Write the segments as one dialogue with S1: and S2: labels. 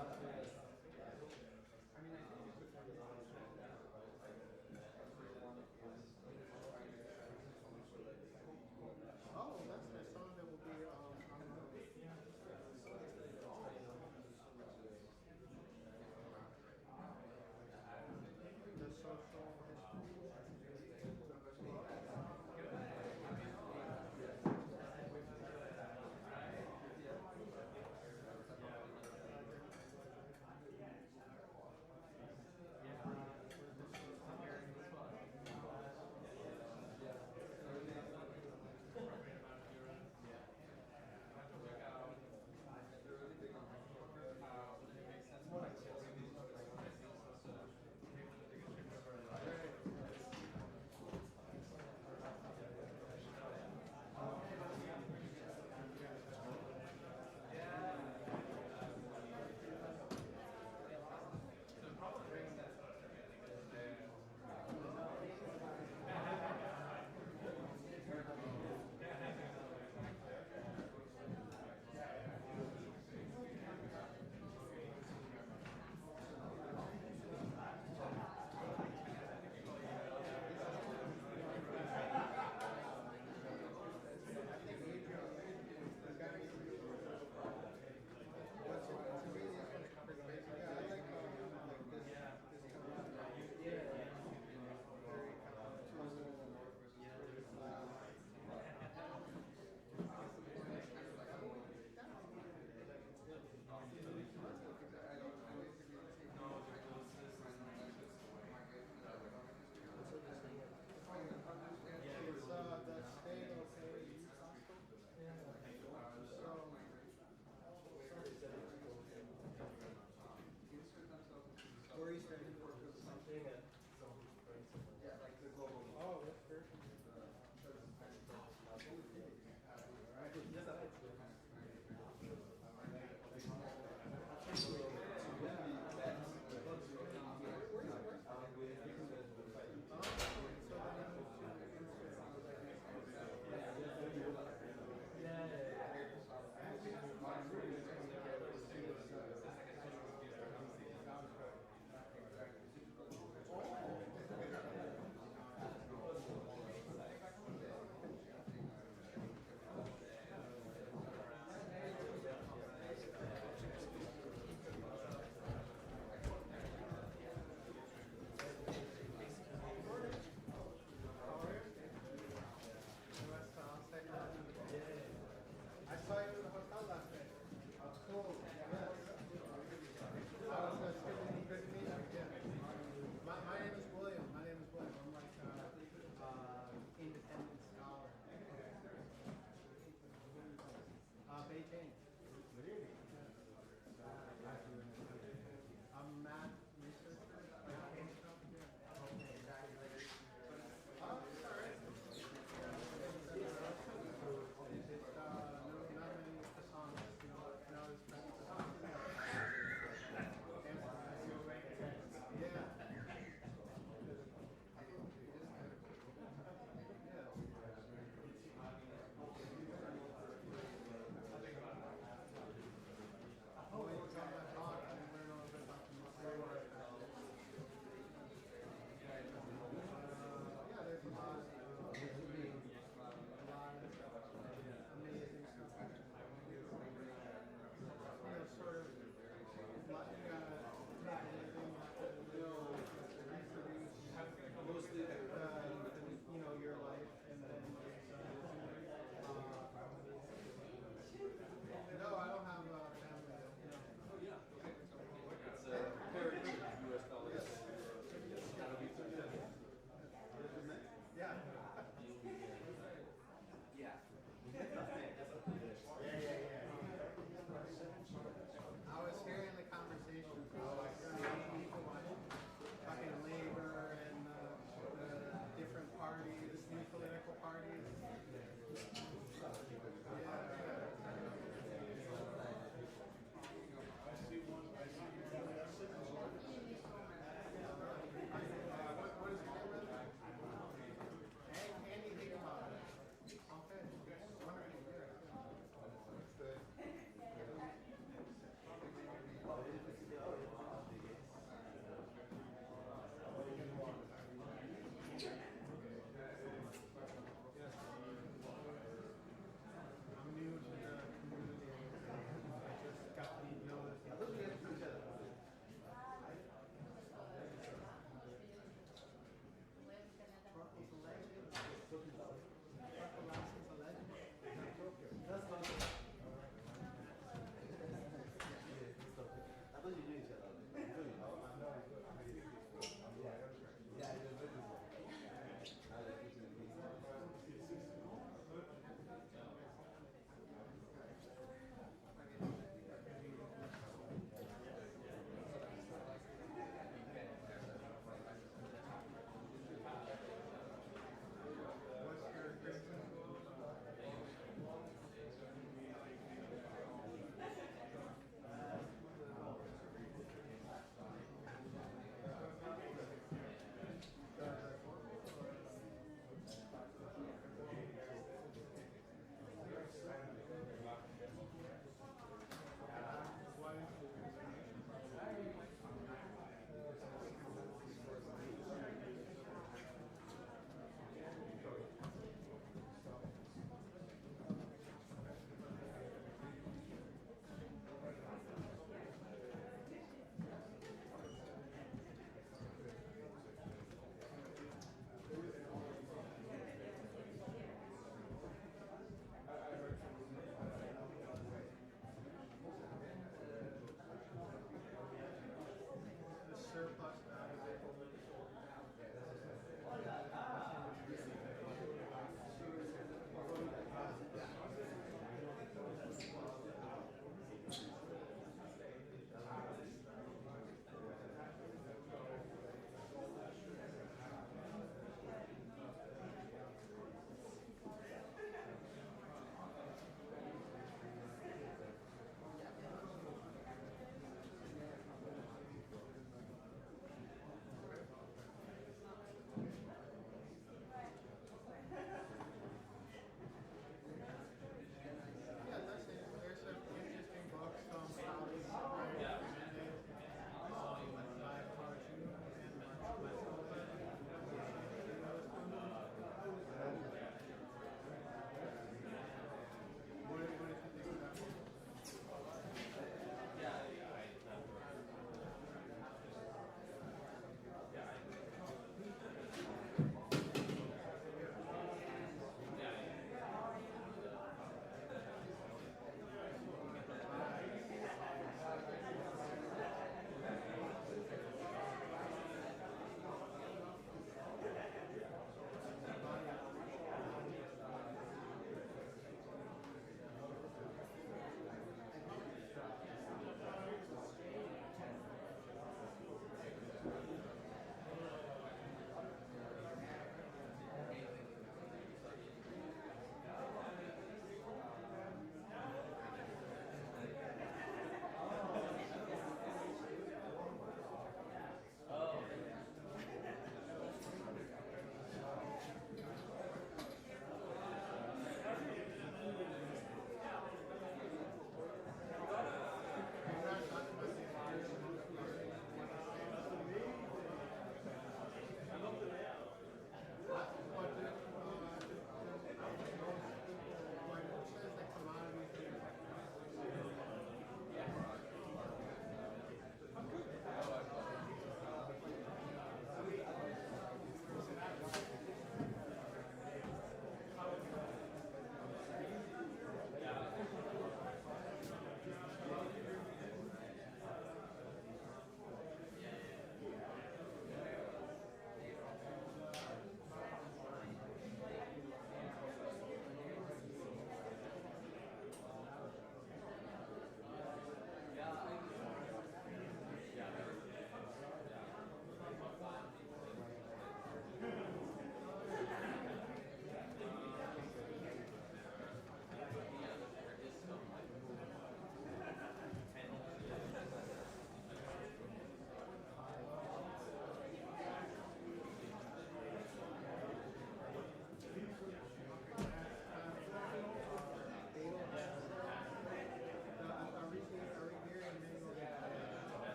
S1: Oh, that's the song that will be on the social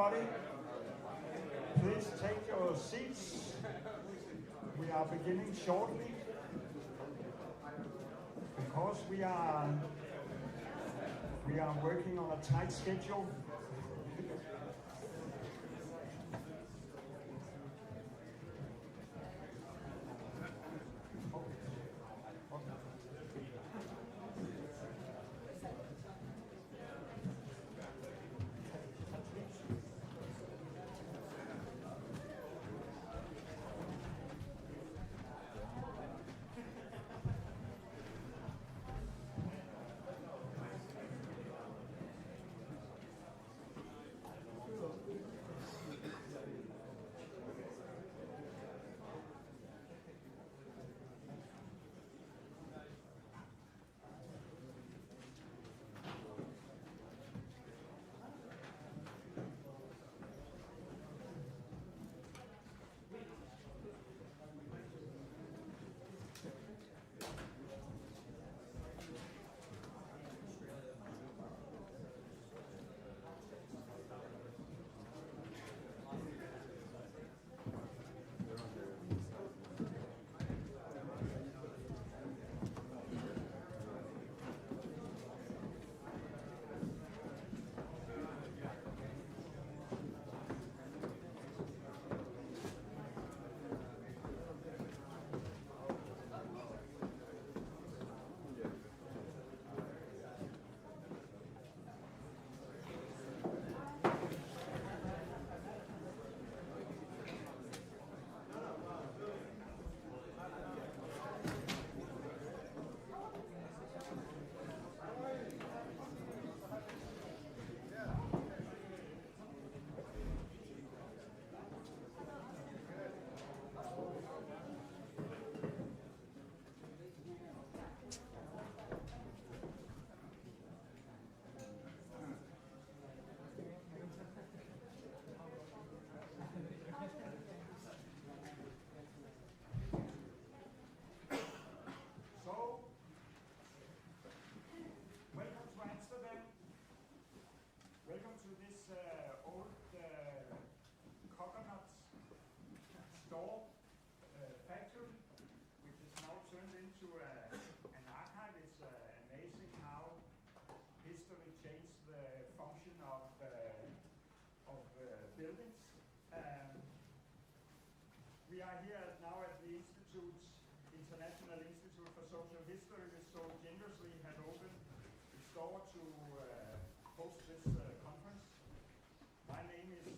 S2: everybody. Please take your seats. We are beginning shortly because we are working on a tight schedule.
S3: International Institute for Social History, which so generously had opened its door to host this conference. My name is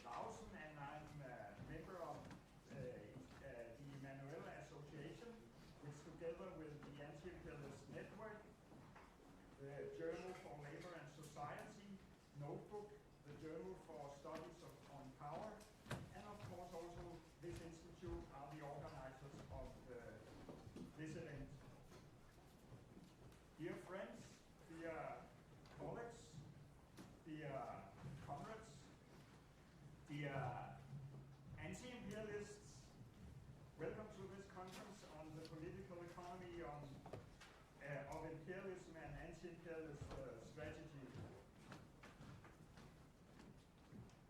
S3: Larsen, and I'm a member of the Emmanuel Association, which together with the Anti-Imperialist Network, the Journal for Labor and Society, Notebook, the Journal for Studies on Power, and of course also this institute are the organizers of this event. Dear friends, dear colleagues, dear comrades, dear anti-imperialists, welcome to this conference on the political economy of imperialism and anti-imperialist strategy.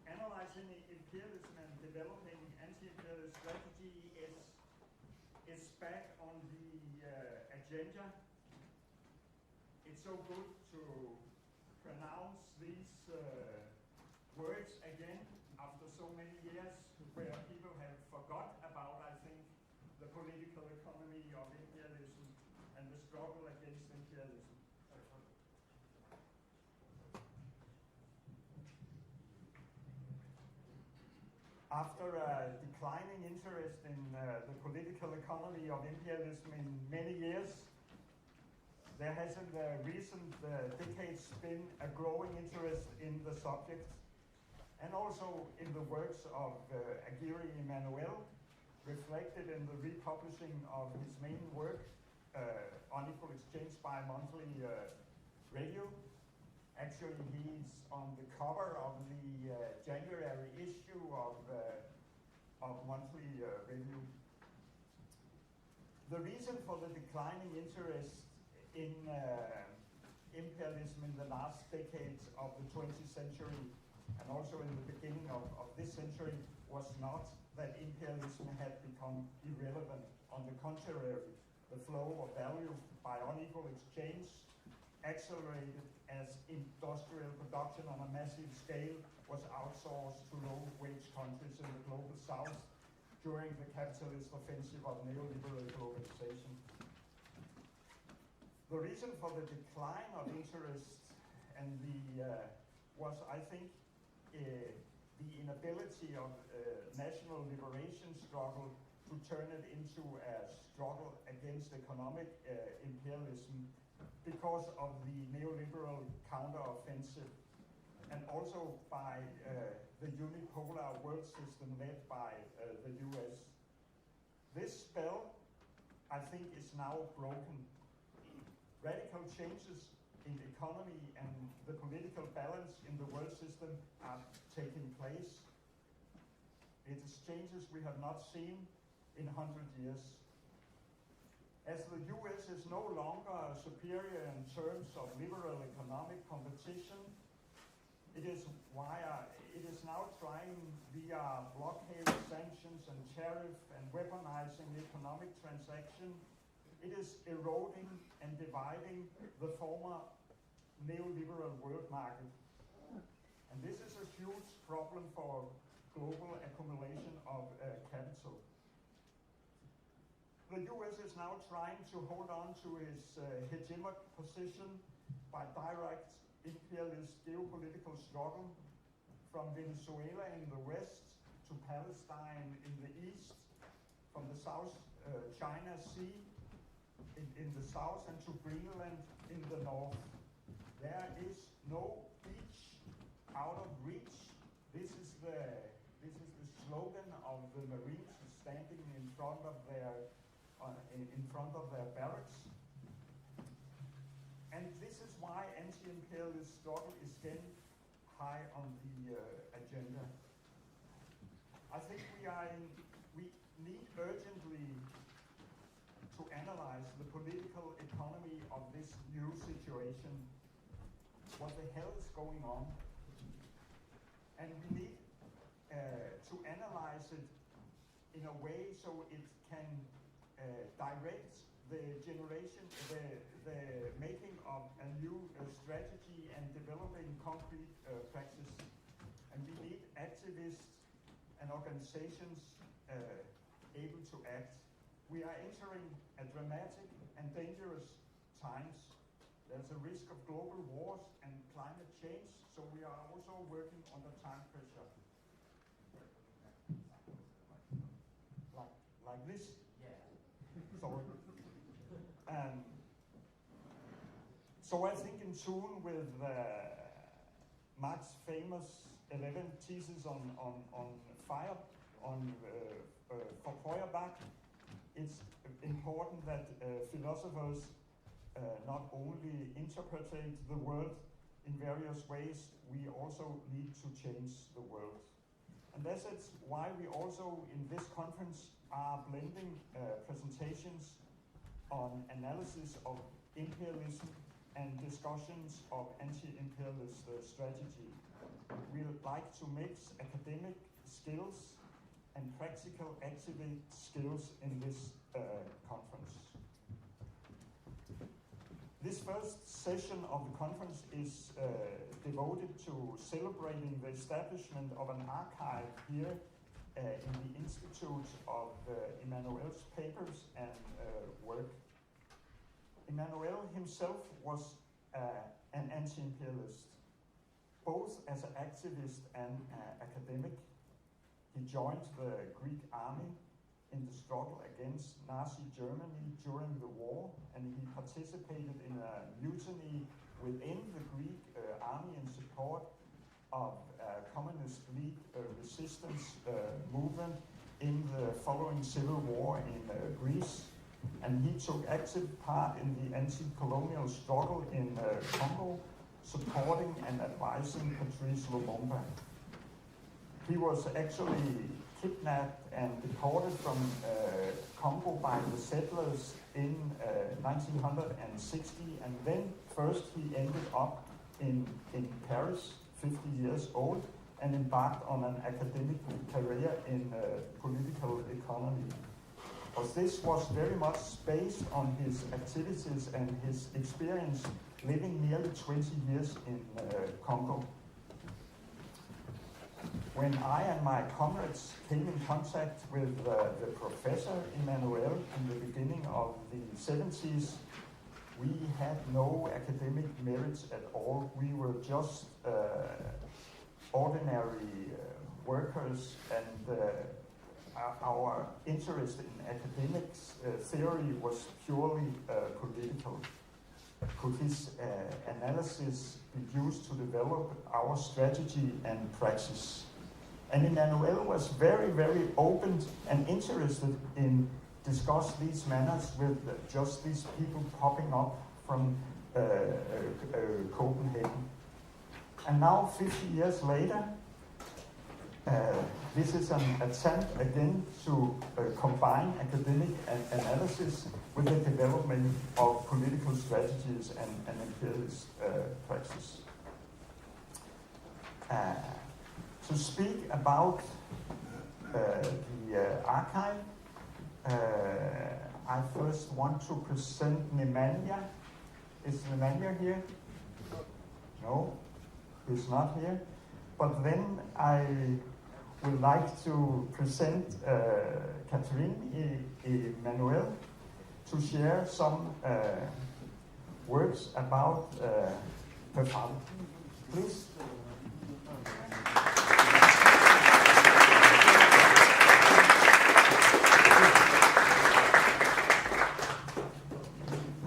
S3: Analyzing imperialism and developing anti-imperialist strategy is back on the agenda. It's so good to pronounce these words again after so many years where people have forgot about, I think, the political economy of imperialism and the struggle against imperialism. After a declining interest in the political economy of imperialism in many years, there has in the recent decades been a growing interest in the subject, and also in the works of Arghiri Emmanuel, reflected in the republishing of his main work, Unequal Exchange, bi-monthly radio. Actually, he's on the cover of the January issue of monthly review. The reason for the declining interest in imperialism in the last decades of the 20th century and also in the beginning of this century, was not that imperialism had become irrelevant. On the contrary, the flow of value by unequal exchange accelerated as industrial production on a massive scale was outsourced to low-wage countries in the global south during the capitalist offensive of neoliberal globalization. The reason for the decline of interest and was, I think, the inability of national liberation struggle to turn it into a struggle against economic imperialism because of the neoliberal counteroffensive, and also by the unipolar world system led by the US. This spell, I think, is now broken. Radical changes in economy and the political balance in the world system are taking place. It is changes we have not seen in 100 years. As the US is no longer superior in terms of liberal economic competition, it is now trying via blockade, sanctions and tariff and weaponizing economic transaction. It is eroding and dividing the former neoliberal world market. And this is a huge problem for global accumulation of capital. The US is now trying to hold on to its hegemonic position by direct imperialist geopolitical struggle from Venezuela in the west to Palestine in the east, from the South China Sea in the south and to Greenland in the north. There is no beach out of reach. This is the slogan of the Marines standing in front of their barracks. And this is why anti-imperialist struggle is again high on the agenda. I think we need urgently to analyze the political economy of this new situation. What the hell is going on? And we need to analyze it in a way so it can direct the generation, the making of a new strategy and developing concrete practice. And we need activists and organizations able to act. We are entering a dramatic and dangerous times. There's a risk of global wars and climate change, so we are also working under time pressure. Like this? Yeah. Sorry. So I think in tune with Marx's famous 11 theses on fire, for Feuerbach, it's important that philosophers not only interpret the world in various ways, we also need to change the world. And that's why we also in this conference are blending presentations on analysis of imperialism and discussions of anti-imperialist strategy. We would like to mix academic skills and practical activist skills in this conference. This first session of the conference is devoted to celebrating the establishment of an archive here in the Institute of Emmanuel's papers and work. Emmanuel himself was an anti-imperialist, both as an activist and academic. He joined the Greek army in the struggle against Nazi Germany during the war, and he participated in a mutiny within the Greek army in support of Communist League resistance movement in the following civil war in Greece. And he took active part in the anti-colonial struggle in Congo, supporting and advising Patrice Lumumba. He was actually kidnapped and deported from Congo by the settlers in 1960, and then first he ended up in Paris, 50 years old, and embarked on an academic career in political economy. But this was very much based on his activities and his experience living nearly 20 years in Congo. When I and my comrades came in contact with the professor Emmanuel in the beginning of the 70s, we had no academic merits at all. We were just ordinary workers, and our interest in academics theory was purely political. Could his analysis be used to develop our strategy and praxis? And Emmanuel was very, very open and interested in discuss these matters with just these people popping up from Copenhagen. And now, 50 years later, this is an attempt again to combine academic analysis with the development of political strategies and imperialist praxis. To speak about the archive, I first want to present Nemanja. Is Nemanja here? No, he's not here. But then I would like to present Catherine Emmanuel to share some words about her father. Please.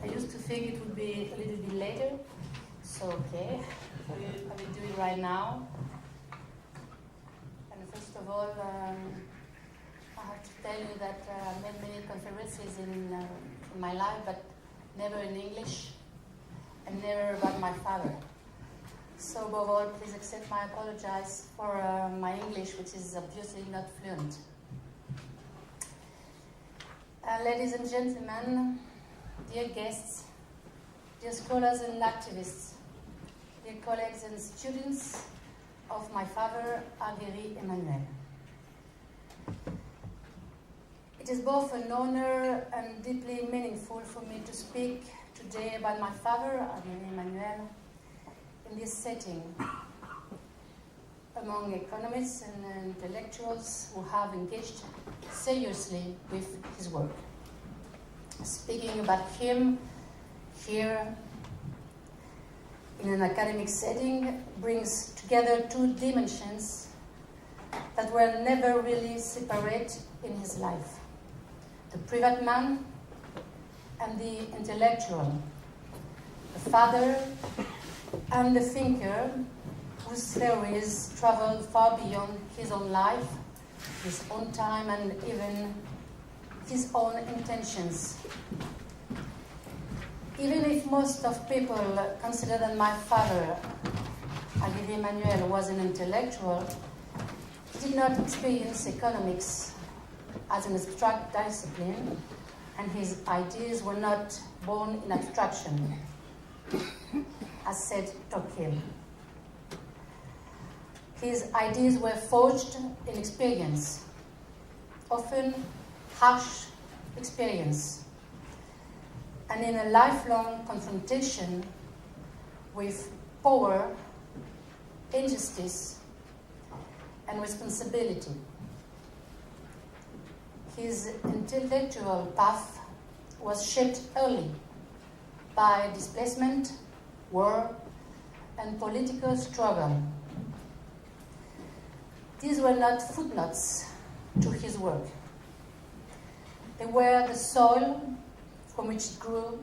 S4: I used to think it would be a little bit later, so okay, I will do it right now. And first of all, I have to tell you that I made many conferences in my life, but never in English, and never about my father. So above all, please accept my apologies for my English, which is obviously not fluent. Ladies and gentlemen, dear guests, dear scholars and activists, dear colleagues and students of my father, Arghiri Emmanuel. It is both an honor and deeply meaningful for me to speak today about my father, Arghiri Emmanuel, in this setting, among economists and intellectuals who have engaged seriously with his work. Speaking about him here in an academic setting brings together two dimensions that were never really separate in his life: the private man and the intellectual, the father and the thinker whose theories traveled far beyond his own life, his own time, and even his own intentions. Even if most of people consider that my father, Arghiri Emmanuel, was an intellectual, he did not experience economics as an abstract discipline, and his ideas were not born in abstraction, as said Tocqueville. His ideas were forged in experience, often harsh experience, and in a lifelong confrontation with power, injustice, and responsibility. His intellectual path was shaped early by displacement, war, and political struggle. These were not footnotes to his work. They were the soil from which it grew,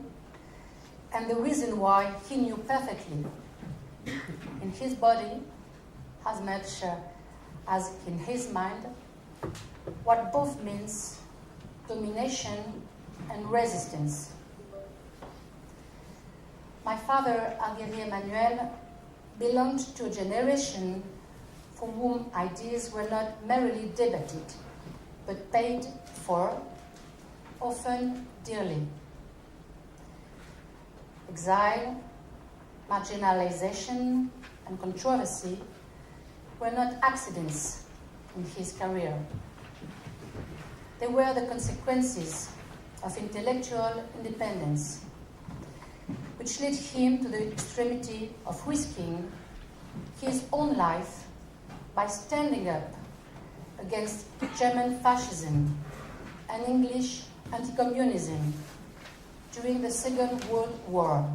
S4: and the reason why he knew perfectly, in his body as much as in his mind, what both means domination and resistance. My father, Arghiri Emmanuel, belonged to a generation for whom ideas were not merely debated, but paid for, often dearly. Exile, marginalization, and controversy were not accidents in his career. They were the consequences of intellectual independence, which led him to the extremity of risking his own life by standing up against German fascism and English anti-communism during the Second World War,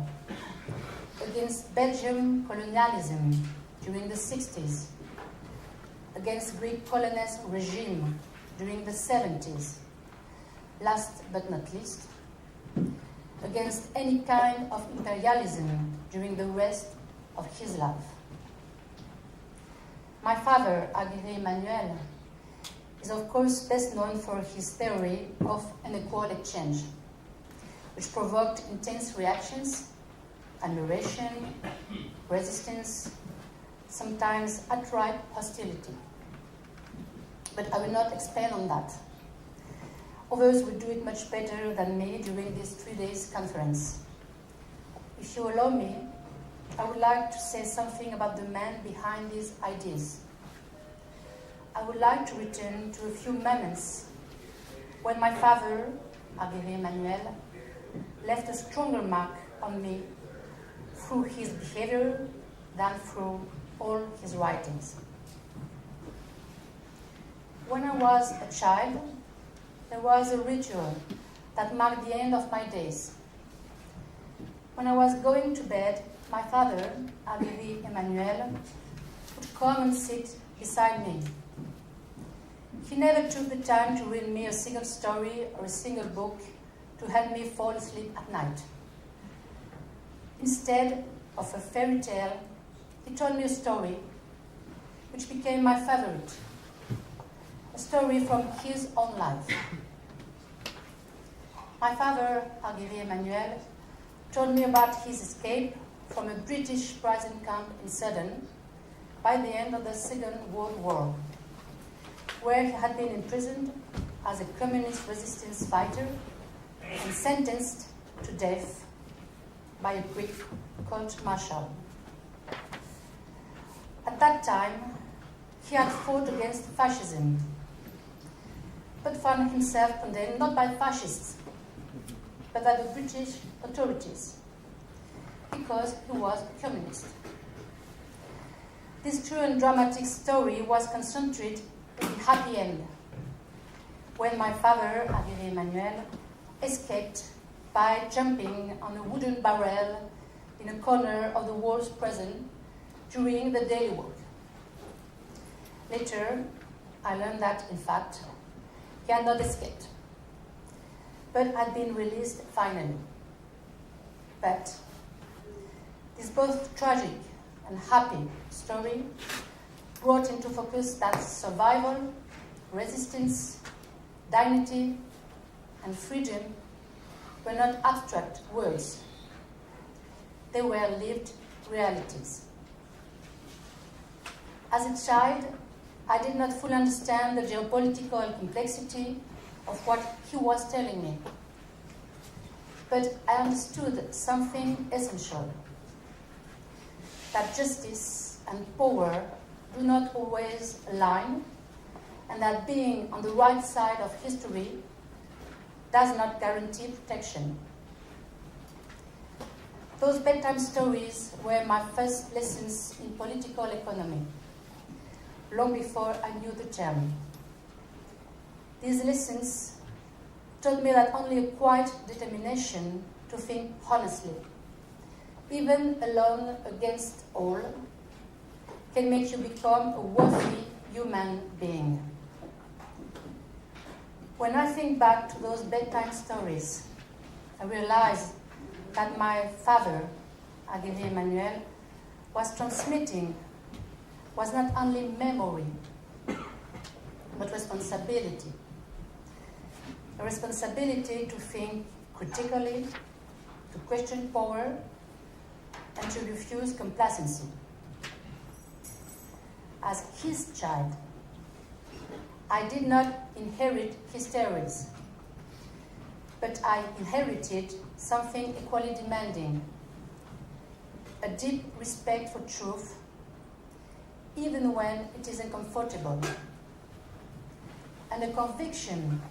S4: against Belgian colonialism during the 60s, against Greek colonist regime during the 70s, last but not least, against any kind of imperialism during the rest of his life. My father, Arghiri Emmanuel, is of course best known for his theory of unequal exchange, which provoked intense reactions, admiration, resistance, sometimes outright hostility. But I will not expand on that. Others will do it much better than me during this 3 days conference. If you allow me, I would like to say something about the man behind these ideas. I would like to return to a few moments when my father, Arghiri Emmanuel, left a stronger mark on me through his behavior than through all his writings. When I was a child, there was a ritual that marked the end of my days. When I was going to bed, my father, Arghiri Emmanuel, would come and sit beside me. He never took the time to read me a single story or a single book to help me fall asleep at night. Instead of a fairy tale, he told me a story which became my favorite, a story from his own life. My father, Arghiri Emmanuel, told me about his escape from a British prison camp in Sudan by the end of the Second World War, where he had been imprisoned as a communist resistance fighter and sentenced to death by a Greek court-martial. At that time, he had fought against fascism, but found himself condemned not by fascists, but by the British authorities, because he was a communist. This true and dramatic story was concentrated in the happy end, when my father, Arghiri Emmanuel, escaped by jumping on a wooden barrel in a corner of the walls prison during the daily work. Later, I learned that, in fact, he had not escaped, but had been released finally. But this both tragic and happy story brought into focus that survival, resistance, dignity, and freedom were not abstract words. They were lived realities. As a child, I did not fully understand the geopolitical complexity of what he was telling me. But I understood something essential, that justice and power do not always align, and that being on the right side of history does not guarantee protection. Those bedtime stories were my first lessons in political economy, long before I knew the term. These lessons taught me that only a quiet determination to think honestly, even alone against all, can make you become a worthy human being. When I think back to those bedtime stories, I realize that my father, Arghiri Emmanuel, was transmitting was not only memory, but responsibility. A responsibility to think critically, to question power, and to refuse complacency. As his child, I did not inherit his theories, but I inherited something equally demanding, a deep respect for truth, even when it is uncomfortable, and a conviction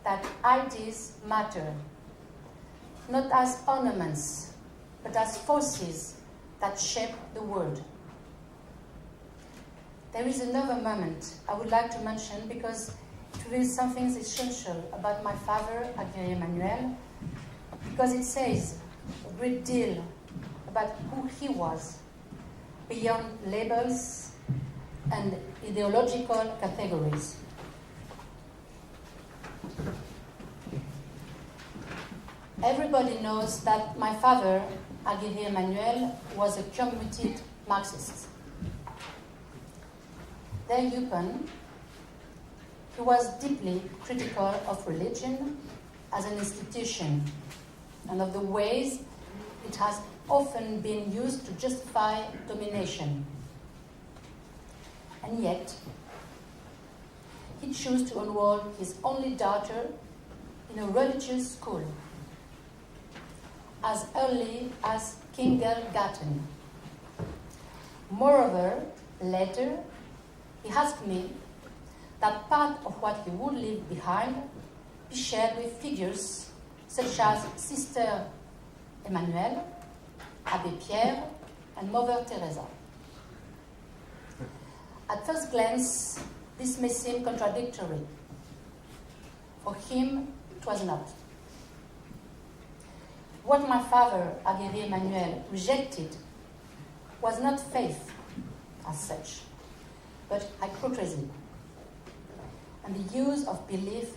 S4: that ideas matter, not as ornaments, but as forces that shape the world. There is another moment I would like to mention because it reveals something essential about my father, Arghiri Emmanuel, because it says a great deal about who he was, beyond labels and ideological categories. Everybody knows that my father, Arghiri Emmanuel, was a committed Marxist. There he was deeply critical of religion as an institution and of the ways it has often been used to justify domination. And yet, he chose to enroll his only daughter in a religious school as early as kindergarten. Moreover, later, he asked me that part of what he would leave behind be shared with figures such as Sister Emmanuel, Abbé Pierre, and Mother Teresa. At first glance, this may seem contradictory. For him, it was not. What my father, Arghiri Emmanuel, rejected was not faith as such, but hypocrisy and the use of belief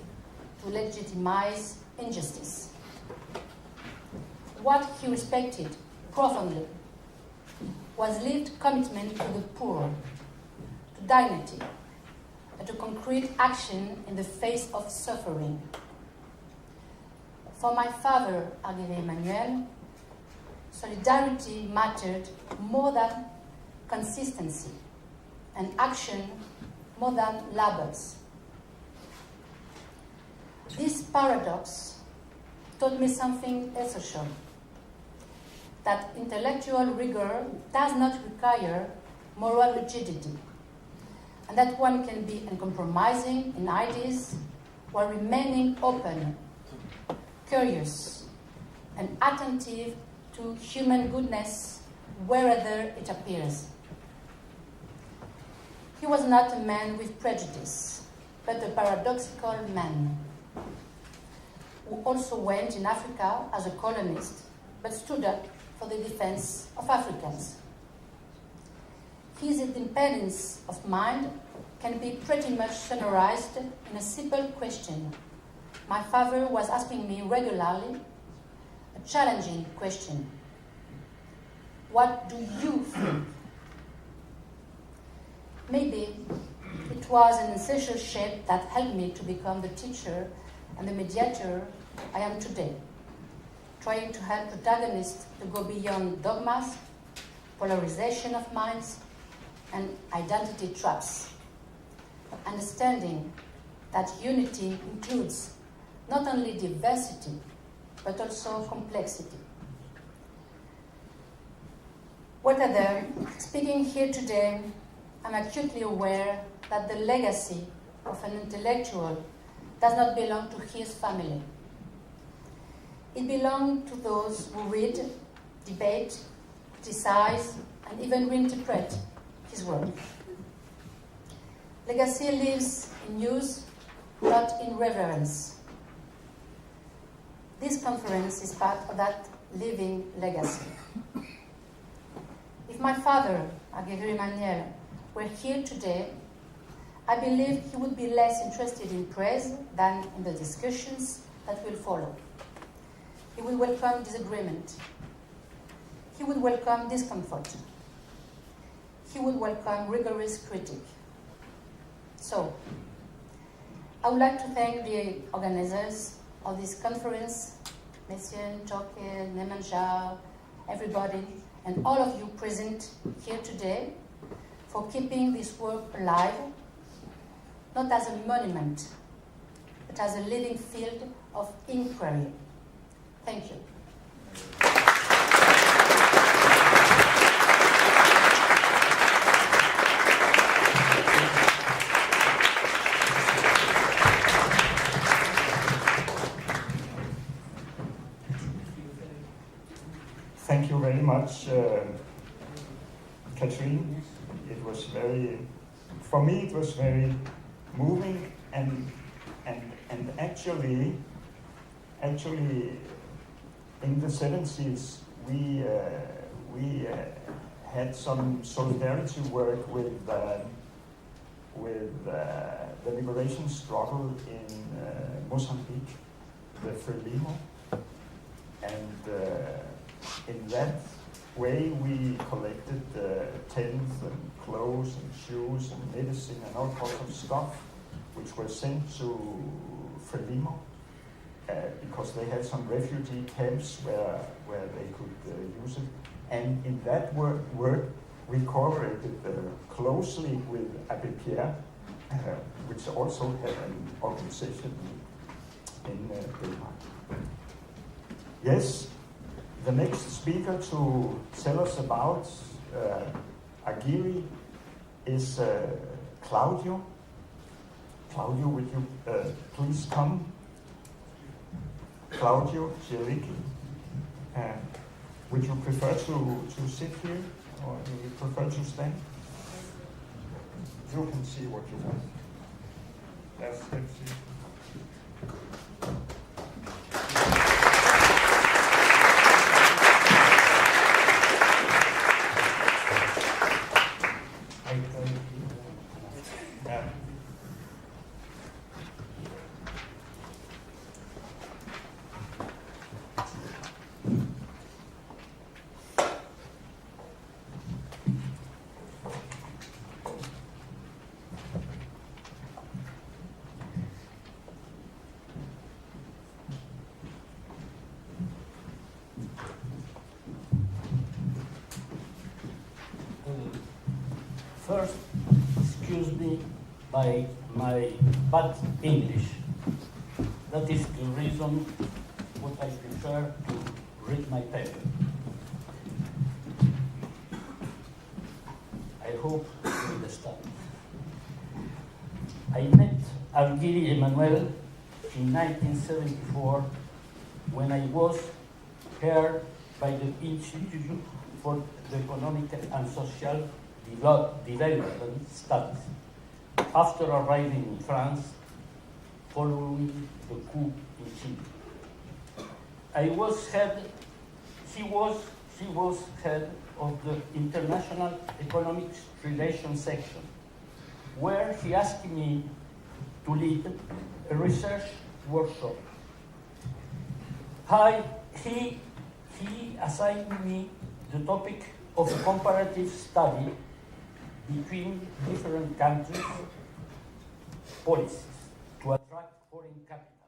S4: to legitimize injustice. What he respected profoundly was lived commitment to the poor, to dignity, and to concrete action in the face of suffering. For my father, Arghiri Emmanuel, solidarity mattered more than consistency, and action more than labels. This paradox taught me something essential, that intellectual rigor does not require moral rigidity, and that one can be uncompromising in ideas while remaining open, curious, and attentive to human goodness wherever it appears. He was not a man with prejudice, but a paradoxical man who also went in Africa as a colonist, but stood up for the defense of Africans. His independence of mind can be pretty much summarized in a simple question. My father was asking me regularly a challenging question. What do you think? Maybe it was an essential shape that helped me to become the teacher and the mediator I am today, trying to help protagonists to go beyond dogmas, polarization of minds, and identity traps, understanding that unity includes not only diversity, but also complexity. Whatever, speaking here today, I'm acutely aware that the legacy of an intellectual does not belong to his family. It belongs to those who read, debate, criticize, and even reinterpret his work. Legacy lives in use, not in reverence. This conference is part of that living legacy. If my father, Arghiri Emmanuel, were here today, I believe he would be less interested in praise than in the discussions that will follow. He will welcome disagreement. He would welcome discomfort. He would welcome rigorous critique. So, I would like to thank the organizers of this conference, Messian, Toke, Nemanja, everybody, and all of you present here today for keeping this work alive, not as a monument, but as a living field of inquiry. Thank you.
S3: Thank you very much, Catherine. It was very, for me, it was very moving, and actually, in the 70s, we had some solidarity work with the liberation struggle in Mozambique, the Frelimo, and in that way we collected tents and clothes and shoes and medicine and all sorts of stuff, which were sent to Frelimo because they had some refugee camps where they could use it. And in that work we cooperated closely with Abbé Pierre, which also had an organization in Denmark. Yes, the next speaker to tell us about Arghiri is Claudio. Claudio, would you please come? Claudio Gioricchi. Would you prefer to sit here, or do you prefer to stand? You can see what you want. Let's see.
S5: First, excuse me by my bad English. That is the reason what I prefer to read my paper. I hope you understand. I met Arghiri Emmanuel in 1974 when I was hired by the Institute for the Economic and Social Development Studies after arriving in France following the coup in Chile. He was head of the International Economic Relations section, where he asked me to lead a research workshop. He assigned me the topic of a comparative study between different countries' policies to attract foreign capital.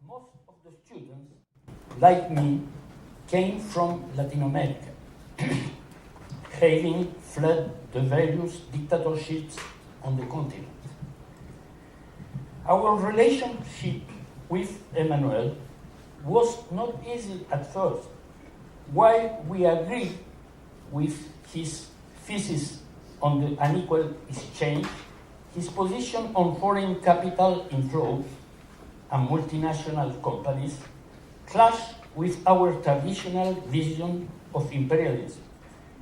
S5: Most of the students, like me, came from Latin America, having fled the various dictatorships on the continent. Our relationship with Emmanuel was not easy at first. While we agreed with his thesis on the unequal exchange, his position on foreign capital inflows and multinational companies clashed with our traditional vision of imperialism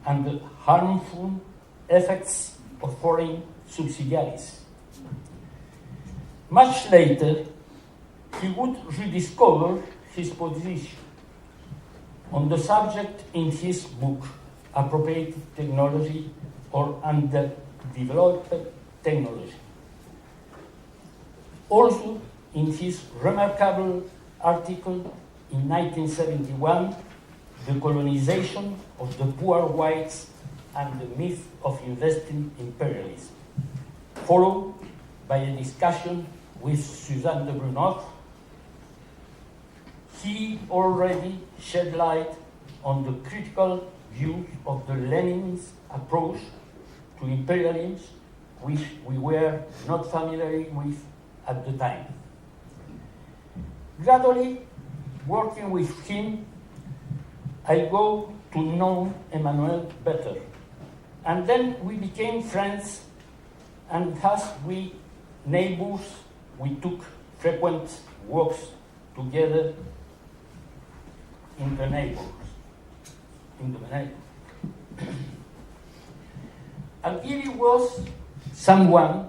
S5: and the harmful effects of foreign subsidiaries. Much later, he would rediscover his position on the subject in his book, Appropriate Technology or Underdeveloped Technology. Also, in his remarkable article in 1971, The Colonization of the Poor Whites and the Myth of Investing Imperialism, followed by a discussion with Suzanne de Brunoff, he already shed light on the critical views of the Leninist approach to imperialism, which we were not familiar with at the time. Gradually, working with him, I got to know Emmanuel better. And then we became friends, and as we neighbors, we took frequent walks together in the neighborhoods. Indonesia. Arghiri was someone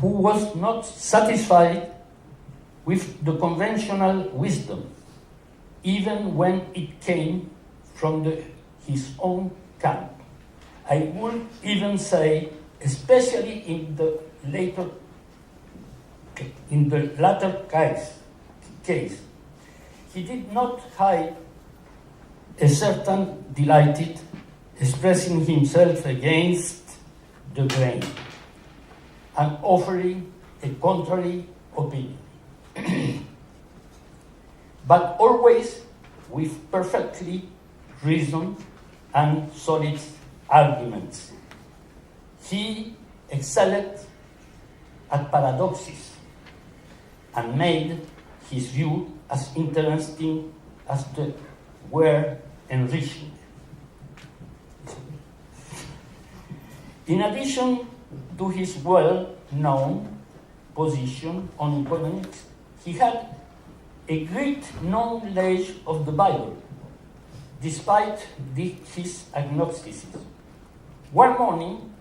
S5: who was not satisfied with the conventional wisdom, even when it came from his own camp. I would even say, especially in the latter case, he did not hide a certain delight expressing himself against the grain and offering a contrary opinion, but always with perfectly reasoned and solid arguments. He excelled at paradoxes and made his view as interesting as they were enriching. In addition to his well-known position on economics, he had a great knowledge of the Bible, despite his agnosticism. One morning,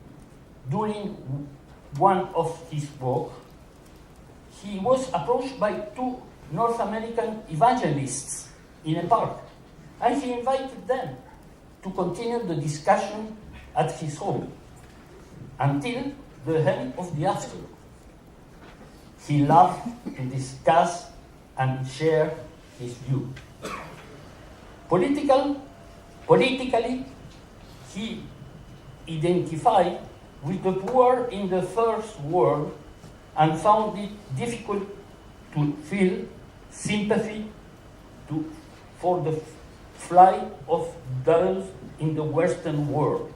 S5: during one of his walks, he was approached by two North American evangelists in a park, and he invited them to continue the discussion at his home until the end of the afternoon. He loved to discuss and share his view. Politically, he identified with the poor in the First World and found it difficult to feel sympathy for the plight of those in the Western world.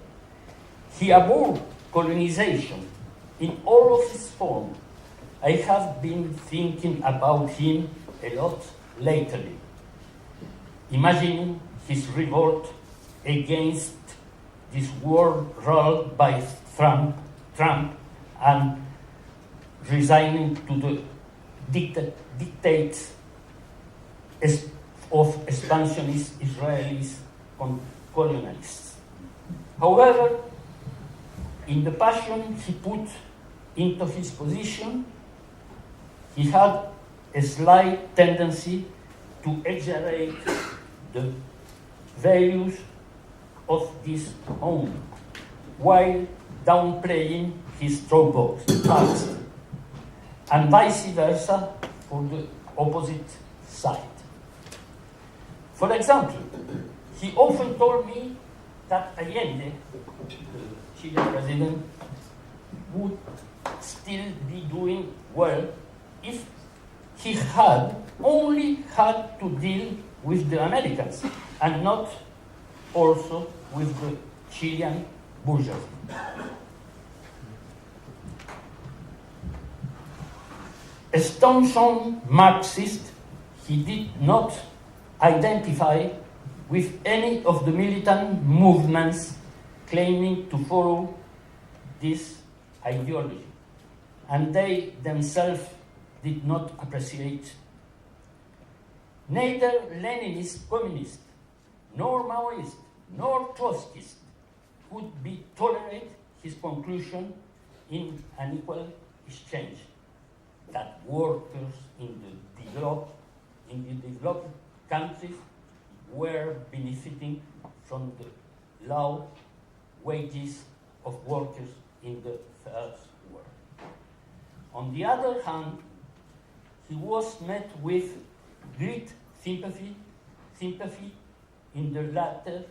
S5: He abhorred colonization in all of its forms. I have been thinking about him a lot lately, imagining his revolt against this world ruled by Trump and resigning to the dictates of expansionist Israelis colonialists. However, in the passion he put into his position, he had a slight tendency to exaggerate the values of this home while downplaying his drawbacks, and vice versa for the opposite side. For example, he often told me that Allende, the Chilean president, would still be doing well if he had only had to deal with the Americans and not also with the Chilean bourgeoisie. A staunch Marxist, he did not identify with any of the militant movements claiming to follow this ideology, and they themselves did not appreciate. Neither Leninist communist, nor Maoist, nor Trotskyist could be tolerate his conclusion in Unequal Exchange that workers in the developed countries were benefiting from the low wages of workers in the First World. On the other hand, he was met with great sympathy in the latter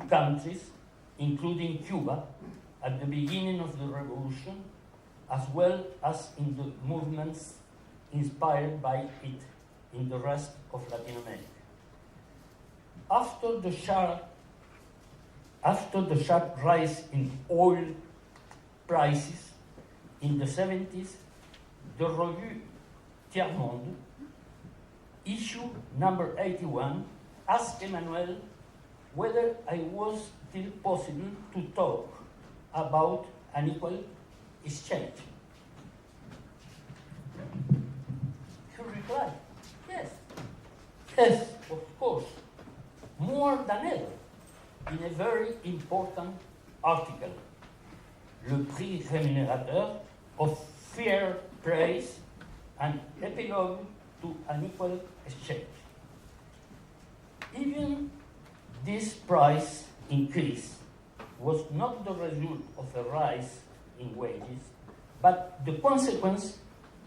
S5: countries, including Cuba, at the beginning of the revolution, as well as in the movements inspired by it in the rest of Latin America. After the sharp rise in oil prices in the 70s, the review Tiers-Monde, issue number 81, asked Emmanuel whether it was still possible to talk about an equal exchange. He replied, yes, of course, more than ever in a very important article, Le Prix Rémunérateur of Fair Price, an epilogue to Unequal Exchange. Even this price increase was not the result of a rise in wages, but the consequence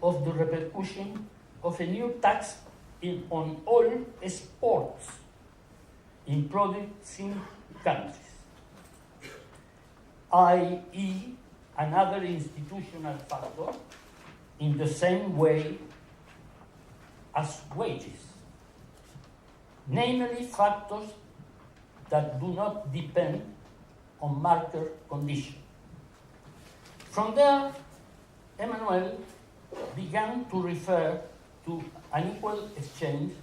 S5: of the repercussion of a new tax on all exports in producing countries, i.e. another institutional factor in the same way as wages, namely factors that do not depend on market conditions. From there, Emmanuel began to refer to unequal exchange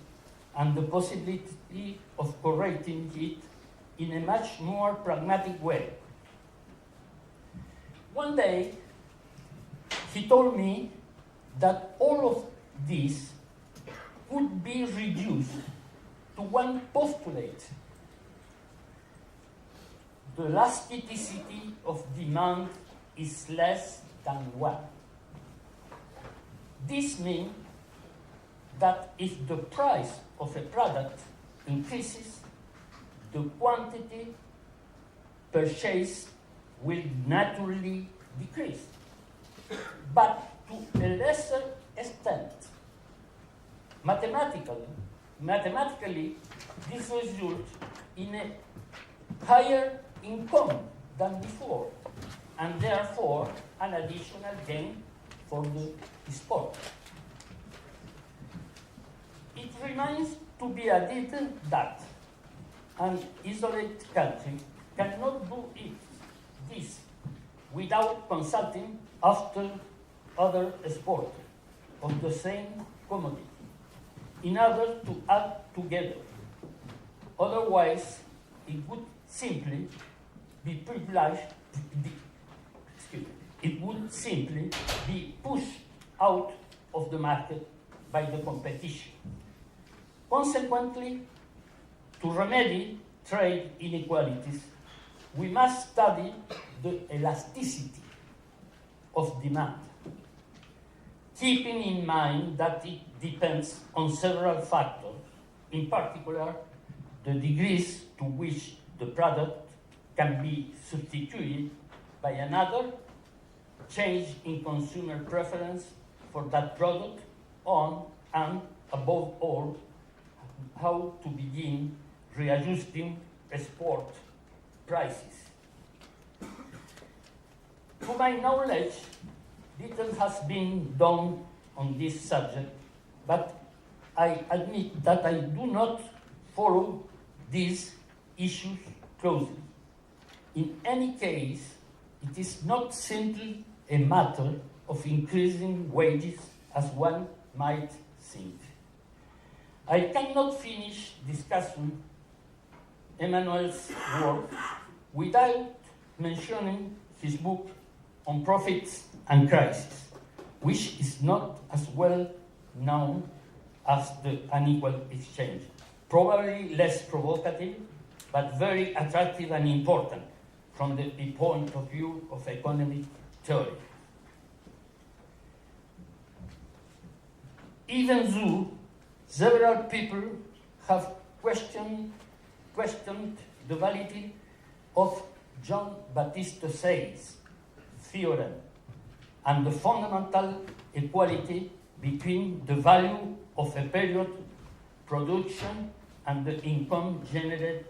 S5: and the possibility of correcting it in a much more pragmatic way. One day, he told me that all of this could be reduced to one postulate: the elasticity of demand is less than 1. This means that if the price of a product increases, the quantity purchased will naturally decrease, but to a lesser extent. Mathematically, this results in a higher income than before, and therefore an additional gain for the exporter. It remains to be added that an isolated country cannot do this without consulting other exporters of the same commodity in order to act together. Otherwise, it would simply be pushed out of the market by the competition. Consequently, to remedy trade inequalities, we must study the elasticity of demand, keeping in mind that it depends on several factors, in particular, the degrees to which the product can be substituted by another, change in consumer preference for that product, and above all, how to begin readjusting export prices. To my knowledge, little has been done on this subject, but I admit that I do not follow these issues closely. In any case, it is not simply a matter of increasing wages as one might think. I cannot finish discussing Emmanuel's work without mentioning his book on profits and crisis, which is not as well known as the Unequal Exchange. Probably less provocative, but very attractive and important from the point of view of economic theory. Even though several people have questioned the validity of John Baptiste Say's theorem and the fundamental equality between the value of a period production and the income generated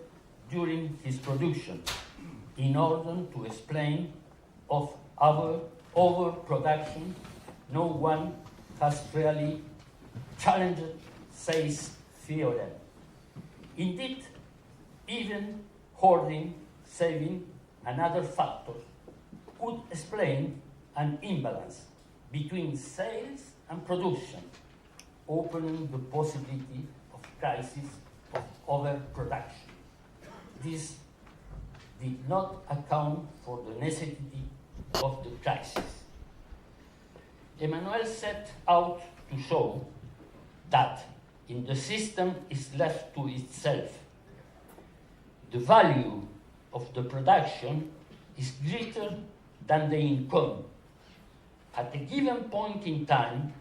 S5: during his production, in order to explain of our overproduction, no one has really challenged Say's theorem. Indeed, even hoarding, saving, and other factors could explain an imbalance between sales and production, opening the possibility of crisis of overproduction. This did not account for the necessity of the crisis. Emmanuel set out to show that if the system is left to itself, the value of the production is greater than the income. At a given point in time,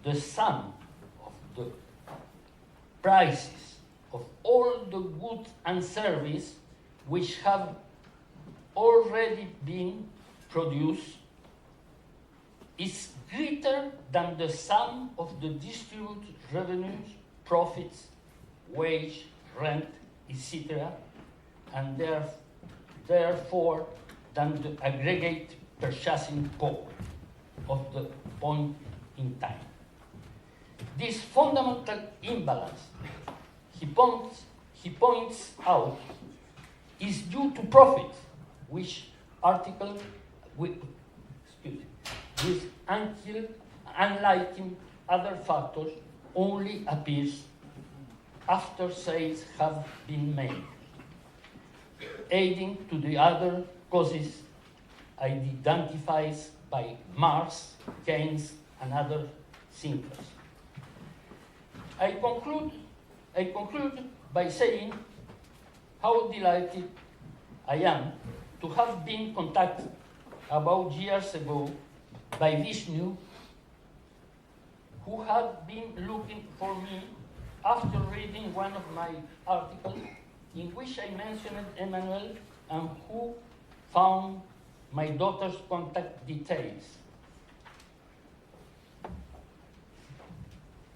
S5: the sum of the prices of all the goods and services which have already been produced is greater than the sum of the distributed revenues, profits, wage, rent, etc., and therefore than the aggregate purchasing power of the point in time. This fundamental imbalance, he points out, is due to profit, which article with unlike other factors, only appears after sales have been made, aiding to the other causes identified by Marx, Keynes, and other thinkers. I conclude by saying how delighted I am to have been contacted about years ago by Vishnu, who had been looking for me after reading one of my articles in which I mentioned Emmanuel, and who found my daughter's contact details.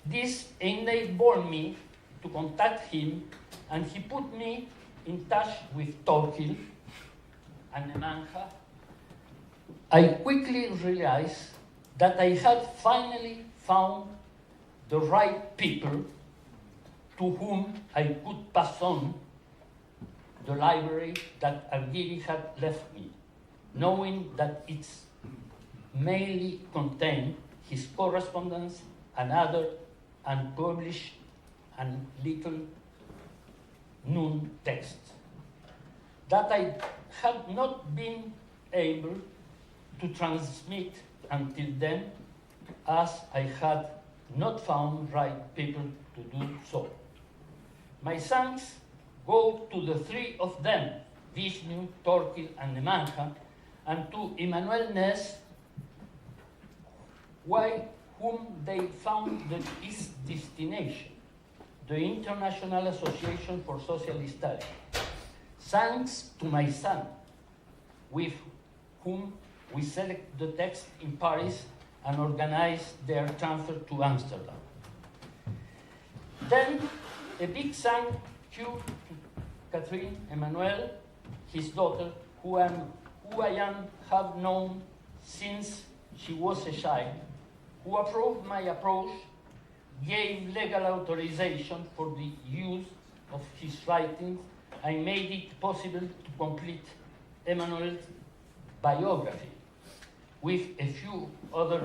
S5: This enabled me to contact him, and he put me in touch with Torquil and Nemanja. I quickly realized that I had finally found the right people to whom I could pass on the library that Arghiri had left me, knowing that it mainly contained his correspondence and other unpublished and little known texts that I had not been able to transmit until then, as I had not found right people to do so. My thanks go to the three of them, Vishnu, Torquil, and Nemanja, and to Emmanuel Ness, whom they found his destination, the International Association for Social Studies. Thanks to my son, with whom we select the text in Paris and organize their transfer to Amsterdam. Then, a big thank you to Catherine Emmanuel, his daughter, who I have known since she was a child, who approved my approach, gave legal authorization for the use of his writings, and made it possible to complete Emmanuel's biography with a few other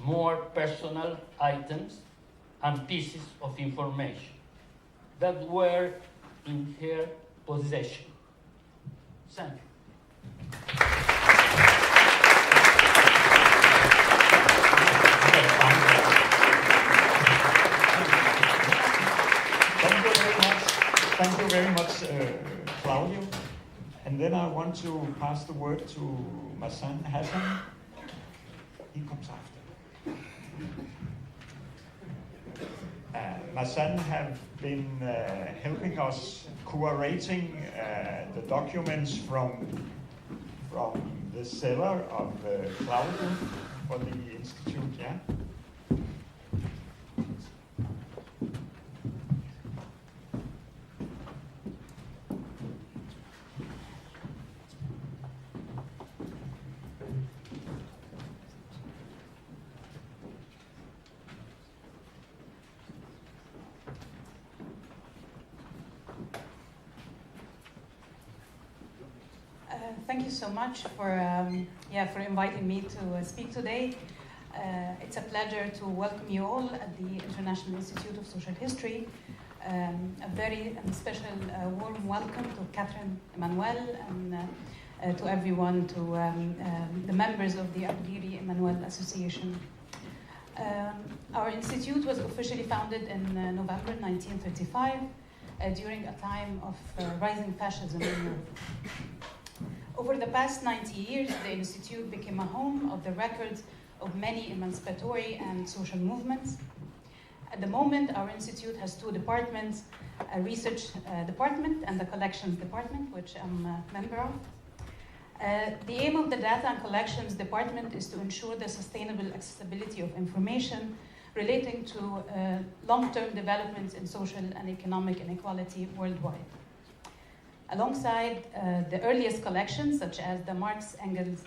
S5: more personal items and pieces of information that were in her possession. Thank you.
S2: Thank you very much, Claudio. And then I want to pass the word to my son, Hassan. He comes after. My son have been helping us curating the documents from the cellar of Claudio for the Institute, yeah?
S6: Thank you so much for inviting me to speak today. It's a pleasure to welcome you all at the International Institute of Social History. A very special warm welcome to Catherine Emmanuel and to everyone, to the members of the Arghiri Emmanuel Association. Our institute was officially founded in November 1935. during a time of rising fascism in Europe. Over the past 90 years, the Institute became a home of the records of many emancipatory and social movements. At the moment, our institute has two departments, a research department and the collections department, which I'm a member of. The aim of the data and collections department is to ensure the sustainable accessibility of information relating to long-term developments in social and economic inequality worldwide. Alongside the earliest collections, such as the Marx Engels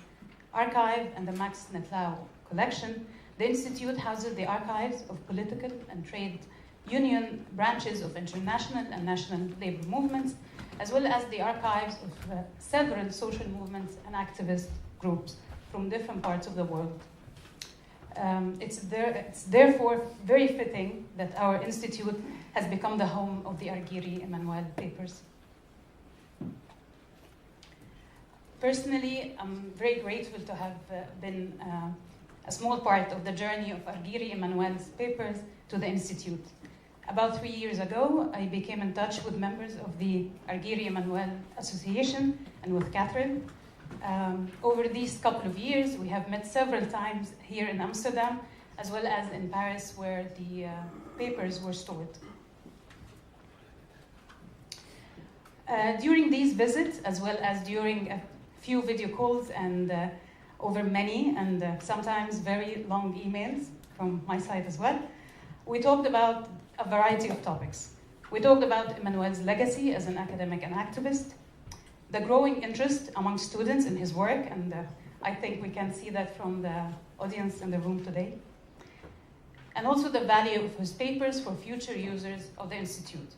S6: Archive and the Max Nettlau collection, the Institute houses the archives of political and trade union branches of international and national labor movements, as well as the archives of several social movements and activist groups from different parts of the world. It's therefore very fitting that our institute has become the home of the Arghiri Emmanuel papers. Personally, I'm very grateful to have been a small part of the journey of Arghiri Emmanuel's papers to the institute. About 3 years ago, I became in touch with members of the Arghiri Emmanuel Association and with Catherine. Over these couple of years, we have met several times here in Amsterdam, as well as in Paris, where the papers were stored. During these visits, as well as during a few video calls and over many and sometimes very long emails from my side as well, we talked about a variety of topics. We talked about Emmanuel's legacy as an academic and activist, the growing interest among students in his work, and I think we can see that from the audience in the room today, and also the value of his papers for future users of the Institute.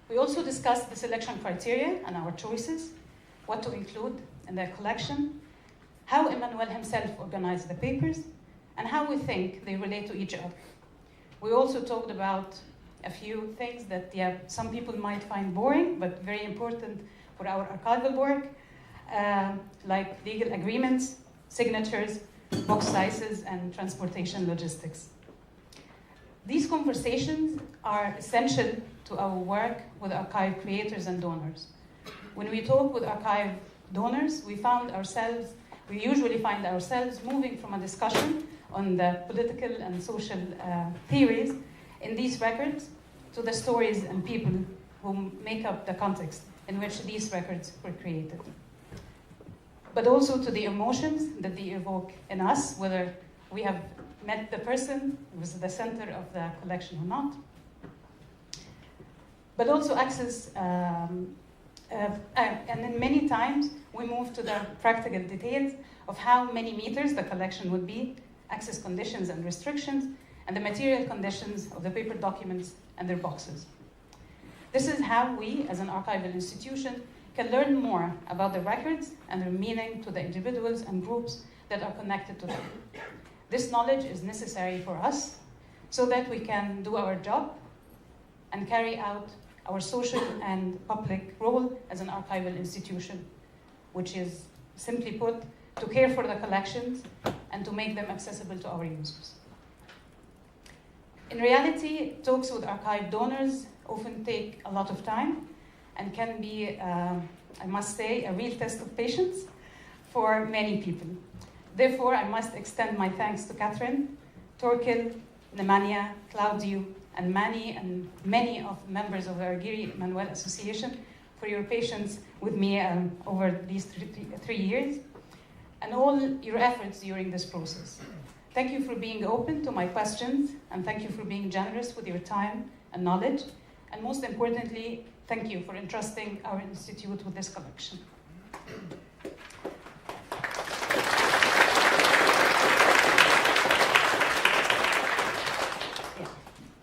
S6: We also discussed the selection criteria and our choices, what to include in their collection, how Emmanuel himself organized the papers, and how we think they relate to each other. We also talked about a few things that some people might find boring, but very important for our archival work, like legal agreements, signatures, box sizes, and transportation logistics. These conversations are essential to our work with archive creators and donors. When we talk with archive donors, we usually find ourselves moving from a discussion on the political and social theories in these records to the stories and people who make up the context in which these records were created. But also to the emotions that they evoke in us, whether we have met the person who was at the center of the collection or not. But also access, and then many times we move to the practical details of how many meters the collection would be, access conditions and restrictions, and the material conditions of the paper documents and their boxes. This is how we, as an archival institution, can learn more about the records and their meaning to the individuals and groups that are connected to them. This knowledge is necessary for us so that we can do our job and carry out our social and public role as an archival institution, which is, simply put, to care for the collections and to make them accessible to our users. In reality, talks with archive donors often take a lot of time and can be, I must say, a real test of patience for many people. Therefore, I must extend my thanks to Catherine, Torkel, Nemanja, Claudio, and many of the members of the Arghiri Emmanuel Association for your patience with me over these 3 years, and all your efforts during this process. Thank you for being open to my questions, and thank you for being generous with your time and knowledge, and most importantly, thank you for entrusting our institute with this collection.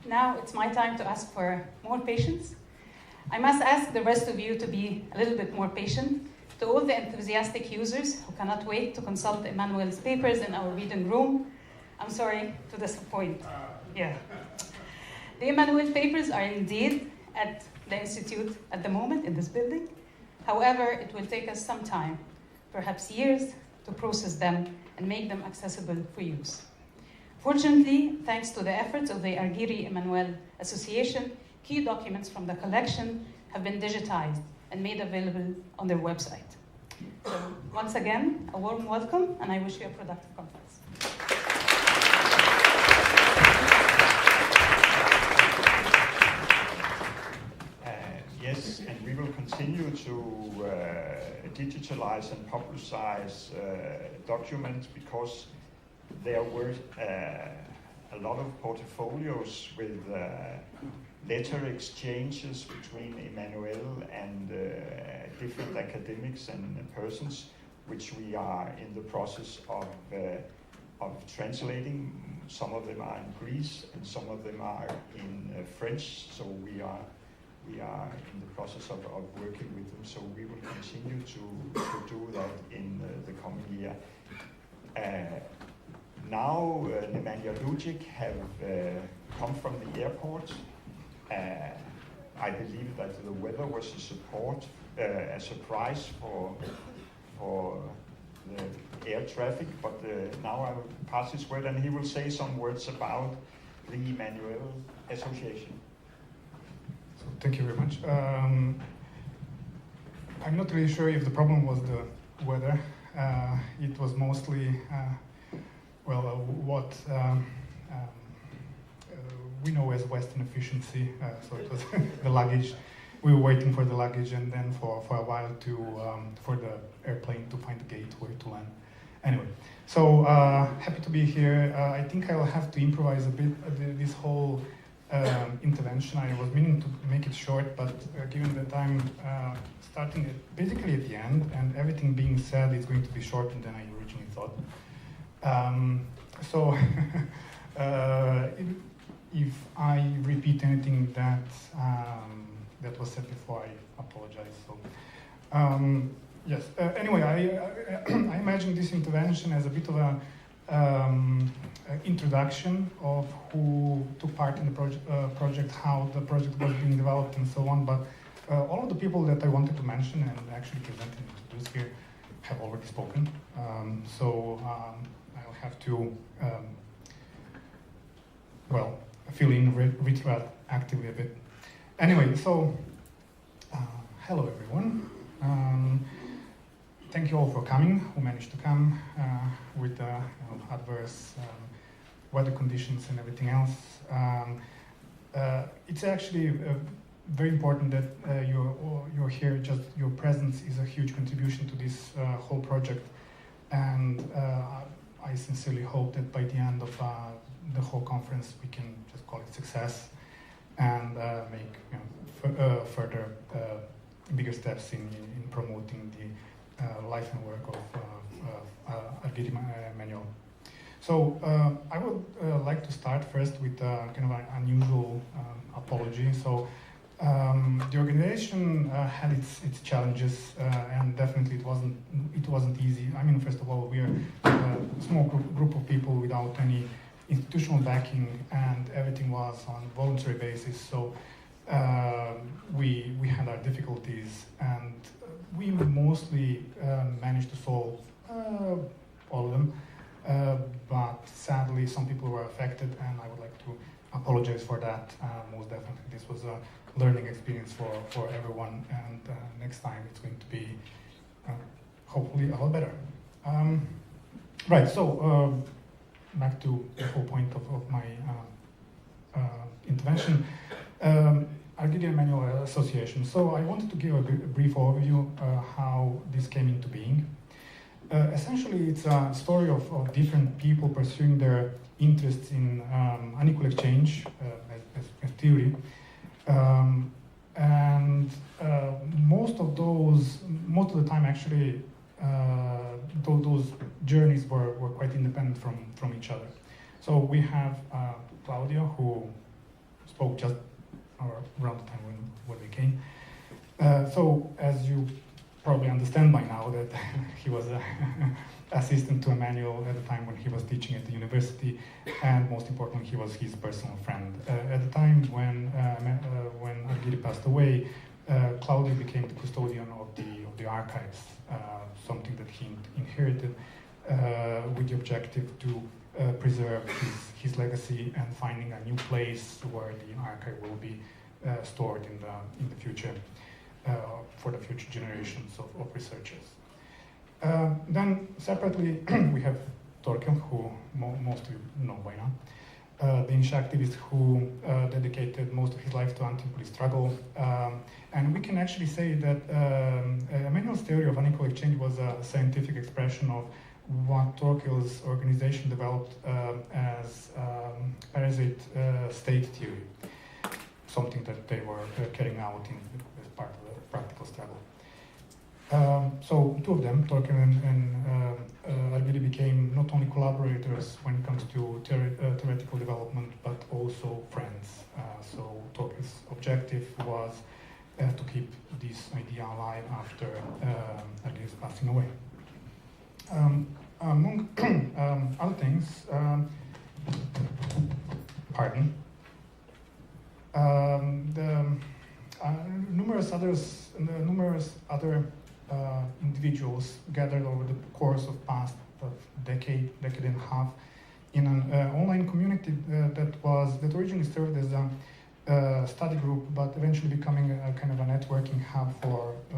S6: Now it's my time to ask for more patience. I must ask the rest of you to be a little bit more patient. To all the enthusiastic users who cannot wait to consult Emmanuel's papers in our reading room, I'm sorry to disappoint. Yeah. The Emmanuel papers are indeed at the Institute at the moment in this building. However, it will take us some time, perhaps years, to process them and make them accessible for use. Fortunately, thanks to the efforts of the Arghiri Emmanuel Association, key documents from the collection have been digitized and made available on their website. So once again, a warm welcome, and I wish you a productive conference.
S2: Yes, and we will continue to digitalize and publicize documents, because there were a lot of portfolios with letter exchanges between Emmanuel and different academics and persons, which we are in the process of translating. Some of them are in Greece and some of them are in French, so we are in the process of working with them, so we will continue to do that in the coming year. Now Nemanja Lujic have come from the airport. I believe that the weather was a surprise for the air traffic, but now I will pass his word and he will say some words about the Emmanuel Association.
S7: So thank you very much. I'm not really sure if the problem was the weather. It was mostly, what we know as Western efficiency. So it was the luggage. We were waiting for the luggage, and then for a while for the airplane to find the gate where to land. Anyway, so happy to be here. I think I will have to improvise a bit this whole intervention. I was meaning to make it short, but given that I'm starting basically at the end, and everything being said is going to be shorter than I originally thought. So if I repeat anything that was said before, I apologize. So yes. Anyway, I imagine this intervention as a bit of a introduction of who took part in the project, how the project was being developed, and so on. But all of the people that I wanted to mention and actually present and introduce here have already spoken. So I'll have to, fill in retroactively a bit. Anyway, so hello everyone. Thank you all for coming, who managed to come with adverse weather conditions and everything else. It's actually very important that you're here. Just your presence is a huge contribution to this whole project, and I sincerely hope that by the end of the whole conference we can just call it success and make further bigger steps in promoting the life and work of Arghiri Emmanuel. So I would like to start first with kind of an unusual apology. So the organization had its challenges, and definitely it wasn't easy. I mean, first of all, we are a small group of people without any institutional backing, and everything was on a voluntary basis. So we had our difficulties, and we mostly managed to solve all of them. But sadly, some people were affected, and I would like to apologize for that. Most definitely, this was a learning experience for everyone, and next time it's going to be hopefully a lot better. Right, so back to the whole point of my intervention. Arghiri Emmanuel Association. So I wanted to give a brief overview how this came into being. Essentially, it's a story of different people pursuing their interests in unequal exchange as theory. And most of the time actually, those journeys were quite independent from each other. So we have Claudia, who spoke just around the time when we came. So as you probably understand by now, that he was an assistant to Emmanuel at the time when he was teaching at the university, and most importantly, he was his personal friend. At the time when Arghiri passed away, Claudia became the custodian of the archives, something that he inherited with the objective to preserve his legacy and finding a new place where the archive will be stored in the future for the future generations of researchers. Then separately we have Torkel, who most of you know by now, the Inch activist who dedicated most of his life to anti-imperialist struggle. And we can actually say that Emmanuel's theory of unequal exchange was a scientific expression of what Torkel's organization developed as parasite state theory, something that they were carrying out as part of the practical struggle. So two of them, Torkel and Arghiri, became not only collaborators when it comes to theoretical development, but also friends. So Torkel's objective was to keep this idea alive after Arghiri's passing away. Among other things, numerous other individuals gathered over the course of past decade and a half in an online community that originally served as a study group, but eventually becoming a kind of a networking hub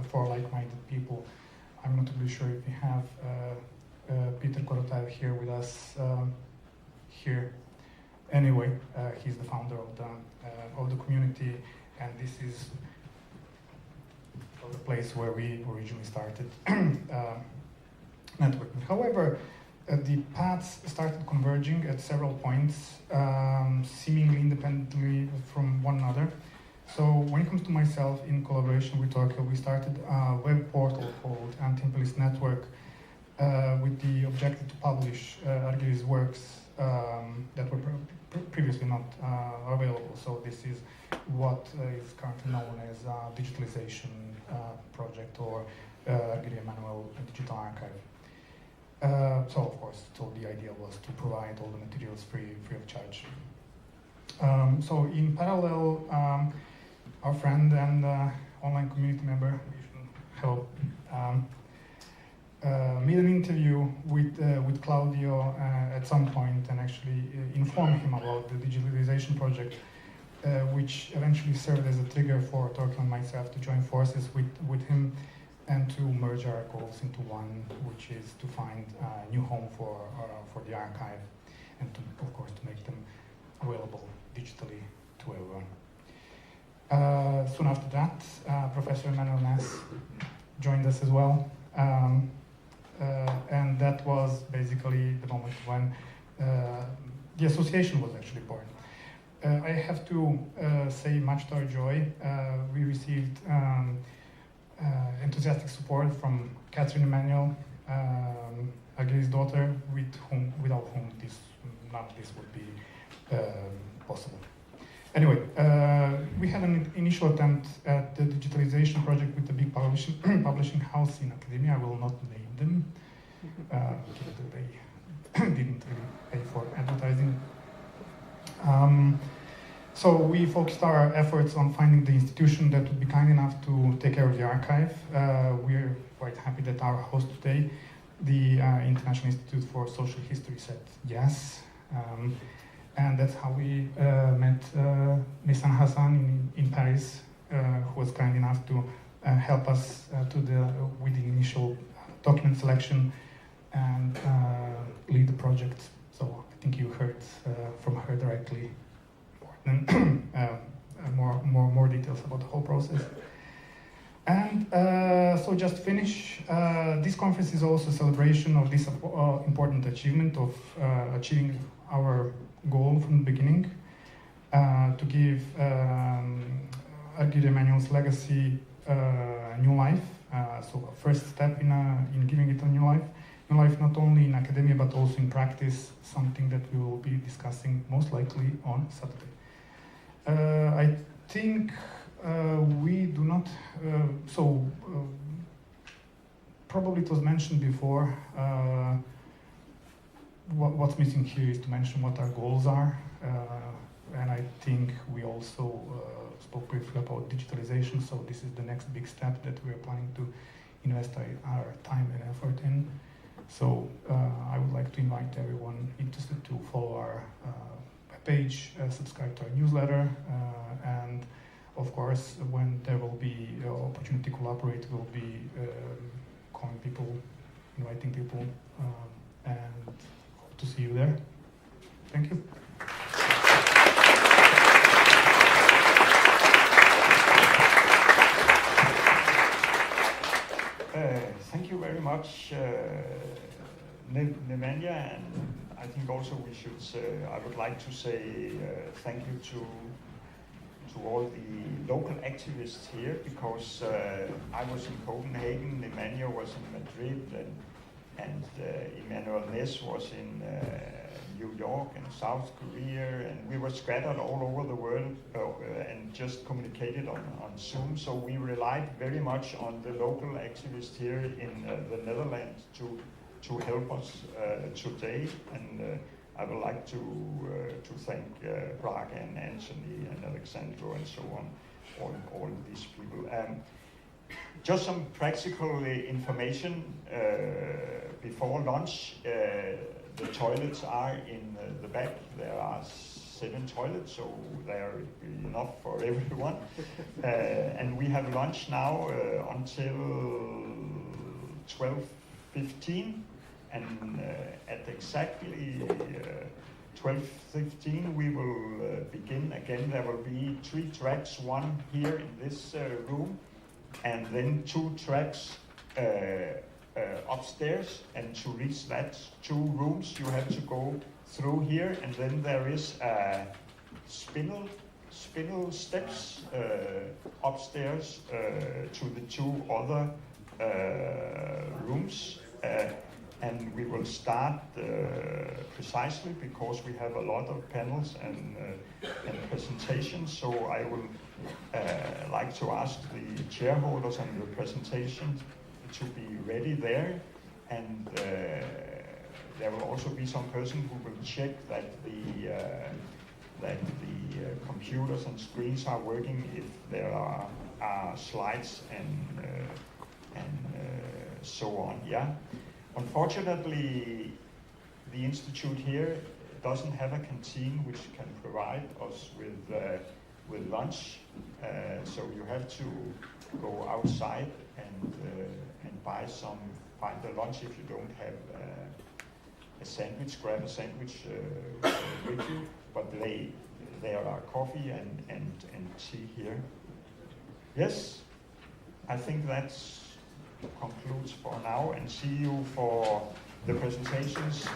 S7: for like-minded people. I'm not really sure if we have Peter Korotayev here with us here. Anyway, he's the founder of the community, and this is the place where we originally started networking. However, the paths started converging at several points, seemingly independently from one another. So when it comes to myself, in collaboration with Torkel, we started a web portal called Anti-Imperialist Network with the objective to publish Arghiri's works that were previously not available. So this is what is currently known as a digitalization project, or Arghiri Emmanuel Digital Archive. So of course, the idea was to provide all the materials free of charge. So in parallel, our friend and online community member, hello, made an interview with Claudio at some point and actually informed him about the digitalization project, which eventually served as a trigger for Torkel and myself to join forces with him and to merge our goals into one, which is to find a new home for the archive and to, of course, to make them available digitally to everyone. Soon after that, Professor Emmanuel Ness joined us as well. And that was basically the moment when the association was actually born. I have to say, much to our joy, we received enthusiastic support from Catherine Emmanuel, Arghiri's daughter, without whom none of this would be possible. Anyway, we had an initial attempt at the digitalization project with the big publishing house in academia. I will not name them. They didn't really pay for advertising. So we focused our efforts on finding the institution that would be kind enough to take care of the archive. We're quite happy that our host today, the International Institute for Social History, said yes. And that's how we met Nissan Hassan in Paris, who was kind enough to help us with the initial document selection and lead the project. So I think you heard from her directly more details about the whole process. And so just to finish, this conference is also a celebration of this important achievement of achieving our goal from the beginning, to give Arghiri Emmanuel's legacy a new life. So a first step in giving it a new life not only in academia but also in practice, something that we will be discussing most likely on Saturday. I think we do not, probably it was mentioned before, what's missing here is to mention what our goals are, and I think we also spoke briefly about digitalization, so this is the next big step that we are planning to invest our time and effort in. So I would like to invite everyone interested to follow our page, subscribe to our newsletter, and of course, when there will be opportunity to collaborate, we'll be calling people, inviting people, and hope to see you there. Thank you.
S2: Thank you very much, Nemanja, and I think also we should I would like to say thank you to all the local activists here, because I was in Copenhagen, Nemanja was in Madrid, and Emmanuel was in New York and South Korea, and we were scattered all over the world and just communicated on Zoom. So we relied very much on the local activists here in the Netherlands to help us today. And I would like to thank Braga and Anthony and Alexandro and so on, all these people. Just some practical information before lunch. The toilets are in the back. There are 7 toilets, so there will be enough for everyone. And we have lunch now until 12:15, and at exactly 12:15 we will begin again. There will be 3 tracks, one here in this room, and then 2 tracks upstairs, and to reach that 2 rooms you have to go through here, and then there is a spindle steps upstairs to the 2 other rooms, and we will start precisely because we have a lot of panels and presentations. So I will like to ask the chairholders and the presentations to be ready there, and there will also be some person who will check that the computers and screens are working, if there are slides and so on. Yeah. Unfortunately, the institute here doesn't have a canteen which can provide us with lunch, so you have to go outside and find a lunch. If you don't have a sandwich, grab a sandwich with you. But there are coffee and tea here. Yes, I think that concludes for now, and see you for the presentations.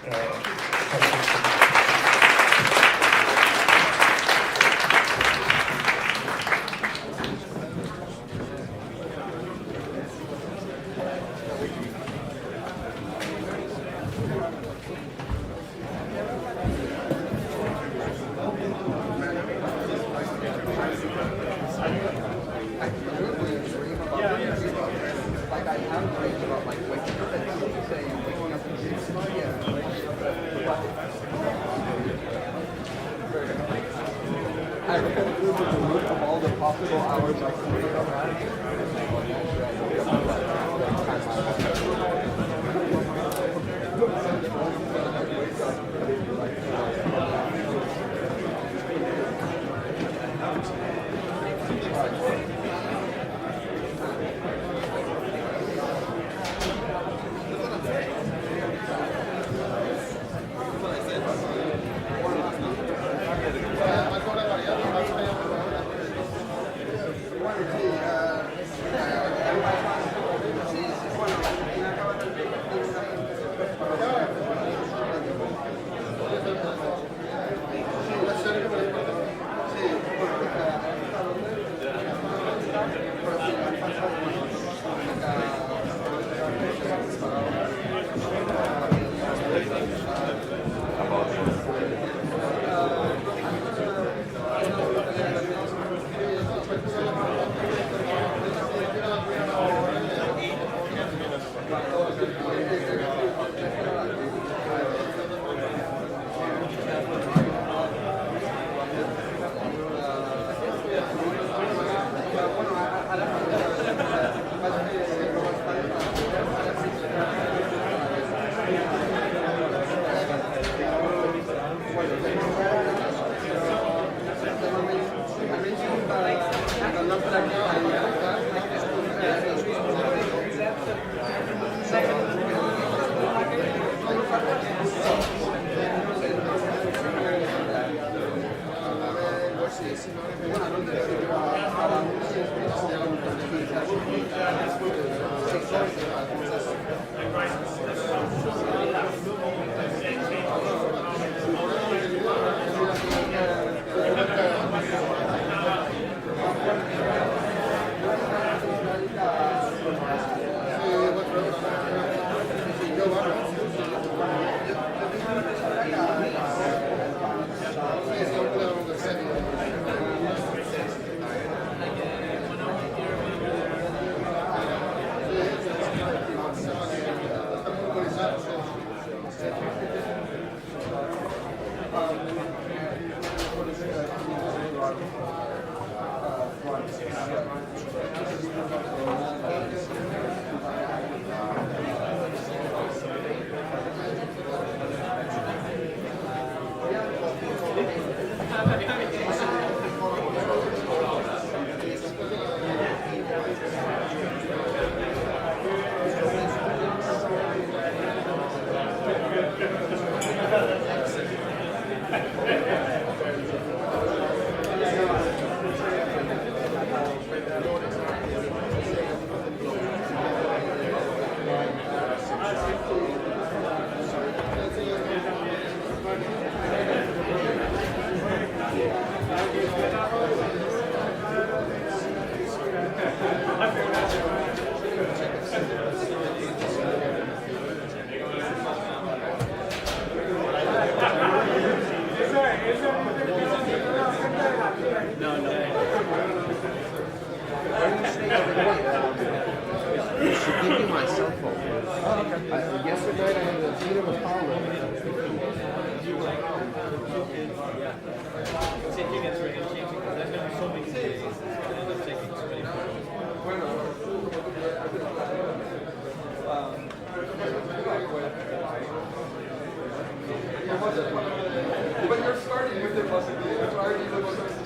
S8: But you're starting with it possibly, which already the most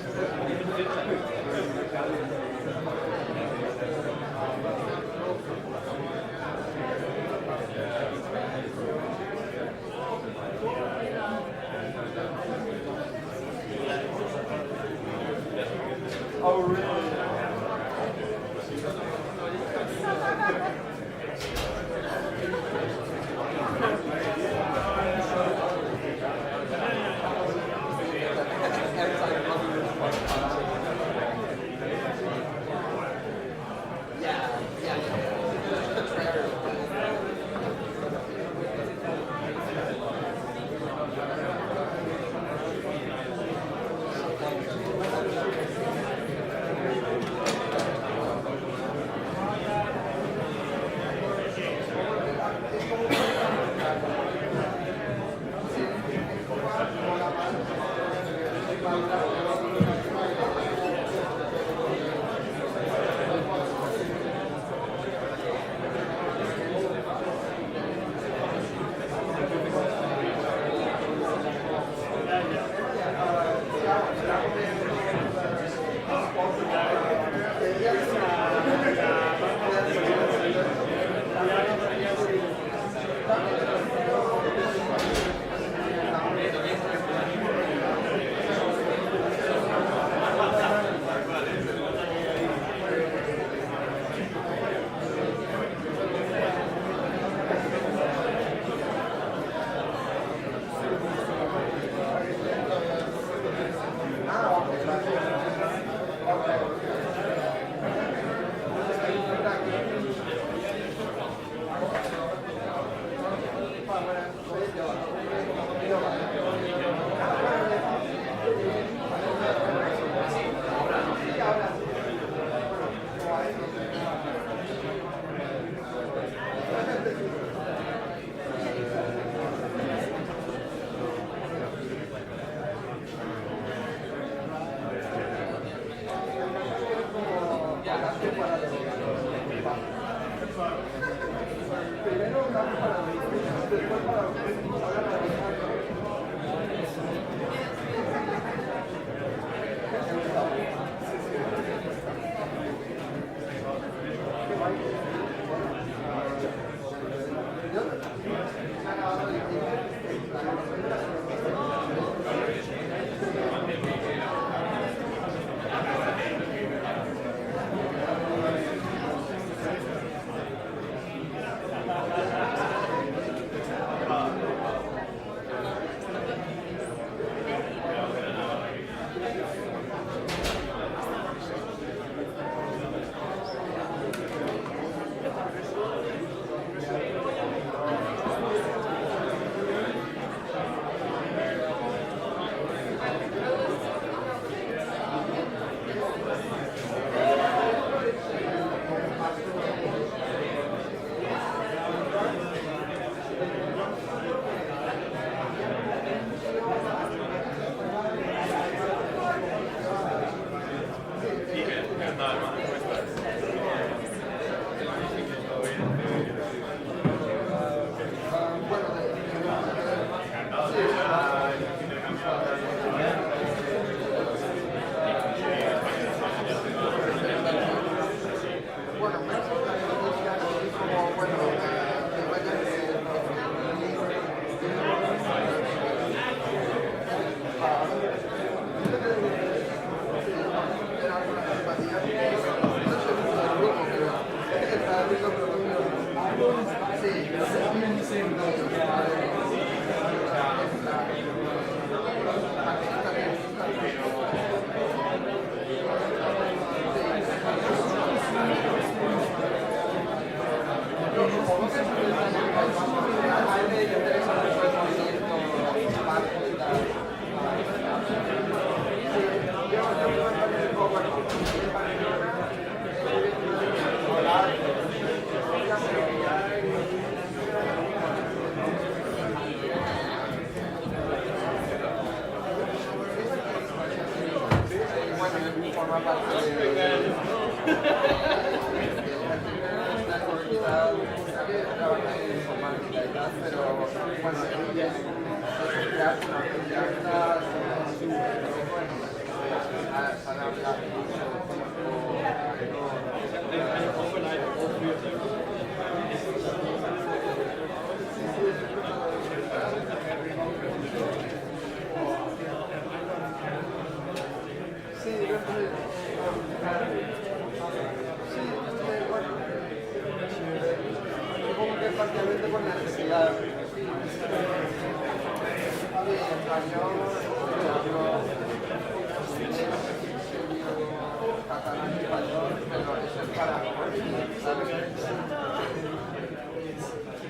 S8: Oh, really?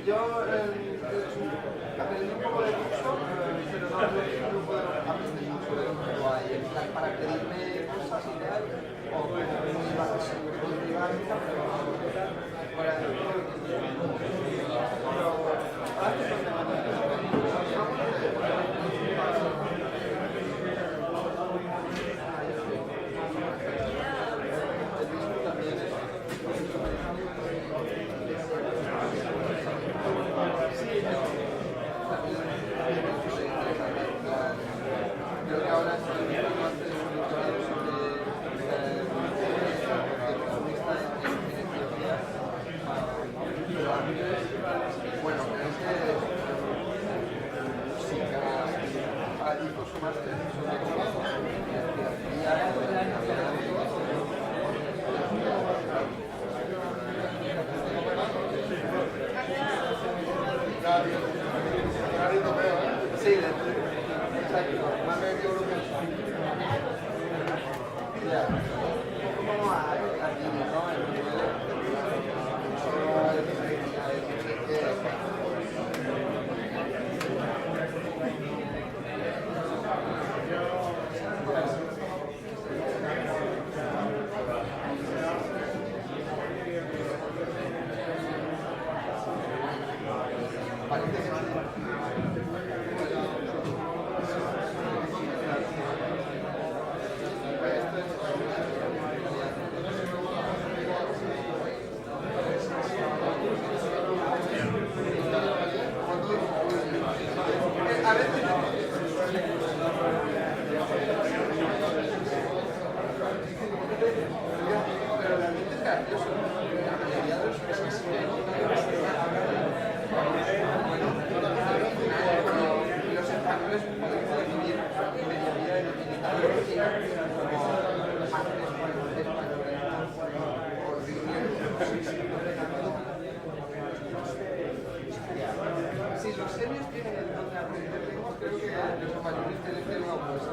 S1: Yo aprendí un poco de curso, pero no puedo aprender mucho de lo que hay. En plan, para pedirme cosas y tal, o muy básico, muy privado, pero para creo que ahora bueno, creo que música, incluso más sí, exacto, más medio europeo. Ya, como aquí, ¿no? Si los serios tienen el don de aprender lenguas, creo que los españoles tienen que ir a opuesto.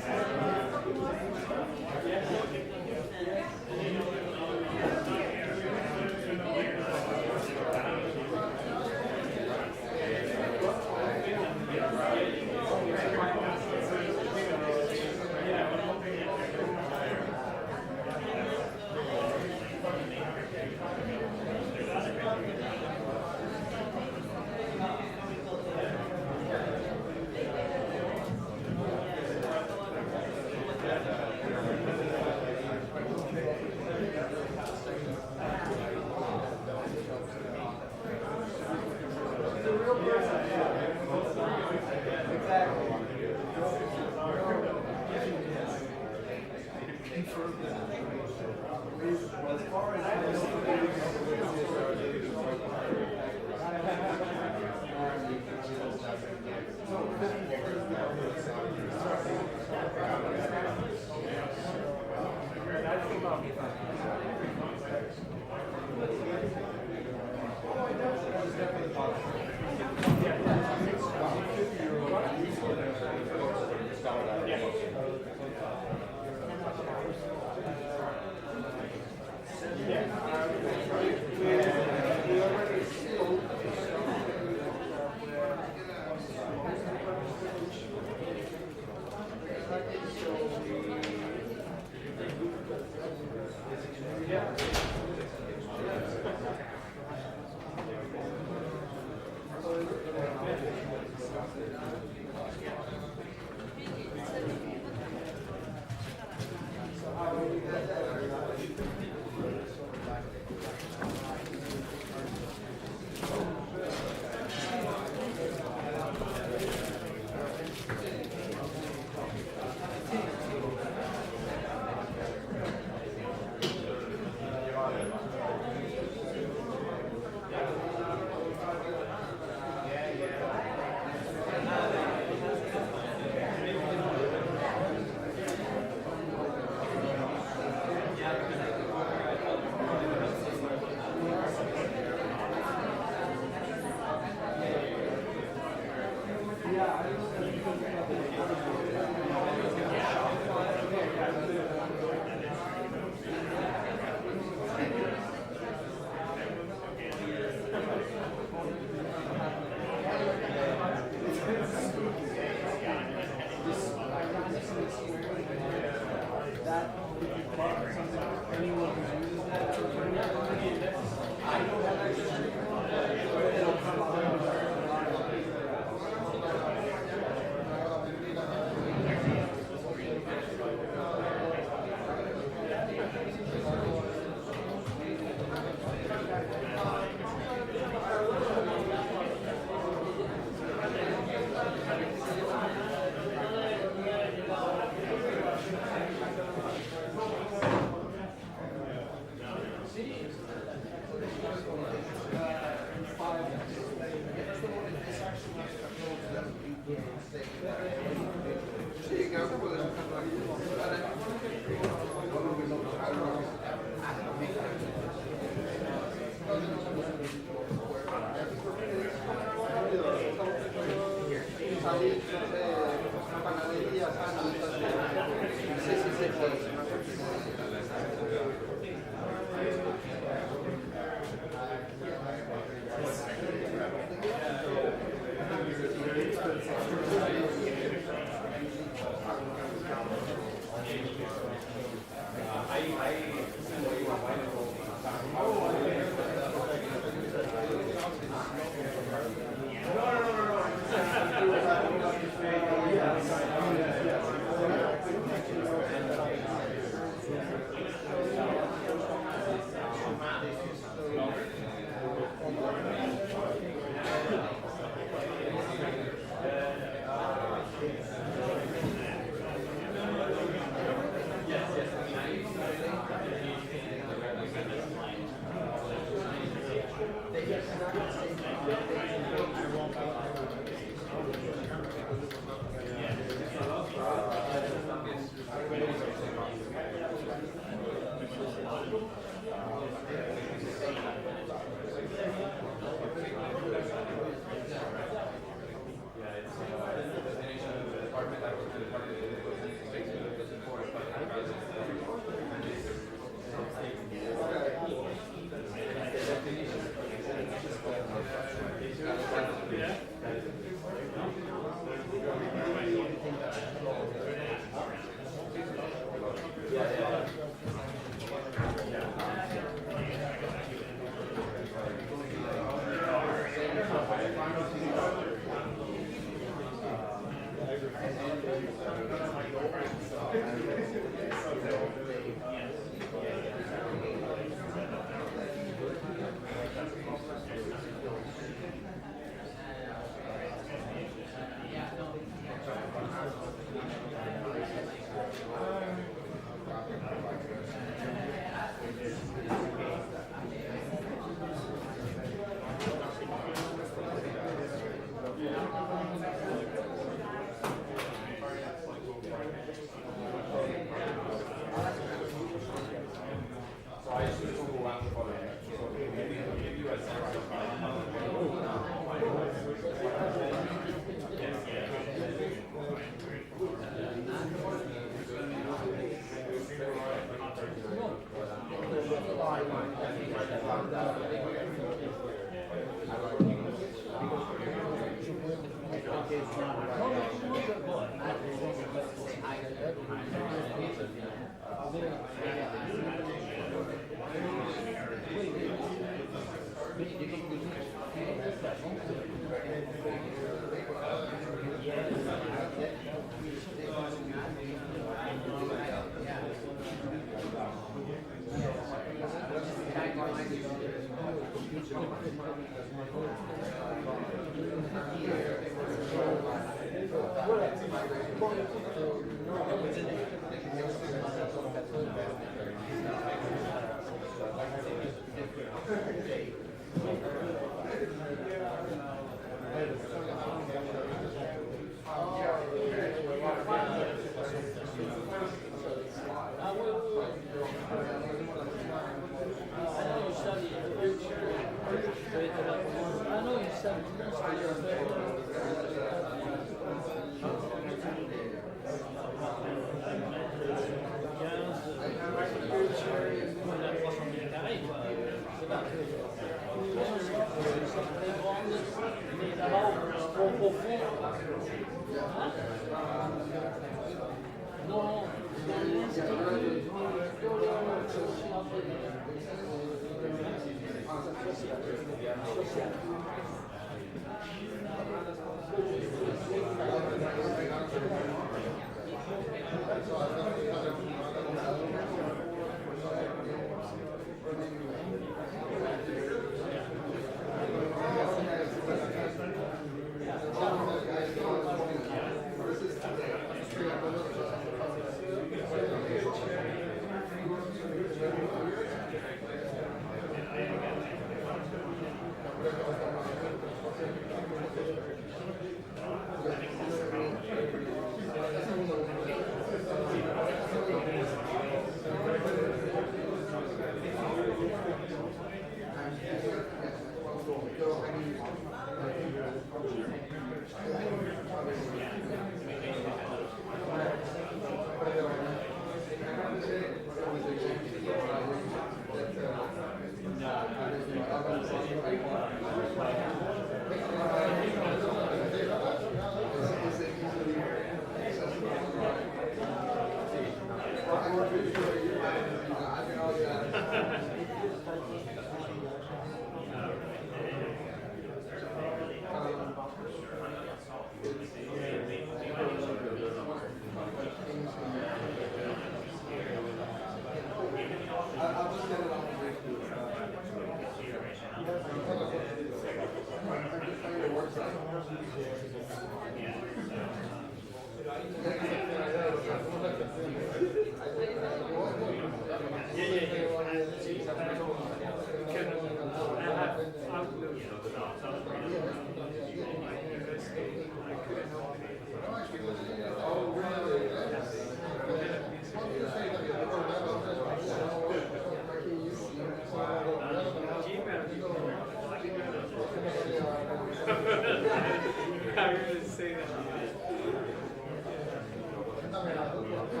S9: All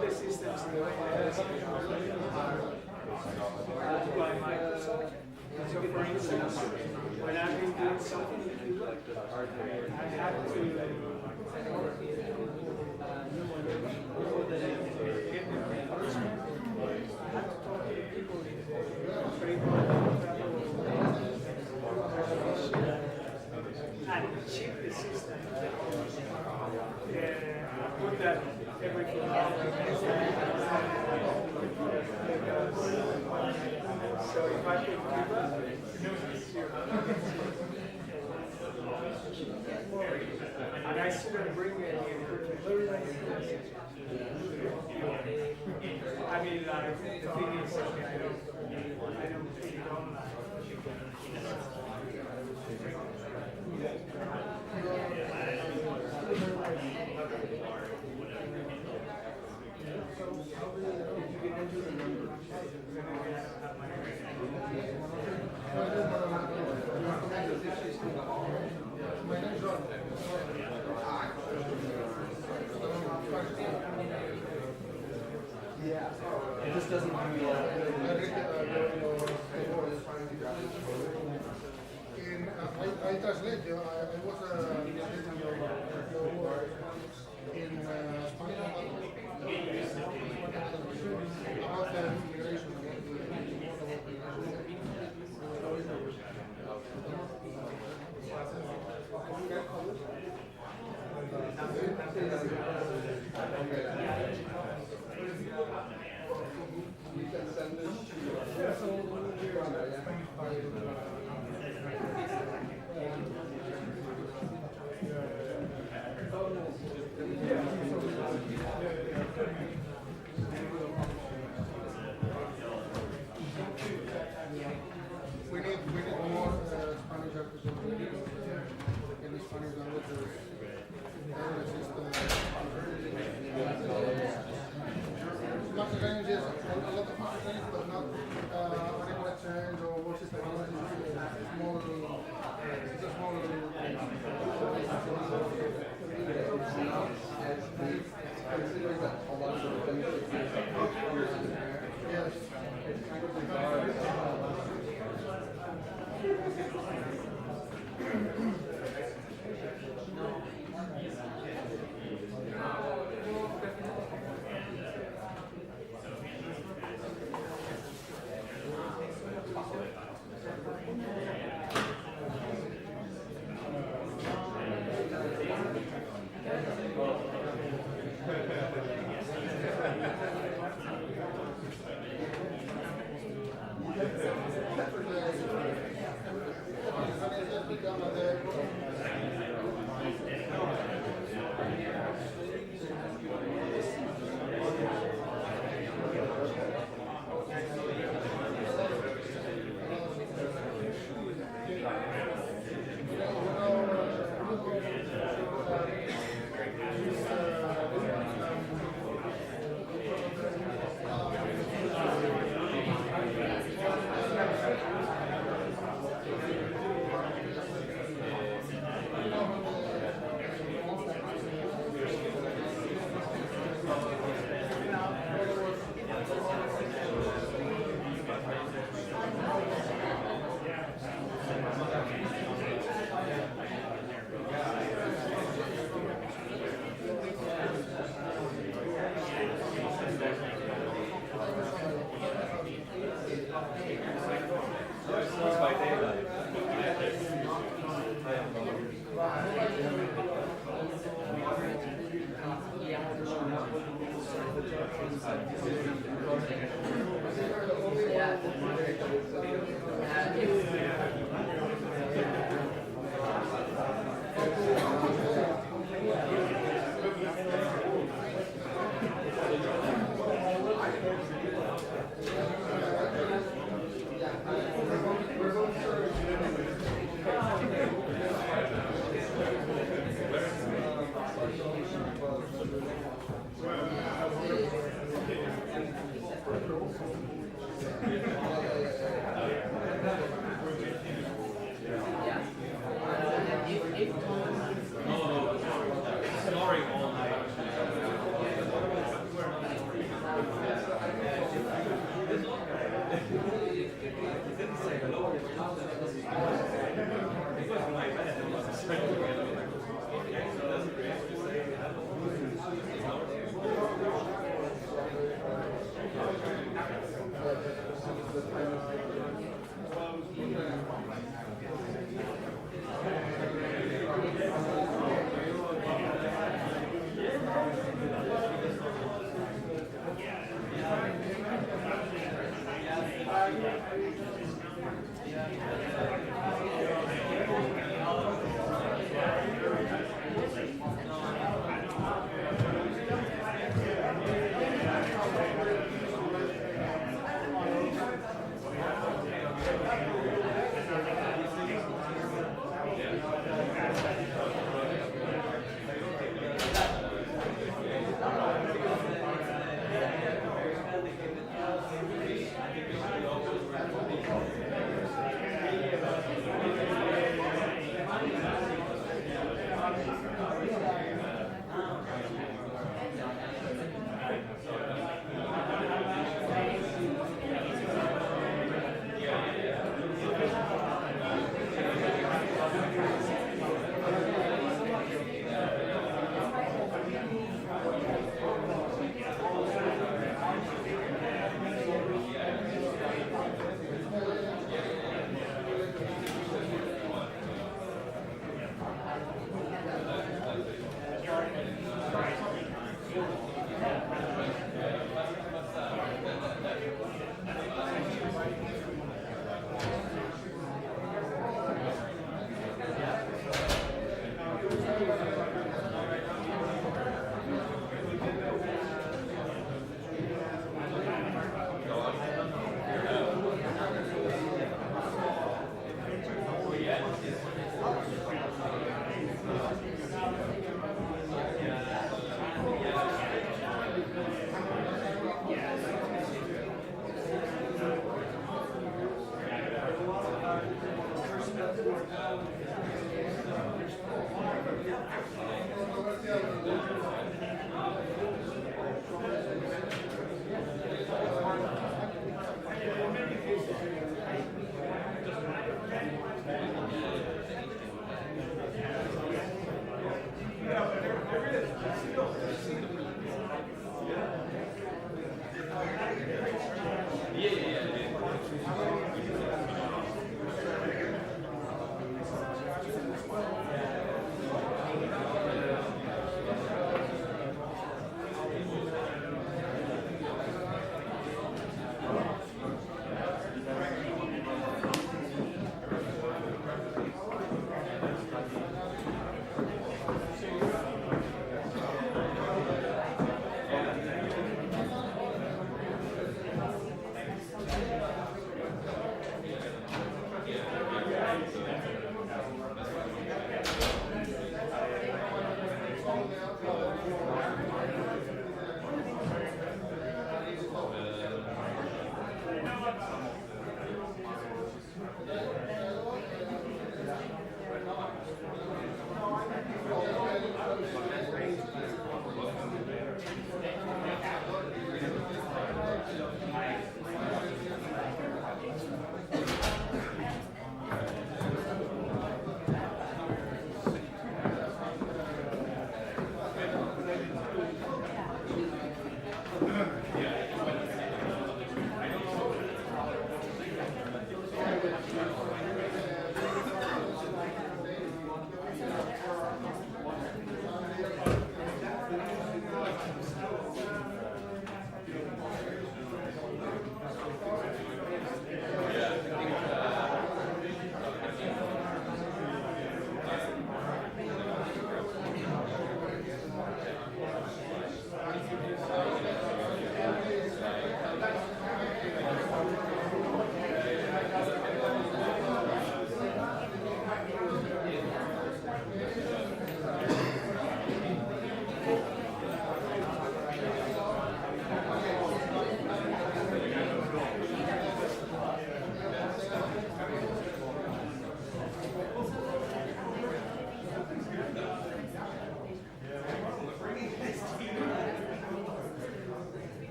S9: the systems in the by Microsoft. So for instance, when I've been doing something in Cuba, I have to get the enforcement. I have to talk to the people in the and check the system. Put that everything out. So if I take Cuba, and I shouldn't bring any equipment. I mean, the thing is, I don't put it online.
S1: Yeah, it just doesn't do
S10: I translate you. I was translating your work in Spanish about the immigration,
S8: We can send this to
S10: we need more Spanish articles in the Spanish language. Market is a lot of market, but not unequal exchange or work system analysis. It's a small
S8: considering that a lot of the benefits
S10: yes.
S8: it's kind of bizarre.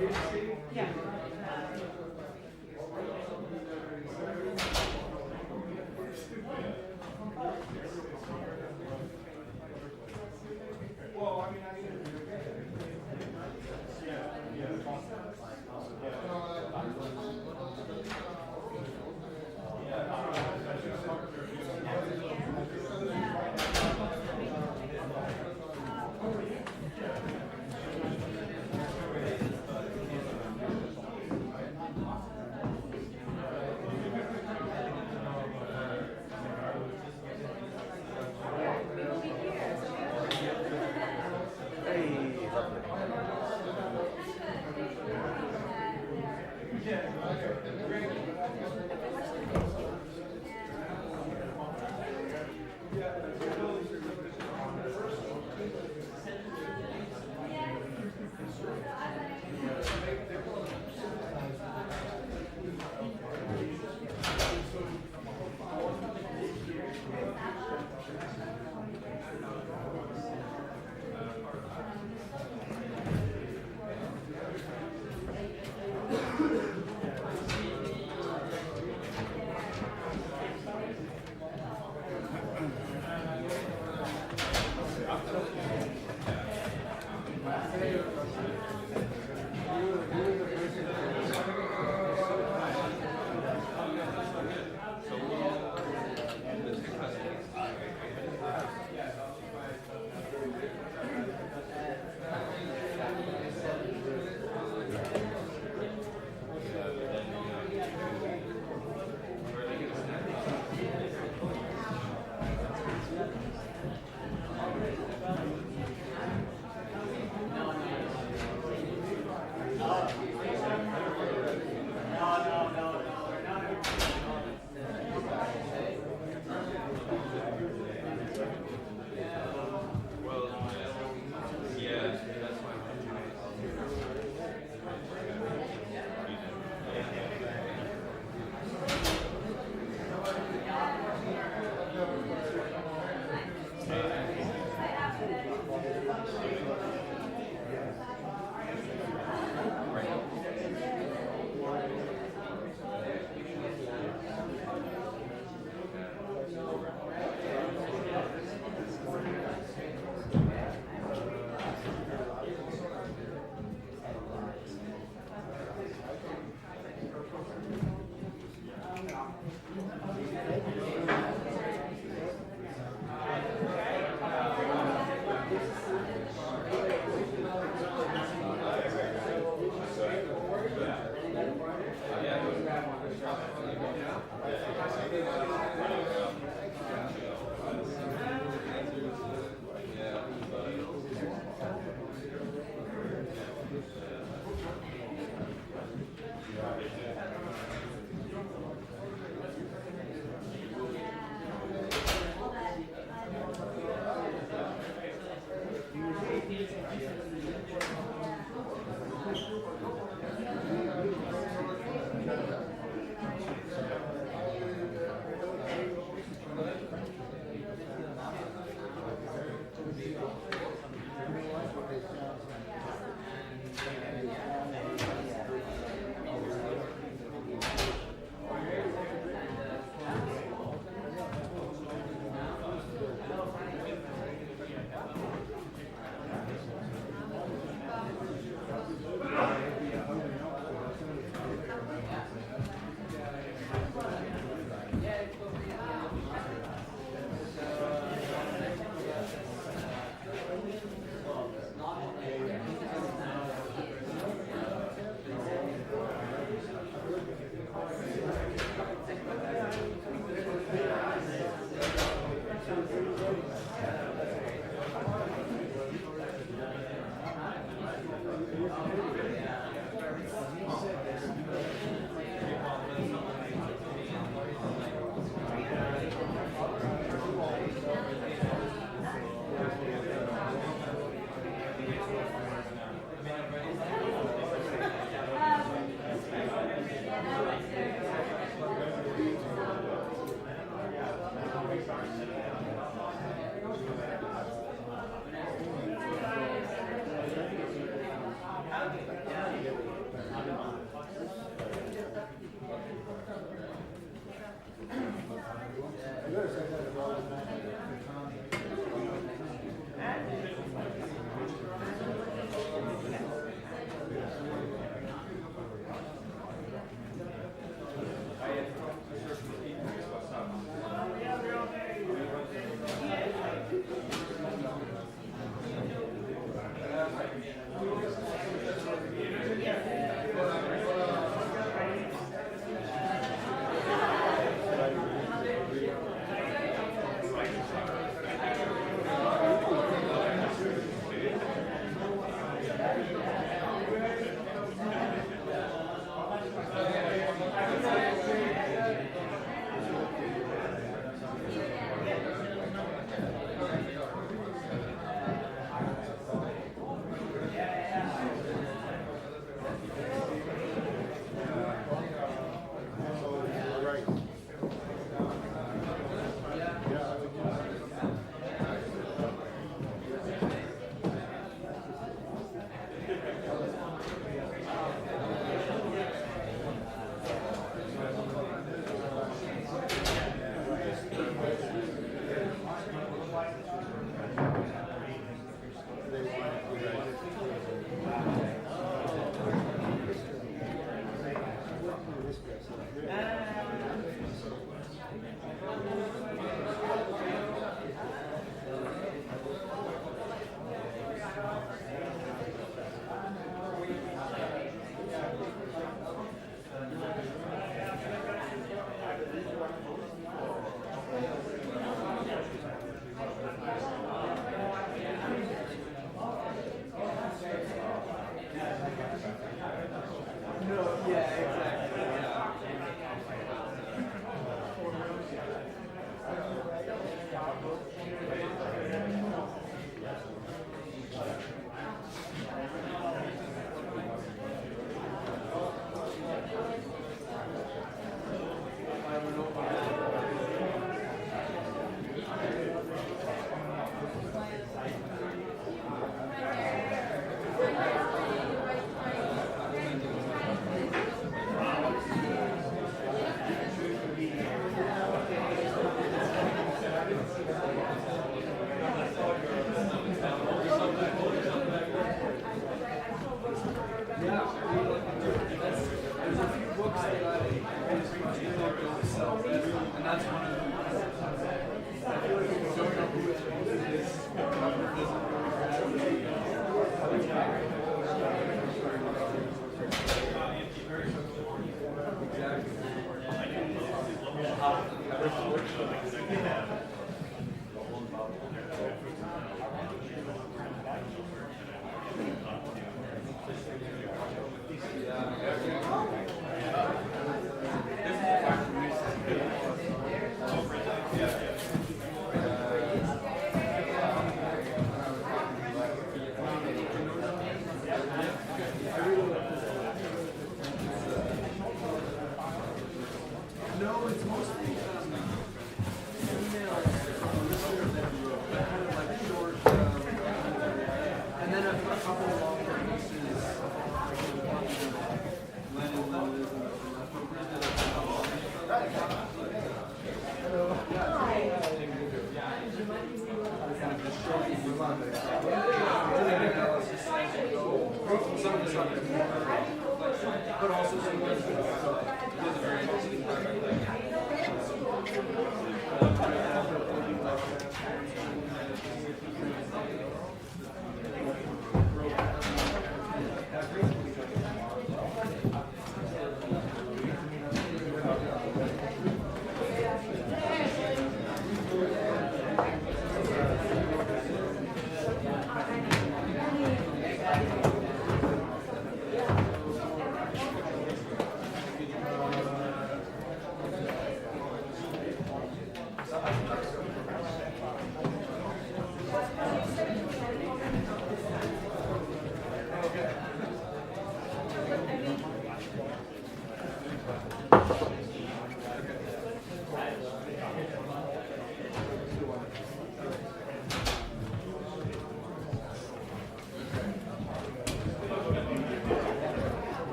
S6: Yeah.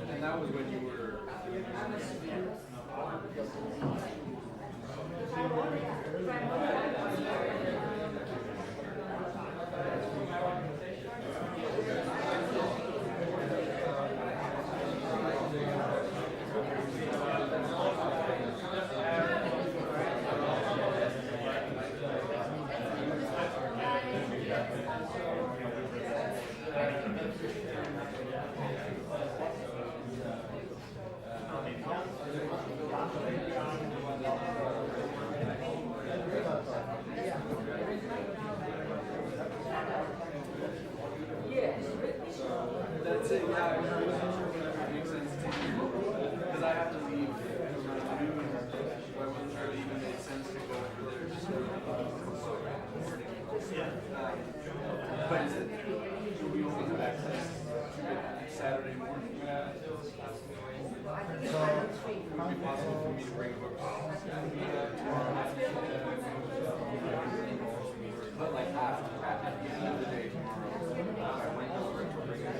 S8: And that was when you were That's it, yeah, I wasn't sure whether it makes sense to you, because I have to leave around noon, so I wasn't sure it even made sense to go over there just for but is it, do we only have access to it Saturday morning? So, would it be possible for me to bring books tomorrow? But like after the end of the day tomorrow, I might go over to bring it.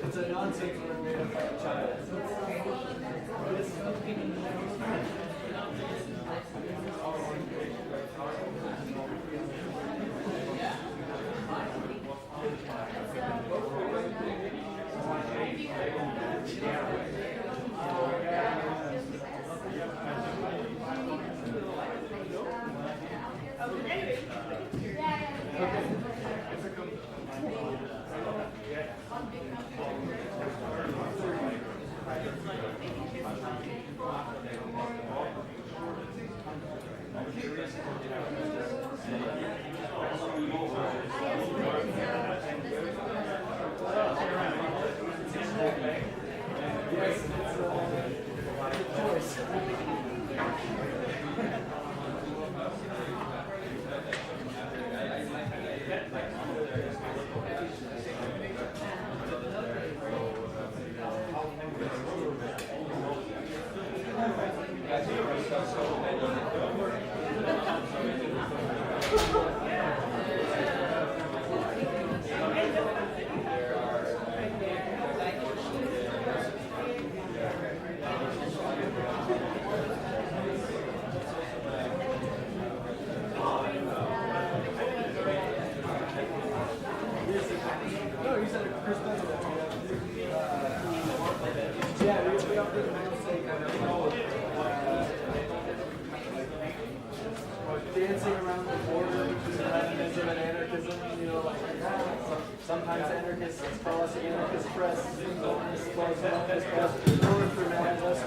S8: It's a nonsense word made up by a child. Dancing around the border between Leninism and anarchism, you know, like sometimes anarchists call us anarchist press, communists call us anarchist press, in order for less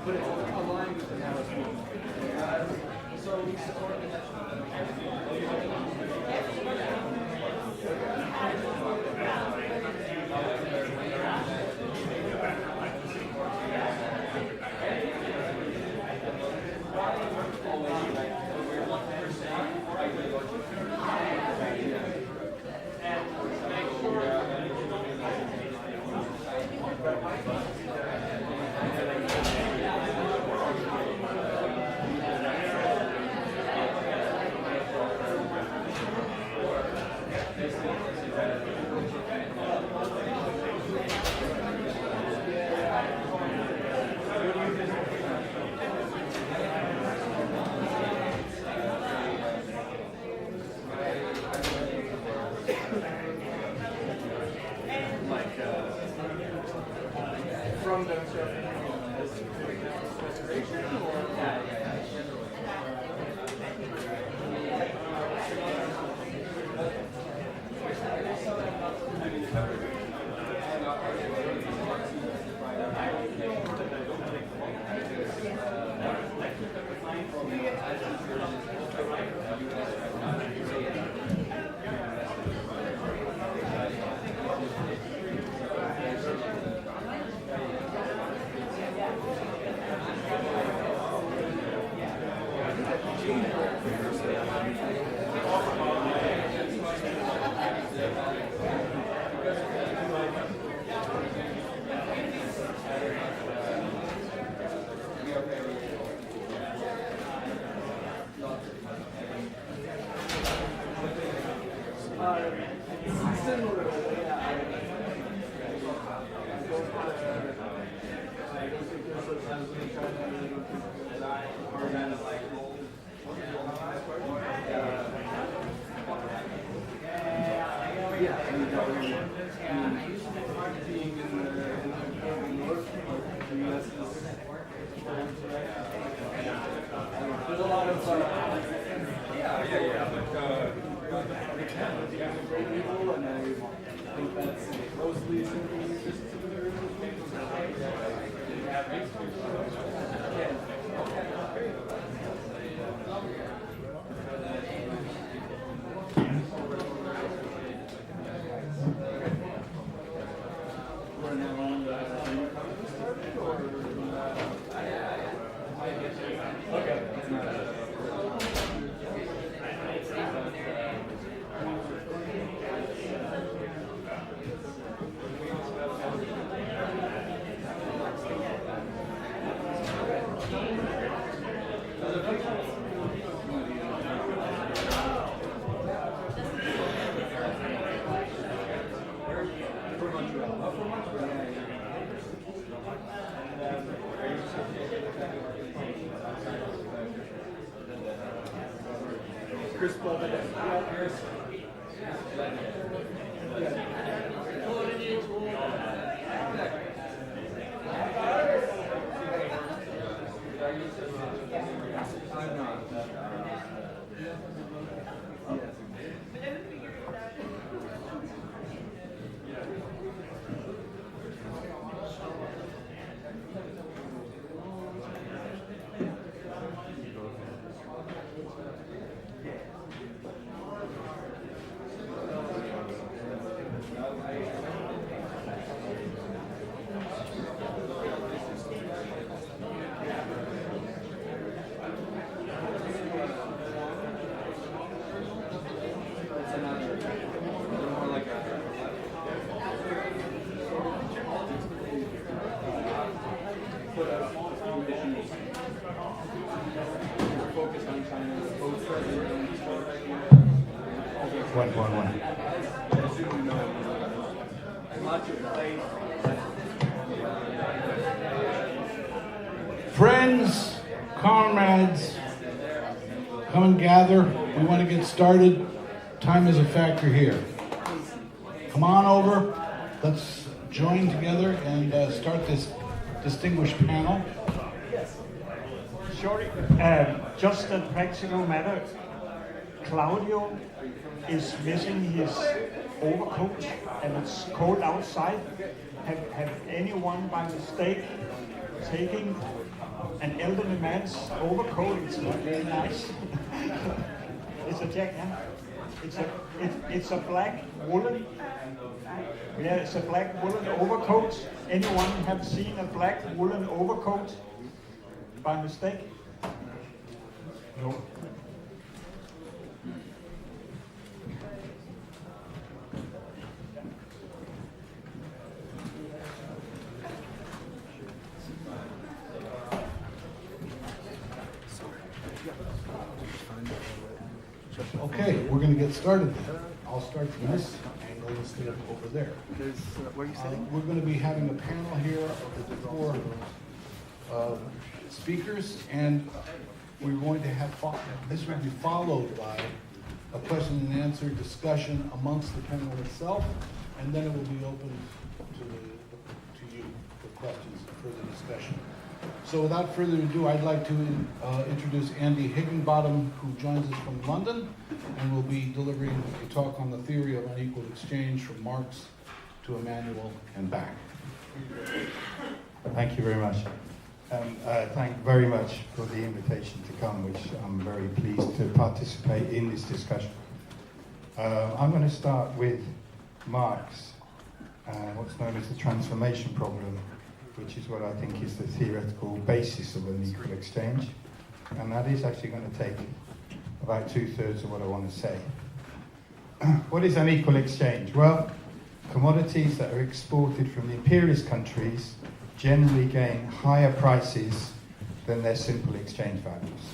S8: but it's aligned with the narrative. So we support demonstrate as restoration or? There's a lot of great people, and I think that's mostly
S11: Friends, comrades, come and gather. We want to get started. Time is a factor here. Come on over. Let's join together and start this distinguished panel.
S2: Sorry, just a practical matter. Claudio is missing his overcoat and it's cold outside. Have anyone by mistake taken an elderly man's overcoat? It's not very nice. It's a jacket. Huh? It's a black woolen. Yeah, it's a black woolen overcoat. Anyone have seen a black woolen overcoat by mistake? No.
S11: Okay, we're going to get started then. I'll start from this angle instead of over there.
S8: Where are you sitting?
S11: We're going to be having a panel here of the four speakers, and we're going to have, this will be followed by a question and answer discussion amongst the panel itself, and then it will be open to you for questions and further discussion. So without further ado, I'd like to introduce Andy Higginbottom, who joins us from London and will be delivering a talk on the theory of unequal exchange from Marx to Emmanuel and back.
S12: Thank you very much. Thank you very much for the invitation to come, which I'm very pleased to participate in this discussion. I'm going to start with Marx, what's known as the transformation problem, which is what I think is the theoretical basis of unequal exchange. And that is actually going to take about 2/3 of what I want to say. What is unequal exchange? Well, commodities that are exported from the imperialist countries generally gain higher prices than their simple exchange values.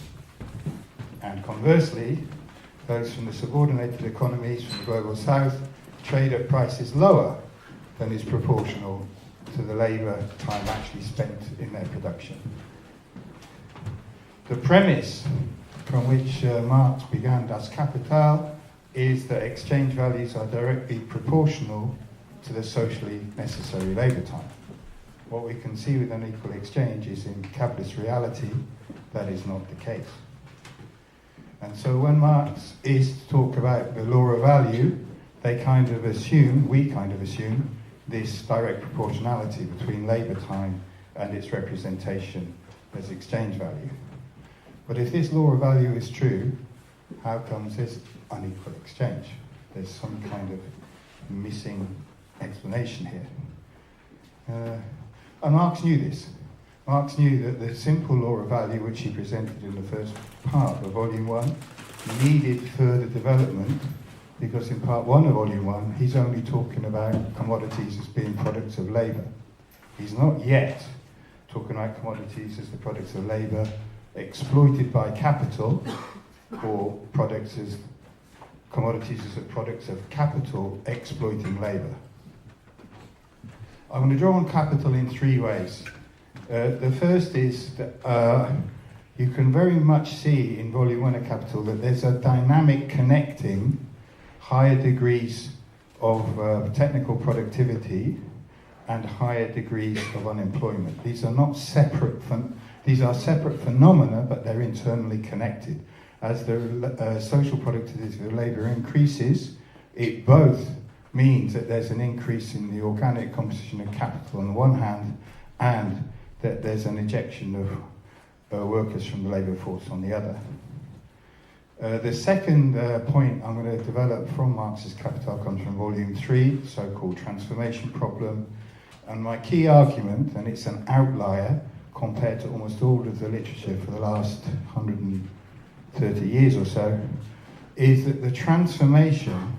S12: And conversely, those from the subordinated economies from the global south trade at prices lower than is proportional to the labour time actually spent in their production. The premise from which Marx began Das Kapital is that exchange values are directly proportional to the socially necessary labour time. What we can see with unequal exchange is in capitalist reality that is not the case. And so when Marx is to talk about the law of value, we kind of assume this direct proportionality between labour time and its representation as exchange value. But if this law of value is true, how comes there's unequal exchange? There's some kind of missing explanation here. And Marx knew this. Marx knew that the simple law of value, which he presented in the first part of Volume 1, needed further development, because in Part 1 of Volume 1, he's only talking about commodities as being products of labour. He's not yet talking about commodities as the products of labour exploited by capital, or commodities as the products of capital exploiting labour. I'm going to draw on capital in 3 ways. The first is that you can very much see in Volume 1 of Capital that there's a dynamic connecting higher degrees of technical productivity and higher degrees of unemployment. These are not separate, these are separate phenomena, but they're internally connected. As the social productivity of labour increases, it both means that there's an increase in the organic composition of capital on the one hand, and that there's an ejection of workers from the labour force on the other. The second point I'm going to develop from Marx's Capital comes from Volume 3, the so-called transformation problem. And my key argument, and it's an outlier compared to almost all of the literature for the last 130 years or so, is that the transformation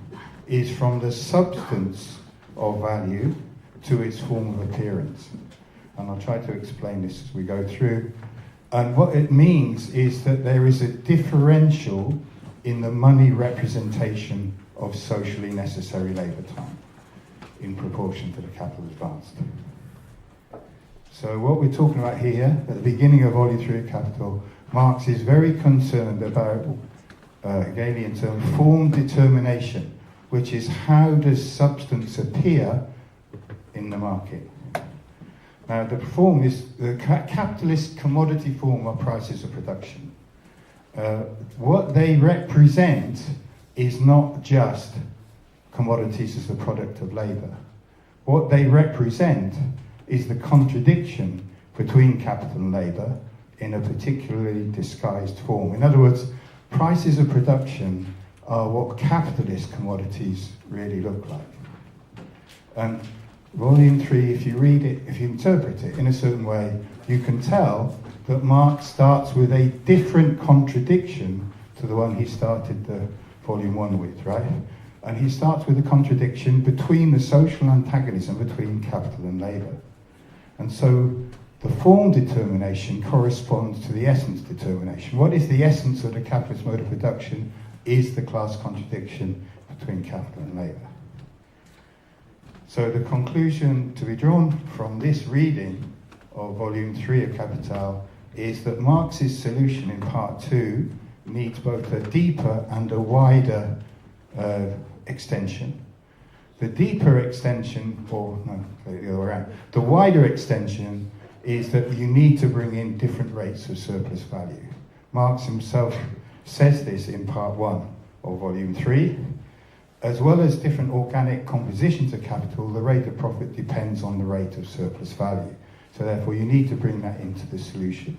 S12: is from the substance of value to its form of appearance. And I'll try to explain this as we go through. And what it means is that there is a differential in the money representation of socially necessary labour time in proportion to the capital advanced. So what we're talking about here, at the beginning of Volume 3 of Capital, Marx is very concerned about, Hegelian term, form determination, which is how does substance appear in the market. Now, the form is the capitalist commodity form of prices of production. What they represent is not just commodities as a product of labour. What they represent is the contradiction between capital and labour in a particularly disguised form. In other words, prices of production are what capitalist commodities really look like. And Volume 3, if you read it, if you interpret it in a certain way, you can tell that Marx starts with a different contradiction to the one he started the Volume 1 with, right? And he starts with a contradiction between the social antagonism between capital and labour. And so the form determination corresponds to the essence determination. What is the essence of the capitalist mode of production is the class contradiction between capital and labour. So the conclusion to be drawn from this reading of Volume 3 of Capital is that Marx's solution in Part 2 needs both a deeper and a wider extension. The deeper extension, or no, the other way around, the wider extension is that you need to bring in different rates of surplus value. Marx himself says this in part 1 of volume 3. As well as different organic compositions of capital, the rate of profit depends on the rate of surplus value. So therefore you need to bring that into the solution.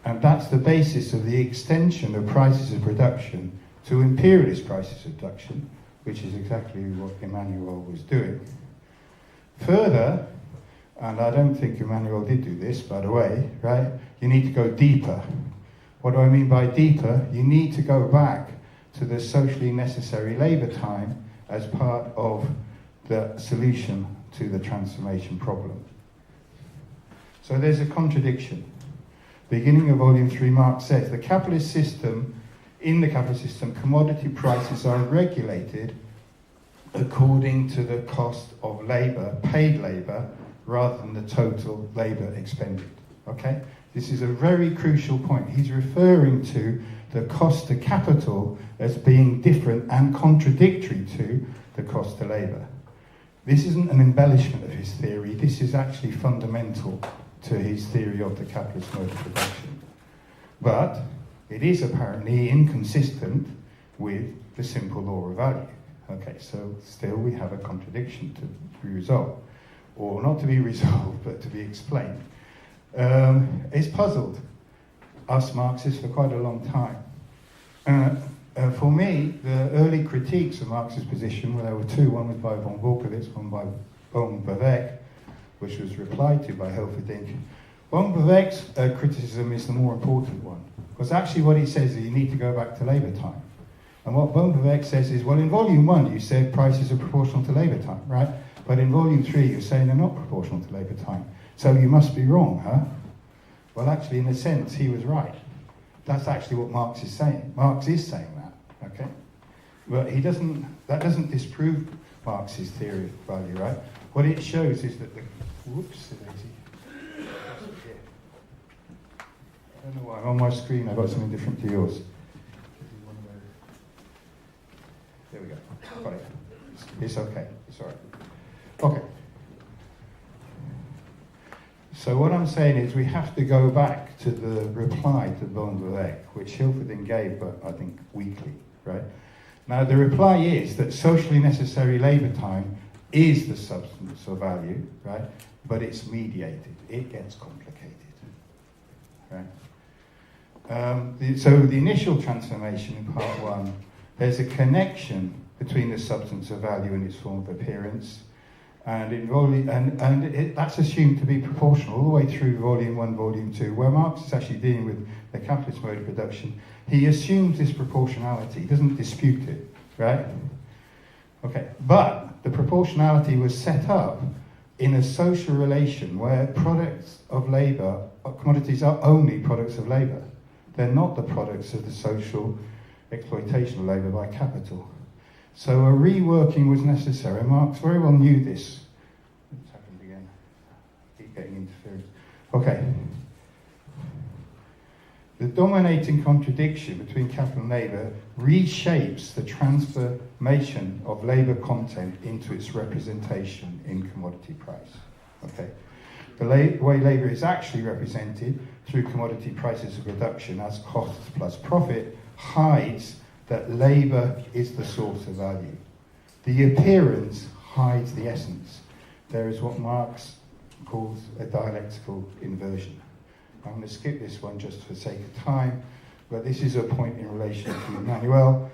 S12: And that's the basis of the extension of prices of production to imperialist prices of production, which is exactly what Emmanuel was doing. Further, and I don't think Emmanuel did do this, by the way, right? You need to go deeper. What do I mean by deeper? You need to go back to the socially necessary labour time as part of the solution to the transformation problem. So there's a contradiction. Beginning of volume 3, Marx says, in the capitalist system, commodity prices are regulated according to the cost of labour, paid labour, rather than the total labour expended. Okay? This is a very crucial point. He's referring to the cost to capital as being different and contradictory to the cost to labour. This isn't an embellishment of his theory. This is actually fundamental to his theory of the capitalist mode of production. But it is apparently inconsistent with the simple law of value. Okay, so still we have a contradiction to be resolved. Or not to be resolved, but to be explained. It's puzzled us Marxists for quite a long time. For me, the early critiques of Marx's position, well, there were two. One was by von Volkowitz, one by von Bavec, which was replied to by Helferdink. Von Bavec's criticism is the more important one, because actually what he says is you need to go back to labour time. And what von Bavec says is, well, in volume 1 you said prices are proportional to labour time, right? But in volume 3 you're saying they're not proportional to labour time. So you must be wrong, huh? Well, actually, in a sense, he was right. That's actually what Marx is saying. Marx is saying that, okay? But that doesn't disprove Marx's theory of value, right? What it shows is that whoops, daisy. I don't know why, on my screen I've got something different to yours. There we go. Got it. It's okay. It's all right. Okay. So what I'm saying is we have to go back to the reply to von Bavec, which Hilferding gave, but I think weakly, right? Now the reply is that socially necessary labour time is the substance of value, right? But it's mediated. It gets complicated, right? So the initial transformation in part 1, there's a connection between the substance of value and its form of appearance, and that's assumed to be proportional all the way through volume 1, volume 2, where Marx is actually dealing with the capitalist mode of production. He assumes this proportionality, he doesn't dispute it, right? Okay, but the proportionality was set up in a social relation where products of labour, commodities are only products of labour. They're not the products of the social exploitation of labour by capital. So a reworking was necessary. Marx very well knew this. It's happened again. Keep getting interference. Okay. The dominating contradiction between capital and labour reshapes the transformation of labour content into its representation in commodity price. Okay. The way labour is actually represented through commodity prices of production as cost plus profit hides that labour is the source of value. The appearance hides the essence. There is what Marx calls a dialectical inversion. I'm going to skip this one just for the sake of time, but this is a point in relation to Emmanuel.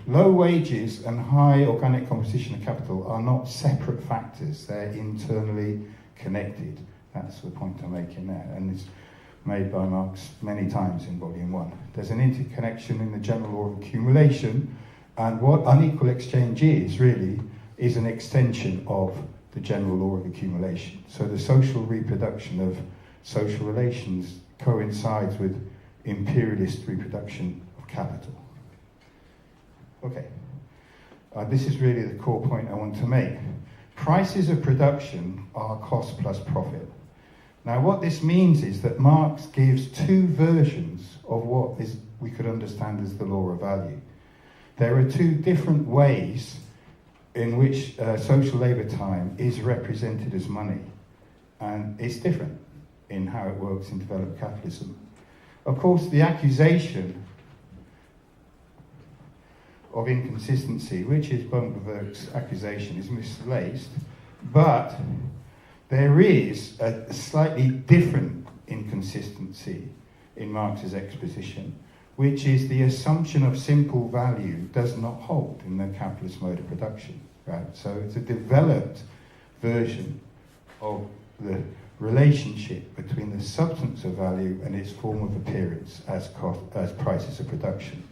S12: Low wages and high organic composition of capital are not separate factors, they're internally connected. That's the point I'm making there, and it's made by Marx many times in volume 1. There's an interconnection in the general law of accumulation, and what unequal exchange is really is an extension of the general law of accumulation. So the social reproduction of social relations coincides with imperialist reproduction of capital. Okay, this is really the core point I want to make. Prices of production are cost plus profit. Now what this means is that Marx gives two versions of what we could understand as the law of value. there are two different ways in which social labour time is represented as money. And it's different in how it works in developed capitalism. Of course, the accusation of inconsistency, which is Bunkerberg's accusation, is misplaced, but there is a slightly different inconsistency in Marx's exposition, which is the assumption of simple value does not hold in the capitalist mode of production, right? So it's a developed version of the relationship between the substance of value and its form of appearance as prices of production.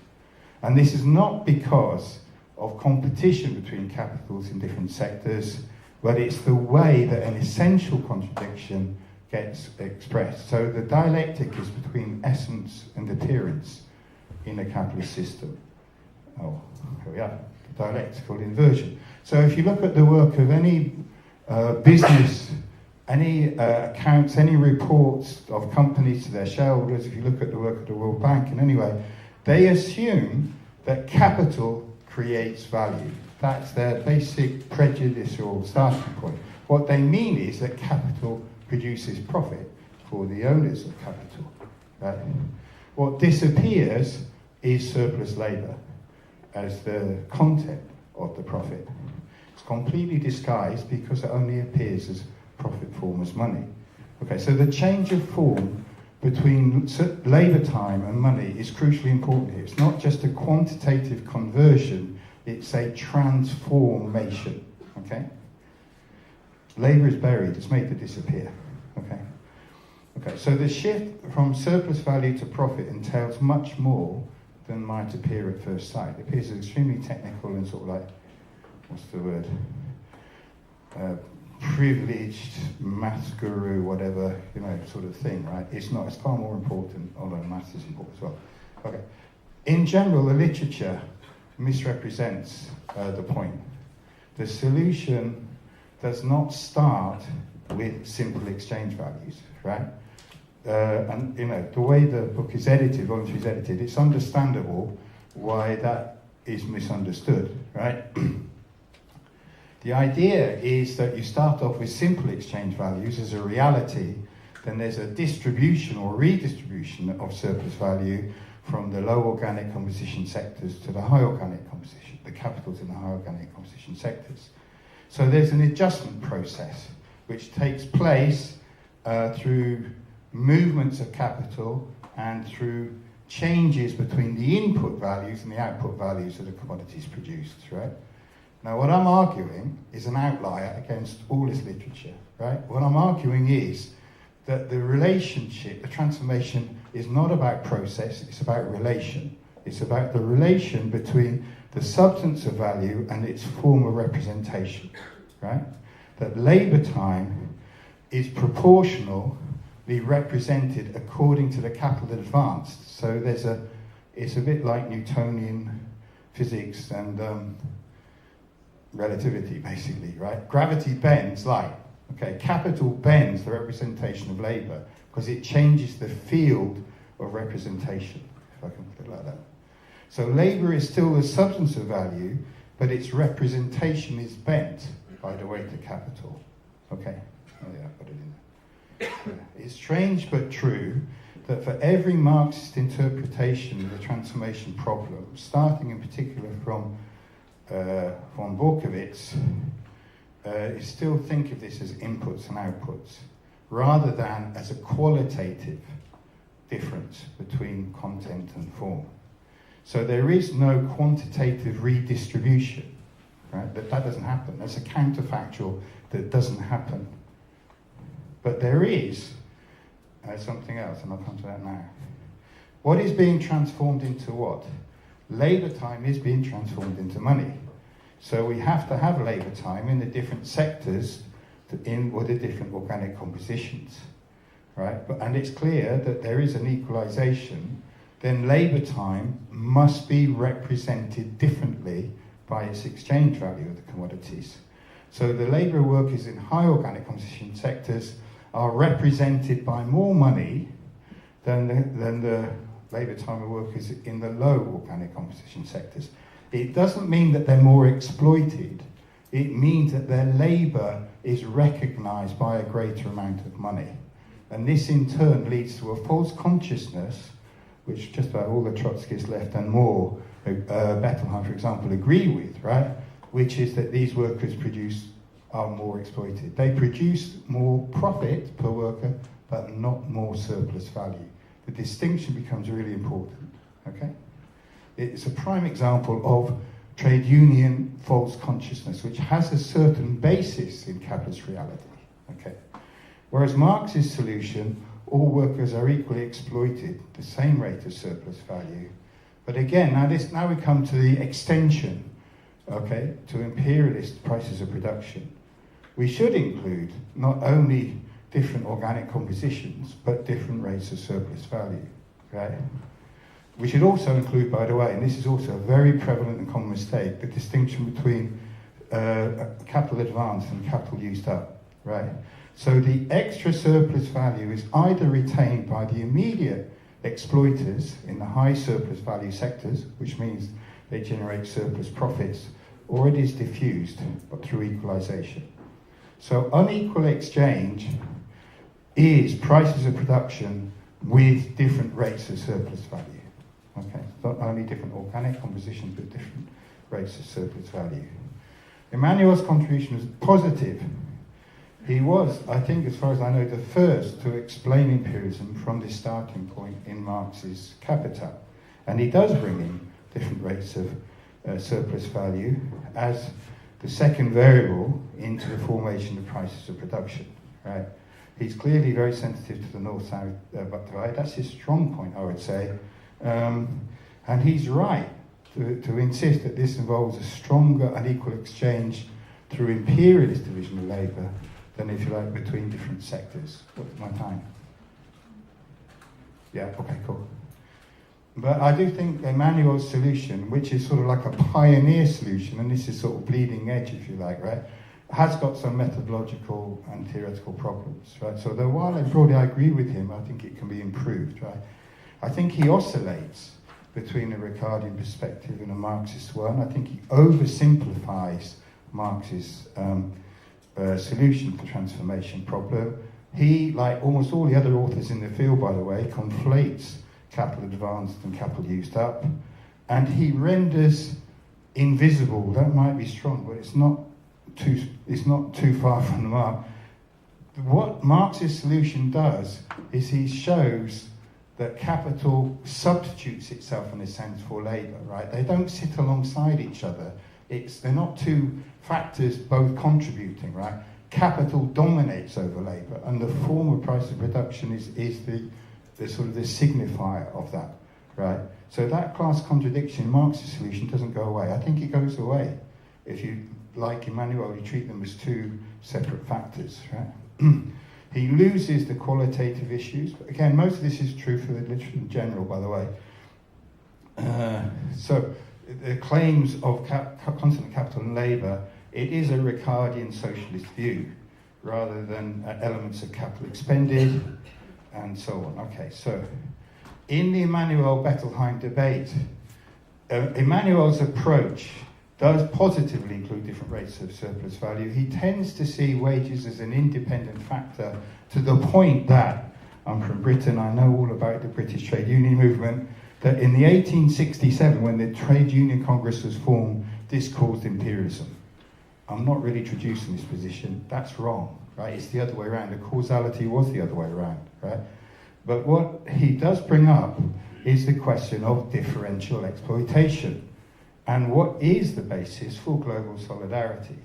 S12: And this is not because of competition between capitals in different sectors, but it's the way that an essential contradiction gets expressed. So the dialectic is between essence and appearance in a capitalist system. Oh, here we are. The dialectical inversion. So if you look at the work of any business, any accounts, any reports of companies to their shareholders, if you look at the work of the World Bank in any way, they assume that capital creates value. That's their basic prejudice or starting point. What they mean is that capital produces profit for the owners of capital. Right? What disappears is surplus labour as the content of the profit. It's completely disguised because it only appears as profit form as money. Okay, so the change of form between labour time and money is crucially important here. It's not just a quantitative conversion, it's a transformation. Okay? Labour is buried, it's made to disappear. Okay? Okay, so the shift from surplus value to profit entails much more than might appear at first sight. It appears extremely technical and sort of like, what's the word? Privileged maths guru, whatever, you know, sort of thing, right? It's not. It's far more important, although maths is important as well. Okay. In general, the literature misrepresents the point. The solution does not start with simple exchange values, right? And, you know, the way the book is edited, voluntary is edited, it's understandable why that is misunderstood, right? The idea is that you start off with simple exchange values as a reality, then there's a distribution or redistribution of surplus value from the low organic composition sectors to the high organic composition, the capitals in the high organic composition sectors. So there's an adjustment process which takes place through movements of capital and through changes between the input values and the output values of the commodities produced, right? Now, what I'm arguing is an outlier against all this literature, right? What I'm arguing is that the relationship, the transformation, is not about process, it's about relation. It's about the relation between the substance of value and its form of representation, right? That labour time is proportionally represented according to the capital advanced. So it's a bit like Newtonian physics and relativity, basically, right? Gravity bends light. Okay, capital bends the representation of labour because it changes the field of representation, if I can put it like that. So labour is still the substance of value, but its representation is bent by the weight of capital. Okay, oh yeah, I put it in there. Yeah. It's strange but true that for every Marxist interpretation of the transformation problem, starting in particular from von Borkowitz, you still think of this as inputs and outputs, rather than as a qualitative difference between content and form. So there is no quantitative redistribution, right? That doesn't happen. That's a counterfactual that doesn't happen. But there is something else, and I'll come to that now. What is being transformed into what? Labour time is being transformed into money. So we have to have labour time in the different sectors with the different organic compositions, right? And it's clear that there is an equalisation. Then labour time must be represented differently by its exchange value of the commodities. So the labour workers in high organic composition sectors are represented by more money than the labour time of workers in the low organic composition sectors. It doesn't mean that they're more exploited. It means that their labour is recognised by a greater amount of money. And this in turn leads to a false consciousness, which just about all the Trotskyists left and more, Bettelheim, for example, agree with, right? Which is that these workers are more exploited. They produce more profit per worker, but not more surplus value. The distinction becomes really important, okay? It's a prime example of trade union false consciousness, which has a certain basis in capitalist reality, okay? Whereas Marx's solution, all workers are equally exploited, the same rate of surplus value. But again, now we come to the extension, okay, to imperialist prices of production. We should include not only different organic compositions, but different rates of surplus value, right? We should also include, by the way, and this is also a very prevalent and common mistake, the distinction between capital advanced and capital used up, right? So the extra surplus value is either retained by the immediate exploiters in the high surplus value sectors, which means they generate surplus profits, or it is diffused but through equalization. So unequal exchange is prices of production with different rates of surplus value. Okay, not only different organic compositions, but different rates of surplus value. Emmanuel's contribution was positive. He was, I think, as far as I know, the first to explain imperialism from this starting point in Marx's Capital. And he does bring in different rates of surplus value as the second variable into the formation of prices of production, right? He's clearly very sensitive to the north-south divide. That's his strong point, I would say. And he's right to insist that this involves a stronger unequal exchange through imperialist division of labour than, if you like, between different sectors. What's my time? Yeah, okay, cool. But I do think Emmanuel's solution, which is sort of like a pioneer solution, and this is sort of bleeding edge, if you like, right, has got some methodological and theoretical problems, right? So while broadly I agree with him, I think it can be improved, right? I think he oscillates between a Ricardian perspective and a Marxist one. I think he oversimplifies Marx's solution to the transformation problem. He, like almost all the other authors in the field, by the way, conflates capital advanced and capital used up, and he renders invisible, that might be strong, but it's not too far from the mark. What Marx's solution does is he shows that capital substitutes itself in a sense for labour, right? They don't sit alongside each other. They're not two factors both contributing, right? Capital dominates over labour, and the form of price of production is the sort of the signifier of that, right? So that class contradiction in Marx's solution doesn't go away. I think it goes away if you, like Emmanuel, you treat them as two separate factors, right? He loses the qualitative issues. But again, most of this is true for the literature in general, by the way. So the claims of constant capital and labour, it is a Ricardian socialist view rather than elements of capital expended and so on. Okay, so in the Emmanuel-Bettelheim debate, Emmanuel's approach does positively include different rates of surplus value. He tends to see wages as an independent factor to the point that, I'm from Britain, I know all about the British trade union movement, that in the 1867, when the Trade Union Congress was formed, this caused imperialism. I'm not really traducing this position, that's wrong, right? It's the other way around. The causality was the other way around, right? But what he does bring up is the question of differential exploitation. And what is the basis for global solidarity?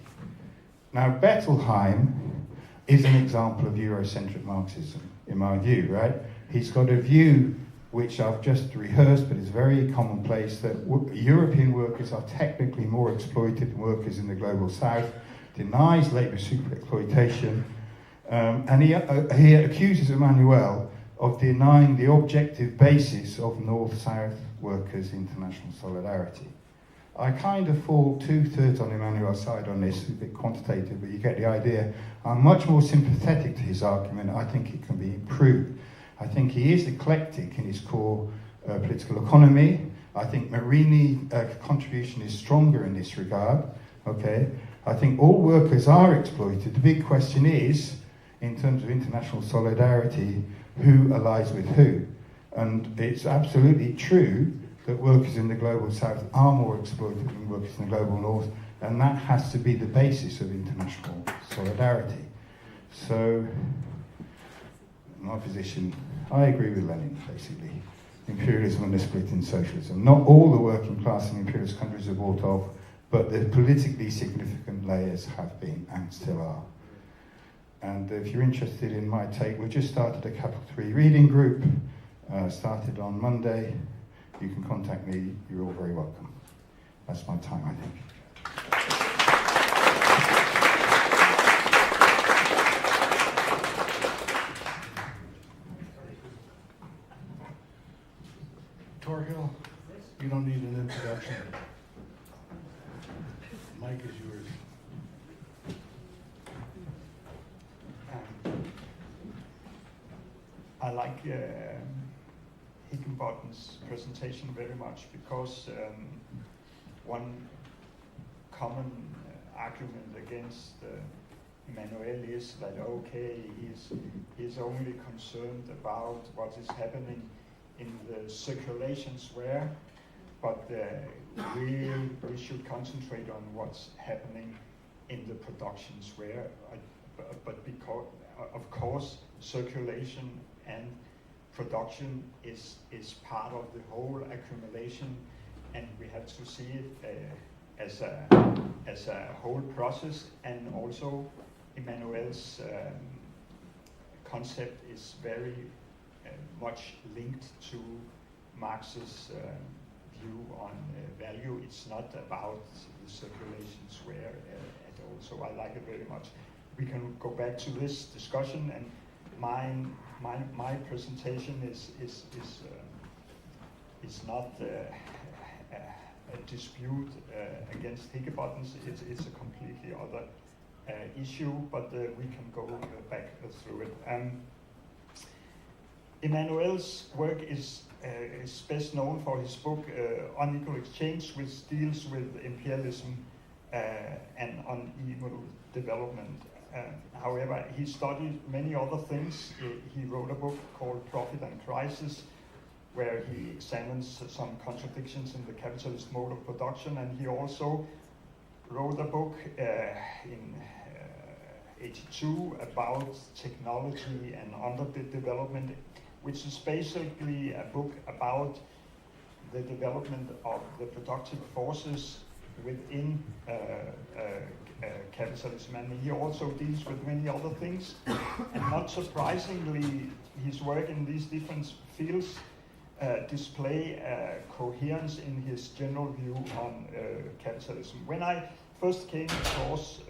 S12: Now, Bettelheim is an example of Eurocentric Marxism, in my view, right? He's got a view which I've just rehearsed, but it's very commonplace, that European workers are technically more exploited than workers in the global south, denies labour super exploitation, and he accuses Emmanuel of denying the objective basis of North-South workers' international solidarity. I kind of fall 2/3 on Emmanuel's side on this, a bit quantitative, but you get the idea. I'm much more sympathetic to his argument. I think it can be improved. I think he is eclectic in his core political economy, I think Marini's contribution is stronger in this regard. Okay, I think all workers are exploited. The big question is, in terms of international solidarity, who allies with who? And it's absolutely true that workers in the global south are more exploited than workers in the global north, and that has to be the basis of international solidarity. So, my position, I agree with Lenin, basically. Imperialism and the split in socialism. Not all the working class in imperialist countries are bought off, but the politically significant layers have been and still are. And if you're interested in my take, we just started a Capital 3 reading group, started on Monday. You can contact me, you're all very welcome. That's my time, I think.
S11: Torhill, you don't need an introduction. Mike is yours.
S2: I like Higginbottom's presentation very much because one common argument against Emmanuel is that, okay, he's only concerned about what is happening in the circulation sphere, but we should concentrate on what's happening in the production sphere. But because, of course, circulation and production is part of the whole accumulation, and we have to see it as a whole process. And also, Emmanuel's concept is very much linked to Marx's view on value. It's not about the circulation sphere at all. So I like it very much. We can go back to this discussion, and my presentation is not a dispute against Higginbottom's. It's a completely other issue, but we can go back through it. Emmanuel's work is best known for his book Unequal Exchange, which deals with imperialism and unequal development. However, he studied many other things. He wrote a book called Profit and Crisis, where he examines some contradictions in the capitalist mode of production, and he also wrote a book in 82 about technology and underdevelopment, which is basically a book about the development of the productive forces within capitalism. And he also deals with many other things. And not surprisingly, his work in these different fields display coherence in his general view on capitalism. When I first came across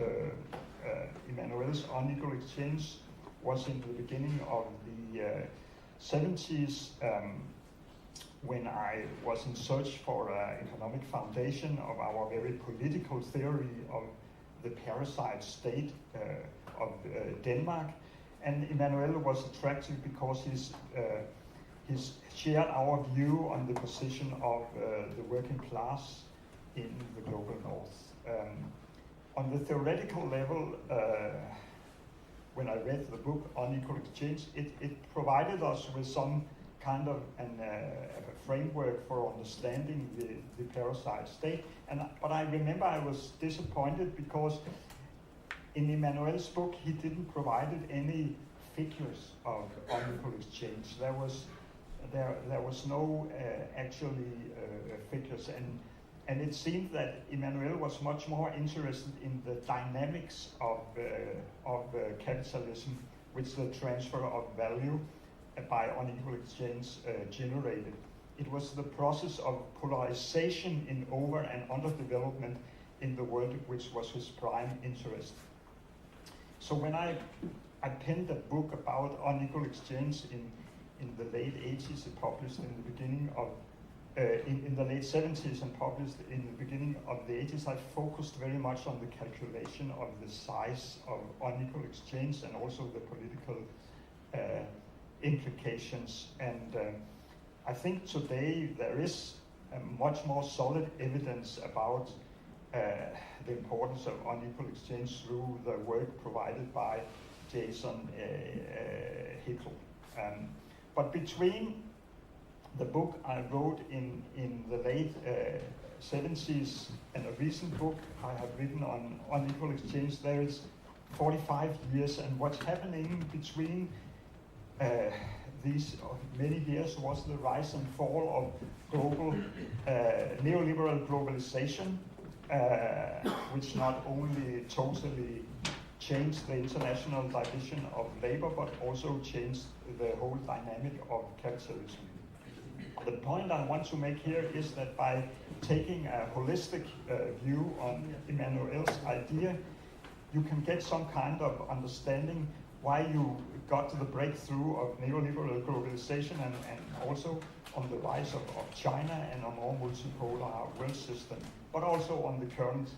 S2: Emmanuel's Unequal Exchange was in the beginning of the 70s, when I was in search for an economic foundation of our very political theory of the parasite state of Denmark. And Emmanuel was attractive because he's shared our view on the position of the working class in the global north. On the theoretical level, when I read the book Unequal Exchange, it provided us with some kind of a framework for understanding the parasite state. But I remember I was disappointed because in Emmanuel's book he didn't provide any figures of unequal exchange. There was no actually figures, and it seemed that Emmanuel was much more interested in the dynamics of capitalism, which the transfer of value by unequal exchange generated. It was the process of polarization in over and underdevelopment in the world which was his prime interest. So when I penned a book about unequal exchange in the late 80s, it published in the beginning of in the late 70s and published in the beginning of the 80s, I focused very much on the calculation of the size of unequal exchange and also the political implications. And I think today there is much more solid evidence about the importance of unequal exchange through the work provided by Jason Hickel. But between the book I wrote in the late 70s and a recent book I have written on unequal exchange, there is 45 years, and what's happening between these many years was the rise and fall of global neoliberal globalization, which not only totally changed the international division of labor, but also changed the whole dynamic of capitalism. The point I want to make here is that by taking a holistic view on Emmanuel's idea, you can get some kind of understanding why you got to the breakthrough of neoliberal globalization and also on the rise of China and a more multipolar world system, but also on the current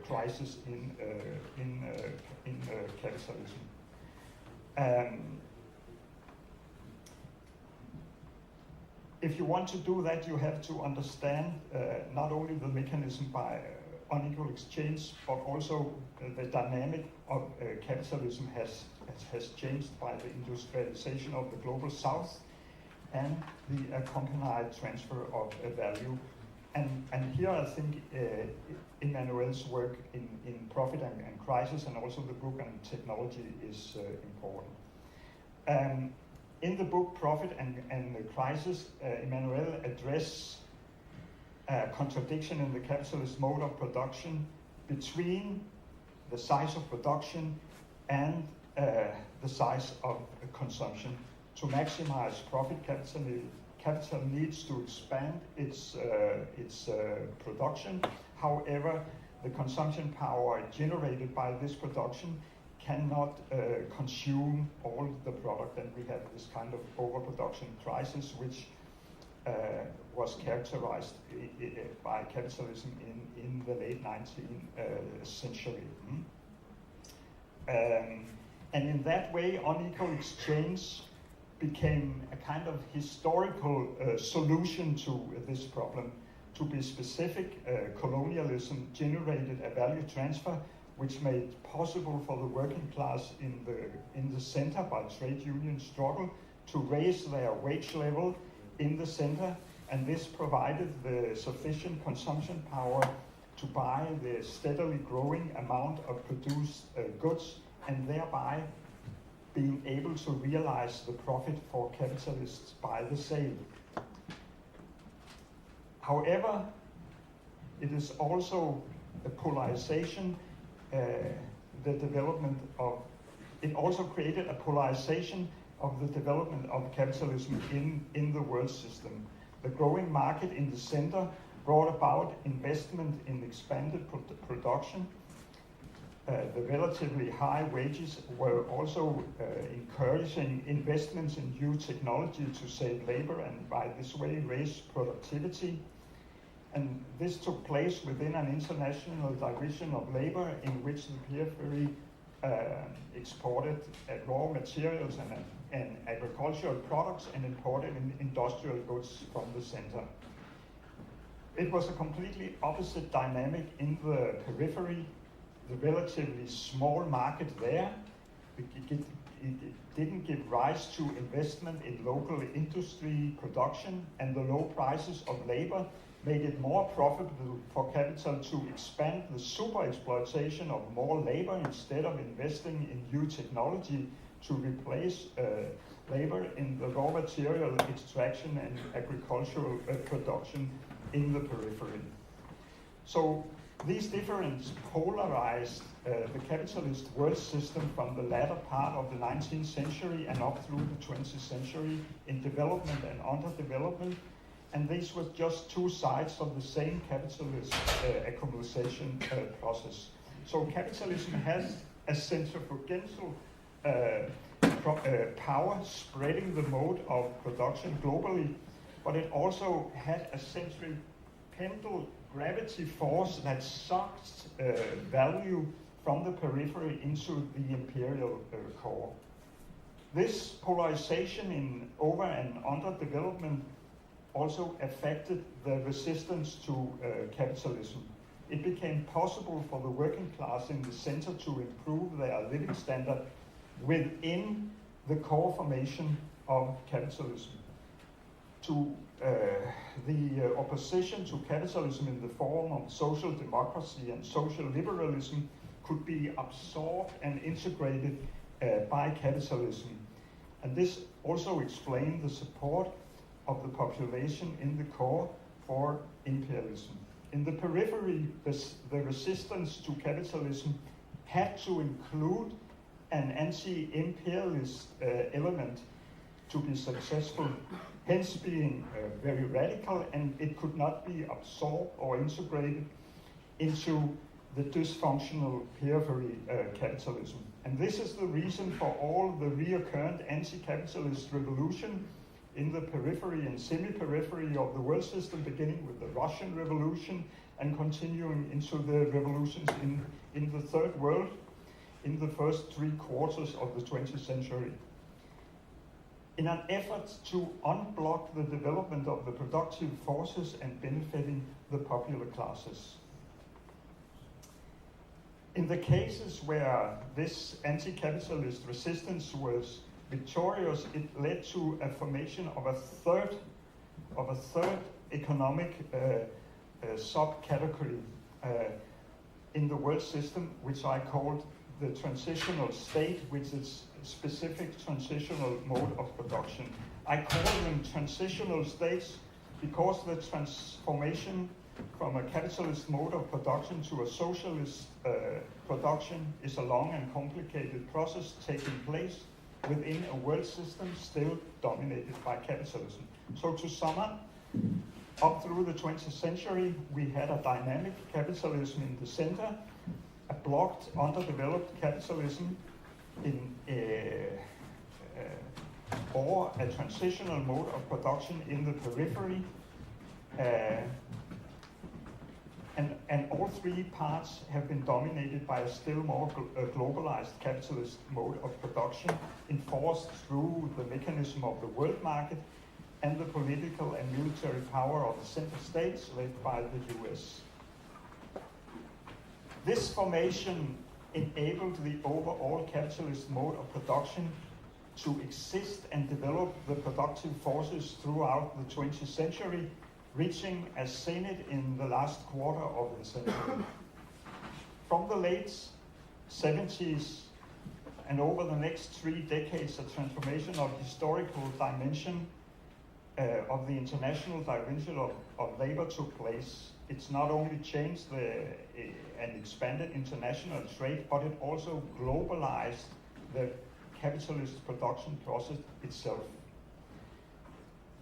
S2: crisis in capitalism. If you want to do that, you have to understand not only the mechanism by unequal exchange, but also the dynamic of capitalism has changed by the industrialization of the global south and the accompanied transfer of value. And here I think Emmanuel's work in Profit and Crisis, and also the book on technology, is important. In the book Profit and the Crisis, Emmanuel addresses a contradiction in the capitalist mode of production between the size of production and the size of consumption. To maximize profit, capital needs to expand its production. However, the consumption power generated by this production cannot consume all the product, and we have this kind of overproduction crisis, which was characterized by capitalism in the late 19th century. And in that way, unequal exchange became a kind of historical solution to this problem. To be specific, colonialism generated a value transfer which made possible for the working class in the center by trade union struggle to raise their wage level in the center, and this provided the sufficient consumption power to buy the steadily growing amount of produced goods, and thereby being able to realize the profit for capitalists by the sale. However, it is also a polarization, it also created a polarization of the development of capitalism in the world system. The growing market in the center brought about investment in expanded production. The relatively high wages were also encouraging investments in new technology to save labor and by this way raise productivity. And this took place within an international division of labor in which the periphery exported raw materials and agricultural products and imported industrial goods from the center. It was a completely opposite dynamic in the periphery. The relatively small market there, it didn't give rise to investment in local industry production, and the low prices of labor made it more profitable for capital to expand the super exploitation of more labor instead of investing in new technology to replace labor in the raw material extraction and agricultural production in the periphery. So these differences polarized the capitalist world system from the latter part of the 19th century and up through the 20th century in development and underdevelopment. And these were just two sides of the same capitalist accumulation process. So capitalism has a centrifugal power spreading the mode of production globally, but it also had a centripetal gravity force that sucked value from the periphery into the imperial core. This polarization in over and underdevelopment also affected the resistance to capitalism. It became possible for the working class in the center to improve their living standard within the core formation of capitalism. The opposition to capitalism in the form of social democracy and social liberalism could be absorbed and integrated by capitalism. And this also explained the support of the population in the core for imperialism. In the periphery, the resistance to capitalism had to include an anti-imperialist element to be successful, hence being very radical, and it could not be absorbed or integrated into the dysfunctional periphery capitalism. And this is the reason for all the recurrent anti-capitalist revolution in the periphery and semi-periphery of the world system, beginning with the Russian Revolution and continuing into the revolutions in the Third World in the first 3 quarters of the 20th century. In an effort to unblock the development of the productive forces and benefiting the popular classes. In the cases where this anti-capitalist resistance was victorious, it led to a formation of a third economic subcategory in the world system, which I called the transitional state, which is a specific transitional mode of production. I call them transitional states because the transformation from a capitalist mode of production to a socialist production is a long and complicated process taking place within a world system still dominated by capitalism. So to sum up through the 20th century, we had a dynamic capitalism in the center, a blocked, underdeveloped capitalism or a transitional mode of production in the periphery, and all 3 parts have been dominated by a still more globalized capitalist mode of production, enforced through the mechanism of the world market and the political and military power of the center states led by the US. This formation enabled the overall capitalist mode of production to exist and develop the productive forces throughout the 20th century, reaching a zenith in the last quarter of the century. From the late 70s and over the next 3 decades, a transformation of historical dimension of the international dimension of labor took place. It's not only changed and expanded international trade, but it also globalized the capitalist production process itself.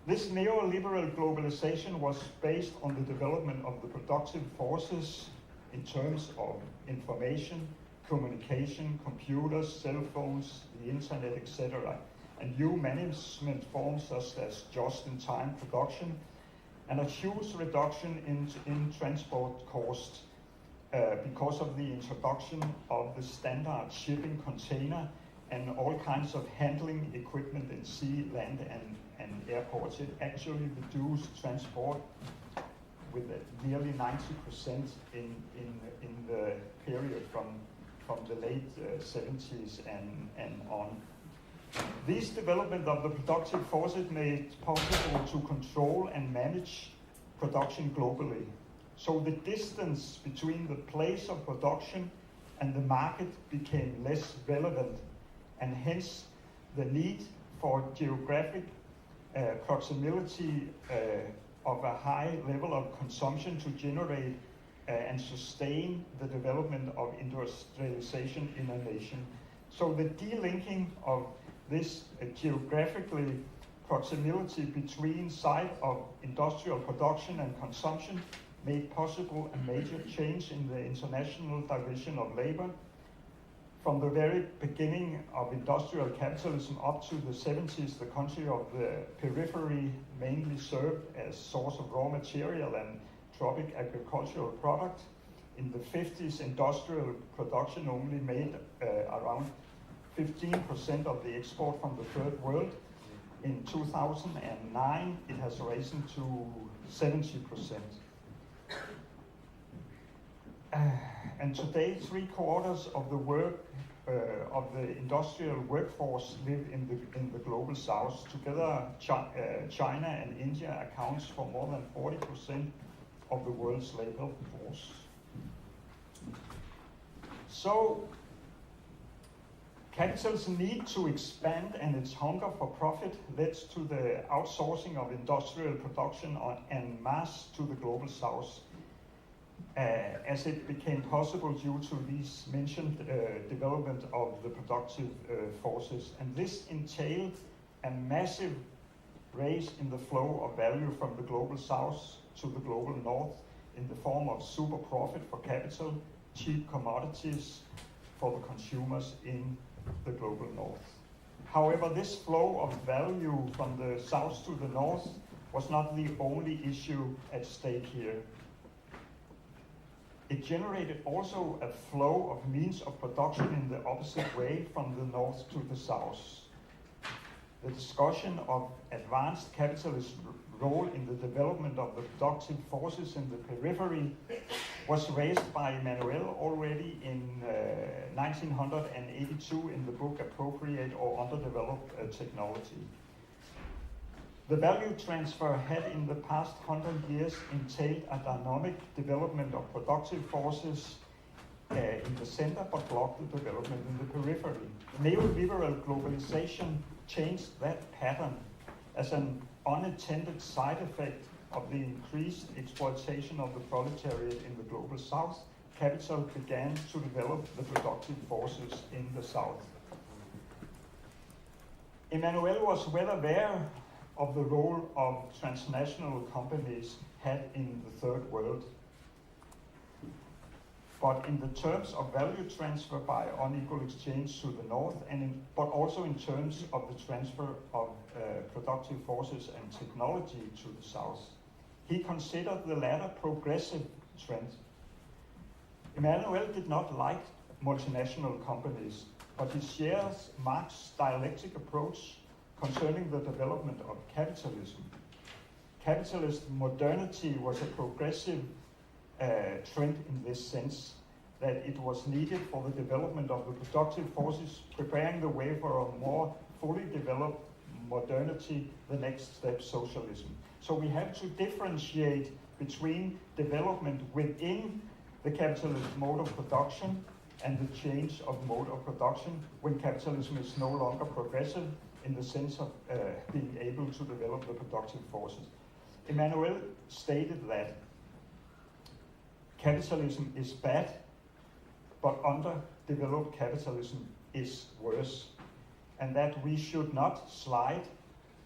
S2: This neoliberal globalization was based on the development of the productive forces in terms of information, communication, computers, cell phones, the internet, etc., and new management forms such as just-in-time production, and a huge reduction in transport costs because of the introduction of the standard shipping container and all kinds of handling equipment in sea, land, and airports. It actually reduced transport with nearly 90% in the period from the late 70s and on. This development of the productive forces made it possible to control and manage production globally. So the distance between the place of production and the market became less relevant, and hence the need for geographic proximity of a high level of consumption to generate and sustain the development of industrialization in a nation. So the delinking of this geographically proximity between side of industrial production and consumption made possible a major change in the international division of labor. From the very beginning of industrial capitalism up to the 70s, the country of the periphery mainly served as source of raw material and tropic agricultural product. In the 50s, industrial production only made around 15% of the export from the third world. In 2009, it has risen to 70%. And today, 3/4 of the work of the industrial workforce live in the global south. Together, China and India accounts for more than 40% of the world's labor force. So, capital's need to expand and its hunger for profit led to the outsourcing of industrial production en masse to the global south, as it became possible due to these mentioned development of the productive forces. And this entailed a massive raise in the flow of value from the global south to the global north in the form of super profit for capital, cheap commodities for the consumers in the global north. However, this flow of value from the south to the north was not the only issue at stake here. It generated also a flow of means of production in the opposite way from the north to the south. The discussion of advanced capitalist role in the development of the productive forces in the periphery was raised by Emmanuel already in 1982 in the book Appropriate or Underdeveloped Technology. The value transfer had in the past 100 years entailed a dynamic development of productive forces in the center, but blocked the development in the periphery. Neoliberal globalization changed that pattern as an unintended side effect of the increased exploitation of the proletariat in the global south. Capital began to develop the productive forces in the south. Emmanuel was well aware of the role of transnational companies had in the third world. But in the terms of value transfer by unequal exchange to the north, but also in terms of the transfer of productive forces and technology to the south. He considered the latter progressive trend. Emmanuel did not like multinational companies, but he shares Marx's dialectic approach concerning the development of capitalism. Capitalist modernity was a progressive trend in this sense, that it was needed for the development of the productive forces, preparing the way for a more fully developed modernity, the next step, socialism. So we have to differentiate between development within the capitalist mode of production and the change of mode of production when capitalism is no longer progressive in the sense of being able to develop the productive forces. Emmanuel stated that capitalism is bad, but underdeveloped capitalism is worse, and that we should not slide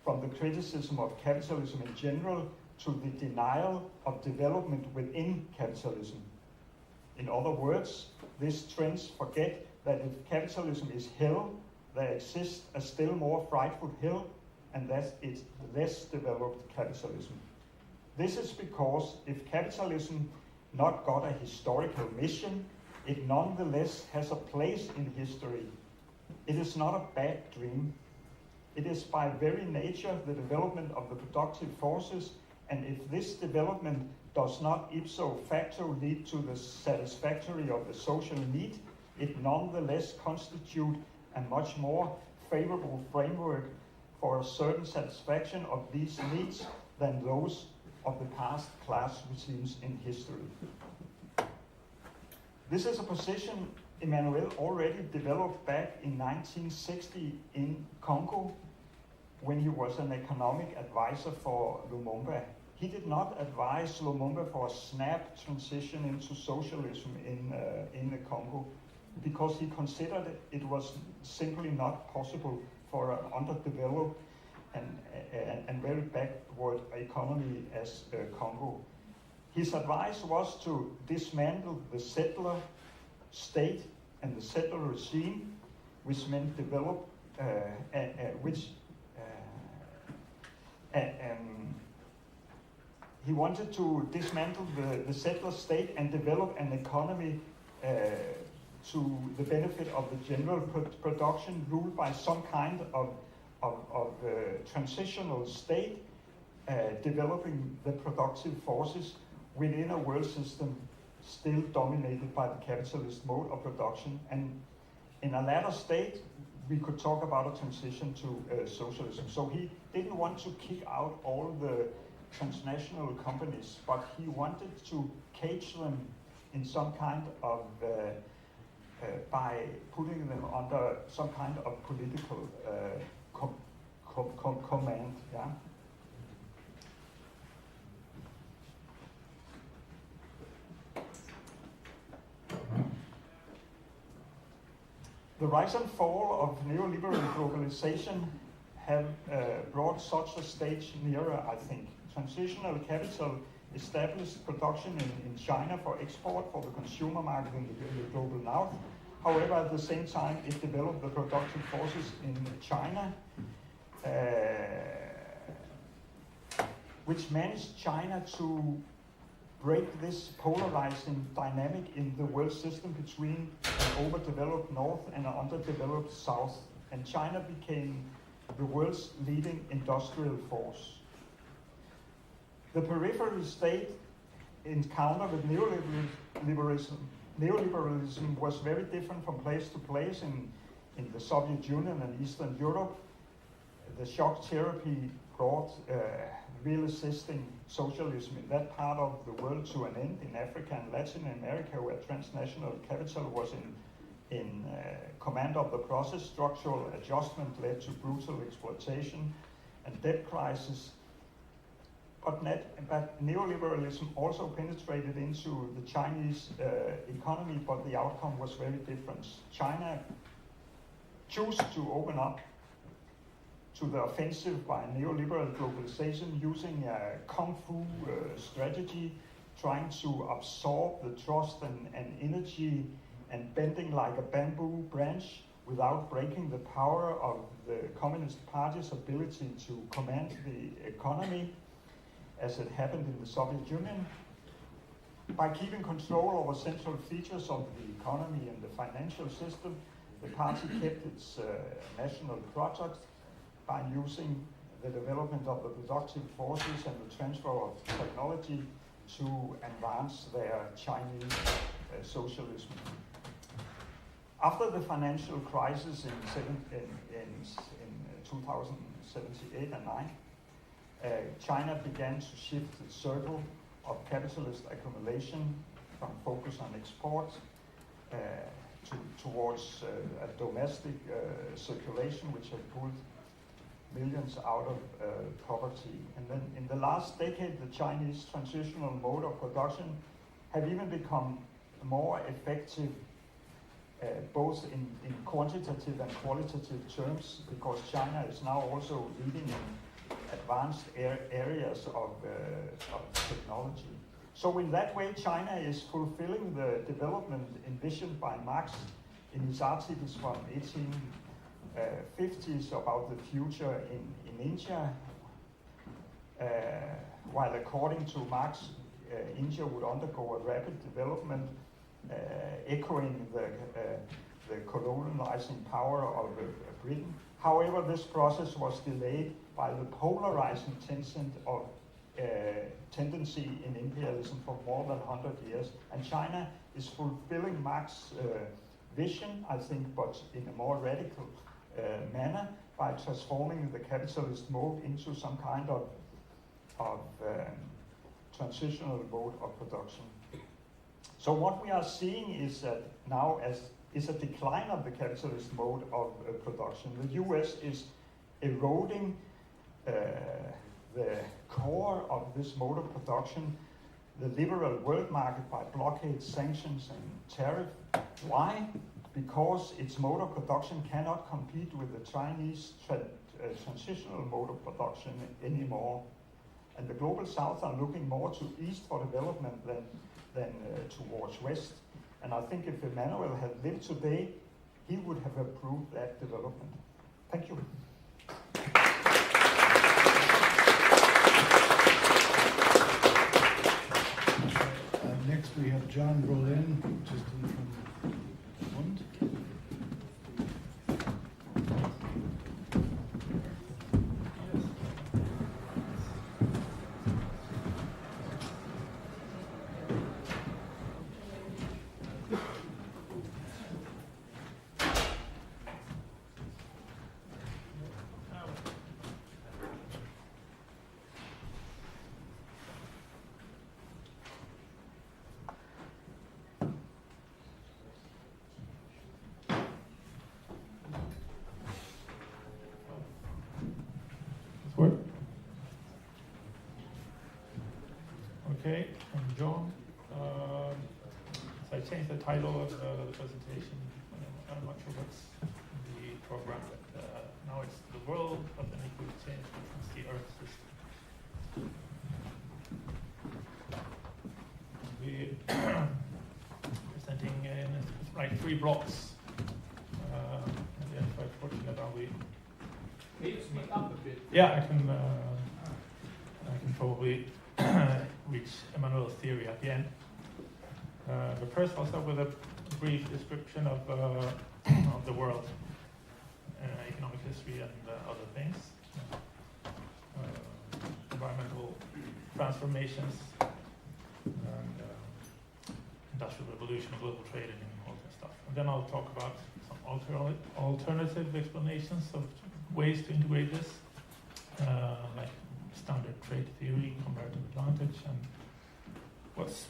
S2: from the criticism of capitalism in general to the denial of development within capitalism. In other words, these trends forget that if capitalism is hell, there exists a still more frightful hell, and that is less developed capitalism. This is because if capitalism not got a historical mission, it nonetheless has a place in history. It is not a bad dream. It is by very nature the development of the productive forces, and if this development does not ipso facto lead to the satisfactory of the social need, it nonetheless constitutes a much more favorable framework for a certain satisfaction of these needs than those of the past class regimes in history. This is a position Emmanuel already developed back in 1960 in Congo when he was an economic advisor for Lumumba. He did not advise Lumumba for a snap transition into socialism in the Congo because he considered it was simply not possible for an underdeveloped and very backward economy as Congo. His advice was to dismantle the settler state and the settler regime, which meant develop, he wanted to dismantle the settler state and develop an economy to the benefit of the general production ruled by some kind of of transitional state developing the productive forces within a world system still dominated by the capitalist mode of production. And in a latter state, we could talk about a transition to socialism. So he didn't want to kick out all the transnational companies, but he wanted to cage them in some kind of, by putting them under some kind of political command. Yeah? The rise and fall of neoliberal globalization have brought such a stage nearer, I think. Transitional capital established production in China for export for the consumer market in the global north. However, at the same time, it developed the productive forces in China, which managed China to break this polarizing dynamic in the world system between an overdeveloped north and an underdeveloped south. And China became the world's leading industrial force. The peripheral state encounter with neoliberalism was very different from place to place in the Soviet Union and Eastern Europe. The shock therapy brought real assisting socialism in that part of the world to an end. In Africa and Latin America, where transnational capital was in command of the process, structural adjustment led to brutal exploitation and debt crisis. But neoliberalism also penetrated into the Chinese economy, but the outcome was very different. China chose to open up to the offensive by neoliberal globalization using a kung fu strategy, trying to absorb the trust and energy and bending like a bamboo branch without breaking the power of the Communist Party's ability to command the economy, as it happened in the Soviet Union. By keeping control over central features of the economy and the financial system, the party kept its national project by using the development of the productive forces and the transfer of technology to advance their Chinese socialism. After the financial crisis in 2078 and 9, China began to shift its circle of capitalist accumulation from focus on export towards a domestic circulation, which had pulled millions out of poverty. And then in the last decade, the Chinese transitional mode of production have even become more effective both in quantitative and qualitative terms, because China is now also leading in advanced areas of technology. So in that way, China is fulfilling the development envisioned by Marx in his articles from 1850s about the future in India, while according to Marx, India would undergo a rapid development, echoing the colonializing power of Britain. However, this process was delayed by the polarizing tendency in imperialism for more than 100 years. And China is fulfilling Marx's vision, I think, but in a more radical manner, by transforming the capitalist mode into some kind of transitional mode of production. So what we are seeing is that now is a decline of the capitalist mode of production. The US is eroding the core of this mode of production, the liberal world market, by blockade, sanctions, and tariff. Why? Because its mode of production cannot compete with the Chinese transitional mode of production anymore. And the global south are looking more to east for development than towards west. And I think if Emmanuel had lived today, he would have approved that development. Thank you.
S11: Next we have John Brolin, just in from Lund.
S13: John. So I changed the title of the presentation. I'm not sure what's in the program, but now it's the world of unequal exchange versus the Earth system. We're presenting in like 3 blocks. And then quite fortunate are we.
S8: Can you speak up a bit?
S13: Yeah, I can probably reach Emmanuel's theory at the end. But first, I'll start with a brief description of the world, economic history, and other things. Environmental transformations, and industrial revolution, global trade, and all that stuff. And then I'll talk about some alternative explanations of ways to integrate this, like standard trade theory, comparative advantage, and what's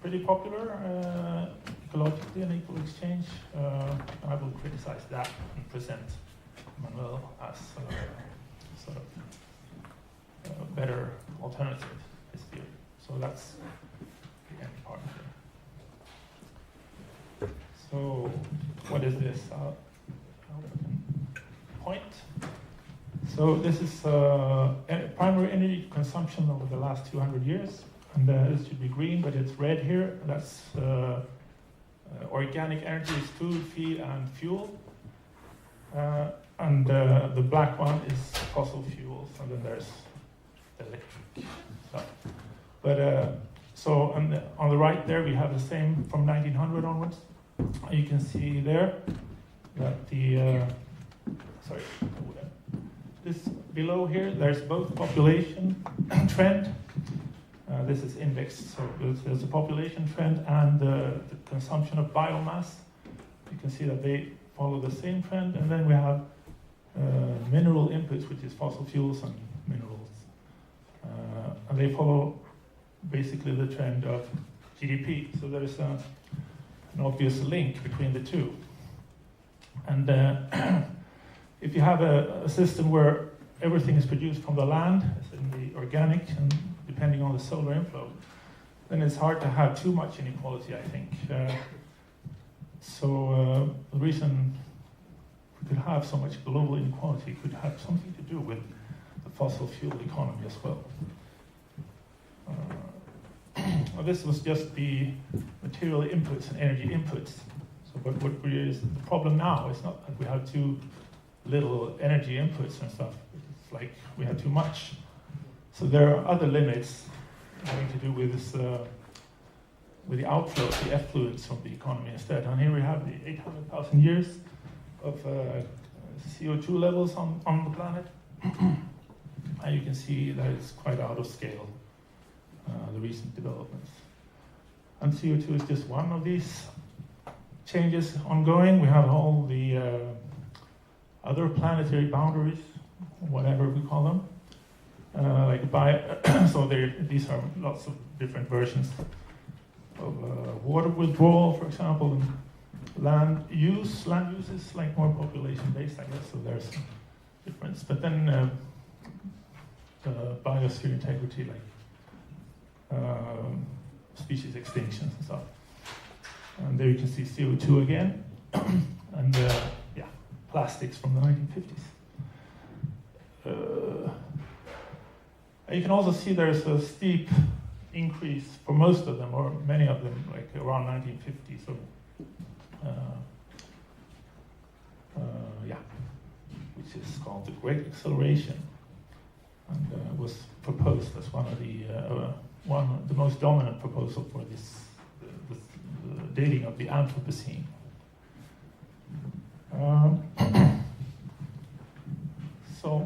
S13: pretty popular, ecologically unequal exchange. I will criticize that and present Emmanuel as sort of a better alternative, his theory. So that's the end part here. So what is this? Point. So this is primary energy consumption over the last 200 years. And this should be green, but it's red here. That's organic energy is food, feed, and fuel. And the black one is fossil fuels, and then there's electric stuff. But so on the right there, we have the same from 1900 onwards. You can see there that the this below here, there's both population trend. This is indexed, so there's a population trend and the consumption of biomass. You can see that they follow the same trend, and then we have mineral inputs, which is fossil fuels and minerals. And they follow basically the trend of GDP. So there is an obvious link between the two. And if you have a system where everything is produced from the land, as in the organic, and depending on the solar inflow, then it's hard to have too much inequality, I think. So the reason we could have so much global inequality could have something to do with the fossil fuel economy as well. Well, this was just the material inputs and energy inputs. So what is the problem now is not that we have too little energy inputs and stuff. It's like we have too much. So there are other limits having to do with this, with the outflow, the effluents from the economy instead. And here we have the 800,000 years of CO2 levels on the planet. And you can see that it's quite out of scale, the recent developments. And CO2 is just one of these changes ongoing. We have all the other planetary boundaries, whatever we call them. So these are lots of different versions of water withdrawal, for example, and land use. Land use is like more population-based, I guess, so there's a difference. But then biosphere integrity, like species extinctions and stuff. And there you can see CO2 again, and plastics from the 1950s. You can also see there's a steep increase for most of them, or many of them, like around 1950. So, which is called the Great Acceleration, and was proposed as one of the most dominant proposal for this the dating of the Anthropocene.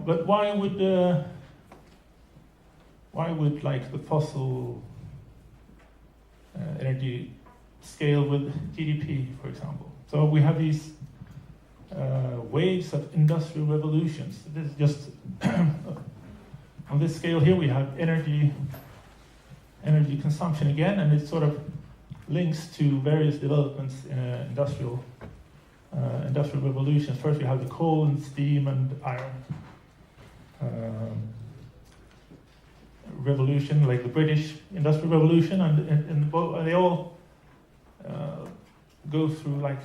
S13: But why would like the fossil energy scale with GDP, for example? So we have these waves of industrial revolutions. This is just on this scale here. We have energy consumption again, and it sort of links to various developments in industrial revolutions. First, we have the coal and steam and iron revolution, like the British Industrial Revolution, and they all go through like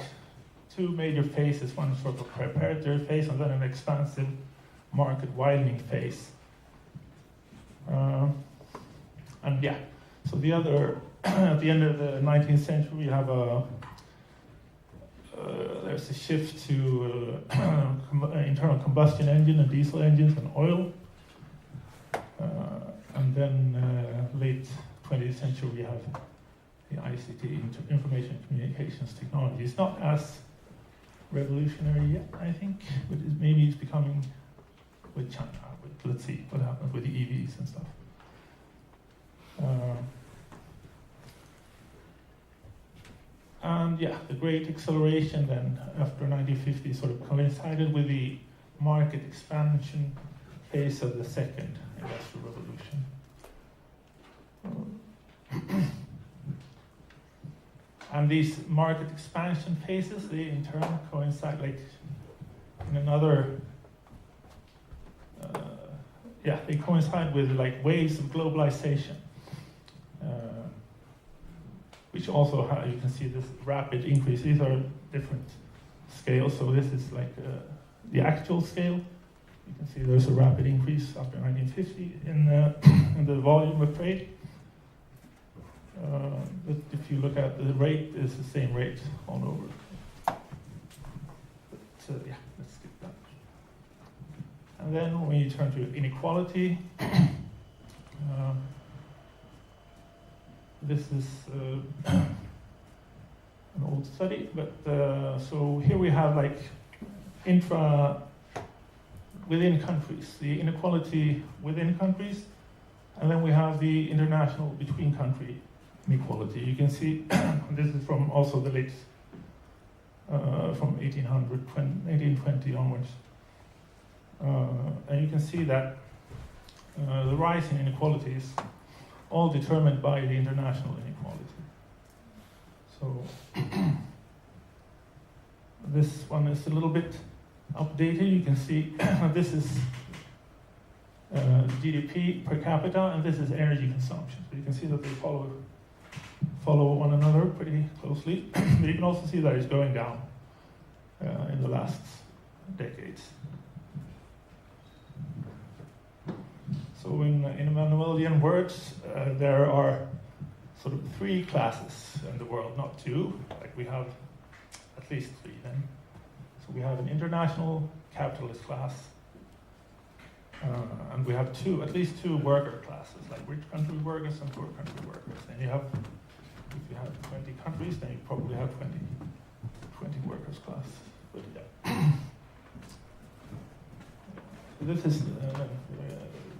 S13: two major phases. One sort of preparatory phase, and then an expansive market widening phase. And yeah, so the other at the end of the 19th century, we have there's a shift to internal combustion engine and diesel engines and oil. And then late 20th century, we have the ICT, information communications technology. It's not as revolutionary yet, I think, but maybe it's becoming with China. Let's see what happens with the EVs and stuff. And yeah, the great acceleration then after 1950 sort of coincided with the market expansion phase of the second industrial revolution. And these market expansion phases, they in turn coincide like in another, they coincide with like waves of globalization. Which also, you can see this rapid increase. These are different scales, so this is like the actual scale. You can see there's a rapid increase after 1950 in the volume of trade. But if you look at the rate, it's the same rate all over. But yeah, let's skip that. And then when you turn to inequality, this is an old study, but so here we have like within countries, the inequality within countries, and then we have the international between country inequality. You can see this is from also the late from 1820 onwards, and you can see that the rise in inequality is all determined by the international inequality. So this one is a little bit updated. You can see this is GDP per capita, and this is energy consumption. So you can see that they follow one another pretty closely. But you can also see that it's going down in the last decades. So in Emmanuelian words, there are sort of three classes in the world, not two. Like we have at least three then. So we have an international capitalist class, and we have at least two worker classes, like rich country workers and poor country workers. And if you have 20 countries, then you probably have 20 workers class. But yeah. So this is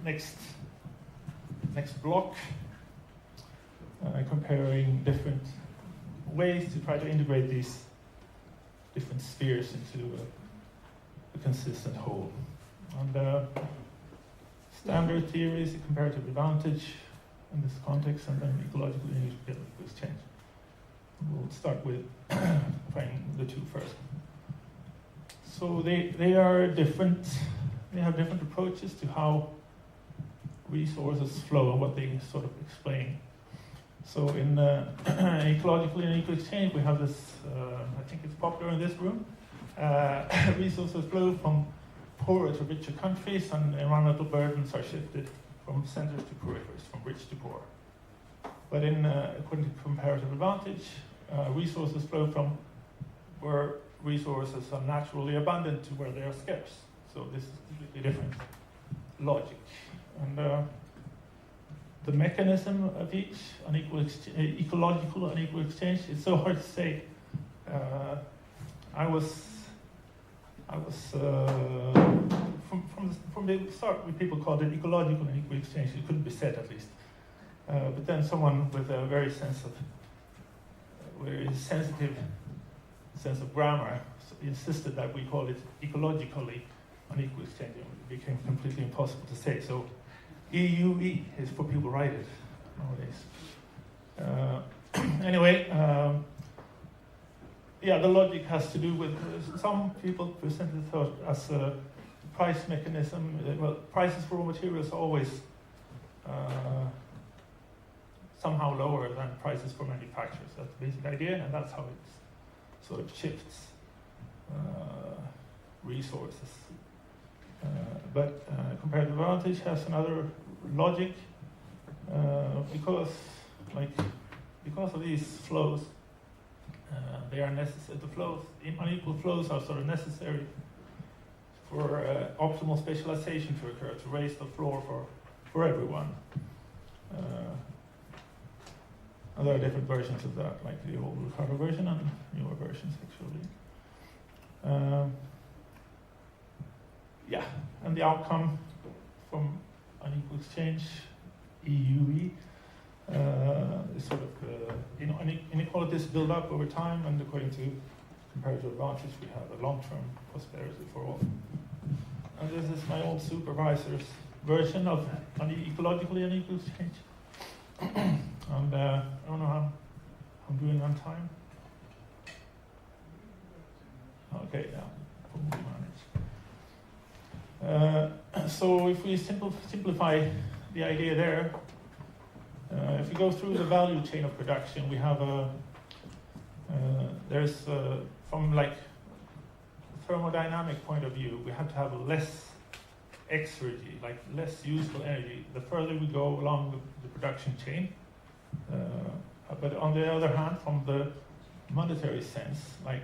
S13: next block, comparing different ways to try to integrate these different spheres into a consistent whole. And standard theories, a comparative advantage in this context, and then ecological and unequal exchange. We'll start with trying the two first. So they are different. They have different approaches to how resources flow and what they sort of explain. So in ecological and unequal exchange, we have this, I think it's popular in this room, resources flow from poorer to richer countries, and environmental burdens are shifted from centers to peripheries, from rich to poor. But in according to comparative advantage, resources flow from where resources are naturally abundant to where they are scarce. So this is completely different logic. And the mechanism of each ecological unequal exchange, it's so hard to say. I was from the start, people called it ecological unequal exchange. It couldn't be said, at least. But then someone with a very sensitive sense of grammar insisted that we call it ecologically unequal exchange. It became completely impossible to say. So EUE is for people write it nowadays. Anyway, the logic has to do with some people presented it as a price mechanism. Well, prices for raw materials are always somehow lower than prices for manufacturers. That's the basic idea, and that's how it sort of shifts resources. But comparative advantage has another logic because of these flows. They are necessary. The flows, unequal flows, are sort of necessary for optimal specialization to occur, to raise the floor for everyone. And there are different versions of that, like the old Ricardo version and newer versions, actually. Yeah, and the outcome from Unequal Exchange, EUE, is sort of inequalities build up over time, and according to comparative advantage, we have a long-term prosperity for all. And this is my old supervisor's version of ecologically unequal exchange. And I don't know how I'm doing on time. Okay, yeah, probably manage. So if we simplify the idea there, if we go through the value chain of production, we have from like a thermodynamic point of view, we have to have less exergy, like less useful energy, the further we go along the production chain. But on the other hand, from the monetary sense, like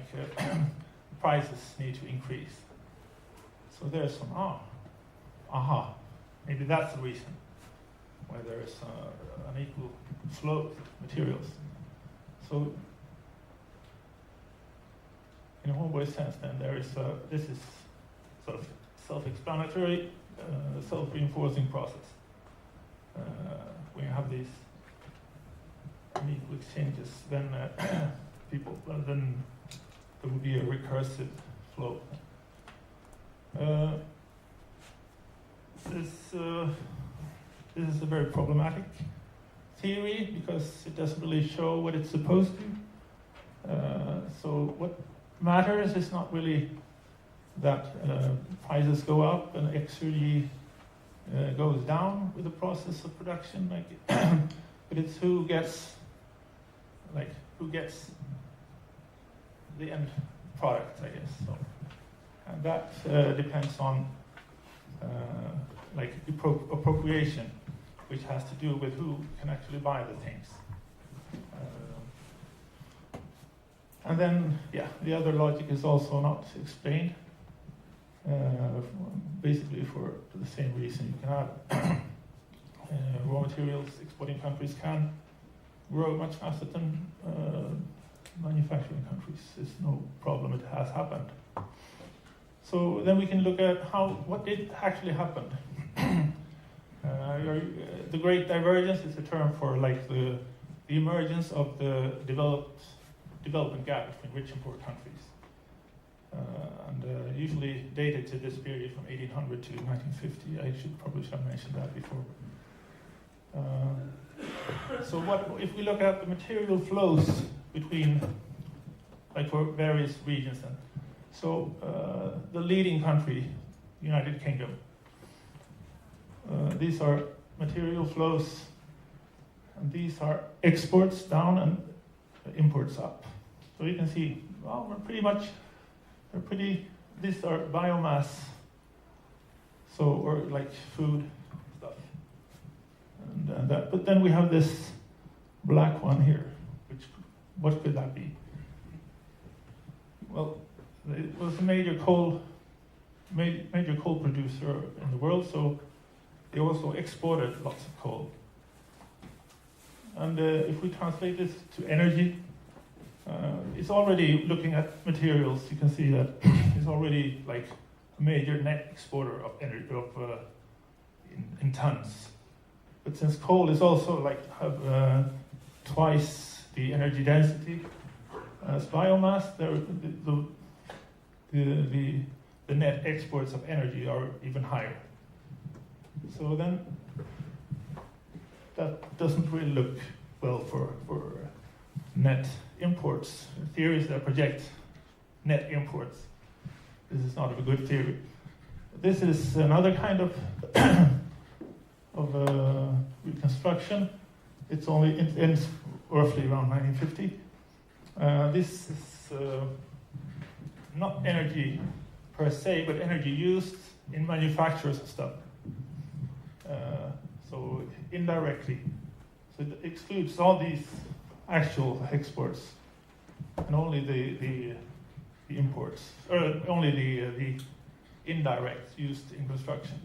S13: prices need to increase. So there's some maybe that's the reason why there is an equal flow of materials. So in a homeboy sense, then there is this is sort of self-explanatory, self-reinforcing process. When you have these unequal exchanges, then then there would be a recursive flow. This is a very problematic theory because it doesn't really show what it's supposed to. So what matters is not really that prices go up and exergy goes down with the process of production, but it's who gets the end product, I guess. So, and that depends on appropriation, which has to do with who can actually buy the things. And then, the other logic is also not explained. Basically, for the same reason, you can have raw materials. Exporting countries can grow much faster than manufacturing countries. It's no problem. It has happened. So then we can look at what did actually happen. The Great Divergence is a term for the emergence of the development gap between rich and poor countries. And usually dated to this period from 1800 to 1950. I probably should have mentioned that before. So if we look at the material flows between, for various regions, then. So the leading country, United Kingdom. These are material flows, and these are exports down and imports up. So you can see, these are biomass, or food stuff. And but then we have this black one here, what could that be? Well, it was a major coal producer in the world, so they also exported lots of coal. And if we translate this to energy, it's already looking at materials. You can see that it's already a major net exporter of energy in tons. But since coal is also have twice the energy density as biomass, the net exports of energy are even higher. So then that doesn't really look well for net imports. Theories that project net imports. This is not a good theory. This is another kind of Reconstruction. It ends roughly around 1950. This is not energy per se, but energy used in manufacturers and stuff. So indirectly. So it excludes all these actual exports and only the imports, or only the indirect used in construction.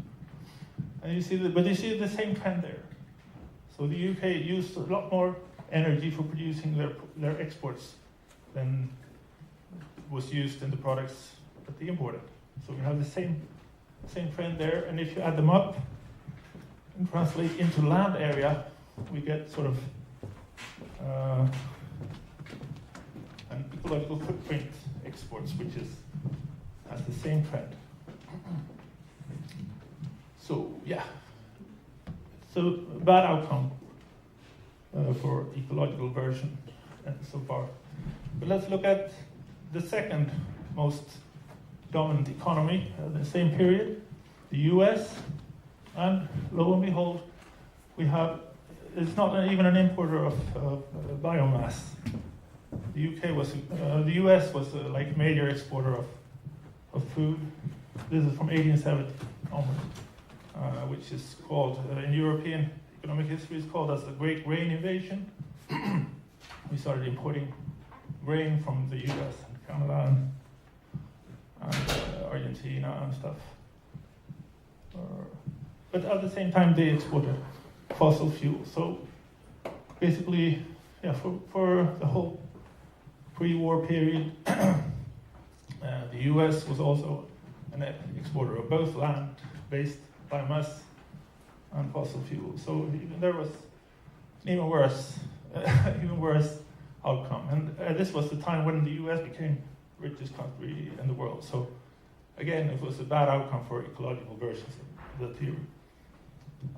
S13: And you see the same trend there. So the UK used a lot more energy for producing their exports than was used in the products that they imported. So we have the same trend there, and if you add them up and translate into land area, we get sort of an ecological footprint exports, which has the same trend. So yeah, it's a bad outcome for ecological version so far. But let's look at the second most dominant economy of the same period, the US, and lo and behold, it's not even an importer of biomass. The US was like major exporter of food. This is from 1870 onward, which is called in European economic history is called as the Great Grain Invasion. We started importing grain from the US and Canada and Argentina and stuff. But at the same time, they exported fossil fuel. So basically, yeah, for the whole pre-war period, the US was also a net exporter of both land-based biomass and fossil fuel. So there was an even worse outcome. And this was the time when the US became the richest country in the world. So again, it was a bad outcome for ecological versions of the theory.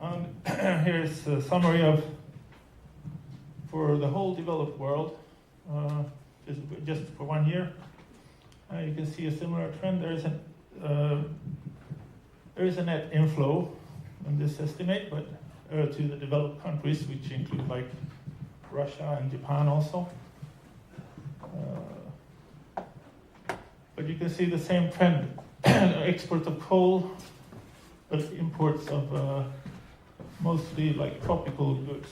S13: And here's a summary for the whole developed world, just for 1 year. You can see a similar trend. There is a net inflow in this estimate, but to the developed countries, which include like Russia and Japan also. But you can see the same trend: exports of coal, but imports of mostly like tropical goods.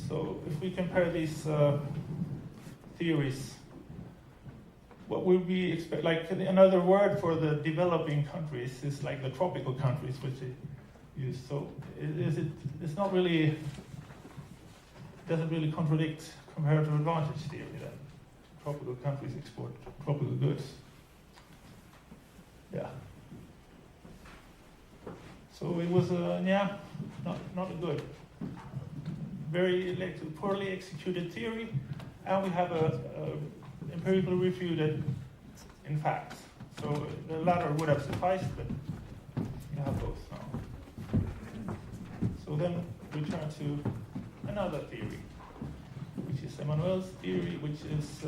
S13: So if we compare these theories, what would we expect? Like another word for the developing countries is like the tropical countries, which they use. So it's not really, doesn't really contradict comparative advantage theory that tropical countries export tropical goods. Yeah. So it was not a good, very poorly executed theory, and we have a empirically refuted in fact. So the latter would have sufficed, but you have both now. So then we turn to another theory, which is Emmanuel's theory, which is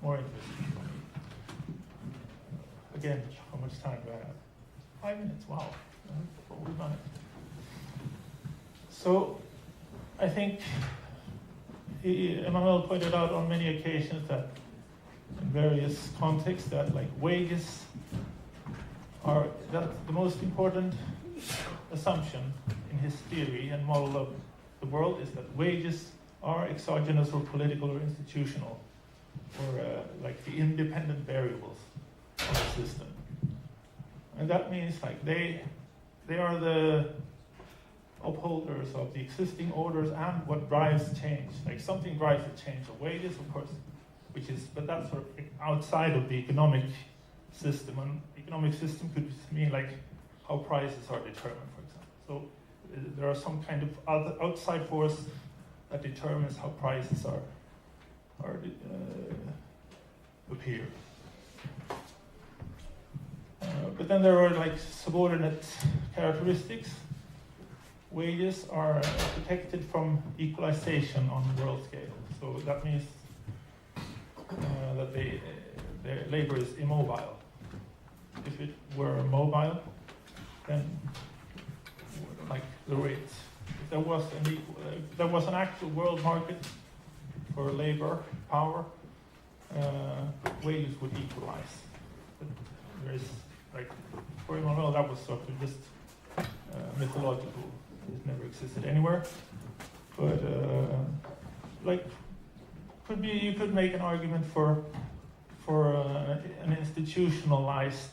S13: more interesting for me. Again, how much time do I have? 5 minutes, wow. We've done it. So I think Emmanuel pointed out on many occasions that in various contexts that like wages are the most important assumption in his theory and model of the world is that wages are exogenous or political or institutional, or like the independent variables of the system. And that means like they are the upholders of the existing orders and what drives change. Like something drives the change of wages, of course, but that's sort of outside of the economic system. And economic system could mean like how prices are determined, for example. So there are some kind of other outside force that determines how prices appear. But then there are like subordinate characteristics. Wages are protected from equalization on the world scale. So that means that their labor is immobile. If it were mobile, then like the rates. If there was there was an actual world market for labor power, wages would equalize. But there is, like, for Emmanuel, that was sort of just mythological. It never existed anywhere. But like, you could make an argument for an institutionalized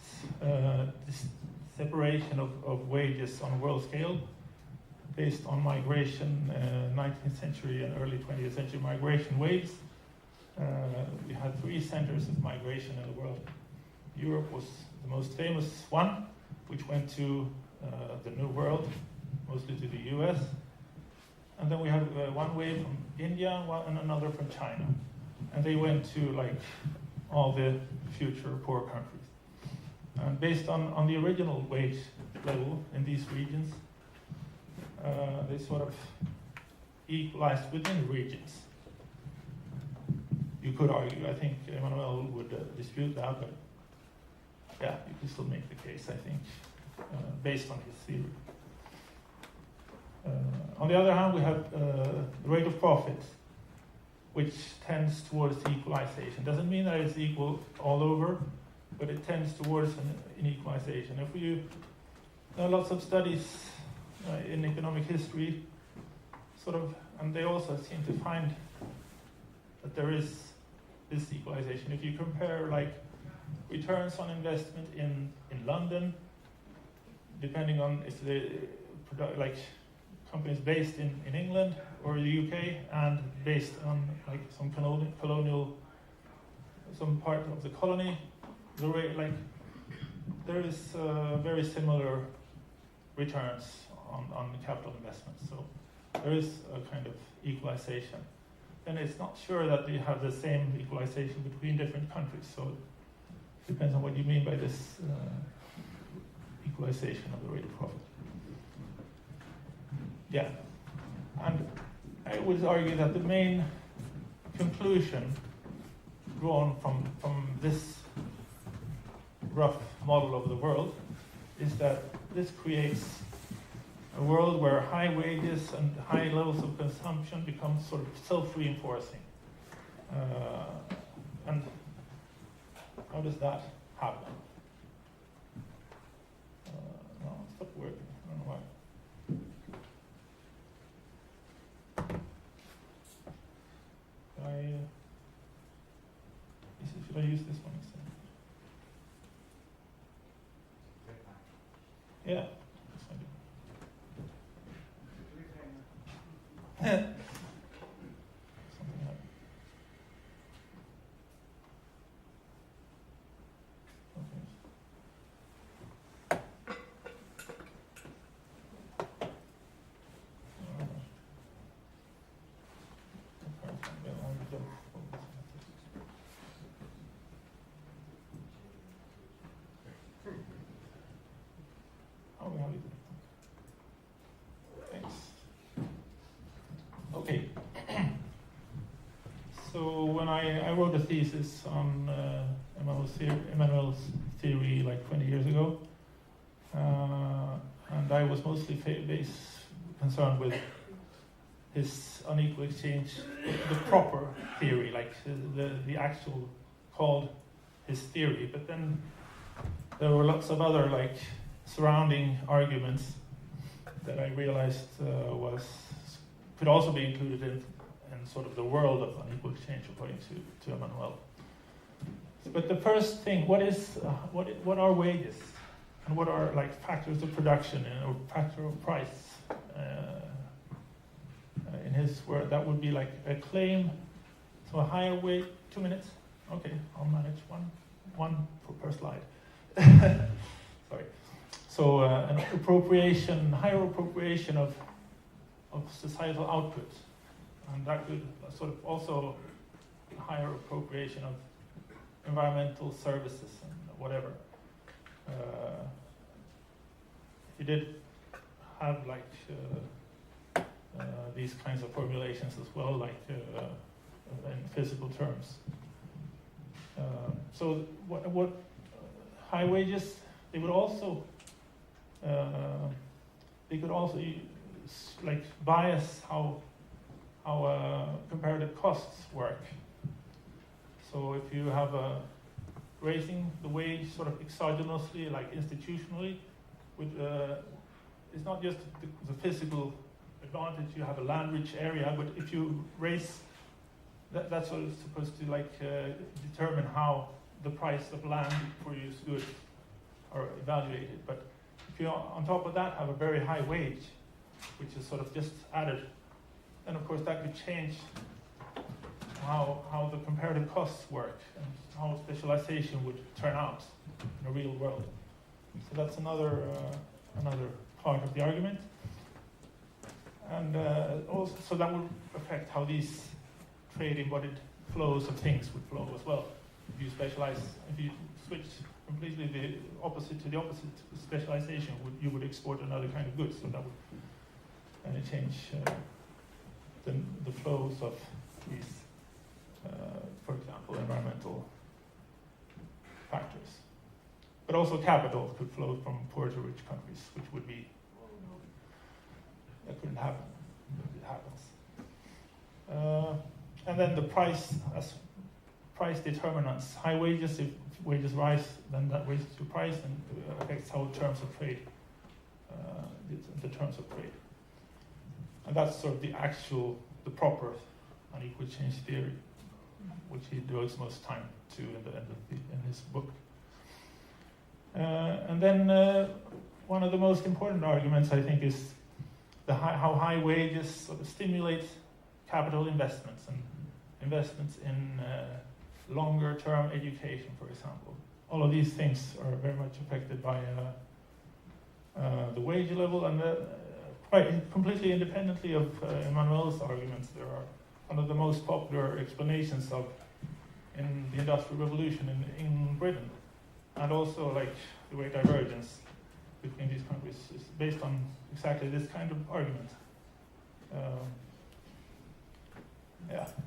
S13: separation of wages on a world scale, based on migration, 19th century and early 20th century migration waves. We had 3 centers of migration in the world. Europe was the most famous one, which went to the New World, mostly to the US. And then we had one wave from India and another from China. And they went to like all the future poor countries. And based on the original wage level in these regions, they sort of equalized within regions. You could argue, I think Emmanuel would dispute that, but yeah, you can still make the case, I think, based on his theory. On the other hand, we have the rate of profit, which tends towards equalization. Doesn't mean that it's equal all over, but it tends towards an equalization. There are lots of studies in economic history, sort of, and they also seem to find that there is this equalization. If you compare like returns on investment in London, depending on if the like companies based in England or the UK and based on like some colonial, some part of the colony, the rate, like there is very similar returns on capital investments. So there is a kind of equalization. And it's not sure that you have the same equalization between different countries. So it depends on what you mean by this equalization of the rate of profit. Yeah, and I would argue that the main conclusion drawn from this rough model of the world is that this creates a world where high wages and high levels of consumption become sort of self-reinforcing. And how does that happen? No, it stopped working. I don't know why. Should I use this one instead? Yeah. Something happened. Okay. So when I wrote a thesis on Emmanuel's theory like 20 years ago, and I was mostly concerned with his unequal exchange, the proper theory, like the actual called his theory. But then there were lots of other like surrounding arguments that I realized could also be included in sort of the world of unequal exchange according to Emmanuel. But the first thing, what are wages, and what are like factors of production or factor of price? In his word, that would be like a claim. So a higher wage. 2 minutes. Okay, I'll manage one per slide. Sorry. So an higher appropriation of societal output, and that could sort of also higher appropriation of environmental services and whatever. He did have like these kinds of formulations as well, like in physical terms. So what high wages, they would also they could also like bias how comparative costs work. So if you have raising the wage sort of exogenously, like institutionally, it's not just the physical advantage, you have a land-rich area, but if you raise, that's what is supposed to determine how the price of land for use goods are evaluated. But if you on top of that have a very high wage, which is sort of just added, then of course that could change how the comparative costs work and how specialization would turn out in a real world. So that's another part of the argument. And also, so that would affect how these trade-embodied flows of things would flow as well. If you specialize, if you switch completely the opposite to the opposite specialization, you would export another kind of goods. So that would change the flows of these, for example, environmental factors. But also capital could flow from poor to rich countries, which would be, that couldn't happen, but it happens. And then the price, as price determinants, high wages, if wages rise, then that raises your price and affects how terms of trade, the terms of trade. And that's sort of the proper unequal exchange theory, which he devotes most time to in his book. And then one of the most important arguments, I think, is how high wages sort of stimulate capital investments and investments in longer-term education, for example. All of these things are very much affected by the wage level, and quite completely independently of Emmanuel's arguments. There are one of the most popular explanations of in the Industrial Revolution in Britain, and also like the way divergence between these countries is based on exactly this kind of argument.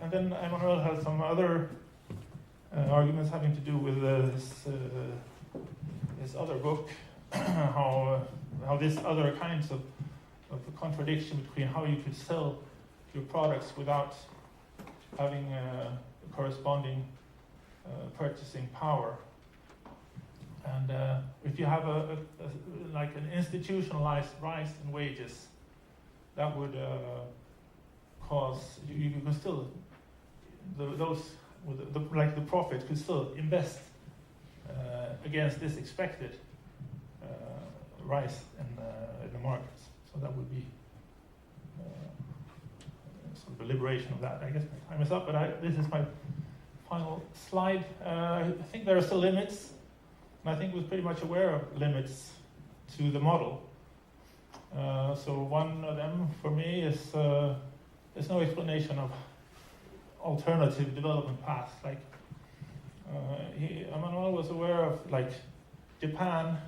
S13: And then Emmanuel has some other arguments having to do with his other book, how this other kinds of contradiction between how you could sell your products without having corresponding purchasing power. And if you have like an institutionalized rise in wages, that would cause you can still those with the profit could still invest against this expected rise in the markets. So that would be sort of a liberation of that. I guess my time is up, but this is my final slide. I think there are still limits, and I think we're pretty much aware of limits to the model. So one of them for me is there's no explanation of alternative development paths. Like Emmanuel was aware of, like, Japan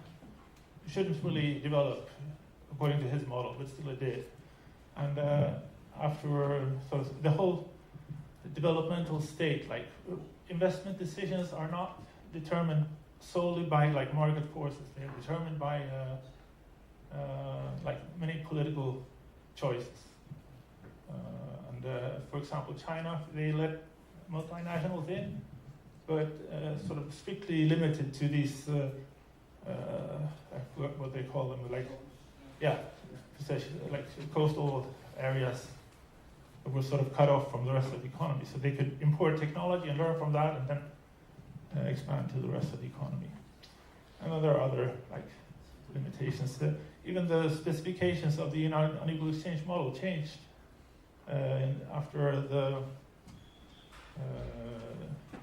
S13: shouldn't really develop according to his model, but still it did. And after sort of the whole developmental state, like investment decisions are not determined solely by like market forces. They're determined by like many political choices. For example, China, they let multinationals in, but sort of strictly limited to these, I forgot what they call them, like, coastal areas that were sort of cut off from the rest of the economy. So they could import technology and learn from that and then expand to the rest of the economy. And then there are other like limitations. Even the specifications of the unequal exchange model changed after the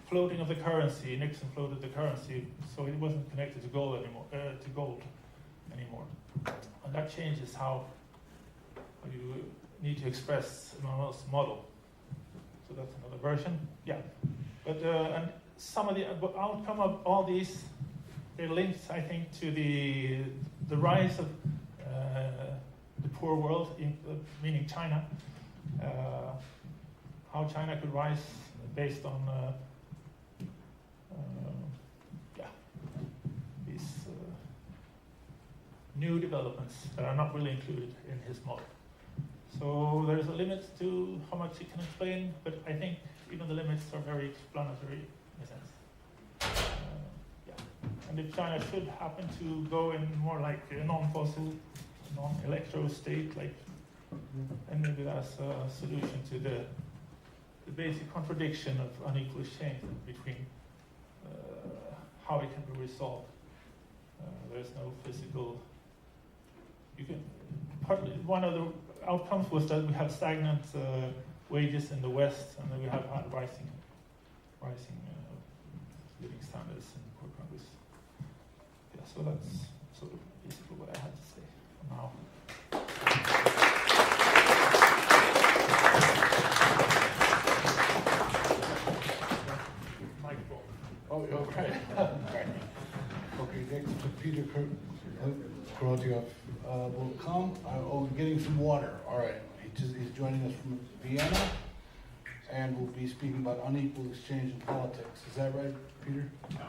S13: floating of the currency. Nixon floated the currency, so it wasn't connected to gold anymore. And that changes how you need to express Emmanuel's model. So that's another version. Yeah, but and some of the outcome of all these, they're linked, I think, to the rise of the poor world, meaning China. How China could rise based on these new developments that are not really included in his model. So there's a limit to how much he can explain, but I think even the limits are very explanatory in a sense. And if China should happen to go in more like a non-fossil, non-electro state, and maybe that's a solution to the basic contradiction of unequal exchange between how it can be resolved. There's no physical. One of the outcomes was that we have stagnant wages in the West, and then we have had rising living standards in poor countries. Yeah, so that's sort of basically what I had to say for now.
S11: Oh, okay. Okay, next to Peter Korotyov will come. We're getting some water. All right. He's joining us from Vienna, and will be speaking about unequal exchange in politics. Is that right, Peter? No.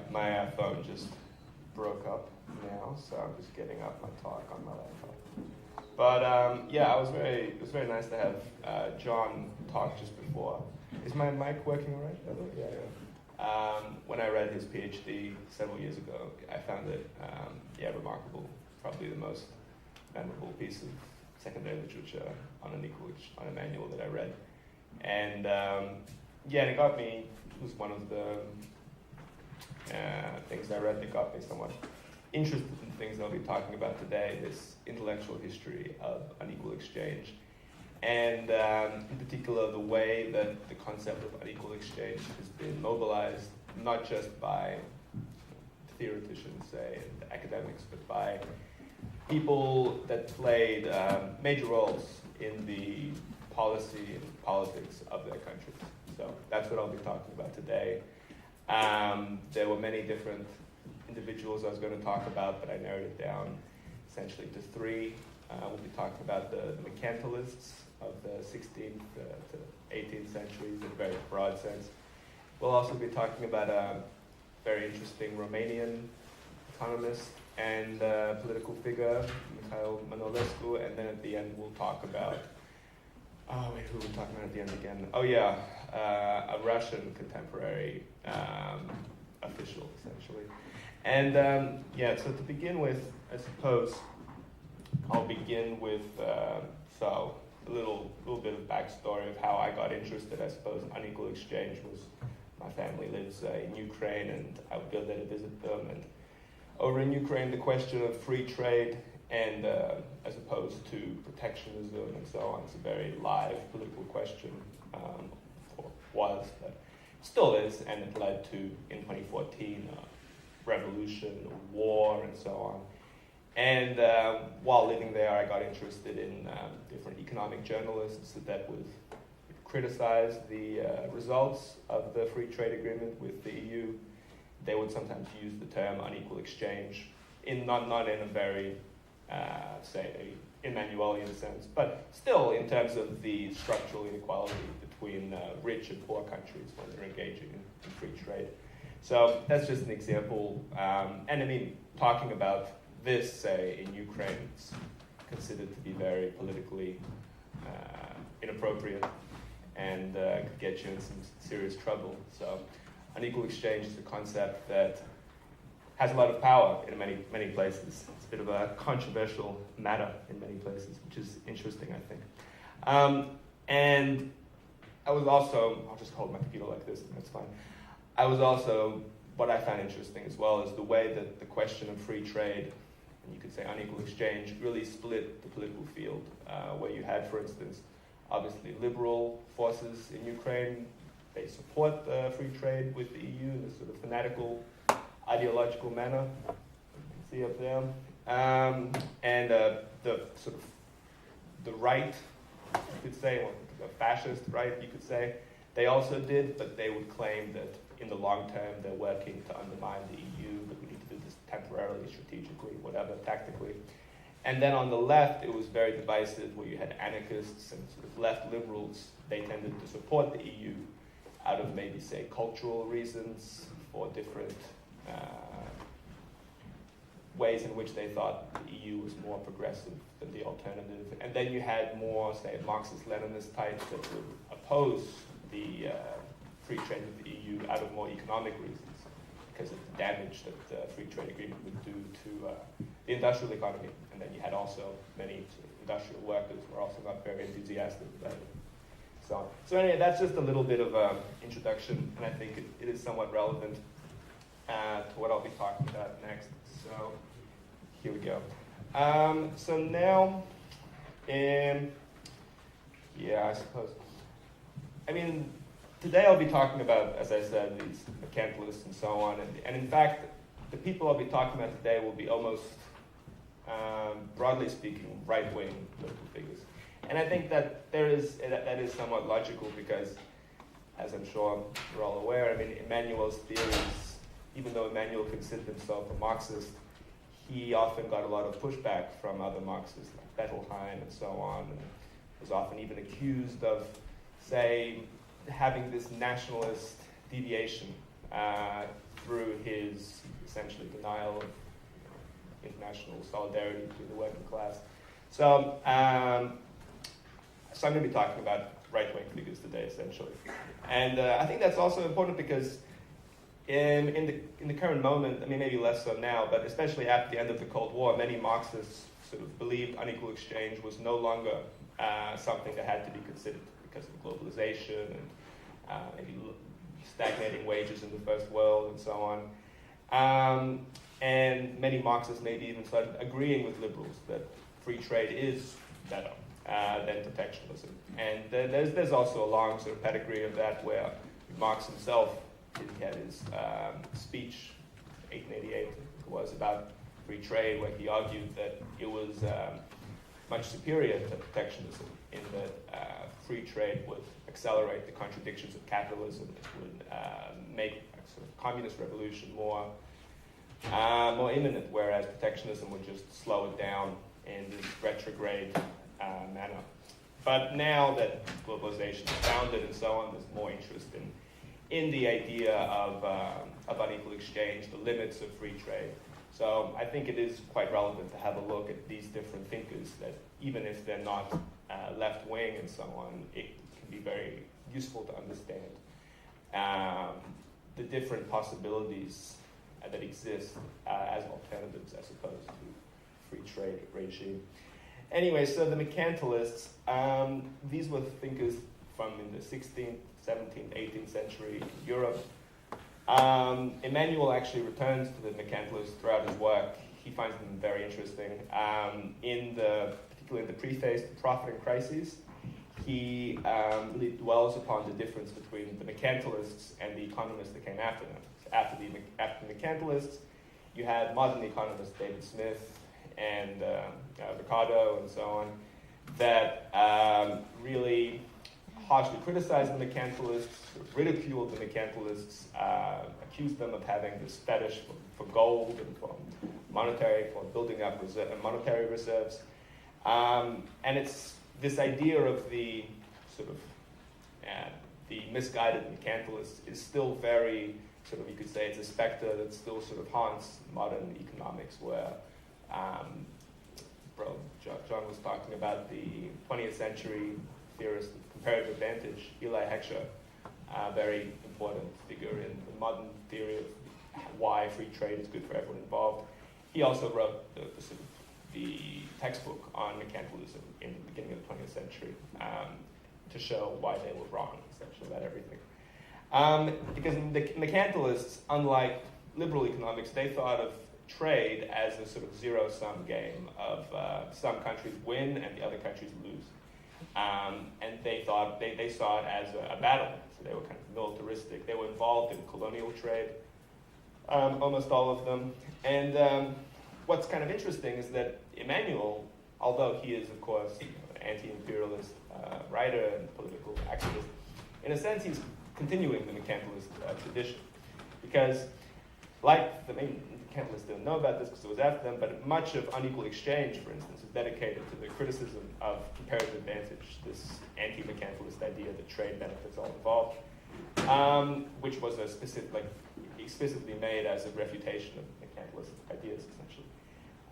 S14: My phone just broke up now, so I'm just getting up my talk on my laptop. But it was very nice to have John talk just before. Is my mic working all right? Yeah. When I read his PhD several years ago, I found it remarkable. Probably the most memorable piece of secondary literature on a manual that I read. And it got me. It was one of the things I read that got me somewhat interested in things I'll be talking about today, this intellectual history of unequal exchange, and in particular the way that the concept of unequal exchange has been mobilized, not just by theoreticians, say, and academics, but by people that played major roles in the policy and politics of their countries. So that's what I'll be talking about today. There were many different individuals I was going to talk about, but I narrowed it down essentially to three. We'll be talking about the mercantilists of the 16th to 18th centuries in a very broad sense. We'll also be talking about a very interesting Romanian economist and political figure, Mikhail Mănălescu, and then at the end we'll talk about who are we talking about at the end again? A Russian contemporary official, essentially. And so to begin with, I suppose I'll begin with a little bit of backstory of how I got interested. I suppose unequal exchange was, my family lives in Ukraine, and I would go there to visit them. And over in Ukraine, the question of free trade and as opposed to protectionism and so on, it's a very live political question for was, but still is, and it led to, in 2014, a revolution, a war, and so on. And while living there, I got interested in different economic journalists that would criticize the results of the free trade agreement with the EU. They would sometimes use the term unequal exchange, not in a very say, Emmanuel in a sense, but still in terms of the structural inequality between rich and poor countries when they're engaging in free trade. So that's just an example. And I mean, talking about this, say, in Ukraine, it's considered to be very politically inappropriate and could get you in some serious trouble. So unequal exchange is a concept that has a lot of power in many places. It's a bit of a controversial matter in many places, which is interesting, I think. And I was also, I'll just hold my computer like this, and that's fine. I was also, what I found interesting as well is the way that the question of free trade, and you could say unequal exchange, really split the political field, where you had, for instance, obviously liberal forces in Ukraine. They support free trade with the EU in a sort of fanatical, ideological manner. You can see up there. And the sort of the right, you could say, or the fascist right, you could say, they also did, but they would claim that in the long term they're working to undermine the EU, but we need to do this temporarily, strategically, whatever, tactically. And then on the left, it was very divisive, where you had anarchists and sort of left liberals. They tended to support the EU out of maybe, say, cultural reasons or different ways in which they thought the EU was more progressive than the alternative. And then you had more, say, Marxist-Leninist types that would oppose the free trade with the EU out of more economic reasons, because of the damage that the free trade agreement would do to the industrial economy. And then you had also many sort of industrial workers who were also not very enthusiastic about it. So anyway, that's just a little bit of an introduction, and I think it is somewhat relevant to what I'll be talking about next. So here we go. So now, yeah, I suppose. I mean, today I'll be talking about, as I said, these mercantilists and so on, and in fact, the people I'll be talking about today will be almost, broadly speaking, right-wing political figures. And I think that that is somewhat logical because, as I'm sure we're all aware, I mean, Emmanuel's theories, even though Emmanuel considered himself a Marxist, he often got a lot of pushback from other Marxists like Bettelheim and so on, and was often even accused of, say, having this nationalist deviation through his essentially denial of international solidarity between the working class. So I'm going to be talking about right-wing figures today, essentially. And I think that's also important because in the current moment, I mean, maybe less so now, but especially after the end of the Cold War, many Marxists sort of believed unequal exchange was no longer something that had to be considered because of globalization and maybe stagnating wages in the First World and so on. And many Marxists maybe even started agreeing with liberals that free trade is better than protectionism. And there's also a long sort of pedigree of that where Marx himself, he had his speech, 1888, was about free trade, where he argued that it was much superior to protectionism in that free trade would accelerate the contradictions of capitalism. It would make a sort of communist revolution more imminent, whereas protectionism would just slow it down in this retrograde manner. But now that globalization is founded and so on, there's more interest in the idea of unequal exchange, the limits of free trade. So I think it is quite relevant to have a look at these different thinkers that even if they're not left-wing and so on, it can be very useful to understand the different possibilities that exist as alternatives as opposed to free trade regime. Anyway, so the mercantilists, these were thinkers from in the 16th, 17th, 18th century Europe. Emmanuel actually returns to the mercantilists throughout his work. He finds them very interesting. Particularly in the preface to Profit and Crises, he really dwells upon the difference between the mercantilists and the economists that came after them. So after the mercantilists, you had modern economists, David Smith and Ricardo and so on, that really harshly criticized the mercantilists, ridiculed the mercantilists, accused them of having this fetish for gold and for building up monetary reserves. And it's this idea of the sort of the misguided mercantilist is still very sort of, you could say it's a specter that still sort of haunts modern economics, where John was talking about the 20th century theorist of comparative advantage, Eli Heckscher, a very important figure in the modern theory of why free trade is good for everyone involved. He also wrote the textbook on mercantilism in the beginning of the 20th century to show why they were wrong, essentially, about everything. Because the mercantilists, unlike liberal economics, they thought of trade as a sort of zero-sum game of some countries win and the other countries lose. And they thought they saw it as a battle, so they were kind of militaristic. They were involved in colonial trade, almost all of them. And what's kind of interesting is that Emmanuel, although he is, of course, an anti-imperialist writer and political activist, in a sense he's continuing the mercantilist tradition. Because, like the mercantilists didn't know about this because it was after them, but much of Unequal Exchange, for instance, is dedicated to the criticism of comparative advantage, this anti-mercantilist idea that trade benefits all involved, which was a specific, explicitly made as a refutation of mercantilist ideas, essentially.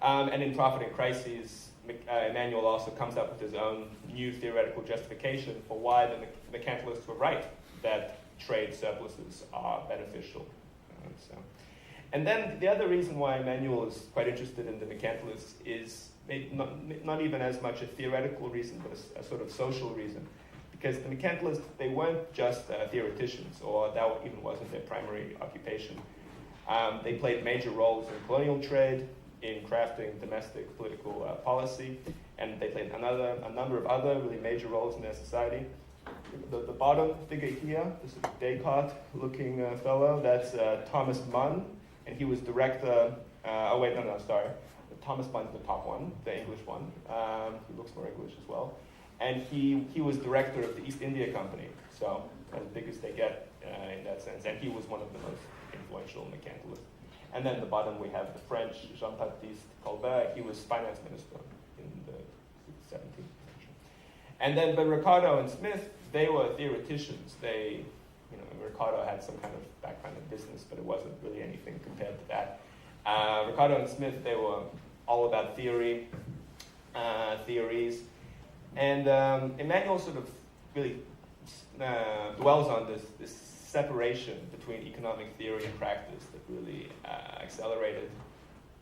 S14: And in Profit and Crises, Emmanuel also comes up with his own new theoretical justification for why the mercantilists were right that trade surpluses are beneficial. And then the other reason why Emmanuel is quite interested in the mercantilists is not even as much a theoretical reason, but a sort of social reason. Because the mercantilists, they weren't just theoreticians, or that even wasn't their primary occupation. They played major roles in colonial trade, in crafting domestic political policy, and they played a number of other really major roles in their society. The bottom figure here, this sort of Descartes-looking fellow, that's Thomas Munn, and he was director. Thomas Munn's the top one, the English one. He looks more English as well, and he was director of the East India Company, so as big as they get in that sense. And he was one of the most influential mercantilists. And then at the bottom we have the French Jean-Baptiste Colbert. He was finance minister in the 17th century. And then, but Ricardo and Smith, they were theoreticians. Ricardo had some kind of background in business, but it wasn't really anything compared to that. Ricardo and Smith, they were all about theories. And Emmanuel sort of really dwells on this separation between economic theory and practice that really accelerated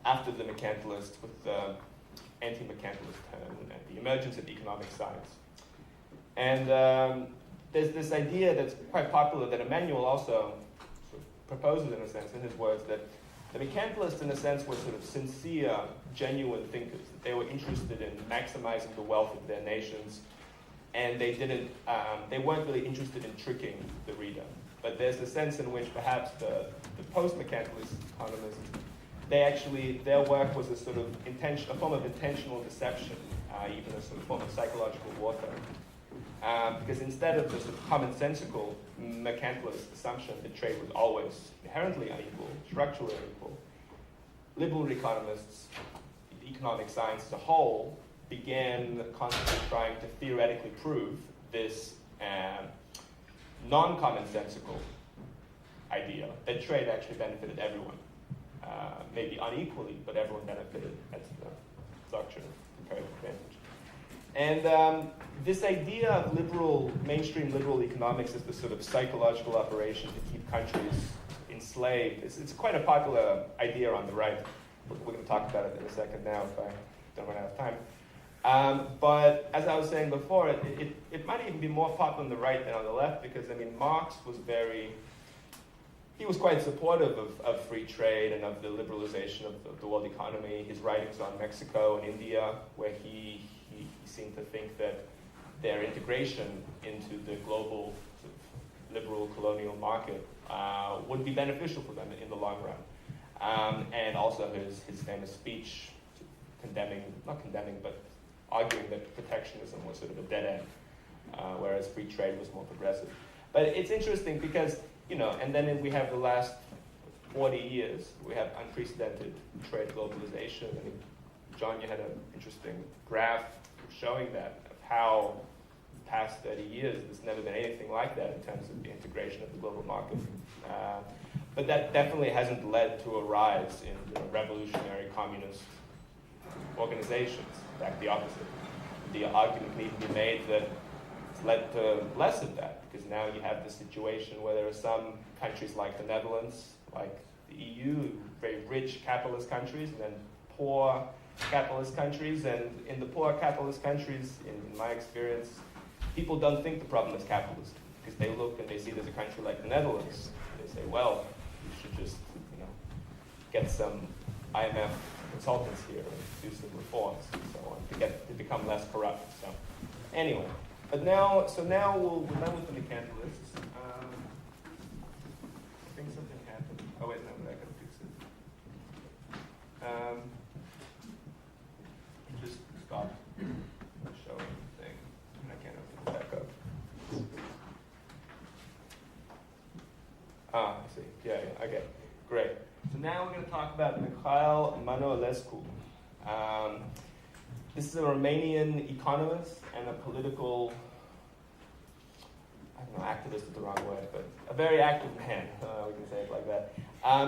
S14: after the mercantilists with the anti-mercantilist turn and the emergence of economic science. And there's this idea that's quite popular that Emmanuel also sort of proposes, in a sense, in his words, that the mercantilists, in a sense, were sort of sincere, genuine thinkers. That they were interested in maximizing the wealth of their nations, and they weren't really interested in tricking the reader. But there's a sense in which perhaps the post-mercantilist economists, their work was a sort of a form of intentional deception, even a sort of form of psychological warfare. Because instead of the sort of commonsensical mercantilist assumption that trade was always inherently unequal, structurally unequal, liberal economists, economic science as a whole, began constantly trying to theoretically prove this non-commonsensical idea that trade actually benefited everyone. Maybe unequally, but everyone benefited. That's the doctrine of comparative advantage. And this idea of mainstream liberal economics as the sort of psychological operation to keep countries enslaved, it's quite a popular idea on the right. We're going to talk about it in a second now if I don't run out of time. But as I was saying before, it might even be more popular on the right than on the left, because, Marx was he was quite supportive of free trade and of the liberalization of the world economy. His writings on Mexico and India, where he seemed to think that their integration into the global sort of liberal colonial market would be beneficial for them in the long run. And also his famous speech not condemning, but arguing that protectionism was sort of a dead end. whereas free trade was more progressive. But it's interesting because, and then we have the last 40 years, we have unprecedented trade globalization. I mean, John, you had an interesting graph showing that, of how the past 30 years, there's never been anything like that in terms of the integration of the global market. But that definitely hasn't led to a rise in revolutionary communist organizations. In fact, the opposite. The argument can even be made that it's led to less of that, because now you have the situation where there are some countries like the Netherlands, like the EU, very rich capitalist countries, and then poor capitalist countries. And in the poor capitalist countries, in my experience, people don't think the problem is capitalism, because they look and they see there's a country like the Netherlands. They say, well, you should just, get some IMF consultants here and do some reforms and so on to become less corrupt. So anyway, we're done with the mercantilists. I think something happened. Oh wait, no, I gotta fix it. Just stop showing the thing, and I can't open it back up. I see. Yeah, okay, great. So now we're going to talk about Mikhail Mănăulescu. This is a Romanian economist and a political, activist is the wrong word, but a very active man, we can say it like that.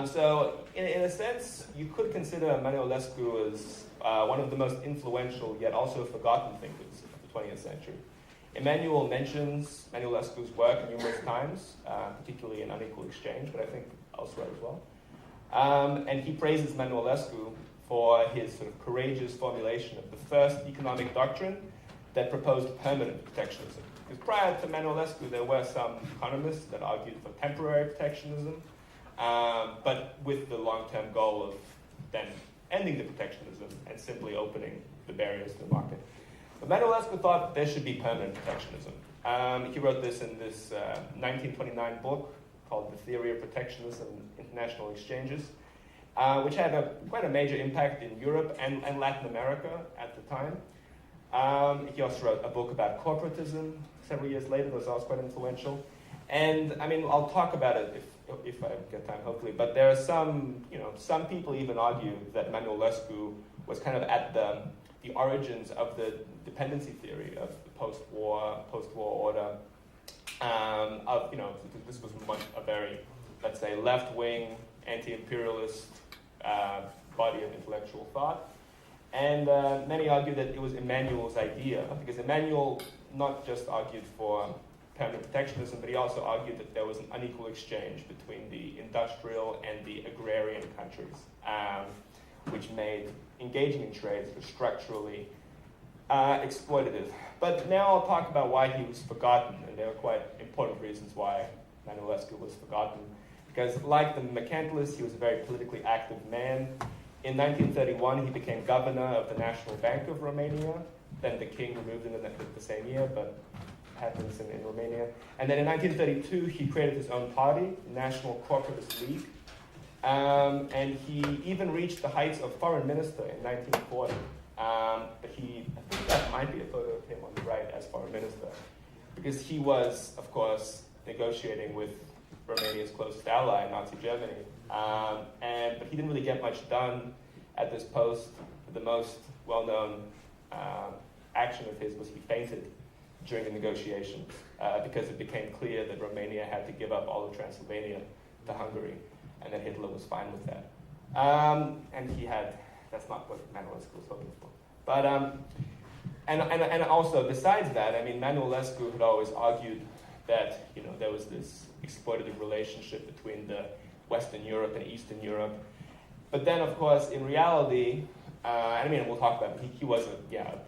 S14: So in a sense, you could consider Mănăulescu as one of the most influential yet also forgotten thinkers of the 20th century. Emmanuel mentions Mănăulescu's work numerous times, particularly in Unequal Exchange, but I think elsewhere as well. And he praises Mănăulescu for his sort of courageous formulation of the first economic doctrine that proposed permanent protectionism. Because prior to Mănăulescu, there were some economists that argued for temporary protectionism, but with the long-term goal of then ending the protectionism and simply opening the barriers to the market. But Mănăulescu thought there should be permanent protectionism. He wrote this in this 1929 book called The Theory of Protectionism and International Exchanges, which had quite a major impact in Europe and Latin America at the time. He also wrote a book about corporatism several years later that was also quite influential. And I mean, I'll talk about it if I get time, hopefully. But there are some people even argue that Mănăulescu was kind of at the origins of the dependency theory of the post-war order. This was a very, let's say, left-wing, anti-imperialist body of intellectual thought. And many argue that it was Emmanuel's idea, because Emmanuel not just argued for permanent protectionism, but he also argued that there was an unequal exchange between the industrial and the agrarian countries, which made engaging in trade structurally exploitative. But now I'll talk about why he was forgotten, and there are quite important reasons why Mănăulescu was forgotten. Because like the mercantilists, he was a very politically active man. In 1931, he became governor of the National Bank of Romania. Then the king removed him the same year, but it happens in Romania. And then in 1932, he created his own party, the National Corporatist League. And he even reached the heights of foreign minister in 1940. But I think that might be a photo of him on the right as foreign minister, because he was, of course, negotiating with Romania's closest ally, Nazi Germany. But he didn't really get much done at this post. The most well-known action of his was he fainted during the negotiations because it became clear that Romania had to give up all of Transylvania to Hungary, and that Hitler was fine with that. That's not what Mănăulescu was hoping for. But, and also, besides that, I mean, Mănăulescu had always argued that, there was this exploitative relationship between the Western Europe and Eastern Europe. But then, of course, in reality, we'll talk about it, he was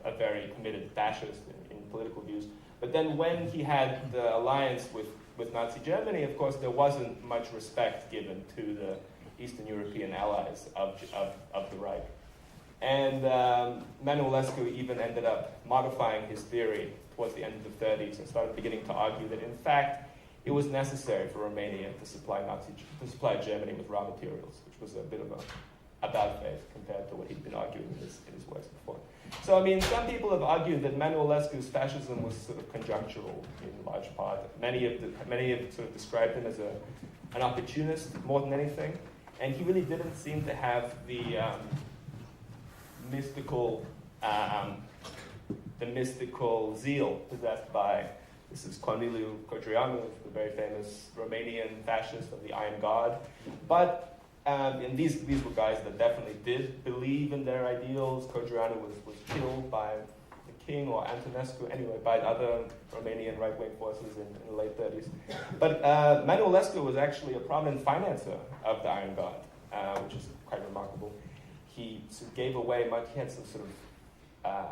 S14: a very committed fascist in political views. But then when he had the alliance with Nazi Germany, of course, there wasn't much respect given to the Eastern European allies of the Reich. And Mănăulescu even ended up modifying his theory towards the end of the 30s and started beginning to argue that, in fact, it was necessary for Romania to supply Germany with raw materials, which was a bit of a about face compared to what he'd been arguing in his works before. So, I mean, some people have argued that Emanuelescu's fascism was sort of conjunctural in large part. Many have sort of described him as an opportunist more than anything, and he really didn't seem to have the mystical zeal possessed by, this is Corneliu Codreanu, the very famous Romanian fascist of the Iron Guard. But and these were guys that definitely did believe in their ideals. Codreanu was killed by the king or Antonescu, anyway, by other Romanian right-wing forces in the late 30s. But Emanuelescu was actually a prominent financer of the Iron Guard, which is quite remarkable. He sort of gave away much, he had some sort of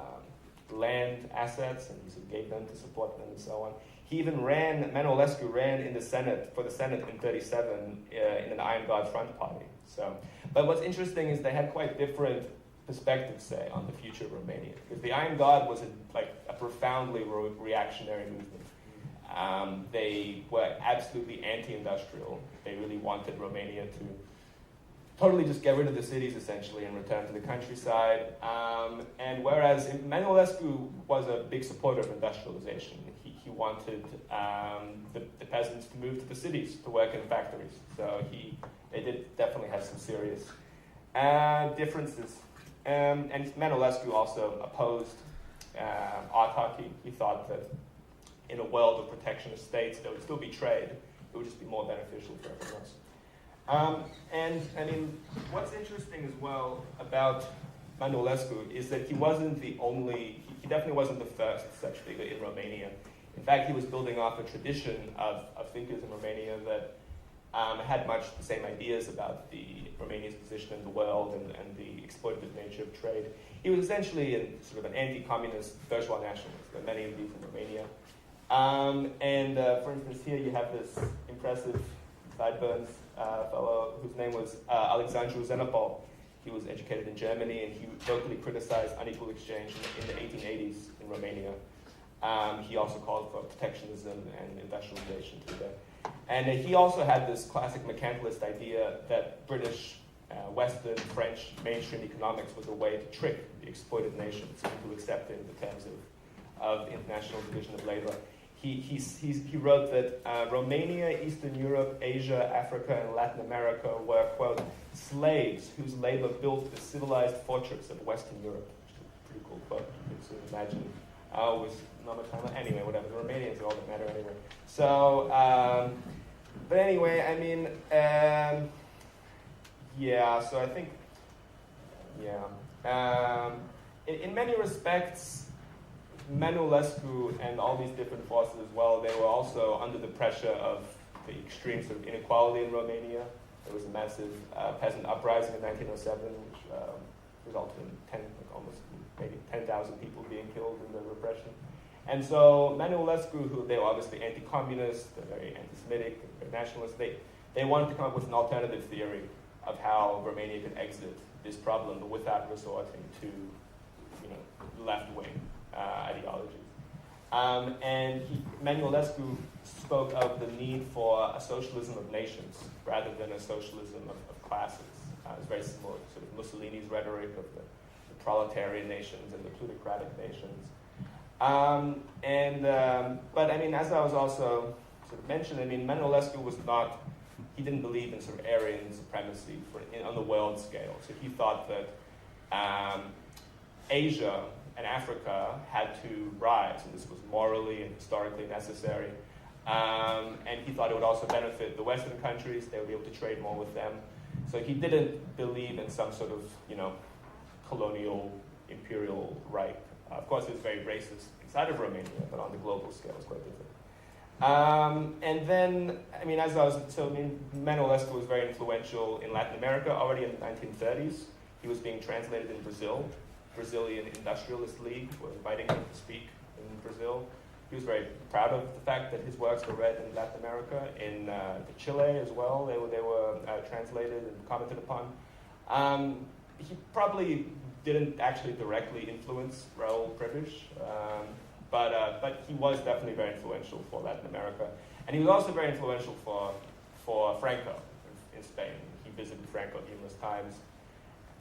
S14: land assets, and he sort of gave them to support them and so on. He even Emanuelescu ran in the Senate, for the Senate in 37 in an Iron Guard front party. So, but what's interesting is they had quite different perspectives, say, on the future of Romania. Because the Iron Guard was a profoundly reactionary movement. They were absolutely anti-industrial. They really wanted Romania to totally just get rid of the cities, essentially, and return to the countryside. And whereas Emanuelescu was a big supporter of industrialization, he wanted the peasants to move to the cities to work in factories. So they did definitely have some serious differences. And Emanuelescu also opposed autarky. He thought that in a world of protectionist states, there would still be trade. It would just be more beneficial for everyone else. And I mean, what's interesting as well about Emanuelescu is that he wasn't the only, he definitely wasn't the first such figure in Romania. In fact, he was building off a tradition of thinkers in Romania that had much the same ideas about Romania's position in the world and the exploitative nature of trade. He was essentially sort of an anti-communist bourgeois nationalist. There are many of these in Romania. For instance, here you have this impressive sideburns fellow whose name was Alexandru Zenopol. He was educated in Germany, and he vocally criticized unequal exchange in the 1880s in Romania. He also called for protectionism and industrialization to the day. And he also had this classic mercantilist idea that British, Western, French mainstream economics was a way to trick the exploited nations into accepting the terms of international division of labor. He wrote that Romania, Eastern Europe, Asia, Africa, and Latin America were, quote, slaves whose labor built the civilized fortress of Western Europe. Which is a pretty cool quote. You can sort of imagine with not much time. Anyway, whatever. The Romanians are all that matter anyway. So, but anyway, I mean, yeah, so I think, yeah. In many respects, Emanuelescu and all these different forces as well, they were also under the pressure of the extreme sort of inequality in Romania. There was a massive peasant uprising in 1907, which resulted in almost maybe 10,000 people being killed in the repression. And so Emanuelescu, who they were obviously anti-communist, they're very anti-Semitic, very nationalist, they wanted to come up with an alternative theory of how Romania could exit this problem, but without resorting to, left-wing ideologies. Emanuelescu spoke of the need for a socialism of nations rather than a socialism of classes. It's very similar to sort of Mussolini's rhetoric of the proletarian nations and the plutocratic nations. But I mean, as I was also sort of mentioned, I mean, Emanuelescu was not, he didn't believe in sort of Aryan supremacy on the world scale. So he thought that Asia and Africa had to rise, and this was morally and historically necessary. And he thought it would also benefit the Western countries. They would be able to trade more with them. So he didn't believe in some sort of, colonial, imperial right. Of course, it was very racist inside of Romania, but on the global scale, it's quite different. And then, I mean, Emanuelescu was very influential in Latin America already in the 1930s. He was being translated in Brazil. Brazilian Industrialist League were inviting him to speak in Brazil. He was very proud of the fact that his works were read in Latin America. In Chile as well, they were translated and commented upon. He probably didn't actually directly influence Raúl Prebisch, but he was definitely very influential for Latin America. And he was also very influential for Franco in Spain. He visited Franco numerous times,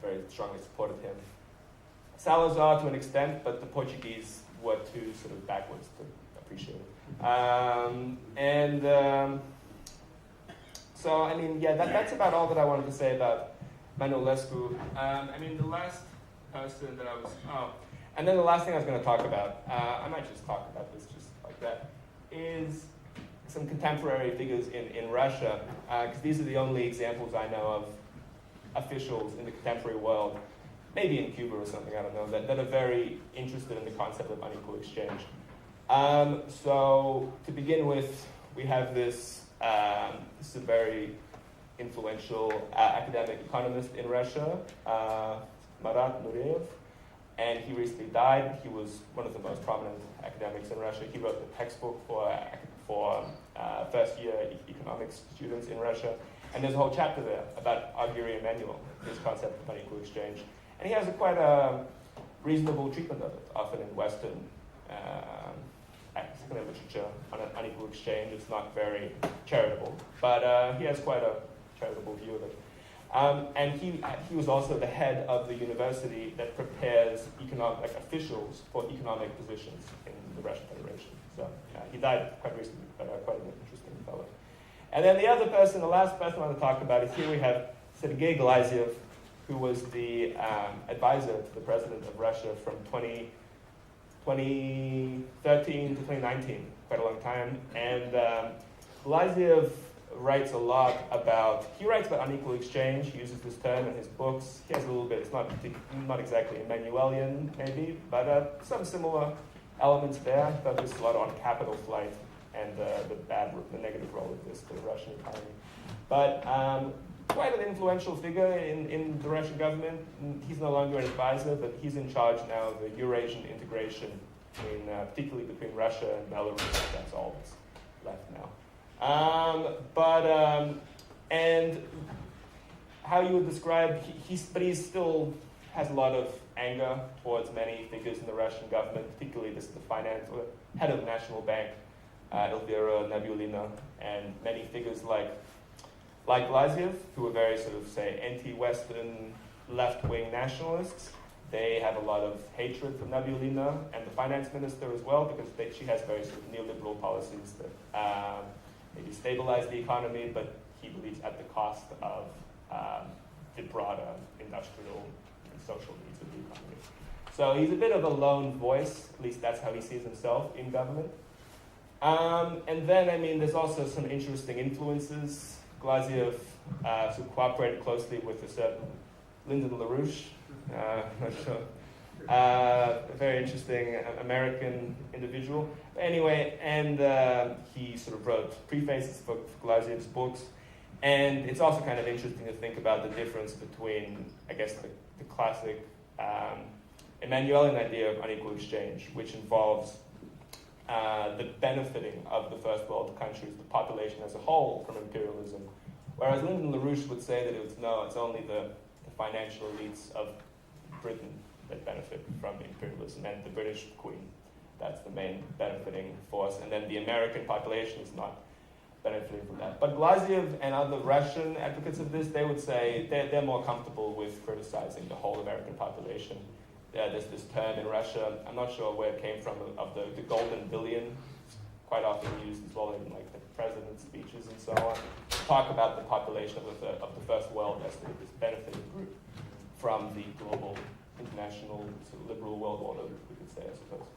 S14: very strongly supported him. Salazar to an extent, but the Portuguese were too sort of backwards to appreciate it. So, I mean, yeah, that's about all that I wanted to say about Manolescu. I mean, the last person that I was, and then the last thing I was going to talk about, I might just talk about this just like that, is some contemporary figures in Russia, because these are the only examples I know of officials in the contemporary world, maybe in Cuba or something, I don't know, that are very interested in the concept of unequal exchange. So to begin with, we have this is a very influential academic economist in Russia, Marat Nureyev, and he recently died. He was one of the most prominent academics in Russia. He wrote the textbook for first-year economics students in Russia, and there's a whole chapter there about Arghiri Emmanuel, his concept of unequal exchange. And he has quite a reasonable treatment of it, often in Western academic literature on an unequal exchange. It's not very charitable, but he has quite a charitable view of it. And he was also the head of the university that prepares officials for economic positions in the Russian Federation. So he died quite recently, but quite an interesting fellow. And then the other person, the last person I want to talk about is here we have Sergei Glazyev, who was the advisor to the president of Russia from 2013 to 2019, quite a long time. And Glazyev writes a lot about, he writes about unequal exchange, he uses this term in his books. He has a little bit, it's not exactly Emmanuelian maybe, but some similar elements there. He focuses a lot on capital flight and the negative role of this for the Russian economy. But quite an influential figure in the Russian government. He's no longer an advisor, but he's in charge now of the Eurasian integration, particularly between Russia and Belarus. That's all that's left now. And how you would describe, he still has a lot of anger towards many figures in the Russian government, particularly the finance, or head of the National Bank, Elvira Nabiulina, and many figures like Glazyev, who are very sort of, say, anti-Western, left-wing nationalists. They have a lot of hatred for Nabiulina and the finance minister as well, because she has very sort of neoliberal policies that maybe stabilize the economy, but he believes at the cost of the broader industrial and social needs of the economy. So he's a bit of a lone voice, at least that's how he sees himself in government. And then, I mean, there's also some interesting influences. Glazyev cooperated closely with a certain Lyndon LaRouche, not sure. A very interesting American individual. But anyway, and he sort of wrote prefaces for Glazyev's books. And it's also kind of interesting to think about the difference between, I guess, the classic Emmanuelian idea of unequal exchange, which involves the benefiting of the first world countries, the population as a whole, from imperialism. Whereas Lyndon LaRouche would say that it's only the financial elites of Britain that benefit from imperialism, and the British Queen. That's the main benefiting force. And then the American population is not benefiting from that. But Glazyev and other Russian advocates of this, they would say they're more comfortable with criticizing the whole American population. There's this term in Russia, I'm not sure where it came from, of the golden billion. It's quite often used as well in like the president's speeches and so on, to talk about the population of the first world as this benefiting group from the global international sort of liberal world order, we could say, I suppose.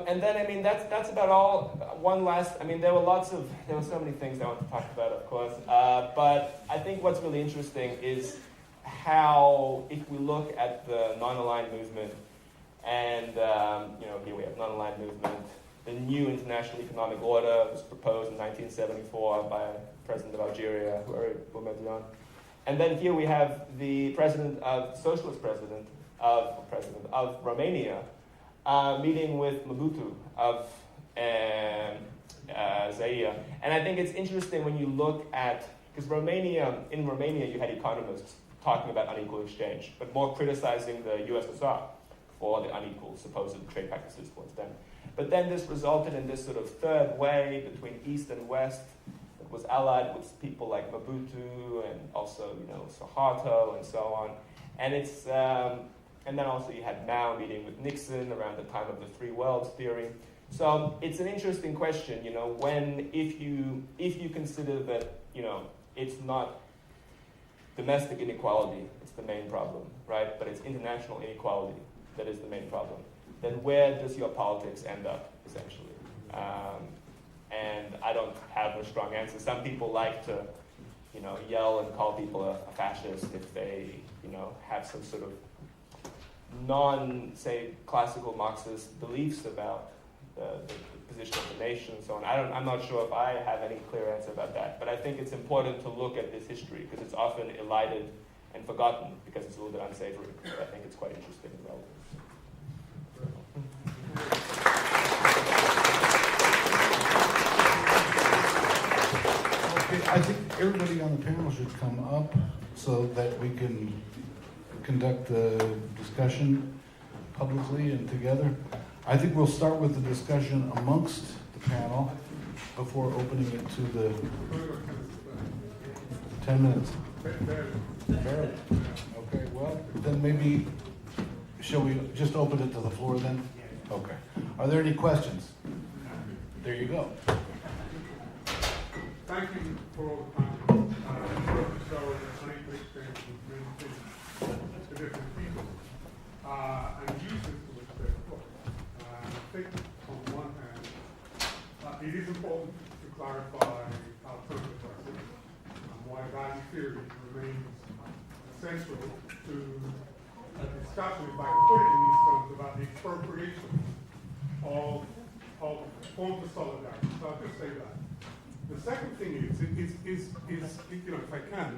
S14: And then, I mean, that's about all. One last, I mean, there were so many things I want to talk about, of course, but I think what's really interesting is how, if we look at the non-aligned movement, and here we have non-aligned movement, the new international economic order was proposed in 1974 by President of Algeria, Boumediene. And then here we have the socialist president of Romania, meeting with Mobutu of Zaire. And I think it's interesting when you look at, because in Romania you had economists talking about unequal exchange, but more criticizing the USSR for the unequal supposed trade practices towards them. But then this resulted in this sort of third way between East and West that was allied with people like Mobutu and also, Suharto and so on. And it's And then also you had Mao meeting with Nixon around the time of the three worlds theory. So it's an interesting question, you know, if you consider that, you know, it's not domestic inequality, it's the main problem, right? But it's international inequality that is the main problem. Then where does your politics end up, essentially? And I don't have a strong answer. Some people like to, you know, yell and call people a fascist if they, you know, have some sort of say, classical Marxist beliefs about the position of the nation and so on. I'm not sure if I have any clear answer about that, but I think it's important to look at this history because it's often elided and forgotten because it's a little bit unsavory. But I think it's quite interesting and relevant.
S11: Okay, I think everybody on the panel should come up so that we can conduct the discussion publicly and together. I think we'll start with the discussion amongst the panel before opening it to the 10 minutes. Barely. Okay, well, then maybe, shall we just open it to the floor then? Okay. Are there any questions? There you go.
S15: Thank you for all the time. So unequal exchange with many things to different people and uses to which they're put. I think on the one hand, it is important to clarify alternative practice and why value theory remains essential to a discussion, if I can put it in these terms, about the expropriation of forms of solidarity. So I'll just say that. The second thing is you know, if I can,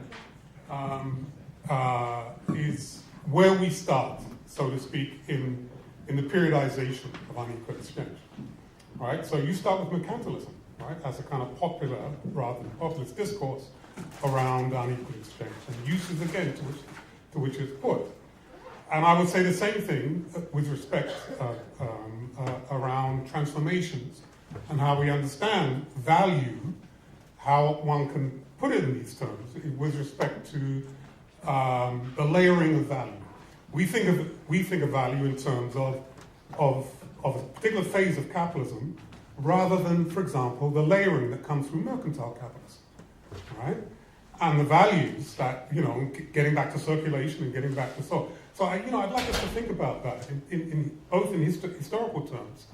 S15: is where we start, so to speak, in the periodization of unequal exchange. Right? So you start with mercantilism, right, as a kind of popular rather than populist discourse around unequal exchange and uses again to which it's put. And I would say the same thing with respect around transformations and how we understand value, how one can put it in these terms with respect to the layering of value. We think of value in terms of a particular phase of capitalism rather than, for example, the layering that comes from mercantile capitalism, right? And the values that, you know, getting back to circulation and getting back to so I'd like us to think about that in both in historical terms,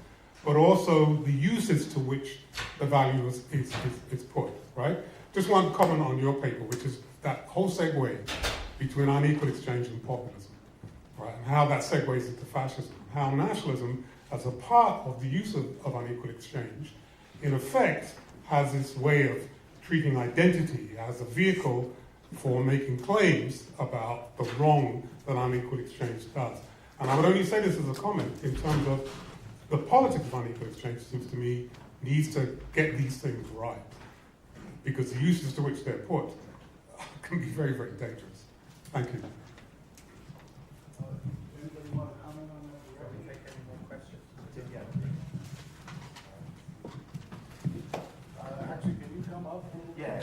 S15: but also the uses to which the value is put, right? Just one comment on your paper, which is that whole segue between unequal exchange and populism, right? And how that segues into fascism, how nationalism, as a part of the use of unequal exchange, in effect, has this way of treating identity as a vehicle for making claims about the wrong that unequal exchange does. And I would only say this as a comment in terms of the politics of unequal exchange seems to me needs to get these things right, because the uses to which they're put can be very, very dangerous. Thank you.
S1: Anybody want to comment on that? Before we take any more questions?
S10: Actually, can you come up?
S1: Yeah.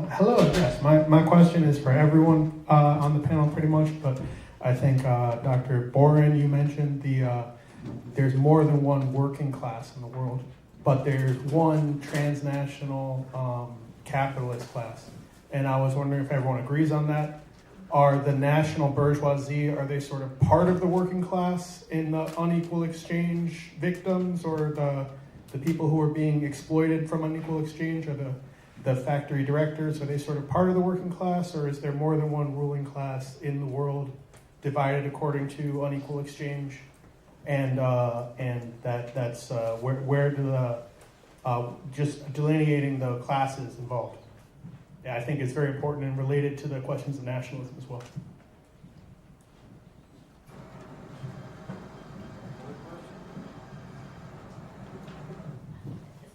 S16: Hello, yes. My question is for everyone on the panel pretty much, but I think Dr. Boren, you mentioned there's more than one working class in the world, but there's one transnational capitalist class. And I was wondering if everyone agrees on that. Are the national bourgeoisie, are they sort of part of the working class in the unequal exchange victims, or the people who are being exploited from unequal exchange, or the factory directors, are they sort of part of the working class, or is there more than one ruling class in the world divided according to unequal exchange? And that's where do the just delineating the classes involved? Yeah, I think it's very important and related to the questions of nationalism as well.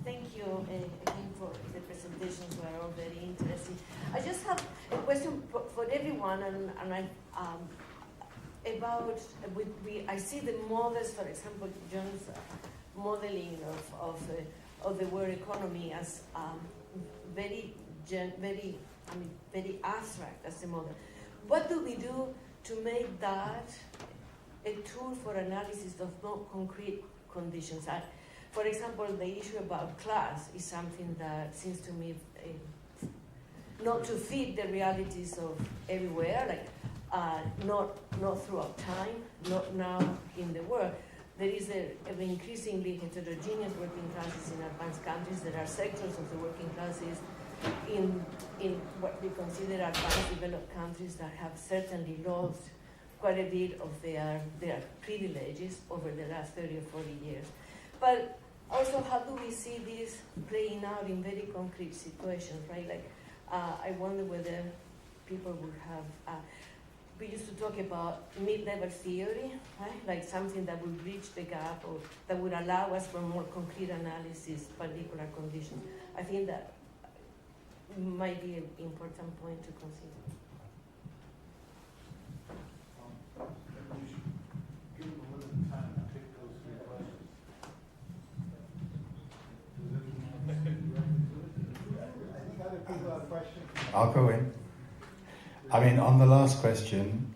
S17: Thank you again for the presentations, were all very interesting. I just have a question for everyone, and I see the models, for example, John's modeling of the world economy as very very abstract as a model. What do we do to make that a tool for analysis of more concrete conditions? For example, the issue about class is something that seems to me not to fit the realities of everywhere, like not throughout time, not now in the world. There is an increasingly heterogeneous working classes in advanced countries. There are sectors of the working classes in what we consider advanced developed countries that have certainly lost quite a bit of their privileges over the last 30 or 40 years. But also, how do we see this playing out in very concrete situations, right? Like, I wonder whether people would have, we used to talk about mid-level theory, right? Like something that would bridge the gap or that would allow us for more concrete analysis, particular conditions. I think that might be an important point to consider.
S12: I'll go in. I mean, on the last question,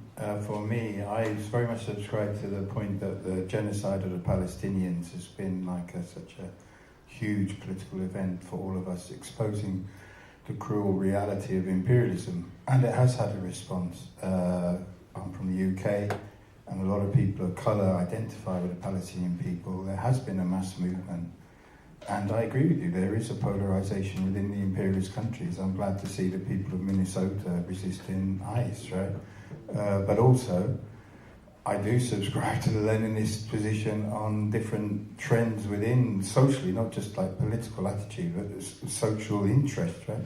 S12: for me, I very much subscribe to the point that the genocide of the Palestinians has been like such a huge political event for all of us, exposing the cruel reality of imperialism. And it has had a response. I'm from the UK, and a lot of people of colour identify with the Palestinian people. There has been a mass movement. And I agree with you, there is a polarization within the imperialist countries. I'm glad to see the people of Minnesota resisting ICE, right? But also, I do subscribe to the Leninist position on different trends within socially, not just like political attitude, but social interest, right?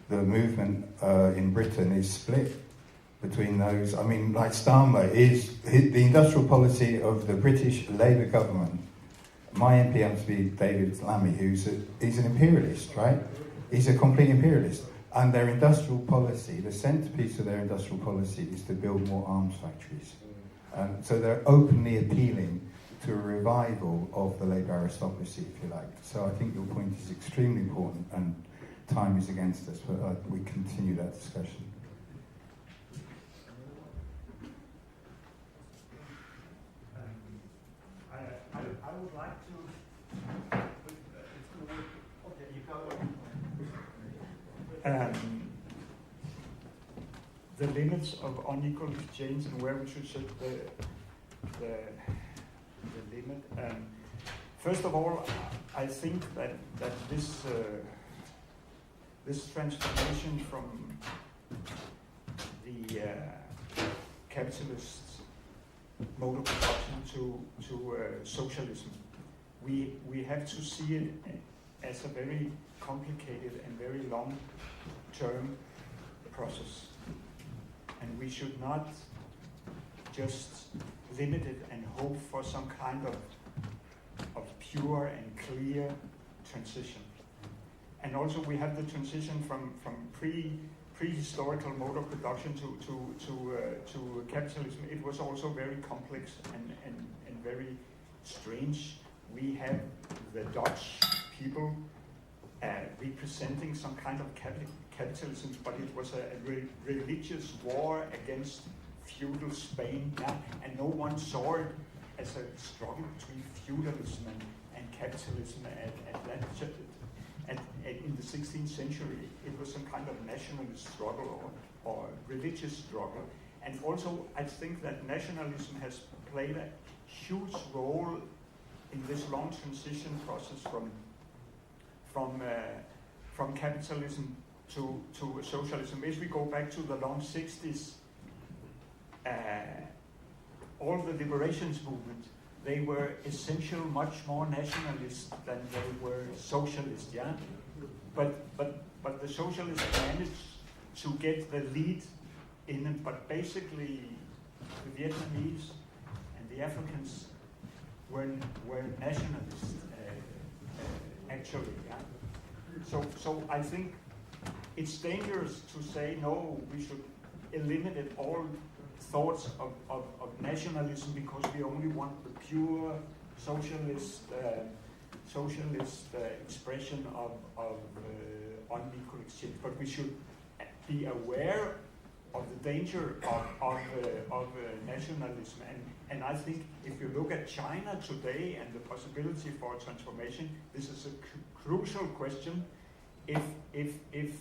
S12: The movement in Britain is split between those. I mean, like Starmer is the industrial policy of the British Labour government. My MP happens to be David Lammy, he's an imperialist, right? He's a complete imperialist. And their industrial policy, the centerpiece of their industrial policy is to build more arms factories. So they're openly appealing to a revival of the Labour aristocracy, if you like. So I think your point is extremely important, and time is against us, but we continue that discussion.
S3: I would like to. Okay, you go. The limits of unequal exchange and where we should set the limit. First of all, I think that this transformation from the capitalist mode of production to socialism, we have to see it as a very complicated and very long-term process, and we should not just limit it and hope for some kind of pure and clear transition. And also we have the transition from prehistorical mode of production to capitalism. It was also very complex and very strange. We have the Dutch people representing some kind of capitalism, but it was a religious war against feudal Spain, and no one saw it as a struggle between feudalism and capitalism at that. In the 16th century, it was some kind of nationalist struggle or religious struggle. And also, I think that nationalism has played a huge role in this long transition process from capitalism to socialism. If we go back to the long 60s, all the liberations movement, they were essentially much more nationalist than they were socialist, yeah? But the socialists managed to get the lead in it, but basically the Vietnamese and the Africans were nationalists, actually, yeah? So I think it's dangerous to say, no, we should eliminate all thoughts of nationalism because we only want the pure socialist expression of unequal exchange. But we should be aware of the danger of nationalism. And I think if you look at China today and the possibility for transformation, this is a crucial question. If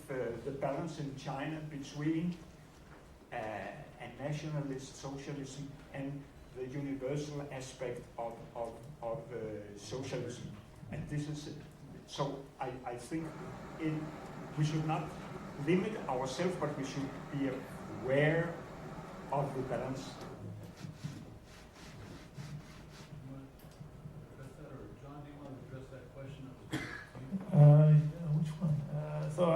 S3: the balance in China between a nationalist socialism and the universal aspect of socialism, and this is so. I think we should not limit ourselves, but we should be aware of the balance.
S18: John, do you want to address that question?
S13: Which one? So I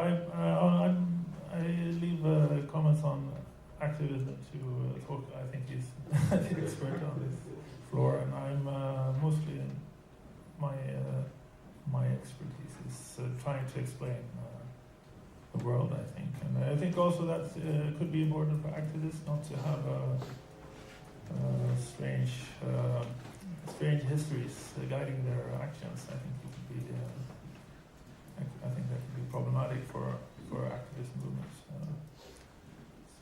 S13: leave comments on activism to talk. I think he's the expert on this floor, and I'm mostly in my expertise is trying to explain the world. I think, and I think also that could be important for activists not to have strange histories guiding their actions. I think it could be. I think that could be problematic for activist movements.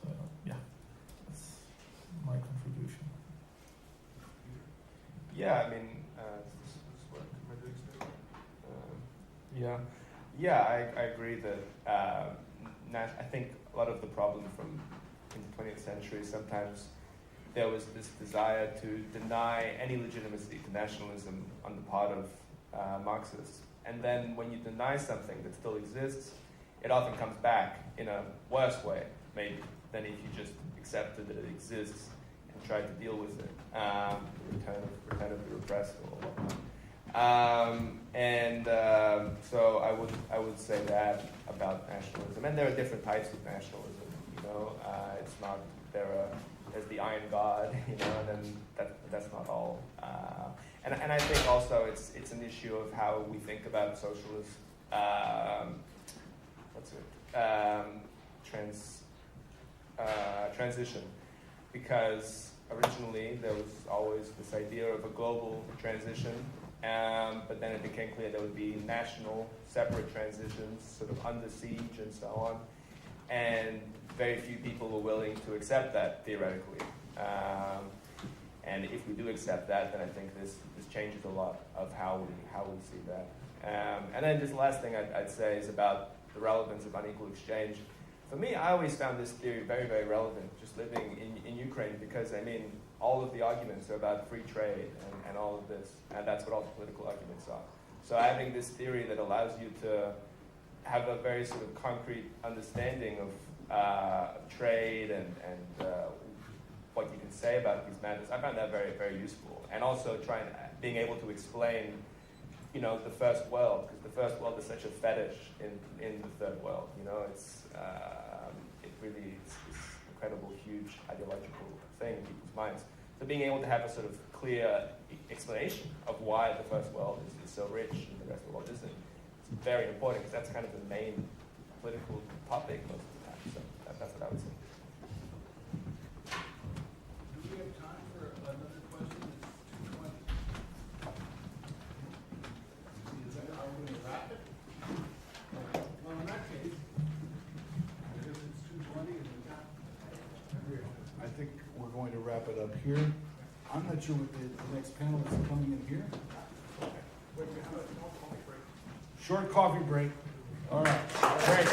S13: So yeah, that's my contribution.
S14: Yeah, I mean, I agree that I think a lot of the problem in the 20th century, sometimes there was this desire to deny any legitimacy to nationalism on the part of Marxists. And then when you deny something that still exists, it often comes back in a worse way, maybe, than if you just accepted that it exists and tried to deal with it, return of the repressed or whatnot. So I would say that about nationalism. And there are different types of nationalism. It's not there's the Iron God, and then that's not all. And I think also it's an issue of how we think about socialist transition, because originally there was always this idea of a global transition, but then it became clear there would be national separate transitions, sort of under siege and so on, and very few people were willing to accept that theoretically. And if we do accept that, then I think this changes a lot of how we see that. And then just the last thing I'd say is about the relevance of unequal exchange. For me, I always found this theory very, very relevant, just living in Ukraine, because, I mean, all of the arguments are about free trade and all of this, and that's what all the political arguments are. So having this theory that allows you to have a very sort of concrete understanding of trade and what you can say about these matters, I found that very, very useful. And also being able to explain, the first world, because the first world is such a fetish in the third world. It really is this incredible, huge ideological thing in people's minds. So being able to have a sort of clear explanation of why the first world is so rich and the rest of the world isn't, it's very important, because that's kind of the main political topic most of the time. So that's what I would say.
S18: Do we have time for another question? It's 2:20. Are we going to wrap it? Well, in that case, because it's 2:20 and we've got...
S11: I think we're going to wrap it up here. I'm not sure what the next panel is coming in here.
S9: Wait, we have a small coffee break.
S11: Short coffee break. All right.
S9: Great.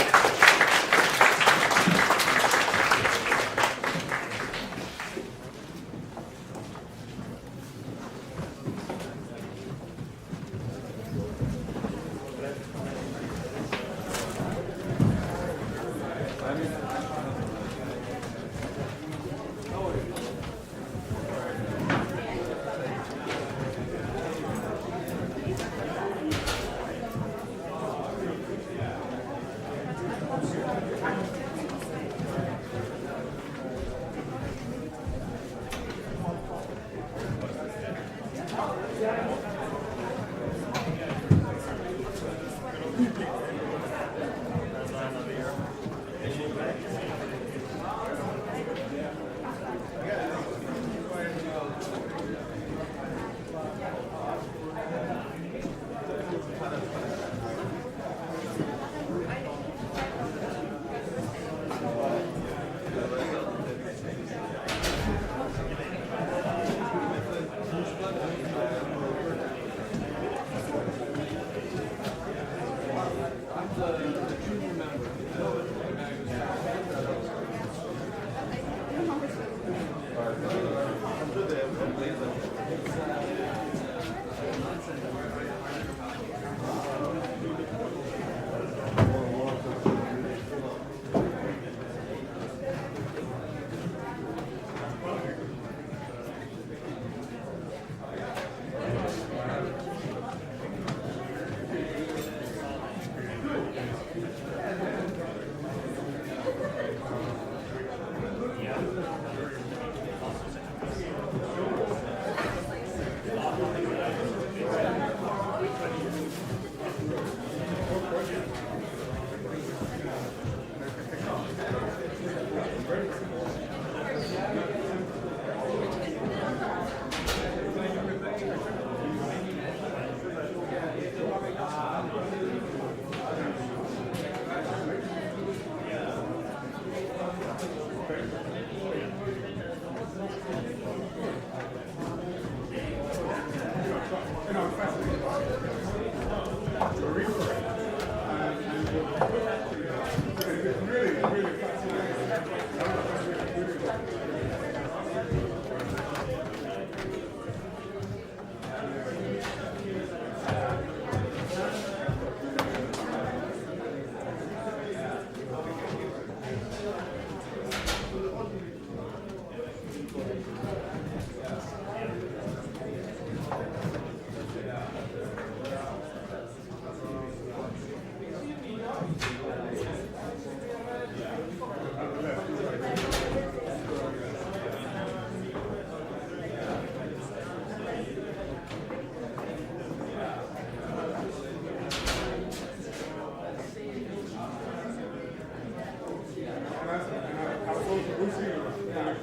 S15: We'll see you around.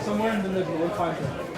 S8: Somewhere in the middle, we'll find it.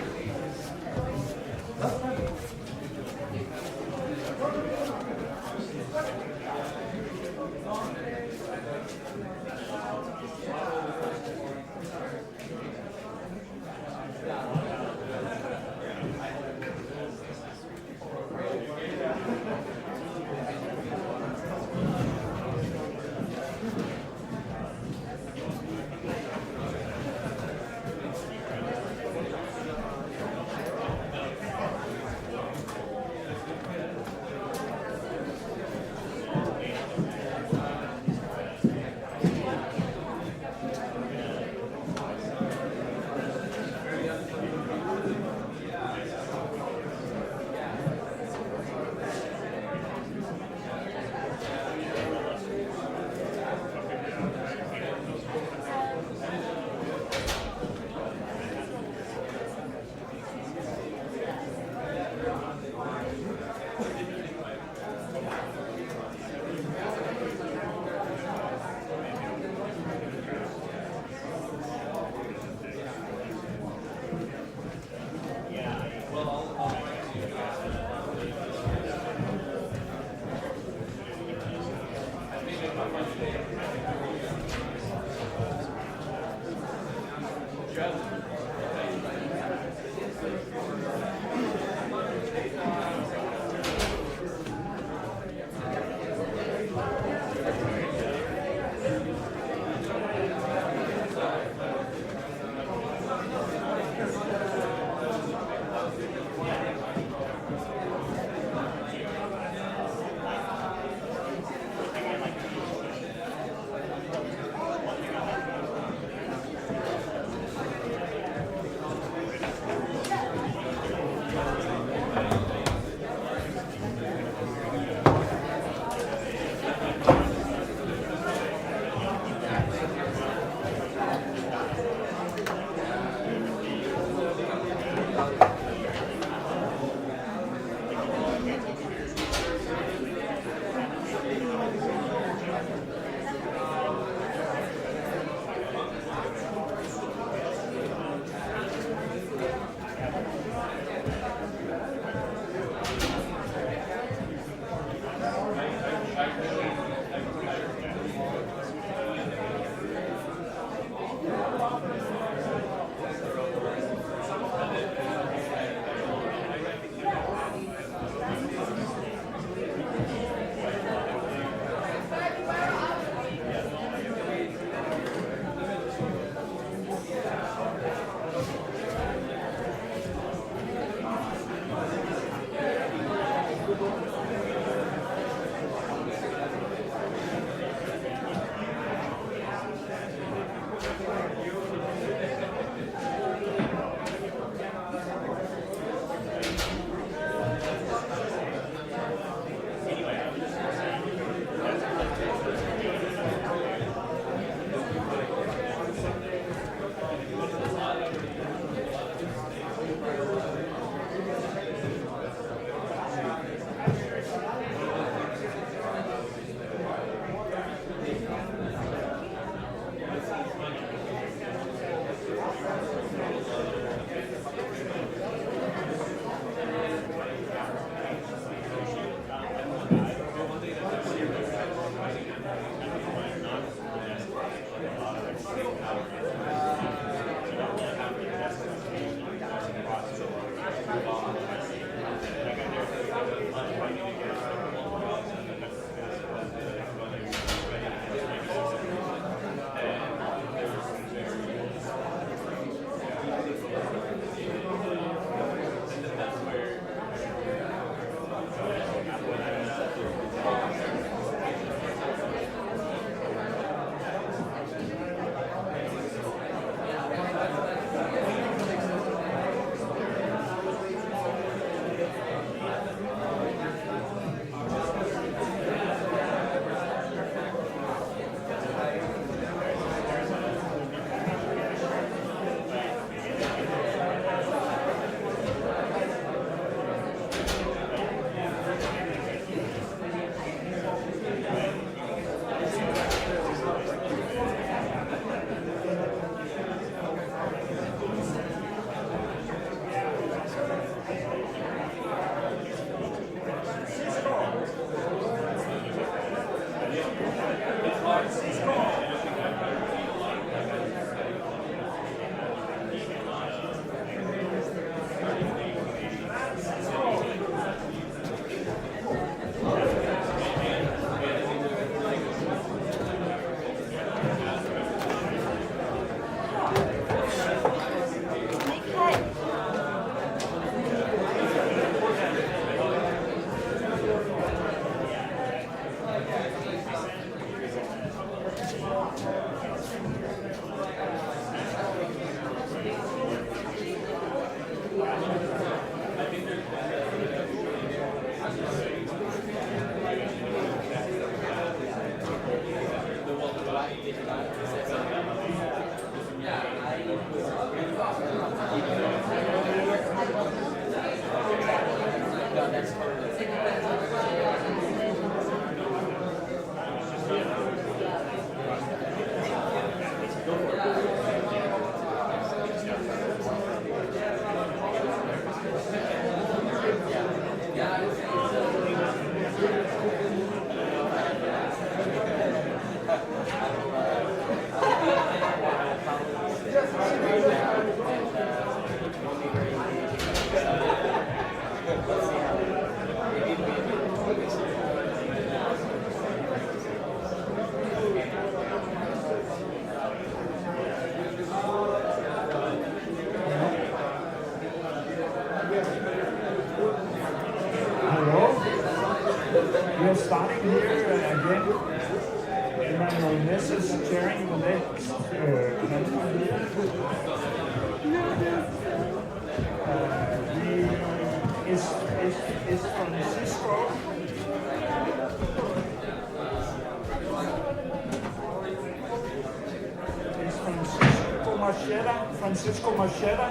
S3: We're starting here again. Emmanuel Ness is chairing the next country here. Is Francisco. Is Francisco Macheda.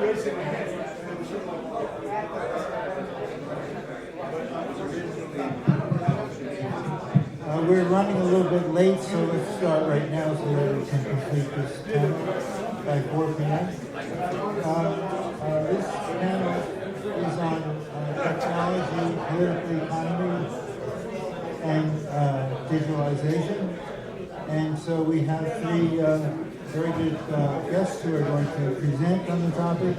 S10: Raising a hand.
S19: we're running a little bit late, so let's start right now so that we can complete this panel by 4 p.m. This panel is on technology, political economy, and digitalization. And so we have 3 very good guests who are going to present on the topic,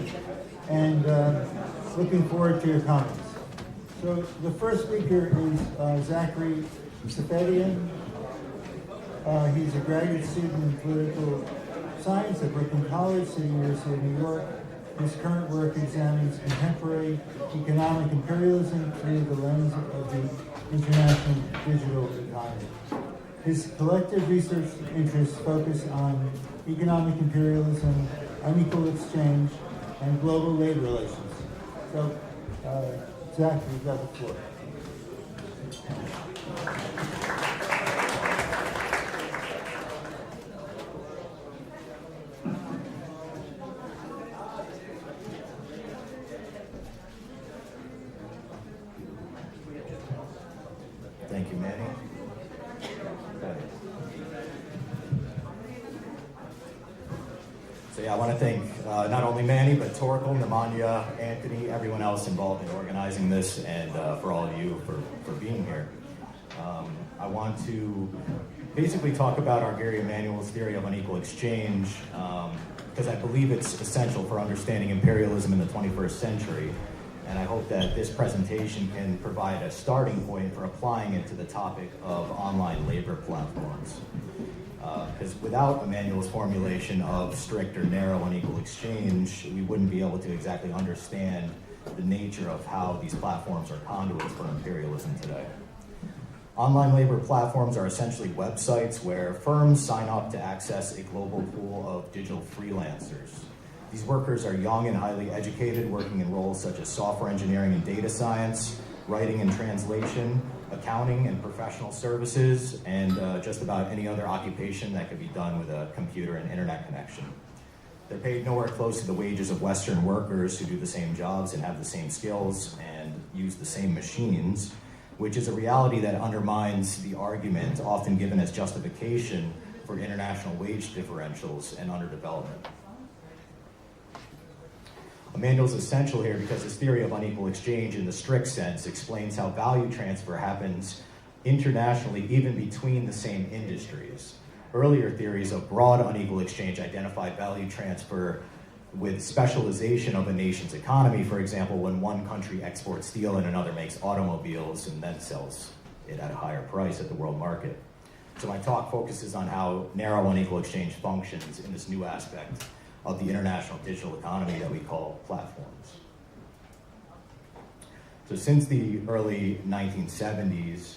S19: and looking forward to your comments. So the first speaker is Arghiri Emmanuel. He's a graduate student in political science at Brooklyn College, City University of New York. His current work examines contemporary economic imperialism through the lens of the international digital economy. His collective research interests focus on economic imperialism, unequal exchange, and global labor relations. So, Zach, you've got the floor.
S20: Thank you, Manny. So yeah, I want to thank not only Manny, but Torkel, Nemanja, Anthony, everyone else involved in organizing this, and for all of you for being here. I want to basically talk about Arghiri Emmanuel's theory of unequal exchange, because I believe it's essential for understanding imperialism in the 21st century. And I hope that this presentation can provide a starting point for applying it to the topic of online labor platforms. Because without Emmanuel's formulation of strict or narrow unequal exchange, we wouldn't be able to exactly understand the nature of how these platforms are conduits for imperialism today. Online labor platforms are essentially websites where firms sign up to access a global pool of digital freelancers. These workers are young and highly educated, working in roles such as software engineering and data science, writing and translation, accounting and professional services, and just about any other occupation that could be done with a computer and internet connection. They're paid nowhere close to the wages of Western workers who do the same jobs and have the same skills and use the same machines, which is a reality that undermines the argument often given as justification for international wage differentials and underdevelopment. Emmanuel's essential here because his theory of unequal exchange in the strict sense explains how value transfer happens internationally even between the same industries. Earlier theories of broad unequal exchange identified value transfer with specialization of a nation's economy, for example, when one country exports steel and another makes automobiles and then sells it at a higher price at the world market. So my talk focuses on how narrow unequal exchange functions in this new aspect of the international digital economy that we call platforms. So since the early 1970s,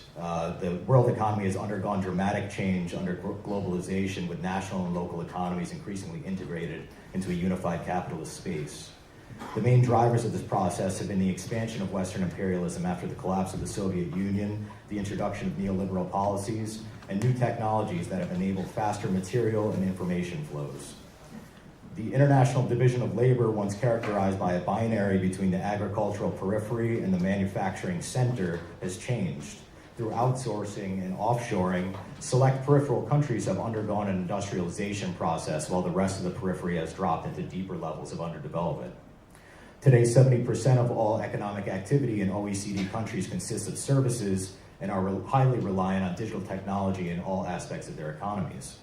S20: the world economy has undergone dramatic change under globalization, with national and local economies increasingly integrated into a unified capitalist space. The main drivers of this process have been the expansion of Western imperialism after the collapse of the Soviet Union, the introduction of neoliberal policies, and new technologies that have enabled faster material and information flows. The international division of labor, once characterized by a binary between the agricultural periphery and the manufacturing center, has changed. Through outsourcing and offshoring, select peripheral countries have undergone an industrialization process, while the rest of the periphery has dropped into deeper levels of underdevelopment. Today, 70% of all economic activity in OECD countries consists of services and are highly reliant on digital technology in all aspects of their economies.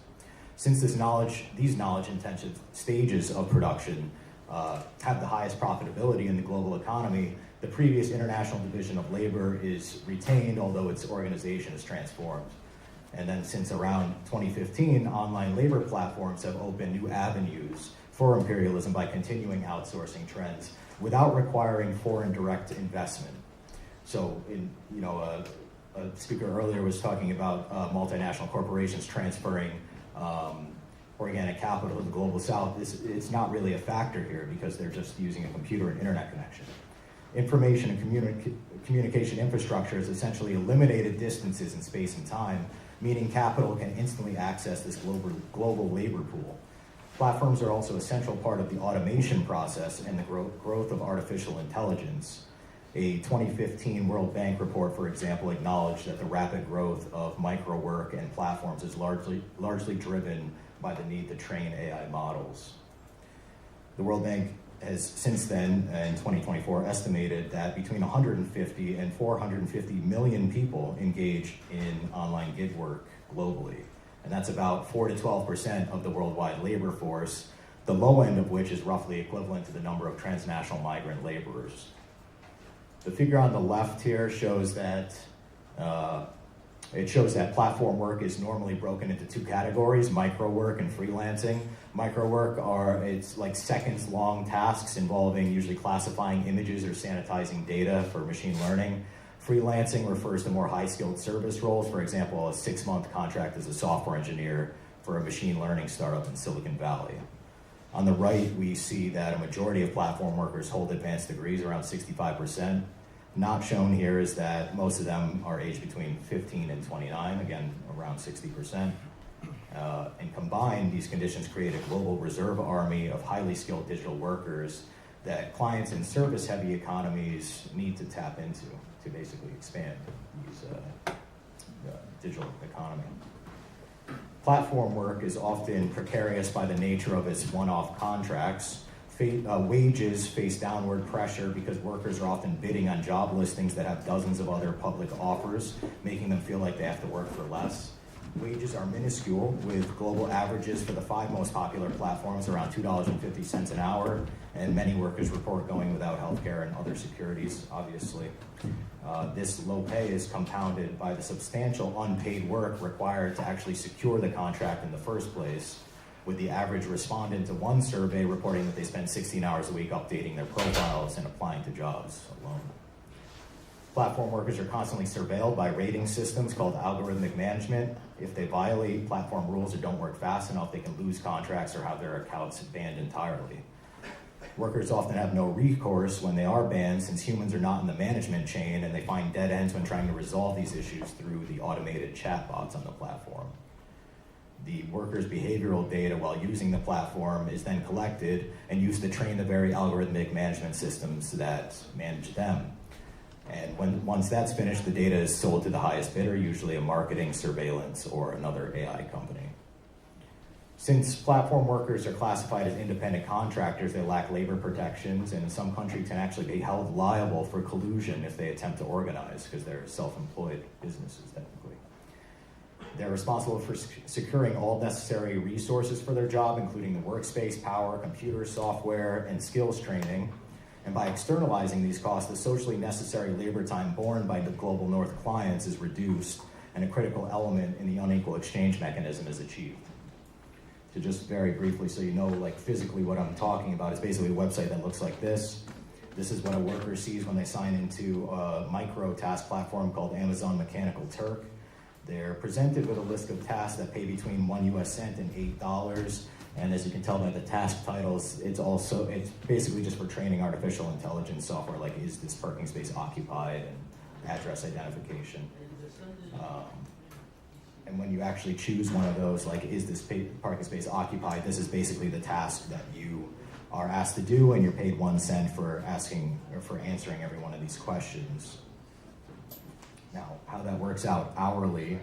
S20: Since these knowledge-intensive stages of production have the highest profitability in the global economy, the previous international division of labor is retained, although its organization is transformed. And then since around 2015, online labor platforms have opened new avenues for imperialism by continuing outsourcing trends without requiring foreign direct investment. So, a speaker earlier was talking about multinational corporations transferring organic capital to the global south. It's not really a factor here because they're just using a computer and internet connection. Information and communication infrastructure has essentially eliminated distances in space and time, meaning capital can instantly access this global labor pool. Platforms are also an essential part of the automation process and the growth of artificial intelligence. A 2015 World Bank report, for example, acknowledged that the rapid growth of micro work and platforms is largely driven by the need to train AI models. The World Bank has since then, in 2024, estimated that between 150 and 450 million people engage in online gig work globally. And that's about 4 to 12% of the worldwide labor force, the low end of which is roughly equivalent to the number of transnational migrant laborers. The figure on the left here shows that platform work is normally broken into two categories, micro work and freelancing. Micro work it's like seconds long tasks involving usually classifying images or sanitizing data for machine learning. Freelancing refers to more high-skilled service roles, for example, a 6-month contract as a software engineer for a machine learning startup in Silicon Valley. On the right, we see that a majority of platform workers hold advanced degrees, around 65%. Not shown here is that most of them are aged between 15 and 29, again, around 60%. And combined, these conditions create a global reserve army of highly skilled digital workers that clients in service-heavy economies need to tap into to basically expand the digital economy. Platform work is often precarious by the nature of its one-off contracts. Wages face downward pressure because workers are often bidding on job listings that have dozens of other public offers, making them feel like they have to work for less. Wages are minuscule, with global averages for the 5 most popular platforms around $2.50 an hour, and many workers report going without healthcare and other securities, obviously. This low pay is compounded by the substantial unpaid work required to actually secure the contract in the first place, with the average respondent to one survey reporting that they spend 16 hours a week updating their profiles and applying to jobs alone. Platform workers are constantly surveilled by rating systems called algorithmic management. If they violate platform rules or don't work fast enough, they can lose contracts or have their accounts banned entirely. Workers often have no recourse when they are banned, since humans are not in the management chain, and they find dead ends when trying to resolve these issues through the automated chatbots on the platform. The workers' behavioral data while using the platform is then collected and used to train the very algorithmic management systems that manage them. And once that's finished, the data is sold to the highest bidder, usually a marketing, surveillance, or another AI company. Since platform workers are classified as independent contractors, they lack labor protections, and in some countries can actually be held liable for collusion if they attempt to organize, because they're self-employed businesses, technically. They're responsible for securing all necessary resources for their job, including the workspace, power, computer, software, and skills training. And by externalizing these costs, the socially necessary labor time borne by the Global North clients is reduced, and a critical element in the unequal exchange mechanism is achieved. To just very briefly, so you know, like physically what I'm talking about, is basically a website that looks like this. This is what a worker sees when they sign into a micro task platform called Amazon Mechanical Turk. They're presented with a list of tasks that pay between 1 US cent and $8. And as you can tell by the task titles, it's basically just for training artificial intelligence software, like is this parking space occupied, and address identification. And when you actually choose one of those, like is this parking space occupied, this is basically the task that you are asked to do, and you're paid 1 cent for asking or for answering every one of these questions. Now, how that works out hourly,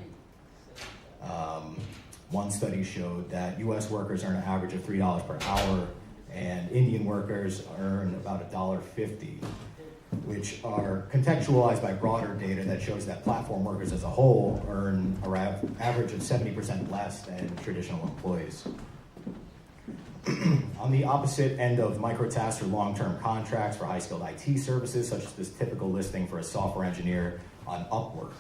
S20: one study showed that US workers earn an average of $3 per hour, and Indian workers earn about $1.50, which are contextualized by broader data that shows that platform workers as a whole earn an average of 70% less than traditional employees. On the opposite end of microtasks or long-term contracts for high-skilled IT services, such as this typical listing for a software engineer on Upwork.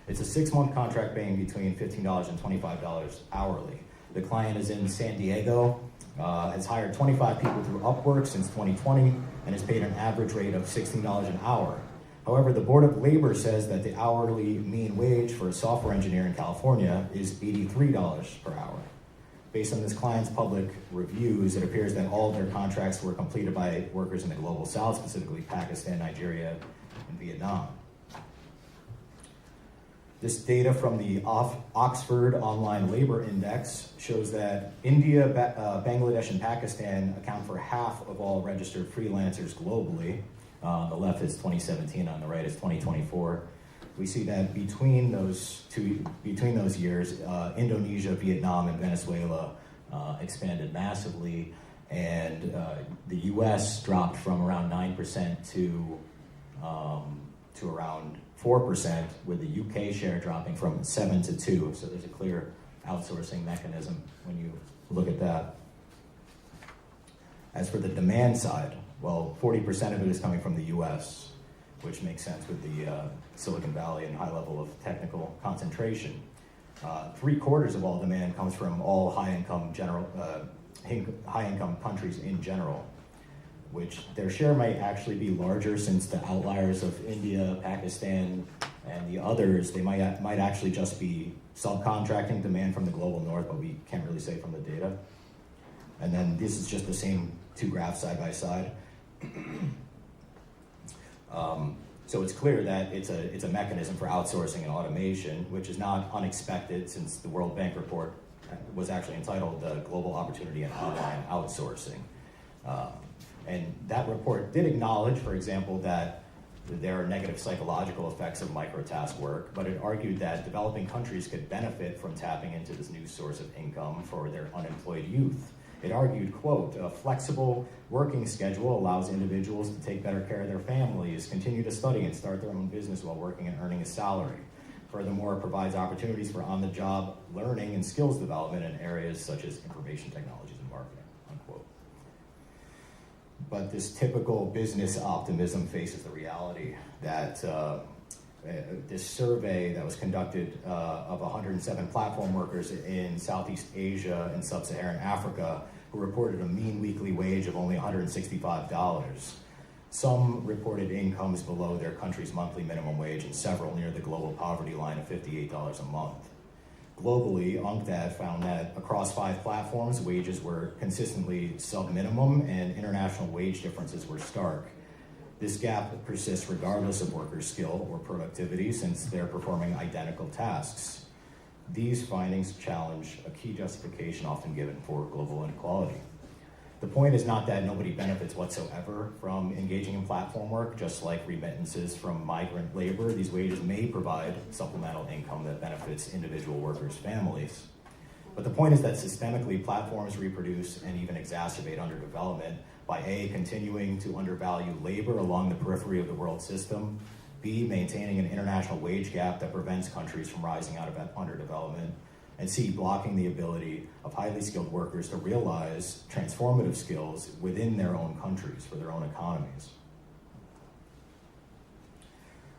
S20: It's a 6-month contract paying between $15 and $25 hourly. The client is in San Diego, has hired 25 people through Upwork since 2020, and has paid an average rate of $16 an hour. However, the Board of Labor says that the hourly mean wage for a software engineer in California is $83 per hour. Based on this client's public reviews, it appears that all of their contracts were completed by workers in the Global South, specifically Pakistan, Nigeria, and Vietnam. This data from the Oxford Online Labor Index shows that India, Bangladesh, and Pakistan account for half of all registered freelancers globally. On the left is 2017, on the right is 2024. We see that between those years, Indonesia, Vietnam, and Venezuela expanded massively, and the U.S. dropped from around 9% to around 4%, with the UK share dropping from 7 to 2. So there's a clear outsourcing mechanism when you look at that. As for the demand side, well, 40% of it is coming from the US, which makes sense with the Silicon Valley and high level of technical concentration. 3/4 of all demand comes from all high-income countries in general, which their share might actually be larger, since the outliers of India, Pakistan, and the others, they might actually just be subcontracting demand from the global north, but we can't really say from the data. And then this is just the same two graphs side by side. So it's clear that it's a mechanism for outsourcing and automation, which is not unexpected, since the World Bank report was actually entitled "The Global Opportunity in Online Outsourcing." And that report did acknowledge, for example, that there are negative psychological effects of microtask work, but it argued that developing countries could benefit from tapping into this new source of income for their unemployed youth. It argued, quote, "A flexible working schedule allows individuals to take better care of their families, continue to study, and start their own business while working and earning a salary. Furthermore, it provides opportunities for on-the-job learning and skills development in areas such as information technologies and marketing," unquote. But this typical business optimism faces the reality that this survey that was conducted of 107 platform workers in Southeast Asia and Sub-Saharan Africa, who reported a mean weekly wage of only $165. Some reported incomes below their country's monthly minimum wage, and several near the global poverty line of $58 a month. Globally, UNCTAD found that across 5 platforms, wages were consistently sub-minimum, and international wage differences were stark. This gap persists regardless of workers' skill or productivity, since they're performing identical tasks. These findings challenge a key justification often given for global inequality. The point is not that nobody benefits whatsoever from engaging in platform work. Just like remittances from migrant labor, these wages may provide supplemental income that benefits individual workers' families. But the point is that systemically, platforms reproduce and even exacerbate underdevelopment by A, continuing to undervalue labor along the periphery of the world system, B, maintaining an international wage gap that prevents countries from rising out of underdevelopment, and C, blocking the ability of highly skilled workers to realize transformative skills within their own countries for their own economies.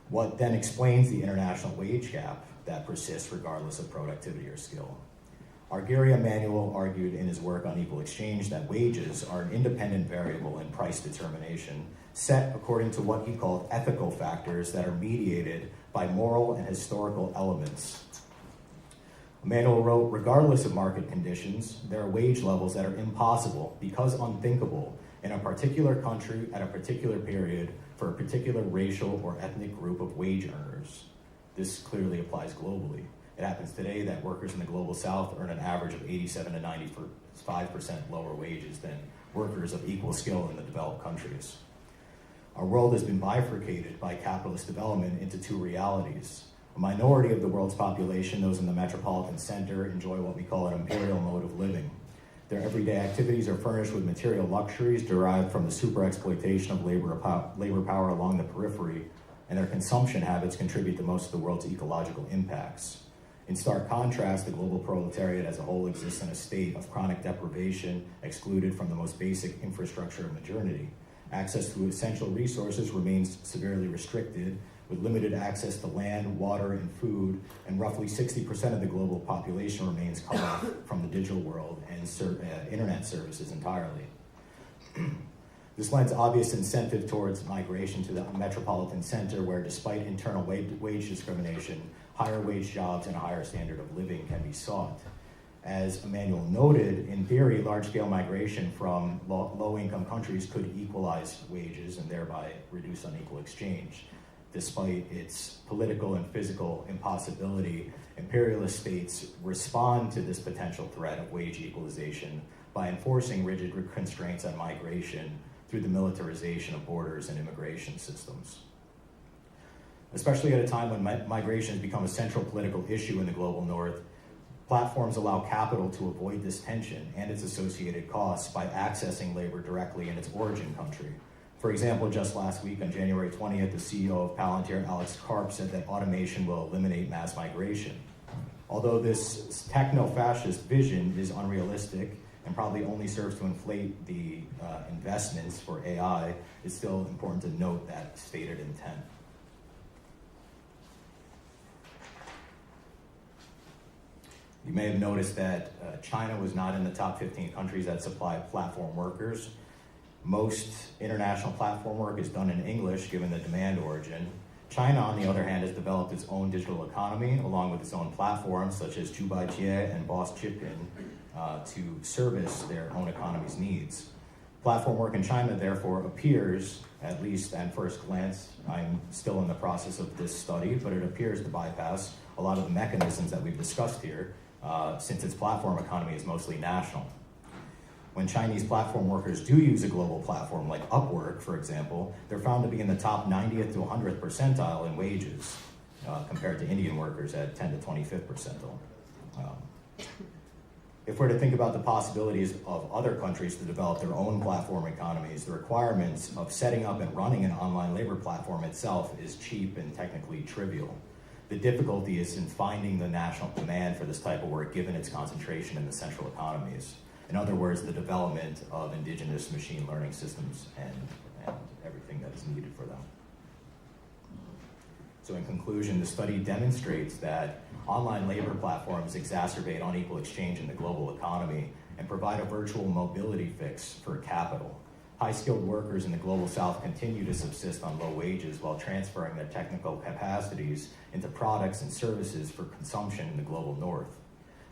S20: What then explains the international wage gap that persists regardless of productivity or skill? Arghiri Emmanuel argued in his work on Unequal Exchange that wages are an independent variable in price determination, set according to what he called ethical factors that are mediated by moral and historical elements. Emmanuel wrote, "Regardless of market conditions, there are wage levels that are impossible because unthinkable in a particular country at a particular period for a particular racial or ethnic group of wage earners." This clearly applies globally. It happens today that workers in the global south earn an average of 87 to 95% lower wages than workers of equal skill in the developed countries. Our world has been bifurcated by capitalist development into 2 realities. A minority of the world's population, those in the metropolitan center, enjoy what we call an imperial mode of living. Their everyday activities are furnished with material luxuries derived from the super-exploitation of labor power along the periphery, and their consumption habits contribute to most of the world's ecological impacts. In stark contrast, the global proletariat as a whole exists in a state of chronic deprivation, excluded from the most basic infrastructure of modernity. Access to essential resources remains severely restricted, with limited access to land, water, and food, and roughly 60% of the global population remains cut off from the digital world and internet services entirely. This lends obvious incentive towards migration to the metropolitan center, where despite internal wage discrimination, higher wage jobs and a higher standard of living can be sought. As Emmanuel noted, in theory, large-scale migration from low-income countries could equalize wages and thereby reduce unequal exchange. Despite its political and physical impossibility, imperialist states respond to this potential threat of wage equalization by enforcing rigid constraints on migration through the militarization of borders and immigration systems. Especially at a time when migration has become a central political issue in the global north, platforms allow capital to avoid this tension and its associated costs by accessing labor directly in its origin country. For example, just last week on January 20th, the CEO of Palantir, Alex Karp, said that automation will eliminate mass migration. Although this techno-fascist vision is unrealistic and probably only serves to inflate the investments for AI, it's still important to note that stated intent. You may have noticed that China was not in the top 15 countries that supply platform workers. Most international platform work is done in English, given the demand origin. China, on the other hand, has developed its own digital economy, along with its own platforms, such as Jubaitie and Boss Chipin, to service their own economy's needs. Platform work in China, therefore, appears, at least at first glance, I'm still in the process of this study, but it appears to bypass a lot of the mechanisms that we've discussed here, since its platform economy is mostly national. When Chinese platform workers do use a global platform like Upwork, for example, they're found to be in the top 90th to 100th percentile in wages, compared to Indian workers at 10 to 25th percentile. If we're to think about the possibilities of other countries to develop their own platform economies, the requirements of setting up and running an online labor platform itself is cheap and technically trivial. The difficulty is in finding the national demand for this type of work, given its concentration in the central economies. In other words, the development of indigenous machine learning systems and everything that is needed for them. So in conclusion, the study demonstrates that online labor platforms exacerbate unequal exchange in the global economy and provide a virtual mobility fix for capital. High-skilled workers in the global south continue to subsist on low wages while transferring their technical capacities into products and services for consumption in the global north.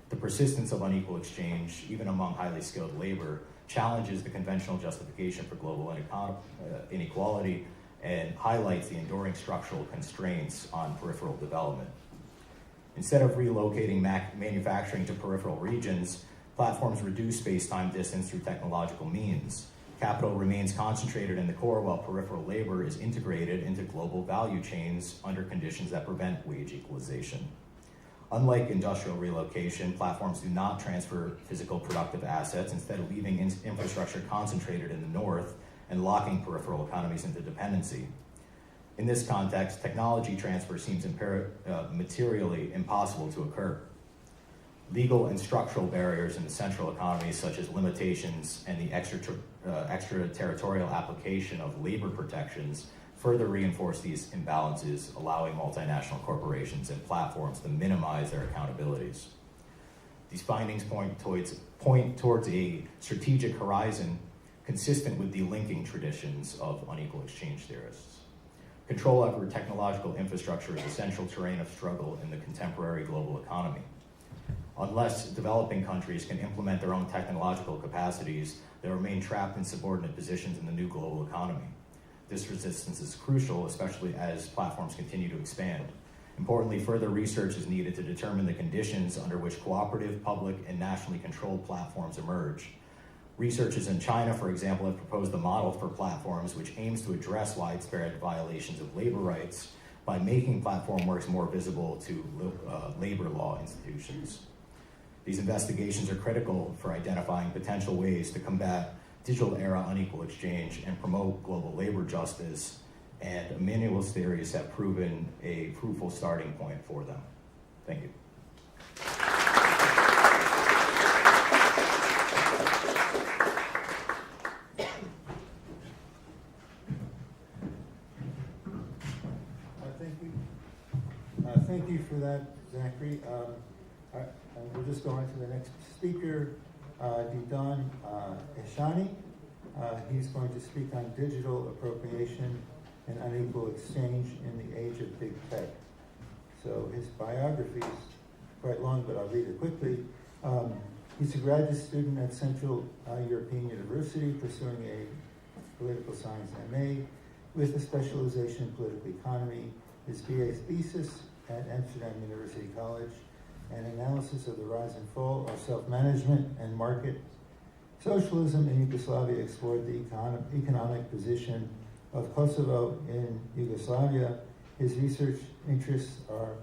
S20: The persistence of unequal exchange, even among highly skilled labor, challenges the conventional justification for global inequality and highlights the enduring structural constraints on peripheral development. Instead of relocating manufacturing to peripheral regions, platforms reduce space-time distance through technological means. Capital remains concentrated in the core while peripheral labor is integrated into global value chains under conditions that prevent wage equalization. Unlike industrial relocation, platforms do not transfer physical productive assets, instead leaving infrastructure concentrated in the north and locking peripheral economies into dependency. In this context, technology transfer seems materially impossible to occur. Legal and structural barriers in the central economies, such as limitations and the extraterritorial application of labor protections, further reinforce these imbalances, allowing multinational corporations and platforms to minimize their accountabilities. These findings point towards a strategic horizon consistent with the linking traditions of unequal exchange theorists. Control over technological infrastructure is a central terrain of struggle in the contemporary global economy. Unless developing countries can implement their own technological capacities, they remain trapped in subordinate positions in the new global economy. This resistance is crucial, especially as platforms continue to expand. Importantly, further research is needed to determine the conditions under which cooperative, public, and nationally controlled platforms emerge. Researchers in China, for example, have proposed a model for platforms which aims to address widespread violations of labor rights by making platform works more visible to labor law institutions. These investigations are critical for identifying potential ways to combat digital era unequal exchange and promote global labor justice, and Emmanuel's theories have proven a fruitful starting point for them. Thank you.
S19: Thank you for that, Zachary. We'll just go on to the next speaker, Didan Eshani. He's going to speak on digital appropriation and unequal exchange in the age of big tech. So his biography is quite long, but I'll read it quickly. He's a graduate student at Central European University, pursuing a political science MA with a specialization in political economy. His BA thesis at Amsterdam University College, an analysis of the rise and fall of self-management and market Socialism in Yugoslavia explored the economic position of Kosovo in Yugoslavia. His research interests are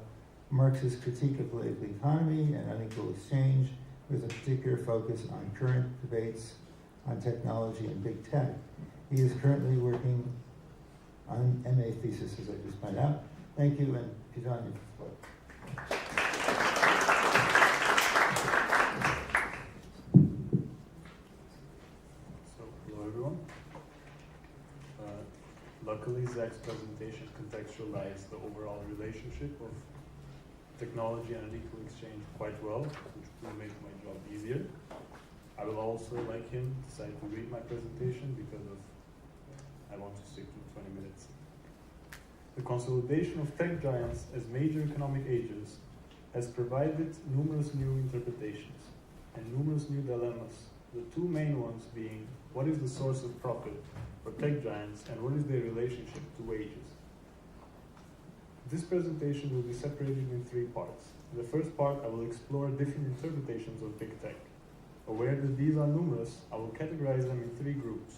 S19: Marx's critique of political economy and unequal exchange, with a particular focus on current debates on technology and big tech. He is currently working on MA thesis, as I just pointed out. Thank you, and Pitanya.
S21: Hello everyone. Luckily, Zach's presentation contextualized the overall relationship of technology and unequal exchange quite well, which will make my job easier. I will also, like him, decide to read my presentation because I want to stick to 20 minutes. The consolidation of tech giants as major economic agents has provided numerous new interpretations and numerous new dilemmas, the two main ones being what is the source of profit for tech giants and what is their relationship to wages. This presentation will be separated in three parts. In the first part, I will explore different interpretations of big tech. Aware that these are numerous, I will categorize them in three groups.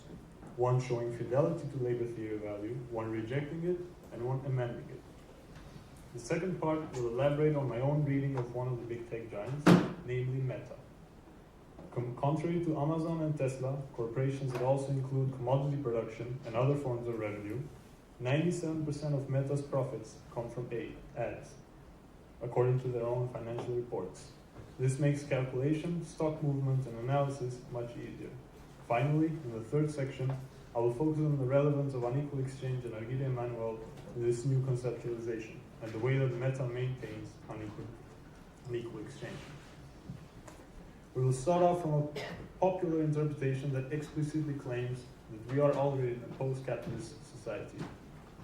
S21: One showing fidelity to labor theory value, one rejecting it, and one amending it. The second part will elaborate on my own reading of one of the big tech giants, namely Meta. Contrary to Amazon and Tesla, corporations that also include commodity production and other forms of revenue, 97% of Meta's profits come from ads, according to their own financial reports. This makes calculation, stock movement, and analysis much easier. Finally, in the third section, I will focus on the relevance of unequal exchange and Arghiri Emmanuel in this new conceptualization, and the way that Meta maintains unequal exchange. We will start off from a popular interpretation that explicitly claims that we are already in a post-capitalist society.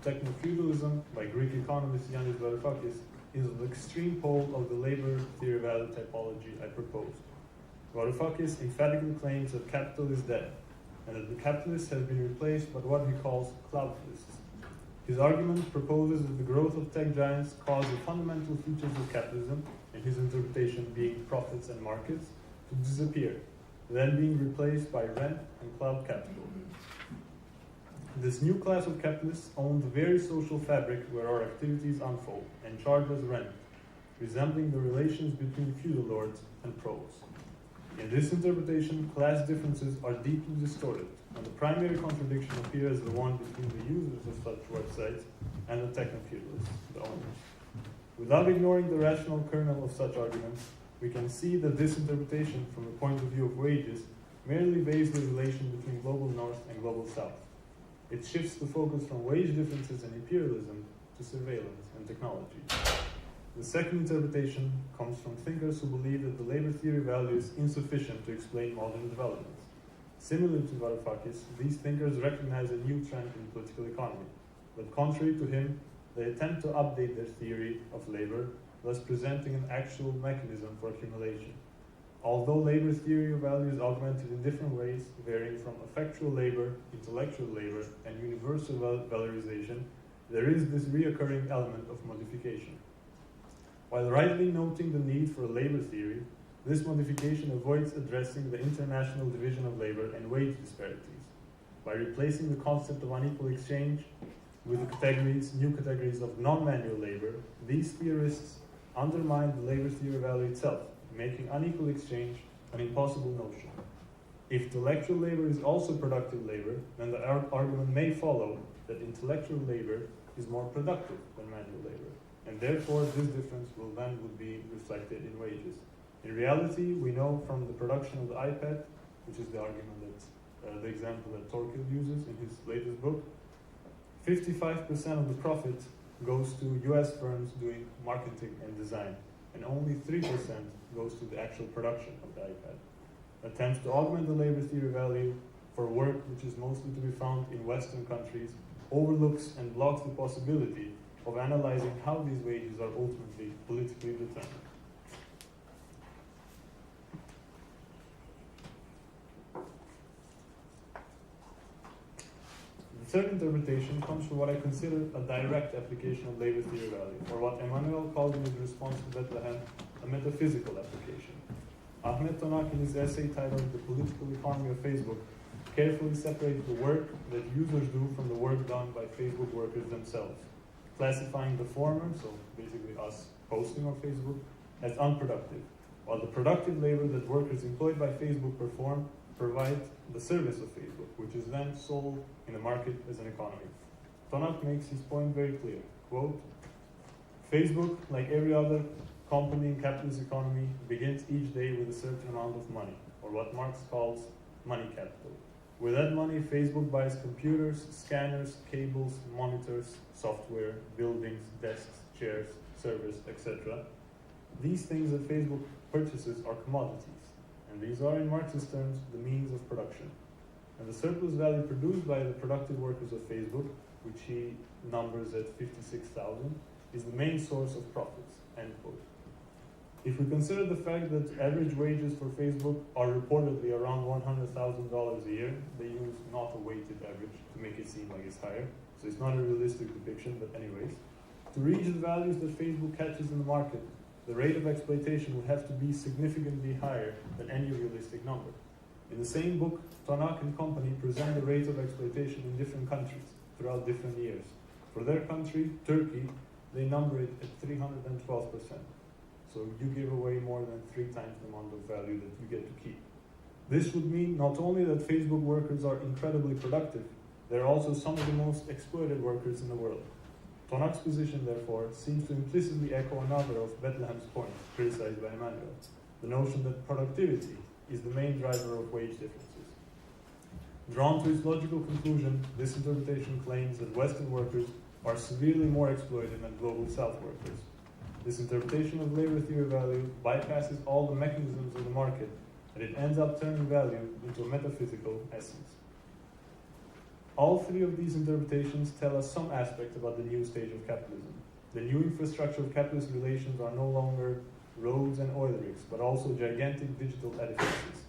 S21: Techno-feudalism, by Greek economist Yanis Varoufakis, is the extreme pole of the labor theory value typology I proposed. Varoufakis emphatically claims that capital is dead, and that the capitalist has been replaced by what he calls cloudflists. His argument proposes that the growth of tech giants caused the fundamental features of capitalism, in his interpretation being profits and markets, to disappear, then being replaced by rent and cloud capital. This new class of capitalists own the very social fabric where our activities unfold and charge us rent, resembling the relations between feudal lords and pros. In this interpretation, class differences are deeply distorted, and the primary contradiction appears the one between the users of such websites and the techno-feudalists, the owners. Without ignoring the rational kernel of such arguments, we can see that this interpretation, from the point of view of wages, merely weighs the relation between global north and global south. It shifts the focus from wage differences and imperialism to surveillance and technology. The second interpretation comes from thinkers who believe that the labor theory value is insufficient to explain modern developments. Similar to Varoufakis, these thinkers recognize a new trend in political economy, but contrary to him, they attempt to update their theory of labor, thus presenting an actual mechanism for accumulation. Although labor theory of value is augmented in different ways, varying from effectual labor, intellectual labor, and universal valorization, there is this reoccurring element of modification. While rightly noting the need for a labor theory, this modification avoids addressing the international division of labor and wage disparities. By replacing the concept of unequal exchange with the new categories of non-manual labor, these theorists undermine the labor theory value itself, making unequal exchange an impossible notion. If intellectual labor is also productive labor, then the argument may follow that intellectual labor is more productive than manual labor, and therefore this difference would be reflected in wages. In reality, we know from the production of the iPad, which is the argument that the example that Torquil uses in his latest book, 55% of the profit goes to US firms doing marketing and design, and only 3% goes to the actual production of the iPad. Attempts to augment the labor theory value for work which is mostly to be found in Western countries overlooks and blocks the possibility of analyzing how these wages are ultimately politically determined. The third interpretation comes from what I consider a direct application of labor theory value, or what Emmanuel called in his response to Bethlehem, a metaphysical application. Ahmed Tonak, in his essay titled The Political Economy of Facebook, carefully separates the work that users do from the work done by Facebook workers themselves, classifying the former, so basically us posting on Facebook, as unproductive, while the productive labor that workers employed by Facebook perform provide the service of Facebook, which is then sold in the market as an economy. Tonak makes his point very clear. Quote, Facebook, like every other company in capitalist economy, begins each day with a certain amount of money, or what Marx calls money capital. With that money, Facebook buys computers, scanners, cables, monitors, software, buildings, desks, chairs, servers, etc. These things that Facebook purchases are commodities, and these are, in Marxist terms, the means of production. And the surplus value produced by the productive workers of Facebook, which he numbers at 56,000, is the main source of profits, end quote. If we consider the fact that average wages for Facebook are reportedly around $100,000 a year, they use not a weighted average to make it seem like it's higher, so it's not a realistic depiction, but anyways. To reach the values that Facebook catches in the market, the rate of exploitation would have to be significantly higher than any realistic number. In the same book, Tonak and company present the rate of exploitation in different countries throughout different years. For their country, Turkey, they number it at 312%. So you give away more than 3 times the amount of value that you get to keep. This would mean not only that Facebook workers are incredibly productive, they're also some of the most exploited workers in the world. Tonak's position, therefore, seems to implicitly echo another of Bethlehem's points, criticized by Emmanuel, the notion that productivity is the main driver of wage differences. Drawn to its logical conclusion, this interpretation claims that Western workers are severely more exploited than Global South workers. This interpretation of labor theory value bypasses all the mechanisms of the market, and it ends up turning value into a metaphysical essence. All 3 of these interpretations tell us some aspect about the new stage of capitalism. The new infrastructure of capitalist relations are no longer roads and oil rigs, but also gigantic digital edifices.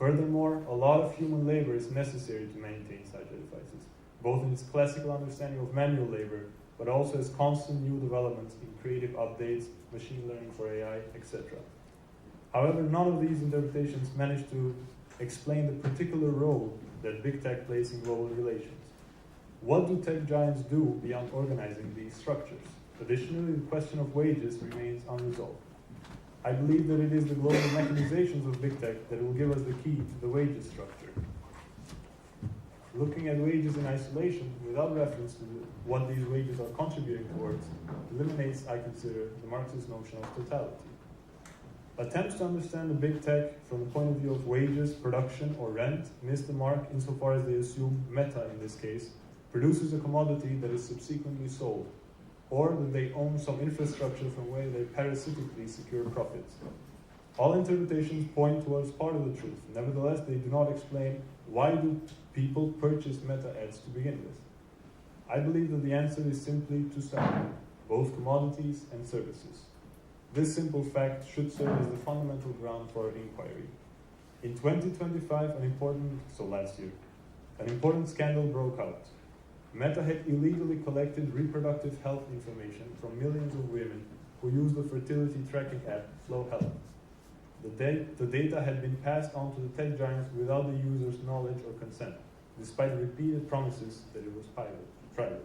S21: Furthermore, a lot of human labor is necessary to maintain such edifices, both in its classical understanding of manual labor, but also as constant new developments in creative updates, machine learning for AI, etc. However, none of these interpretations manage to explain the particular role that big tech plays in global relations. What do tech giants do beyond organizing these structures? Additionally, the question of wages remains unresolved. I believe that it is the global mechanizations of big tech that will give us the key to the wages structure. Looking at wages in isolation, without reference to what these wages are contributing towards, eliminates, I consider, the Marxist notion of totality. Attempts to understand the big tech from the point of view of wages, production, or rent miss the mark insofar as they assume meta, in this case, produces a commodity that is subsequently sold, or that they own some infrastructure from where they parasitically secure profits. All interpretations point towards part of the truth. Nevertheless, they do not explain why do people purchase meta ads to begin with. I believe that the answer is simply to sell both commodities and services. This simple fact should serve as the fundamental ground for our inquiry. In 2025, last year, an important scandal broke out. Meta had illegally collected reproductive health information from millions of women who use the fertility tracking app Flow Health. The data had been passed on to the tech giants without the user's knowledge or consent, despite repeated promises that it was private.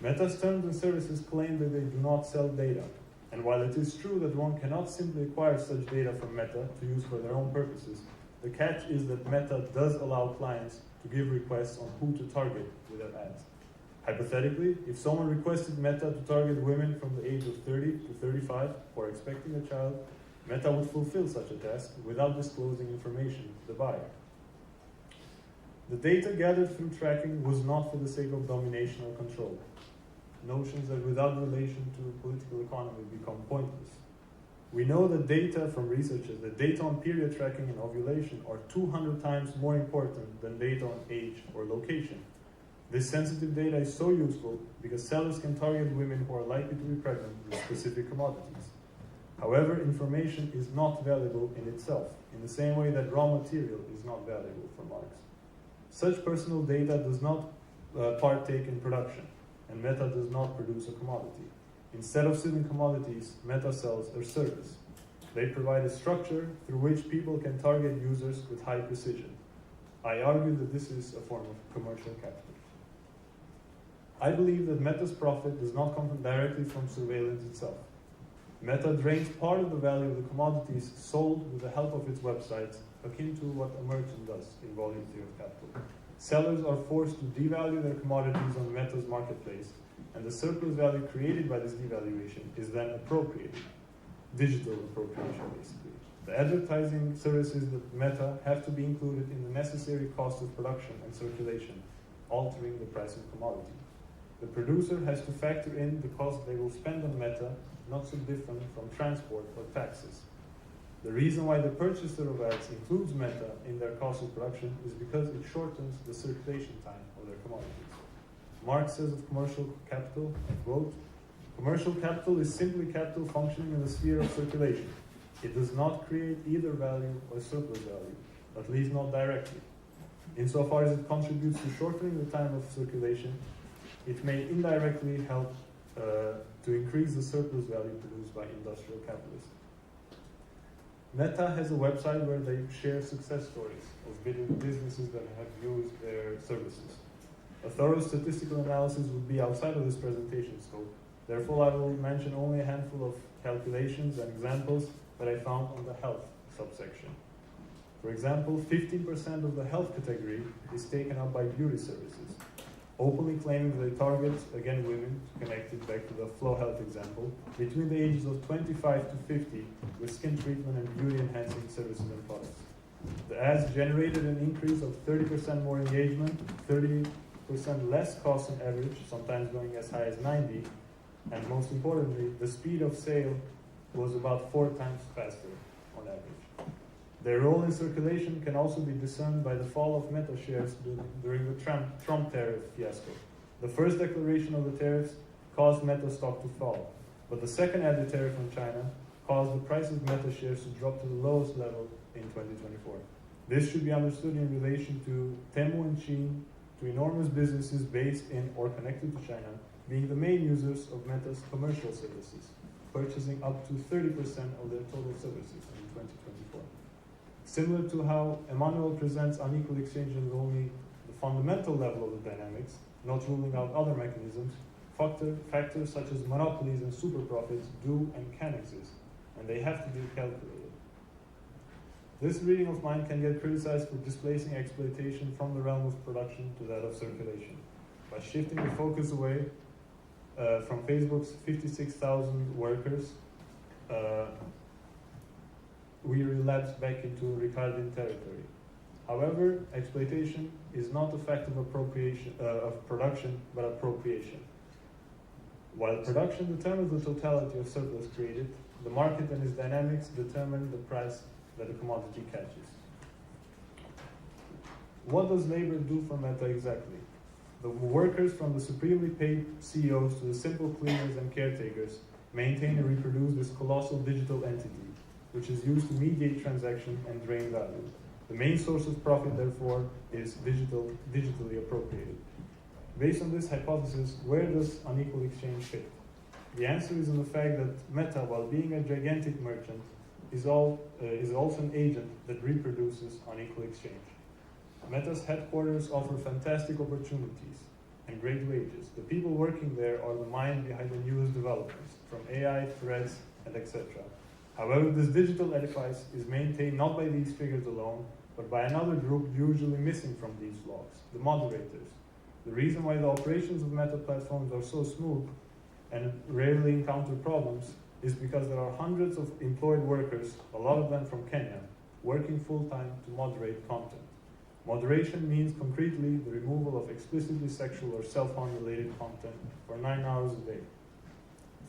S21: Meta's terms and services claim that they do not sell data, and while it is true that one cannot simply acquire such data from Meta to use for their own purposes, the catch is that Meta does allow clients to give requests on who to target with their ads. Hypothetically, if someone requested Meta to target women from the age of 30 to 35 who are expecting a child, Meta would fulfill such a task without disclosing information to the buyer. The data gathered through tracking was not for the sake of domination or control. Notions that without relation to political economy become pointless. We know that data from researchers, that data on period tracking and ovulation are 200 times more important than data on age or location. This sensitive data is so useful because sellers can target women who are likely to be pregnant with specific commodities. However, information is not valuable in itself, in the same way that raw material is not valuable for Marx. Such personal data does not partake in production, and Meta does not produce a commodity. Instead of selling commodities, Meta sells a service. They provide a structure through which people can target users with high precision. I argue that this is a form of commercial capital. I believe that Meta's profit does not come directly from surveillance itself. Meta drains part of the value of the commodities sold with the help of its websites, akin to what a merchant does in volume theory of capital. Sellers are forced to devalue their commodities on Meta's marketplace, and the surplus value created by this devaluation is then appropriated. Digital appropriation, basically. The advertising services that Meta have to be included in the necessary cost of production and circulation, altering the price of commodity. The producer has to factor in the cost they will spend on Meta, not so different from transport or taxes. The reason why the purchaser of ads includes Meta in their cost of production is because it shortens the circulation time of their commodities. Marx says of commercial capital, I quote, "Commercial capital is simply capital functioning in the sphere of circulation. It does not create either value or surplus value, at least not directly. Insofar as it contributes to shortening the time of circulation, it may indirectly help to increase the surplus value produced by industrial capitalists." Meta has a website where they share success stories of businesses that have used their services. A thorough statistical analysis would be outside of this presentation scope. Therefore, I will mention only a handful of calculations and examples that I found on the health subsection. For example, 15% of the health category is taken up by beauty services, openly claiming they target, again women, connected back to the Flow Health example, between the ages of 25 to 50 with skin treatment and beauty-enhancing services and products. The ads generated an increase of 30% more engagement, 30% less cost on average, sometimes going as high as 90, and most importantly, the speed of sale was about 4 times faster on average. Their role in circulation can also be discerned by the fall of Meta shares during the Trump tariff fiasco. The first declaration of the tariffs caused Meta stock to fall, but the second added tariff on China caused the price of Meta shares to drop to the lowest level in 2024. This should be understood in relation to Temu and Shein, to enormous businesses based in or connected to China, being the main users of Meta's commercial services, purchasing up to 30% of their total services in 2024. Similar to how Emmanuel presents unequal exchange as only the fundamental level of the dynamics, not ruling out other mechanisms, factors such as monopolies and super profits do and can exist, and they have to be calculated. This reading of mine can get criticized for displacing exploitation from the realm of production to that of circulation, by shifting the focus away from Facebook's 56,000 workers, we relapse back into Ricardian territory. However, exploitation is not a fact of appropriation of production, but appropriation. While production determines the totality of surplus created, the market and its dynamics determine the price that a commodity catches. What does labor do for Meta exactly? The workers, from the supremely paid CEOs to the simple cleaners and caretakers, maintain and reproduce this colossal digital entity, which is used to mediate transaction and drain value. The main source of profit, therefore, is digitally appropriated. Based on this hypothesis, where does unequal exchange fit? The answer is in the fact that Meta, while being a gigantic merchant, is also an agent that reproduces unequal exchange. Meta's headquarters offer fantastic opportunities and great wages. The people working there are the mind behind the newest developments, from AI, threads, and etc. However, this digital edifice is maintained not by these figures alone, but by another group usually missing from these vlogs, the moderators. The reason why the operations of Meta platforms are so smooth and rarely encounter problems is because there are hundreds of employed workers, a lot of them from Kenya, working full-time to moderate content. Moderation means concretely the removal of explicitly sexual or self-harm related content for 9 hours a day.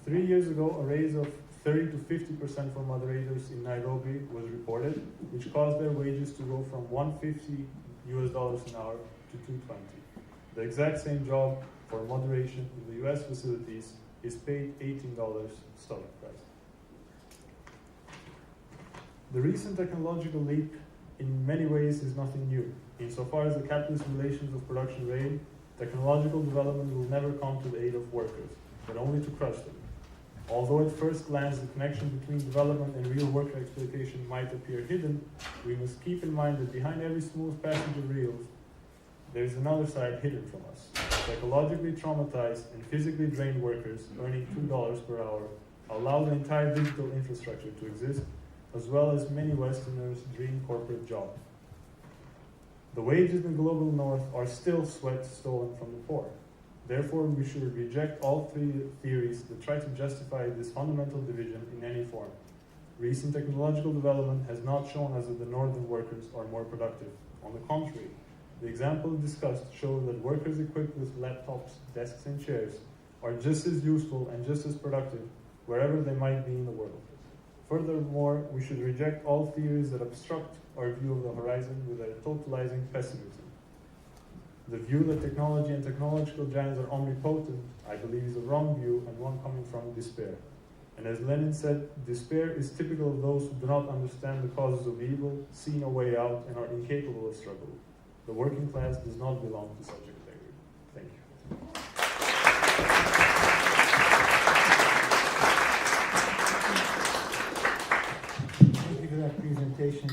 S21: 3 years ago, a raise of 30 to 50% for moderators in Nairobi was reported, which caused their wages to go from $150 an hour to $220. The exact same job for moderation in the US facilities is paid $18 starting price. The recent technological leap in many ways is nothing new. Insofar as the capitalist relations of production reign, technological development will never come to the aid of workers, but only to crush them. Although at first glance the connection between development and real worker exploitation might appear hidden, we must keep in mind that behind every smooth passage of rails, there is another side hidden from us. Psychologically traumatized and physically drained workers earning $2 per hour allow the entire digital infrastructure to exist, as well as many Westerners' dream corporate job. The wages in the global north are still sweat stolen from the poor. Therefore, we should reject all three theories that try to justify this fundamental division in any form. Recent technological development has not shown us that the northern workers are more productive. On the contrary, the examples discussed show that workers equipped with laptops, desks, and chairs are just as useful and just as productive wherever they might be in the world. Furthermore, we should reject all theories that obstruct our view of the horizon with their totalizing pessimism. The view that technology and technological giants are omnipotent, I believe, is a wrong view and one coming from despair. And as Lenin said, despair is typical of those who do not understand the causes of evil, see no way out, and are incapable of struggle. The working class does not belong to such a category. Thank you.
S19: Thank you for that presentation,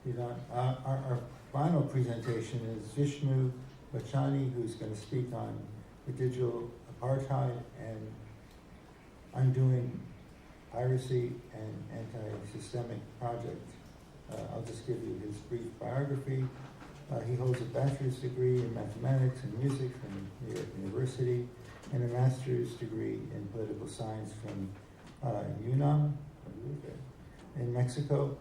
S19: Ivan. Our final presentation is Vishnu Bachani, who's going to speak on the digital apartheid and undoing piracy and anti-systemic project. I'll just give you his brief biography. He holds a bachelor's degree in mathematics and music from New York University and a master's degree in political science from UNAM in Mexico,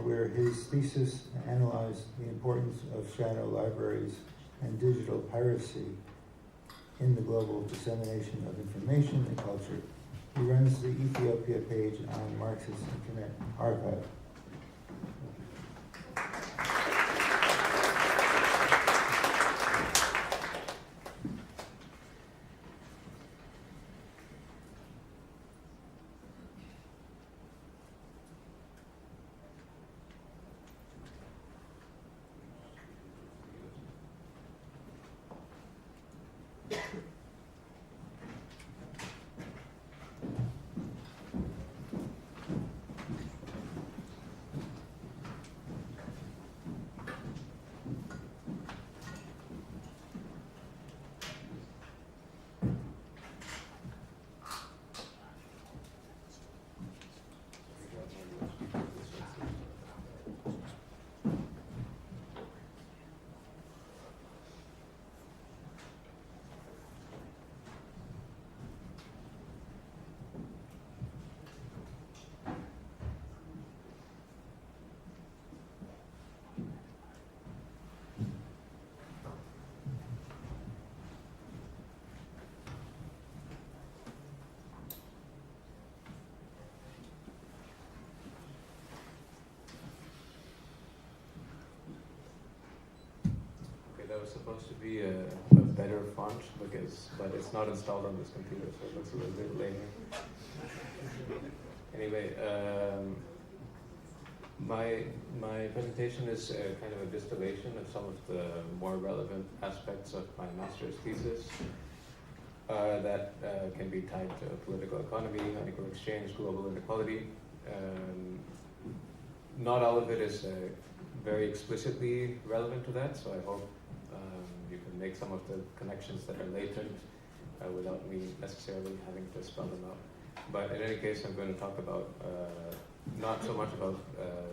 S19: where his thesis analyzed the importance of shadow libraries and digital piracy in the global dissemination of information and culture. He runs the Ethiopia page on Marxist Internet Archive.
S4: That was supposed to be a better font, but it's not installed on this computer, so it looks a little bit lame. Anyway, my presentation is kind of a distillation of some of the more relevant aspects of my master's thesis that can be tied to political economy, unequal exchange, global inequality. Not all of it is very explicitly relevant to that, so I hope you can make some of the connections that are latent without me necessarily having to spell them out. But in any case, I'm going to talk about not so much about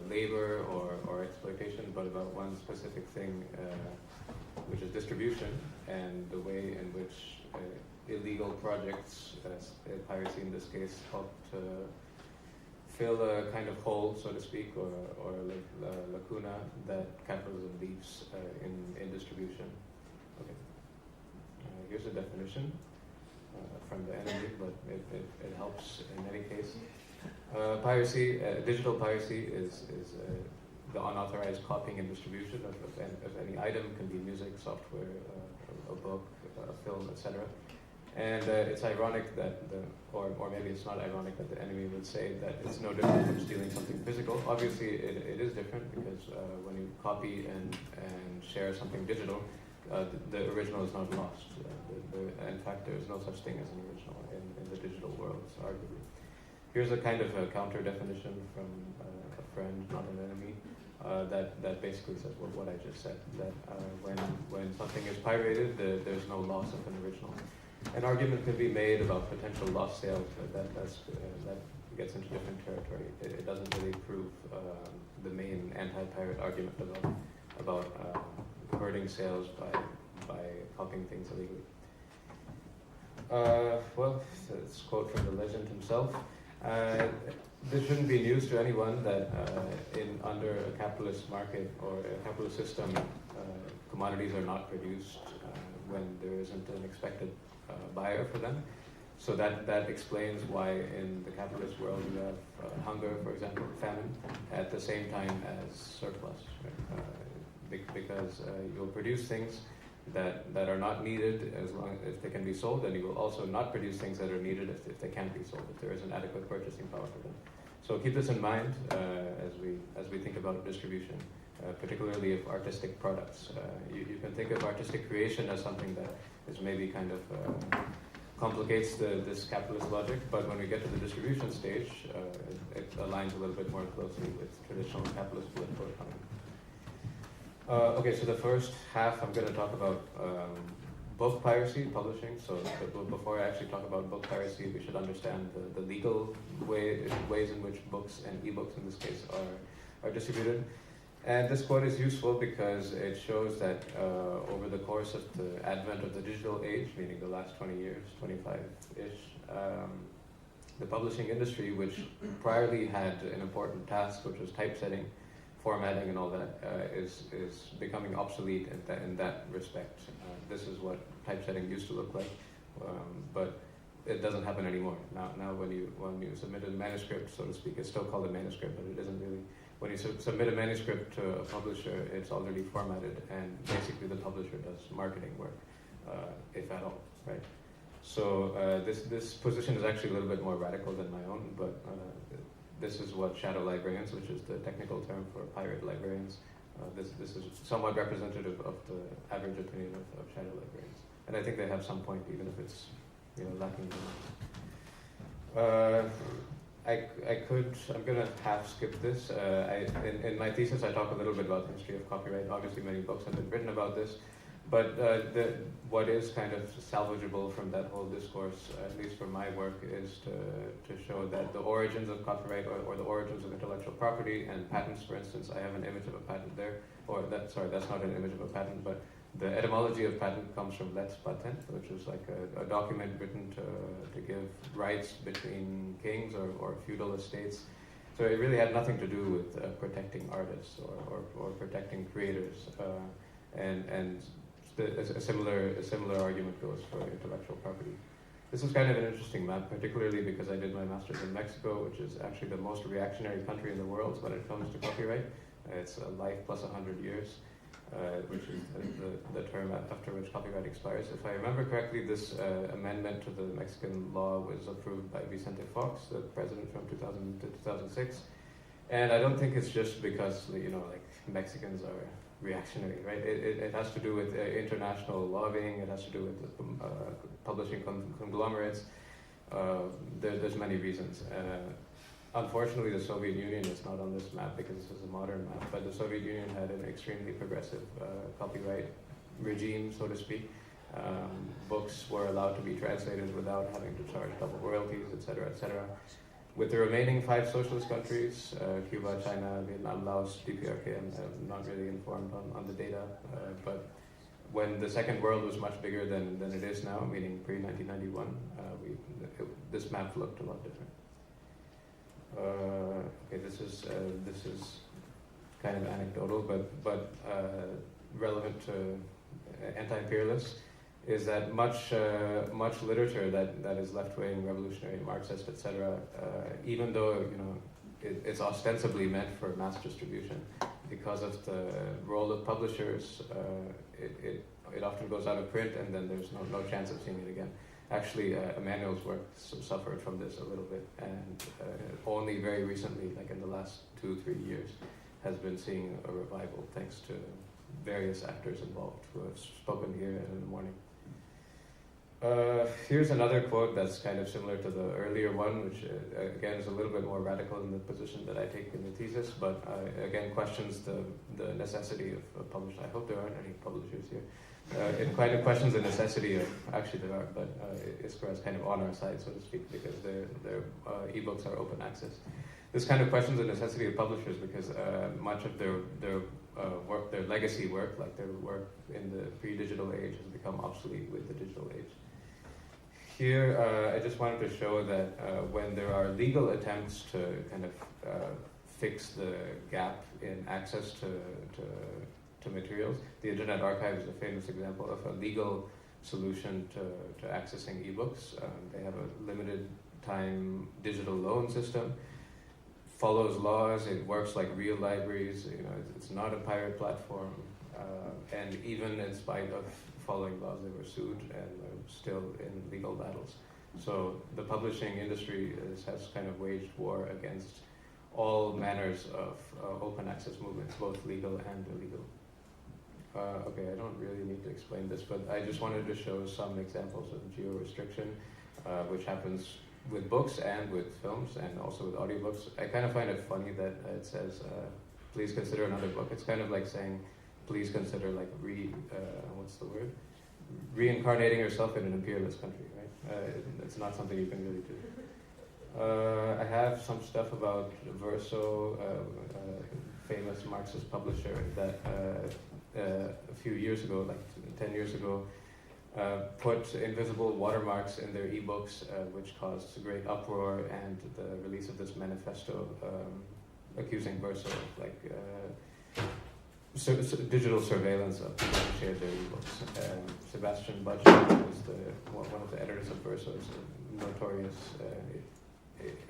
S4: labor or exploitation, but about one specific thing, which is distribution and the way in which illegal projects, piracy in this case, help to fill a kind of hole, so to speak, or lacuna that capitalism leaves in distribution. Okay. Here's a definition from the enemy, but it helps in any case. Piracy, digital piracy is the unauthorized copying and distribution of any item. It can be music, software, a book, a film, etc. And it's ironic that or maybe it's not ironic that the enemy would say that it's no different from stealing something physical. Obviously, it is different because when you copy and share something digital, the original is not lost. In fact, there is no such thing as an original in the digital world, arguably. Here's a kind of a counter definition from a friend, not an enemy, that basically says what I just said, that when something is pirated, there's no loss of an original. An argument can be made about potential lost sales, but that gets into different territory. It doesn't really prove the main anti-pirate argument about hurting sales by copying things illegally. Well, it's a quote from the legend himself. This shouldn't be news to anyone that under a capitalist market or a capitalist system, commodities are not produced when there isn't an expected buyer for them. So that explains why in the capitalist world you have hunger, for example, famine, at the same time as surplus, right? Because you'll produce things that are not needed as long as they can be sold, and you will also not produce things that are needed if they can't be sold, if there isn't adequate purchasing power for them. So keep this in mind as we think about distribution, particularly of artistic products. You can think of artistic creation as something that is maybe kind of complicates this capitalist logic, but when we get to the distribution stage, it aligns a little bit more closely with traditional capitalist political economy. Okay, so the first half I'm going to talk about book piracy, publishing. So before I actually talk about book piracy, we should understand the legal ways in which books and ebooks in this case are distributed. And this quote is useful because it shows that over the course of the advent of the digital age, meaning the last 20 years, 25-ish, the publishing industry, which priorly had an important task, which was typesetting, formatting and all that, is becoming obsolete in that respect. This is what typesetting used to look like, but it doesn't happen anymore. Now when you submit a manuscript, so to speak, it's still called a manuscript, but it isn't really. When you submit a manuscript to a publisher, it's already formatted, and basically the publisher does marketing work, if at all, right? So this position is actually a little bit more radical than my own, but this is what shadow librarians, which is the technical term for pirate librarians, this is somewhat representative of the average opinion of shadow librarians. And I think they have some point, even if it's lacking. I'm going to half skip this. In my thesis, I talk a little bit about the history of copyright. Obviously, many books have been written about this. But what is kind of salvageable from that whole discourse, at least for my work, is to show that the origins of copyright or the origins of intellectual property and patents, for instance, I have an image of a patent there, that's not an image of a patent, but the etymology of patent comes from let's patent, which is like a document written to give rights between kings or feudal estates. So it really had nothing to do with protecting artists or protecting creators. And a similar argument goes for intellectual property. This is kind of an interesting map, particularly because I did my master's in Mexico, which is actually the most reactionary country in the world when it comes to copyright. It's a life plus 100 years, which is the term after which copyright expires. If I remember correctly, this amendment to the Mexican law was approved by Vicente Fox, the president from 2000 to 2006. And I don't think it's just because, Mexicans are reactionary, right? It has to do with international lobbying. It has to do with publishing conglomerates. There's many reasons. Unfortunately, the Soviet Union is not on this map because this is a modern map, but the Soviet Union had an extremely progressive copyright regime, so to speak. Books were allowed to be translated without having to charge double royalties, etc., etc. With the remaining 5 socialist countries, Cuba, China, Vietnam, Laos, DPRK, I'm not really informed on the data, but when the Second World was much bigger than it is now, meaning pre-1991, this map looked a lot different. Okay, this is kind of anecdotal, but relevant to anti-imperialists, is that much literature that is left-wing, revolutionary, Marxist, etc., even though it's ostensibly meant for mass distribution, because of the role of publishers, it often goes out of print, and then there's no chance of seeing it again. Actually, Emmanuel's work suffered from this a little bit, and only very recently, like in the last 2-3 years, has been seeing a revival thanks to various actors involved who have spoken here and in the morning. Here's another quote that's kind of similar to the earlier one, which again is a little bit more radical in the position that I take in the thesis, but again questions the necessity of publishing. I hope there aren't any publishers here. It kind of questions the necessity of, actually there are, but ISCRA is kind of on our side, so to speak, because their ebooks are open access. This kind of questions the necessity of publishers because much of their work, their legacy work, like their work in the pre-digital age, has become obsolete with the digital age. Here, I just wanted to show that when there are legal attempts to kind of fix the gap in access to materials, the Internet Archive is a famous example of a legal solution to accessing ebooks. They have a limited time digital loan system, follows laws, it works like real libraries, it's not a pirate platform, and even in spite of following laws, they were sued and are still in legal battles. So the publishing industry has kind of waged war against all manners of open access movements, both legal and illegal. Okay, I don't really need to explain this, but I just wanted to show some examples of geo-restriction, which happens with books and with films and also with audiobooks. I kind of find it funny that it says, please consider another book. It's kind of like saying, please consider like reincarnating yourself in an imperialist country, right? It's not something you can really do. I have some stuff about Verso, famous Marxist publisher that a few years ago, like 10 years ago, put invisible watermarks in their ebooks, which caused a great uproar, and the release of this manifesto accusing Verso of digital surveillance of people who shared their ebooks. Sebastian Budge was one of the editors of Verso, is a notorious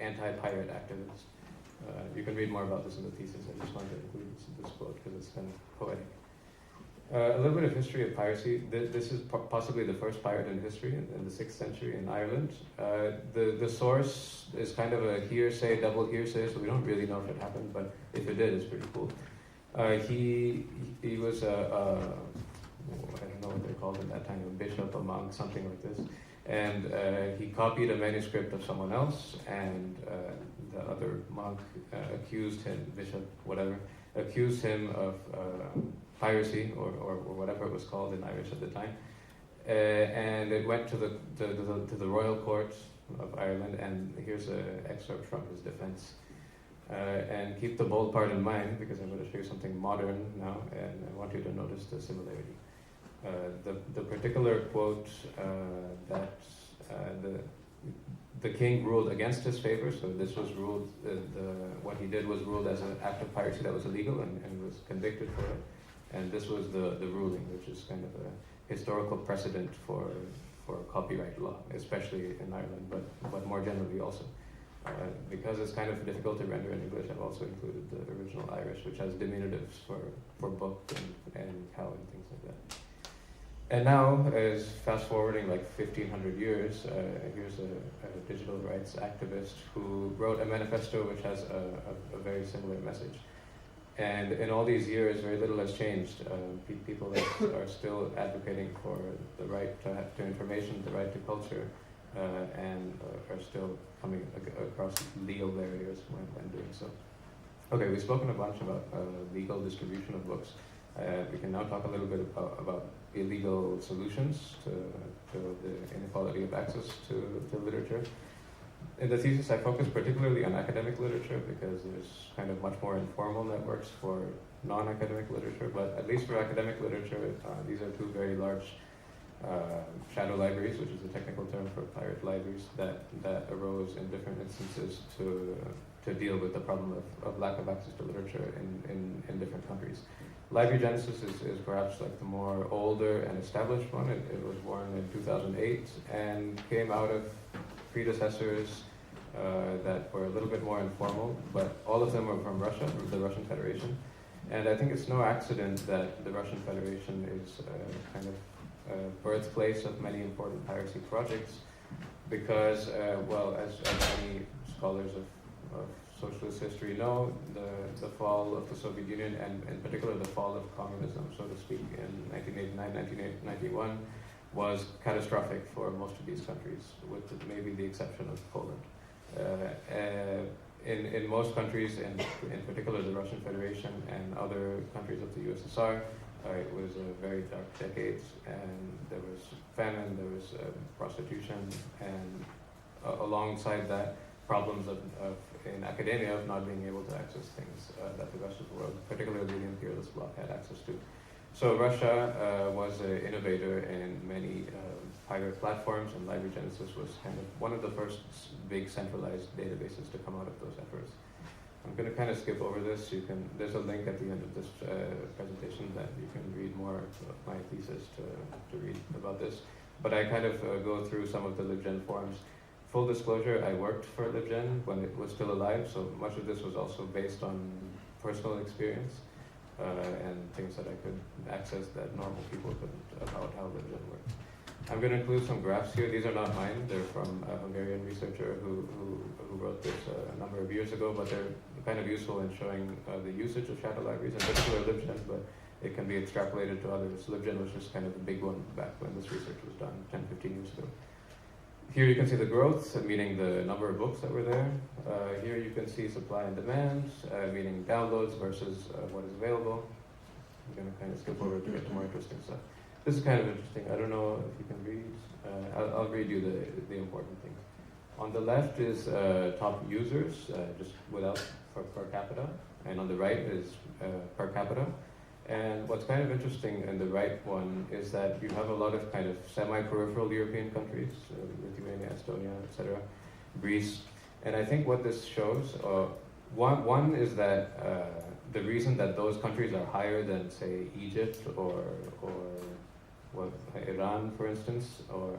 S4: anti-pirate activist. You can read more about this in the thesis. I just wanted to include this quote because it's kind of poetic. A little bit of history of piracy. This is possibly the first pirate in history in the 6th century in Ireland. The source is kind of a hearsay, double hearsay, so we don't really know if it happened, but if it did, it's pretty cool. He was I don't know what they're called at that time, a bishop, a monk, something like this. And he copied a manuscript of someone else, and the other monk accused him, bishop, whatever, accused him of piracy or whatever it was called in Irish at the time. And it went to the royal court of Ireland, and here's an excerpt from his defense. And keep the bold part in mind, because I'm going to show you something modern now, and I want you to notice the similarity. The particular quote that the king ruled against his favor, so this was ruled, what he did was ruled as an act of piracy that was illegal, and was convicted for it. And this was the ruling, which is kind of a historical precedent for copyright law, especially in Ireland, but more generally also. Because it's kind of difficult to render in English, I've also included the original Irish, which has diminutives for book and cow and things like that. And now, as fast forwarding like 1500 years, here's a digital rights activist who wrote a manifesto which has a very similar message. And in all these years, very little has changed. People are still advocating for the right to information, the right to culture, and are still coming across legal barriers when doing so. Okay, we've spoken a bunch about legal distribution of books. We can now talk a little bit about illegal solutions to the inequality of access to literature. In the thesis, I focus particularly on academic literature because there's kind of much more informal networks for non-academic literature, but at least for academic literature, these are two very large shadow libraries, which is a technical term for pirate libraries, that arose in different instances to deal with the problem of lack of access to literature in different countries. Library Genesis is perhaps like the more older and established one. It was born in 2008 and came out of predecessors that were a little bit more informal, but all of them were from Russia, from the Russian Federation. And I think it's no accident that the Russian Federation is kind of birthplace of many important piracy projects, because, well, as many scholars socialist history know, the fall of the Soviet Union, and in particular the fall of communism, so to speak, in 1989, 1991, was catastrophic for most of these countries, with maybe the exception of Poland. In most countries, in particular the Russian Federation and other countries of the USSR, it was a very dark decade, and there was famine, there was prostitution, and alongside that, problems in academia of not being able to access things that the rest of the world, particularly the imperialist bloc, had access to. So Russia was an innovator in many pirate platforms, and Library Genesis was kind of one of the first big centralized databases to come out of those efforts. I'm going to kind of skip over this. There's a link at the end of this presentation that you can read more of my thesis to read about this. But I kind of go through some of the LibGen forums. Full disclosure, I worked for LibGen when it was still alive, so much of this was also based on personal experience and things that I could access that normal people couldn't about how LibGen worked. I'm going to include some graphs here. These are not mine. They're from a Hungarian researcher who wrote this a number of years ago, but they're kind of useful in showing the usage of shadow libraries, in particular LibGen, but it can be extrapolated to others. LibGen was just kind of the big one back when this research was done 10, 15 years ago. Here you can see the growth, meaning the number of books that were there. Here you can see supply and demand, meaning downloads versus what is available. I'm going to kind of skip over to get to more interesting stuff. This is kind of interesting. I don't know if you can read. I'll read you the important things. On the left is top users, just without for per capita, and on the right is per capita. And what's kind of interesting in the right one is that you have a lot of kind of semi-peripheral European countries, Lithuania, Estonia, etc., Greece. And I think what this shows, one is that the reason that those countries are higher than, say, Egypt or Iran, for instance, or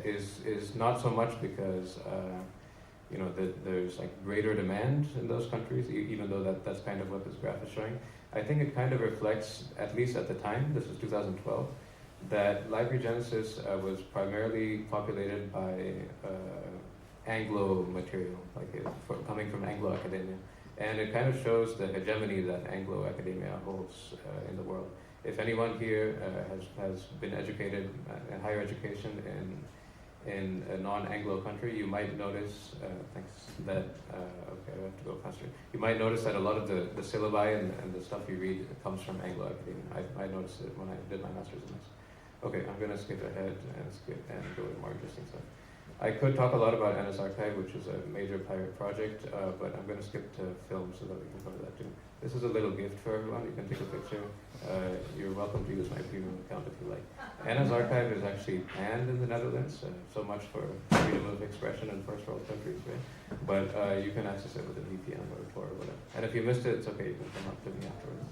S4: is not so much because there's like greater demand in those countries, even though that's kind of what this graph is showing. I think it kind of reflects, at least at the time, this is 2012, that Library Genesis was primarily populated by Anglo material, coming from Anglo academia. And it kind of shows the hegemony that Anglo academia holds in the world. If anyone here has been educated in higher education in a non-Anglo country, you might notice, okay, I have to go faster. You might notice that a lot of the syllabi and the stuff you read comes from Anglo academia. I noticed it when I did my master's in this. Okay, I'm going to skip ahead and go to more interesting stuff. I could talk a lot about NS Archive, which is a major pirate project, but I'm going to skip to film so that we can cover that too. This is a little gift for everyone. You can take a picture. You're welcome to use my premium account if you like. NS Archive is actually banned in the Netherlands, so much for freedom of expression in first world countries, right? But you can access it with a VPN or Tor or whatever. And if you missed it, it's okay. You can come up to me afterwards.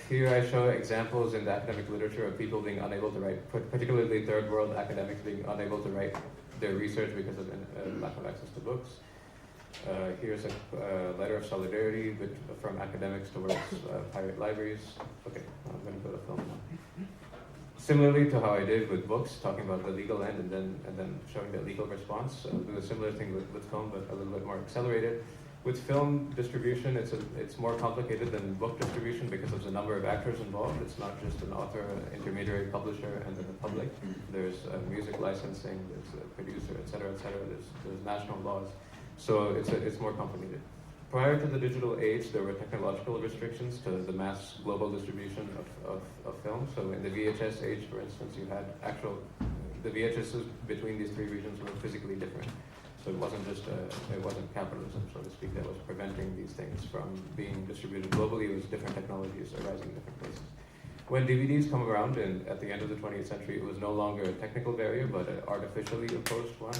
S4: Here I show examples in the academic literature of people being unable to write, particularly third world academics being unable to write their research because of lack of access to books. Here's a letter of solidarity from academics towards pirate libraries. Okay, I'm going to go to film now. Similarly to how I did with books, talking about the legal end and then showing the legal response, I'll do a similar thing with film, but a little bit more accelerated. With film distribution, it's more complicated than book distribution because of the number of actors involved. It's not just an author, an intermediary publisher, and then the public. There's music licensing, there's a producer, etc., etc. There's national laws. So it's more complicated. Prior to the digital age, there were technological restrictions to the mass global distribution of film. So in the VHS age, for instance, you had the VHSs between these three regions were physically different. So it wasn't capitalism, so to speak, that was preventing these things from being distributed globally. It was different technologies arising in different places. When DVDs come around at the end of the 20th century, it was no longer a technical barrier, but an artificially imposed one,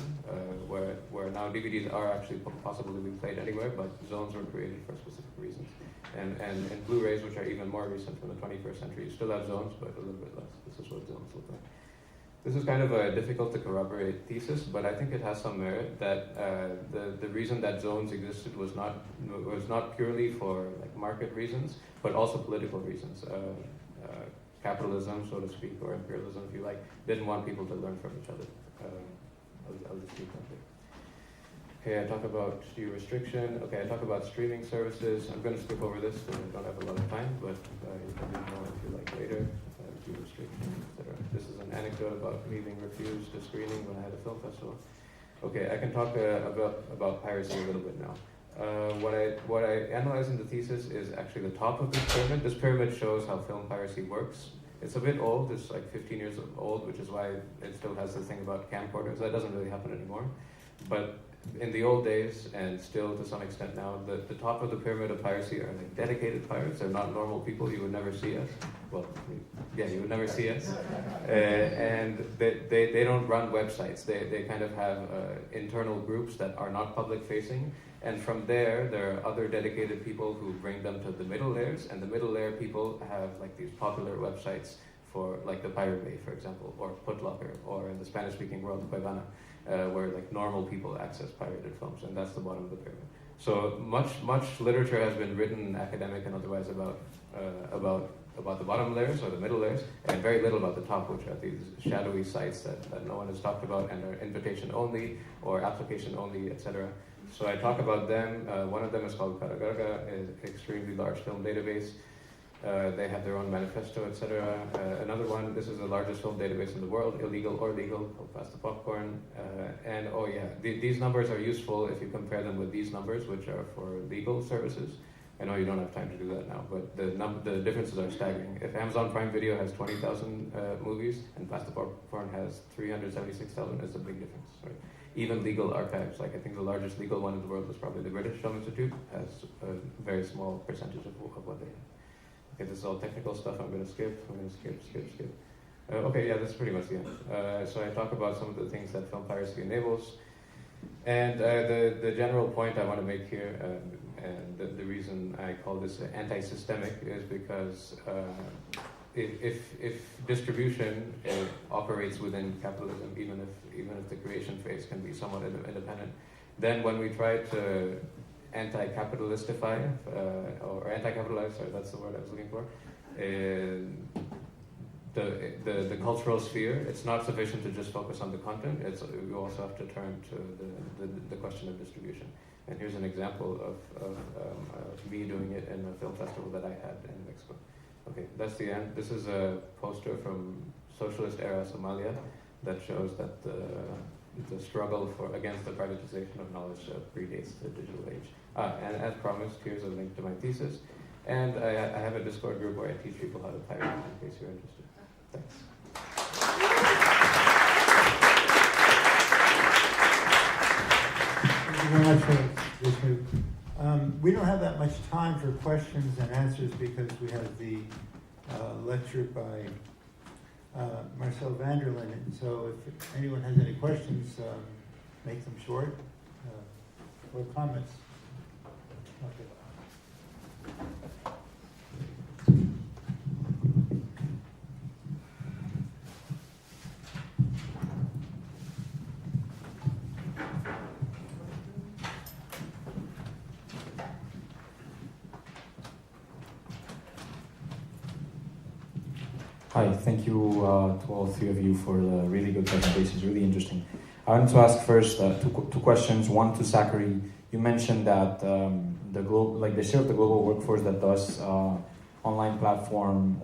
S4: where now DVDs are actually possible to be played anywhere, but zones were created for specific reasons. And Blu-rays, which are even more recent from the 21st century, you still have zones, but a little bit less. This is what zones look like. This is kind of a difficult to corroborate thesis, but I think it has some merit that the reason that zones existed was not purely for market reasons, but also political reasons. Capitalism, so to speak, or imperialism, if you like, didn't want people to learn from each other. I'll just keep that there. Okay, I talk about geo restriction. Okay, I talk about streaming services. I'm going to skip over this because I don't have a lot of time, but you can read more if you like later. Geo restriction, etc. This is an anecdote about me being refused a screening when I had a film festival. Okay, I can talk about piracy a little bit now. What I analyze in the thesis is actually the top of this pyramid. This pyramid shows how film piracy works. It's a bit old, it's like 15 years old, which is why it still has this thing about camcorders. That doesn't really happen anymore. But in the old days, and still to some extent now, the top of the pyramid of piracy are like dedicated pirates. They're not normal people. You would never see us. Well, yeah, you would never see us. And they don't run websites. They kind of have internal groups that are not public facing. And from there are other dedicated people who bring them to the middle layers. And the middle layer people have like these popular websites for like the Pirate Bay, for example, or Putlocker, or in the Spanish-speaking world, Cuevana. Where like normal people access pirated films, and that's the bottom of the pyramid. So much literature has been written, academic and otherwise, about the bottom layers or the middle layers, and very little about the top, which are these shadowy sites that no one has talked about and are invitation only or application only, etc. So I talk about them. One of them is called Karagarga, an extremely large film database. They have their own manifesto, etc. Another one, this is the largest film database in the world, illegal or legal, called Pass the Popcorn. And oh yeah, these numbers are useful if you compare them with these numbers, which are for legal services. I know you don't have time to do that now, but the differences are staggering. If Amazon Prime Video has 20,000 movies and Pass the Popcorn has 376,000, it's a big difference, right? Even legal archives, like I think the largest legal one in the world is probably the British Film Institute, has a very small percentage of what they have. Okay, this is all technical stuff. I'm going to skip. Skip. Okay, yeah, that's pretty much the end. So I talk about some of the things that film piracy enables. And the general point I want to make here, and the reason I call this anti-systemic, is because if distribution operates within capitalism, even if the creation phase can be somewhat independent, then when we try to anti-capitalistify or anti-capitalize, sorry, that's the word I was looking for, the cultural sphere, it's not sufficient to just focus on the content. We also have to turn to the question of distribution. And here's an example of me doing it in a film festival that I had in Mexico. Okay, that's the end. This is a poster from socialist era Somalia that shows that the struggle against the privatization of knowledge predates the digital age. And as promised, here's a link to my thesis. And I have a Discord group where I teach people how to pirate, in case you're interested. Thanks.
S19: Thank you very much for this. We don't have that much time for questions and answers because we have the lecture by Marcel Vanderlyn. So if anyone has any questions, make them short. Or comments. Okay.
S5: Hi, thank you to all three of you for the really good presentations, really interesting. I wanted to ask first two questions. One to Zachary. You mentioned that the share of the global workforce that does online platform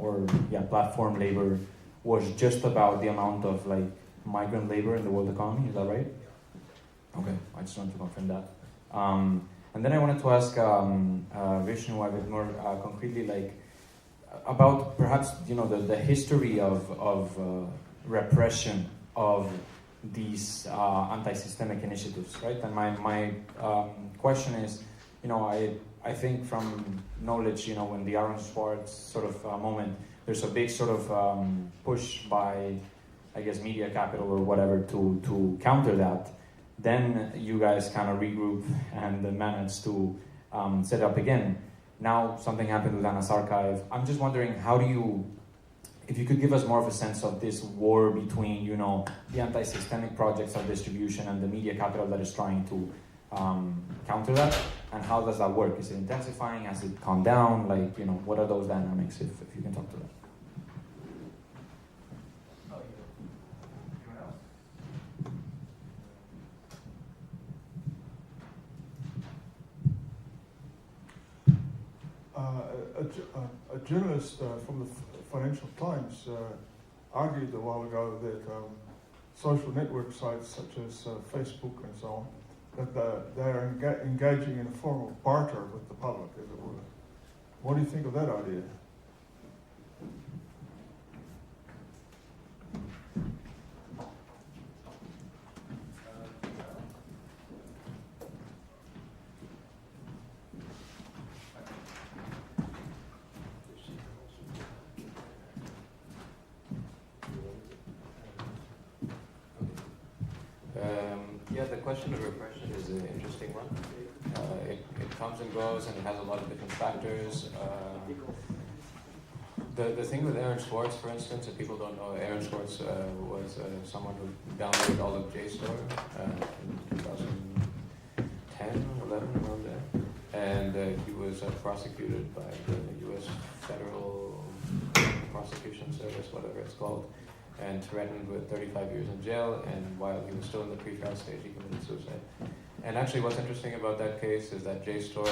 S5: platform labor was just about the amount of migrant labor in the world economy. Is that right? Okay, I just wanted to confirm that. And then I wanted to ask Vishnu a bit more concretely, about perhaps the history of repression of these anti-systemic initiatives, right? And my question is, I think from knowledge, in the Aaron Swartz sort of moment, there's a big sort of push by, I guess, media capital or whatever to counter that. Then you guys kind of regroup and manage to set up again. Now something happened with Anna's archive. I'm just wondering, if you could give us more of a sense of this war between, the anti-systemic projects of distribution and the media capital that is trying to counter that, and how does that work? Is it intensifying? Has it calmed down? What are those dynamics, if you can talk to that?
S7: a journalist from the Financial Times argued a while ago that social network sites such as Facebook and so on, that they're engaging in a form of barter with the public, as it were. What do you think of that idea?
S4: Yeah, the question of repression is an interesting one. It comes and goes, and it has a lot of different factors. The thing with Aaron Swartz, for instance, if people don't know, Aaron Swartz was someone who downloaded all of JSTOR in 2010, 11, around there. And he was prosecuted by the U.S. Federal Prosecution Service, whatever it's called, and threatened with 35 years in jail, and while he was still in the pre-trial stage, he committed suicide. And actually what's interesting about that case is that JSTOR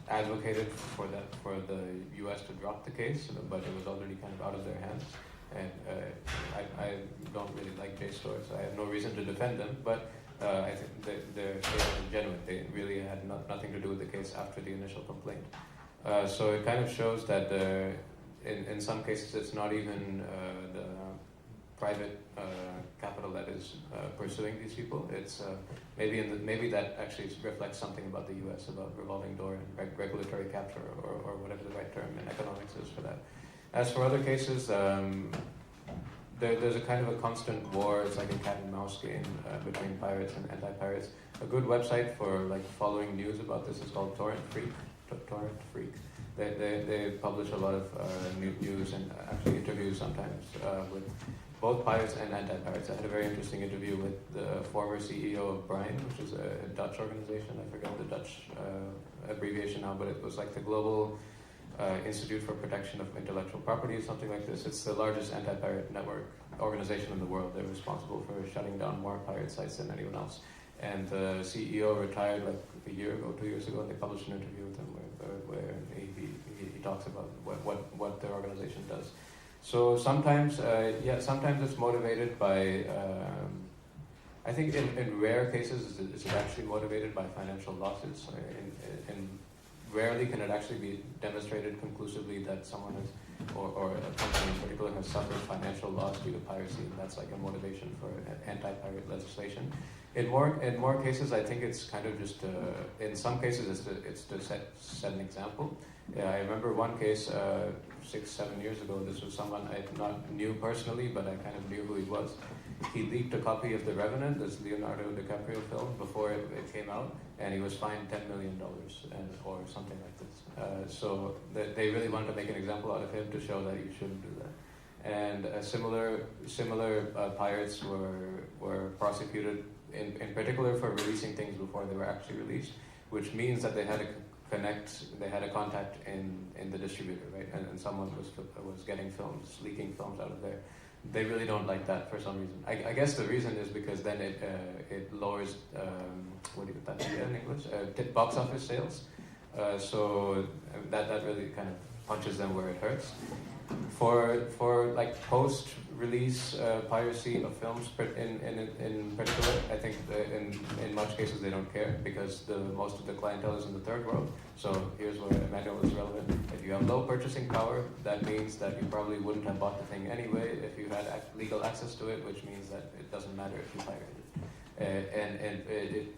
S4: advocated for the U.S. to drop the case, but it was already kind of out of their hands. And I don't really like JSTOR, so I have no reason to defend them, but I think they're genuine. They really had nothing to do with the case after the initial complaint. So it kind of shows that in some cases, it's not even the private capital that is pursuing these people. It's maybe that actually reflects something about the U.S., about revolving door and regulatory capture, or whatever the right term in economics is for that. As for other cases, there's a kind of a constant war. It's like a cat and mouse game between pirates and anti-pirates. A good website for like following news about this is called Torrent Freak. They publish a lot of news and actually interviews sometimes with both pirates and anti-pirates. I had a very interesting interview with the former CEO of BRINE, which is a Dutch organization. I forget the Dutch abbreviation now, but it was like the Global Institute for Protection of Intellectual Property, something like this. It's the largest anti-pirate network organization in the world. They're responsible for shutting down more pirate sites than anyone else. And the CEO retired like a year ago, 2 years ago, and they published an interview with him where he talks about what their organization does. So sometimes, sometimes it's motivated by, I think in rare cases it's actually motivated by financial losses. In rarely can it actually be demonstrated conclusively that someone has, or a company in particular, has suffered financial loss due to piracy, and that's like a motivation for anti-pirate legislation. In more cases, I think it's kind of just, in some cases it's to set an example. Yeah, I remember one case 6-7 years ago. This was someone I not knew personally, but I kind of knew who he was. He leaked a copy of The Revenant, this Leonardo DiCaprio film, before it came out, and he was fined $10 million or something like this. So they really wanted to make an example out of him to show that you shouldn't do that. And similar pirates were prosecuted in particular for releasing things before they were actually released, which means that they had a contact in the distributor, right? And someone was getting films, leaking films out of there. They really don't like that for some reason. I guess the reason is because then it lowers what do you call that in English? Box office sales. So that really kind of punches them where it hurts. For like post-release piracy of films in particular, I think in much cases they don't care, because most of the clientele is in the third world. So here's where Emmanuel is relevant. If you have low purchasing power, that means that you probably wouldn't have bought the thing anyway if you had legal access to it, which means that it doesn't matter if you pirated it. And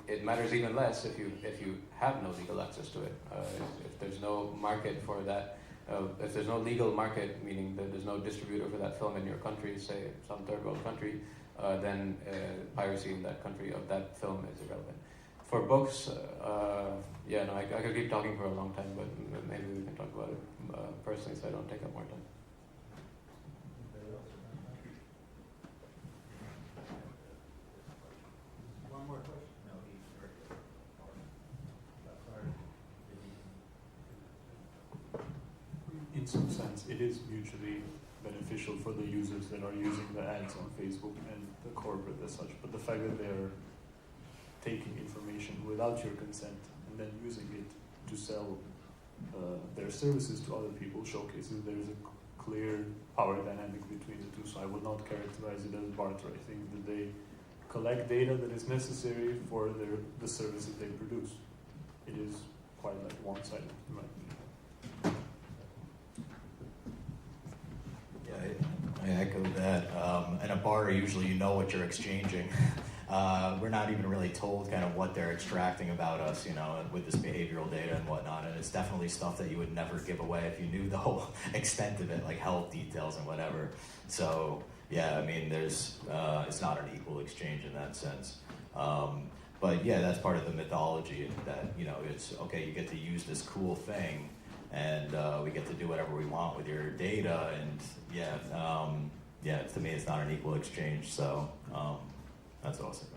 S4: it matters even less if you have no legal access to it. If there's no market for that. If there's no legal market, meaning that there's no distributor for that film in your country, say some third world country, then piracy in that country of that film is irrelevant. For books, I could keep talking for a long time, but maybe we can talk about it personally, so I don't take up more time.
S1: One more question.
S21: In some sense, it is mutually beneficial for the users that are using the ads on Facebook and the corporate as such, but the fact that they're taking information without your consent and then using it to sell their services to other people showcases there's a clear power dynamic between the two. So I would not characterize it as barter. I think that they collect data that is necessary for the services they produce. It is quite like one-sided, in my opinion.
S20: Yeah, I echo that. In a barter, usually you know what you're exchanging. We're not even really told kind of what they're extracting about us, you know, with this behavioral data and whatnot. And it's definitely stuff that you would never give away if you knew the whole extent of it, like health details and whatever. So, yeah, I mean, it's not an equal exchange in that sense. But yeah, that's part of the mythology that, you know, it's, okay, you get to use this cool thing and we get to do whatever we want with your data. And yeah, to me, it's not an equal exchange. So that's awesome.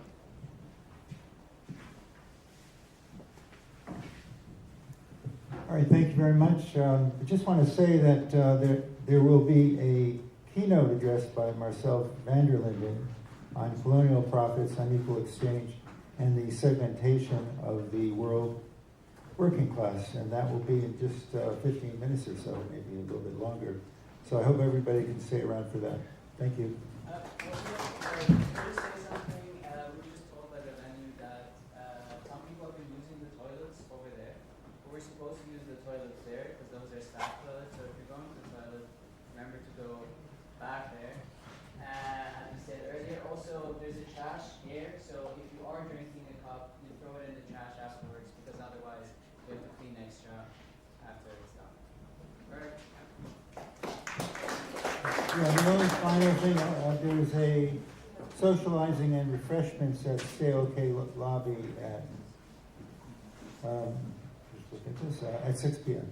S19: All right, thank you very much. I just want to say that there will be a keynote address by Marcel van der Linden on colonial profits, unequal exchange, and the segmentation of the world working class, and that will be in just 15 minutes or so, maybe a little bit longer. So I hope everybody can stay around for that. Thank you.
S6: We're supposed to use the toilets there because those are staff toilets. So if you're going to the toilet, remember to go back there. And we said earlier, also there's a trash here. So if you are drinking a cup, you throw it in the trash afterwards because otherwise you have to clean extra after it's done. Right?
S19: Yeah, the only final thing, there's a socializing and refreshments at KOK lobby at look at this, at 6 p.m.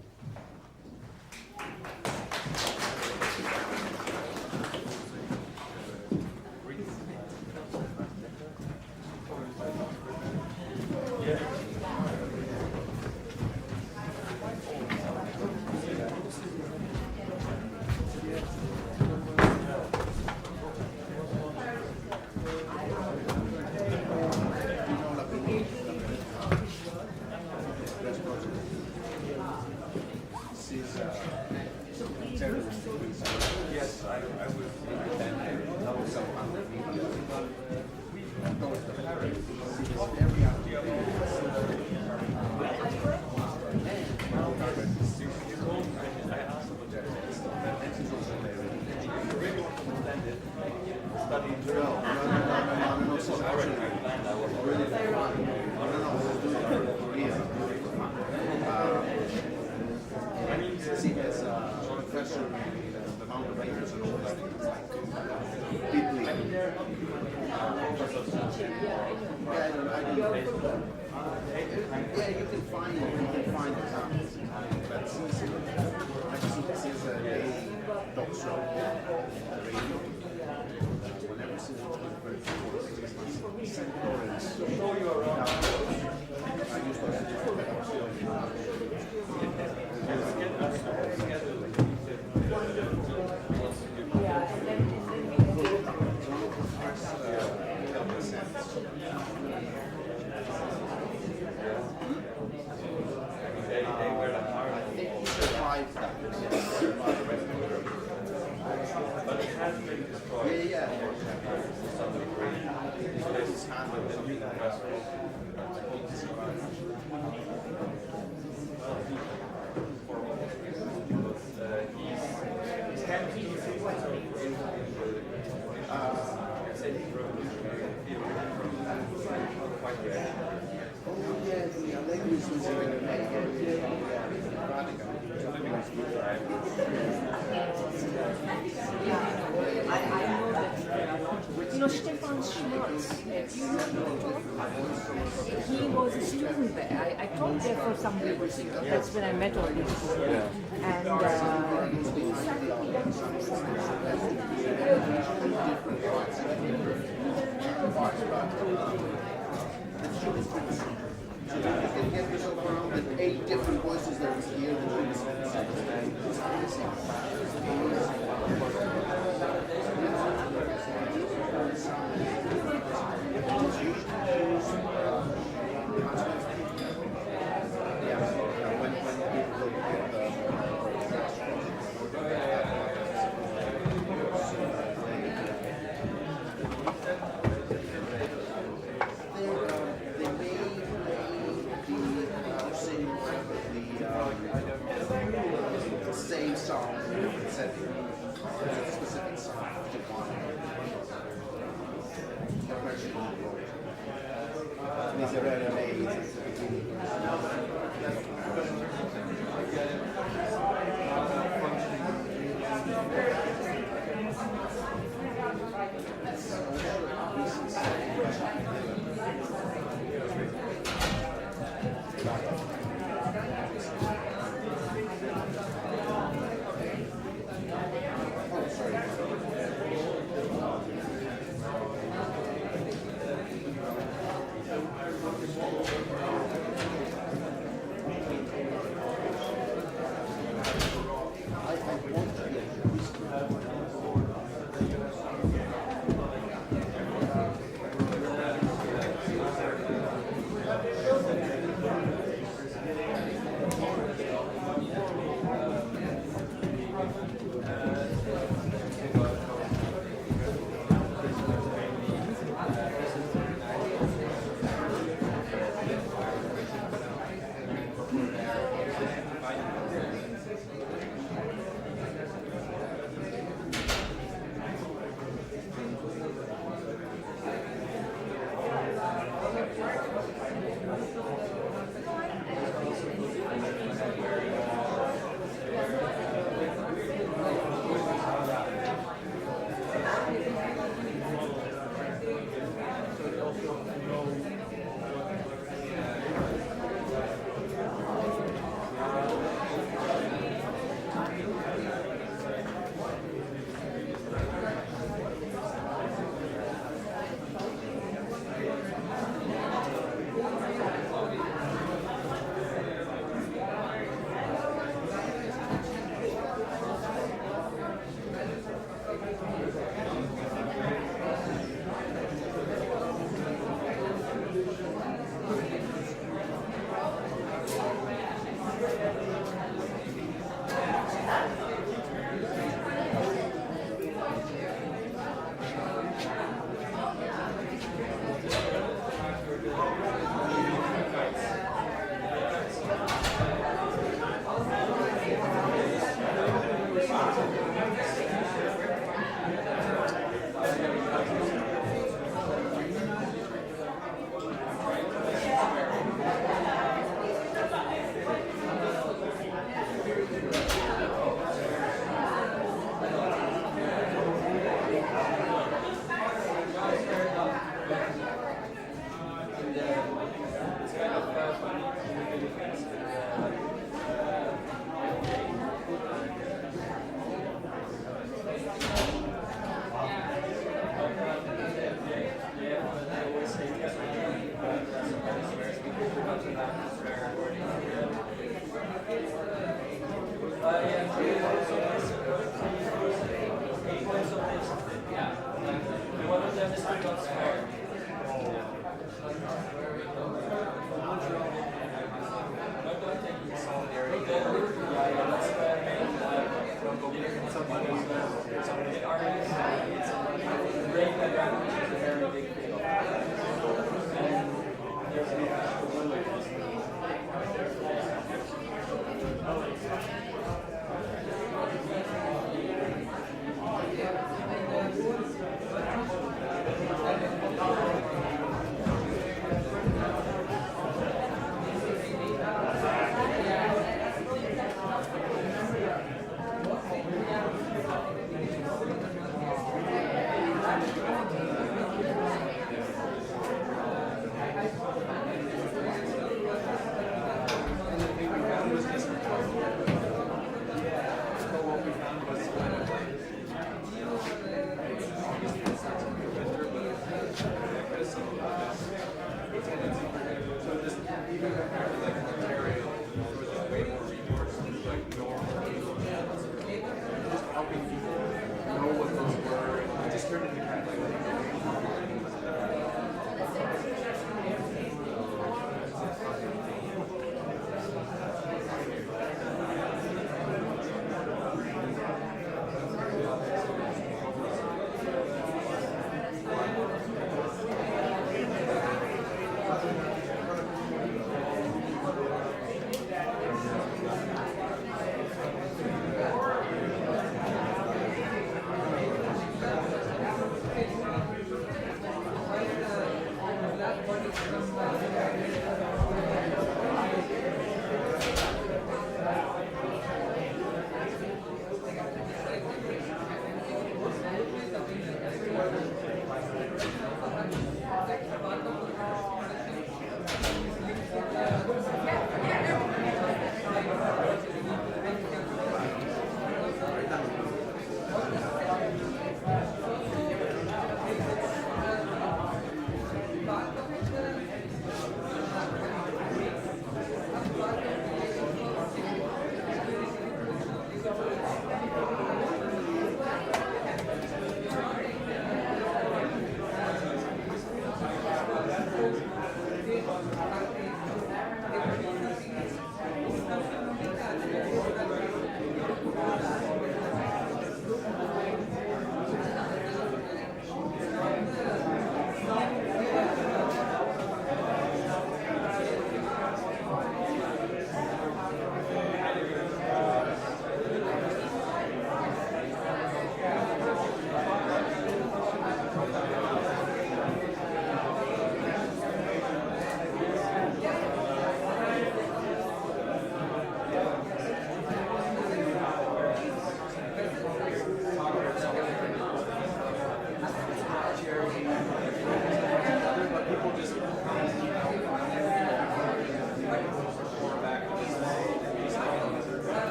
S22: You know, Stefan Schwartz, he was a student there. I taught there for some weeks. That's when I met all these people. And
S10: so you can get yourself around with 8 different voices that is here. It's very amazing.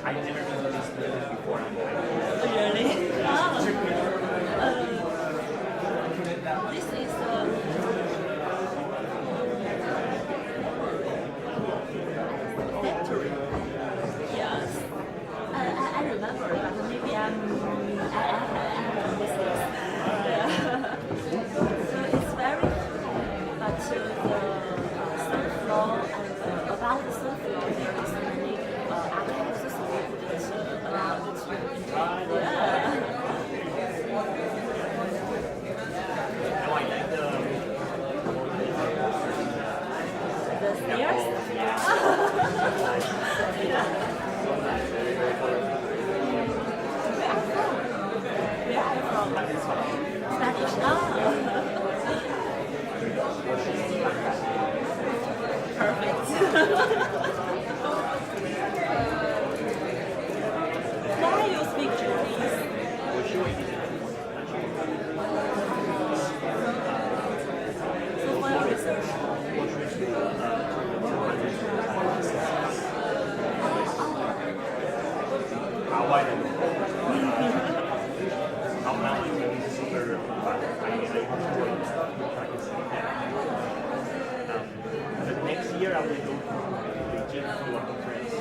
S2: I've never been to this village before.
S17: Really? This is factory. Yes. I remember, but maybe I haven't listened. Yeah. So it's very high, but the third floor and about the third floor there is many archives, so we couldn't allow it to. Yeah.
S2: No, I like the
S17: stairs? Yeah. Where are you from? Spanish. Perfect. Why you speak Chinese? So for your research?
S2: how I don't know. How now it is super bad. I have to wait practice. But next year I will go to Beijing to a conference.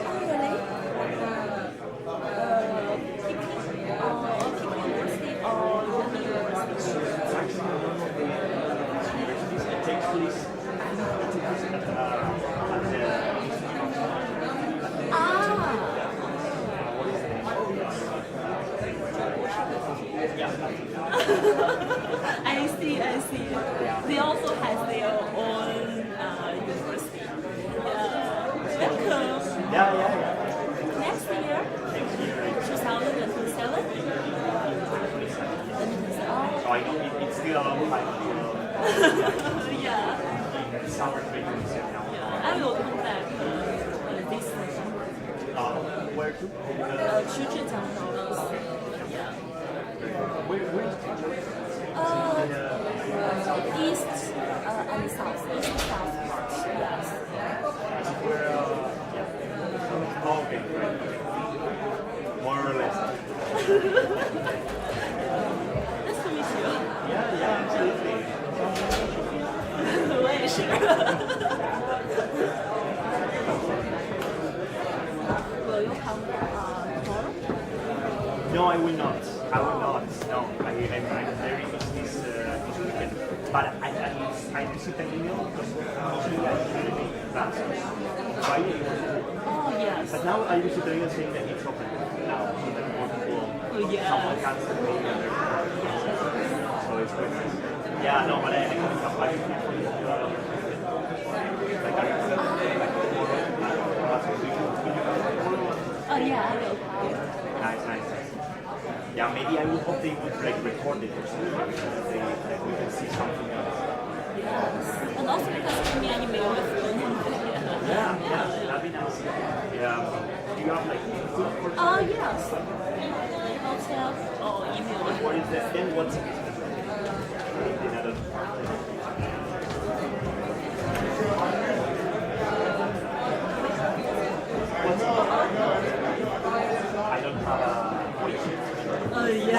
S2: It takes place
S17: I see. They also have their own university. Welcome.
S2: Yeah.
S17: Next year? 2027?
S2: So I know it's still a long time.
S17: Yeah.
S2: Summer vacation now.
S17: Yeah. I will come back this summer.
S2: Where to?
S17: Zhejiang province. Yeah.
S2: Where is
S17: East and south. East and south part. Yes.
S2: Okay. More or less.
S17: Nice to meet you.
S2: Yeah, absolutely.
S17: 我也是。Will you come tomorrow?
S2: No, I will not. No, I'm very busy this weekend. But I received an email because usually I usually make plans on Friday.
S17: Oh, yes.
S2: But now I received an email saying that it's open now. So that more people, someone cancel me and so it's quite nice. Yeah, no, but I can come back for you.
S17: Oh, yeah, I will.
S2: Nice. Yeah, maybe I would hope they would like record it or something so that we can see something else.
S17: Yes. And also because of me, I email with them.
S2: Yeah, that'd be nice. Yeah. Do you have like food for
S17: yes. Hotel or email.
S2: What is that? Then what's it? I don't have a wait.
S17: Oh, yeah.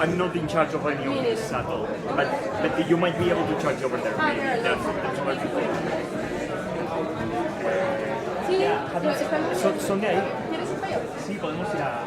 S2: I'm not in charge of any of this at all, but you might be able to charge over there. Maybe. That's perfect. Sonia, sí, podemos ir a...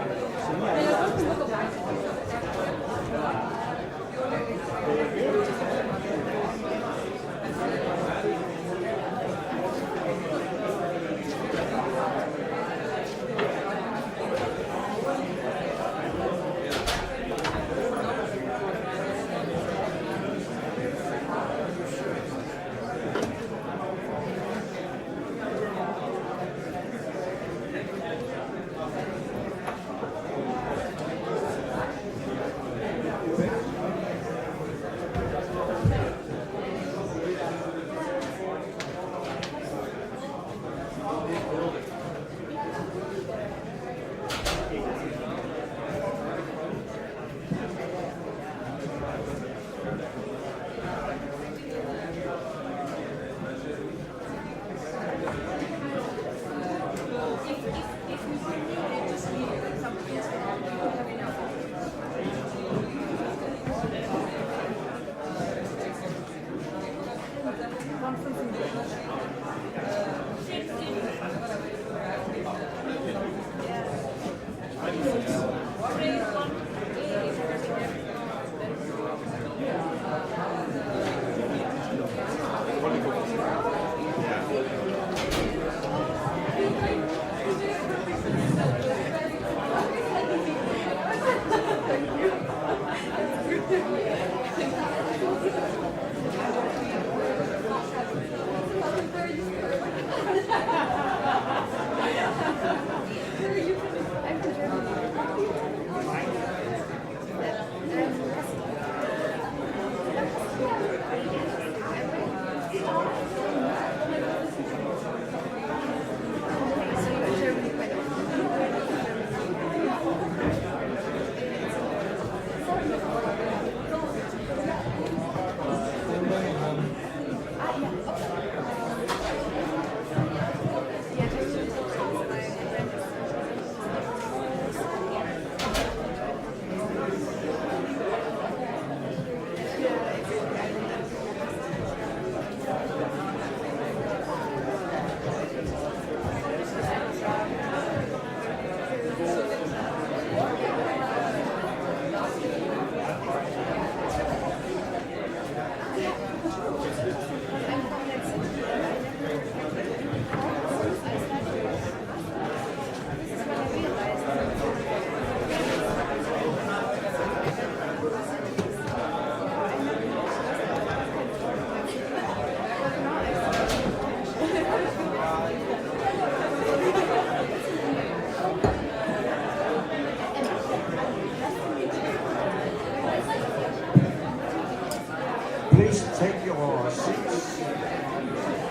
S3: Please take your seats.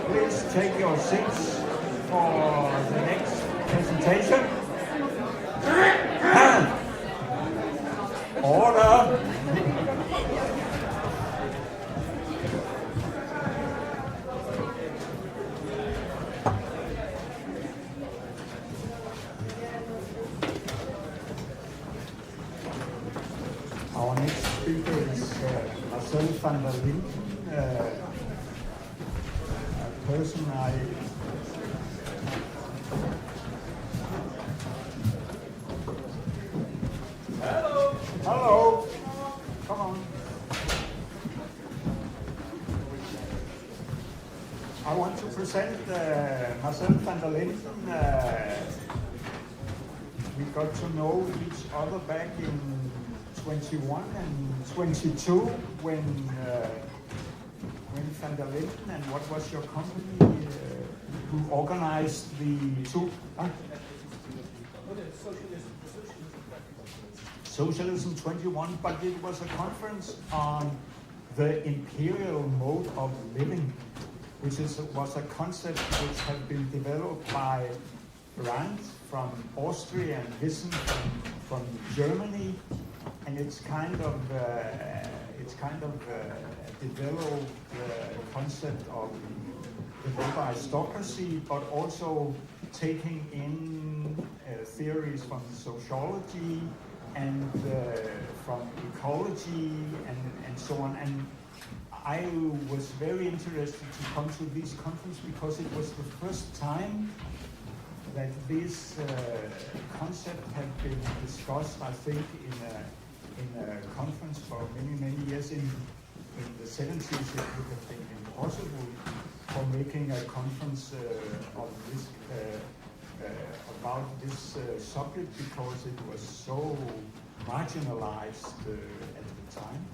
S3: Please take your seats for the next presentation. Order. Our next speaker is Marcel van der Linden, a person I
S8: Hello.
S3: Hello. Come on. I want to present Marcel van der Linden. We got to know each other back in 21 and 22 when van der Linden, and what was your company who organized the two? Socialism 21, but it was a conference on the imperial mode of living, which was a concept which had been developed by Brandt from Austria and Wissen from Germany, and it's kind of developed the concept of the aristocracy, but also taking in theories from sociology and from ecology and so on. And I was very interested to come to this conference because it was the first time that this concept had been discussed, I think, in a conference for many years. In the 70s, it would have been impossible for making a conference of this about this subject because it was so marginalized at the time.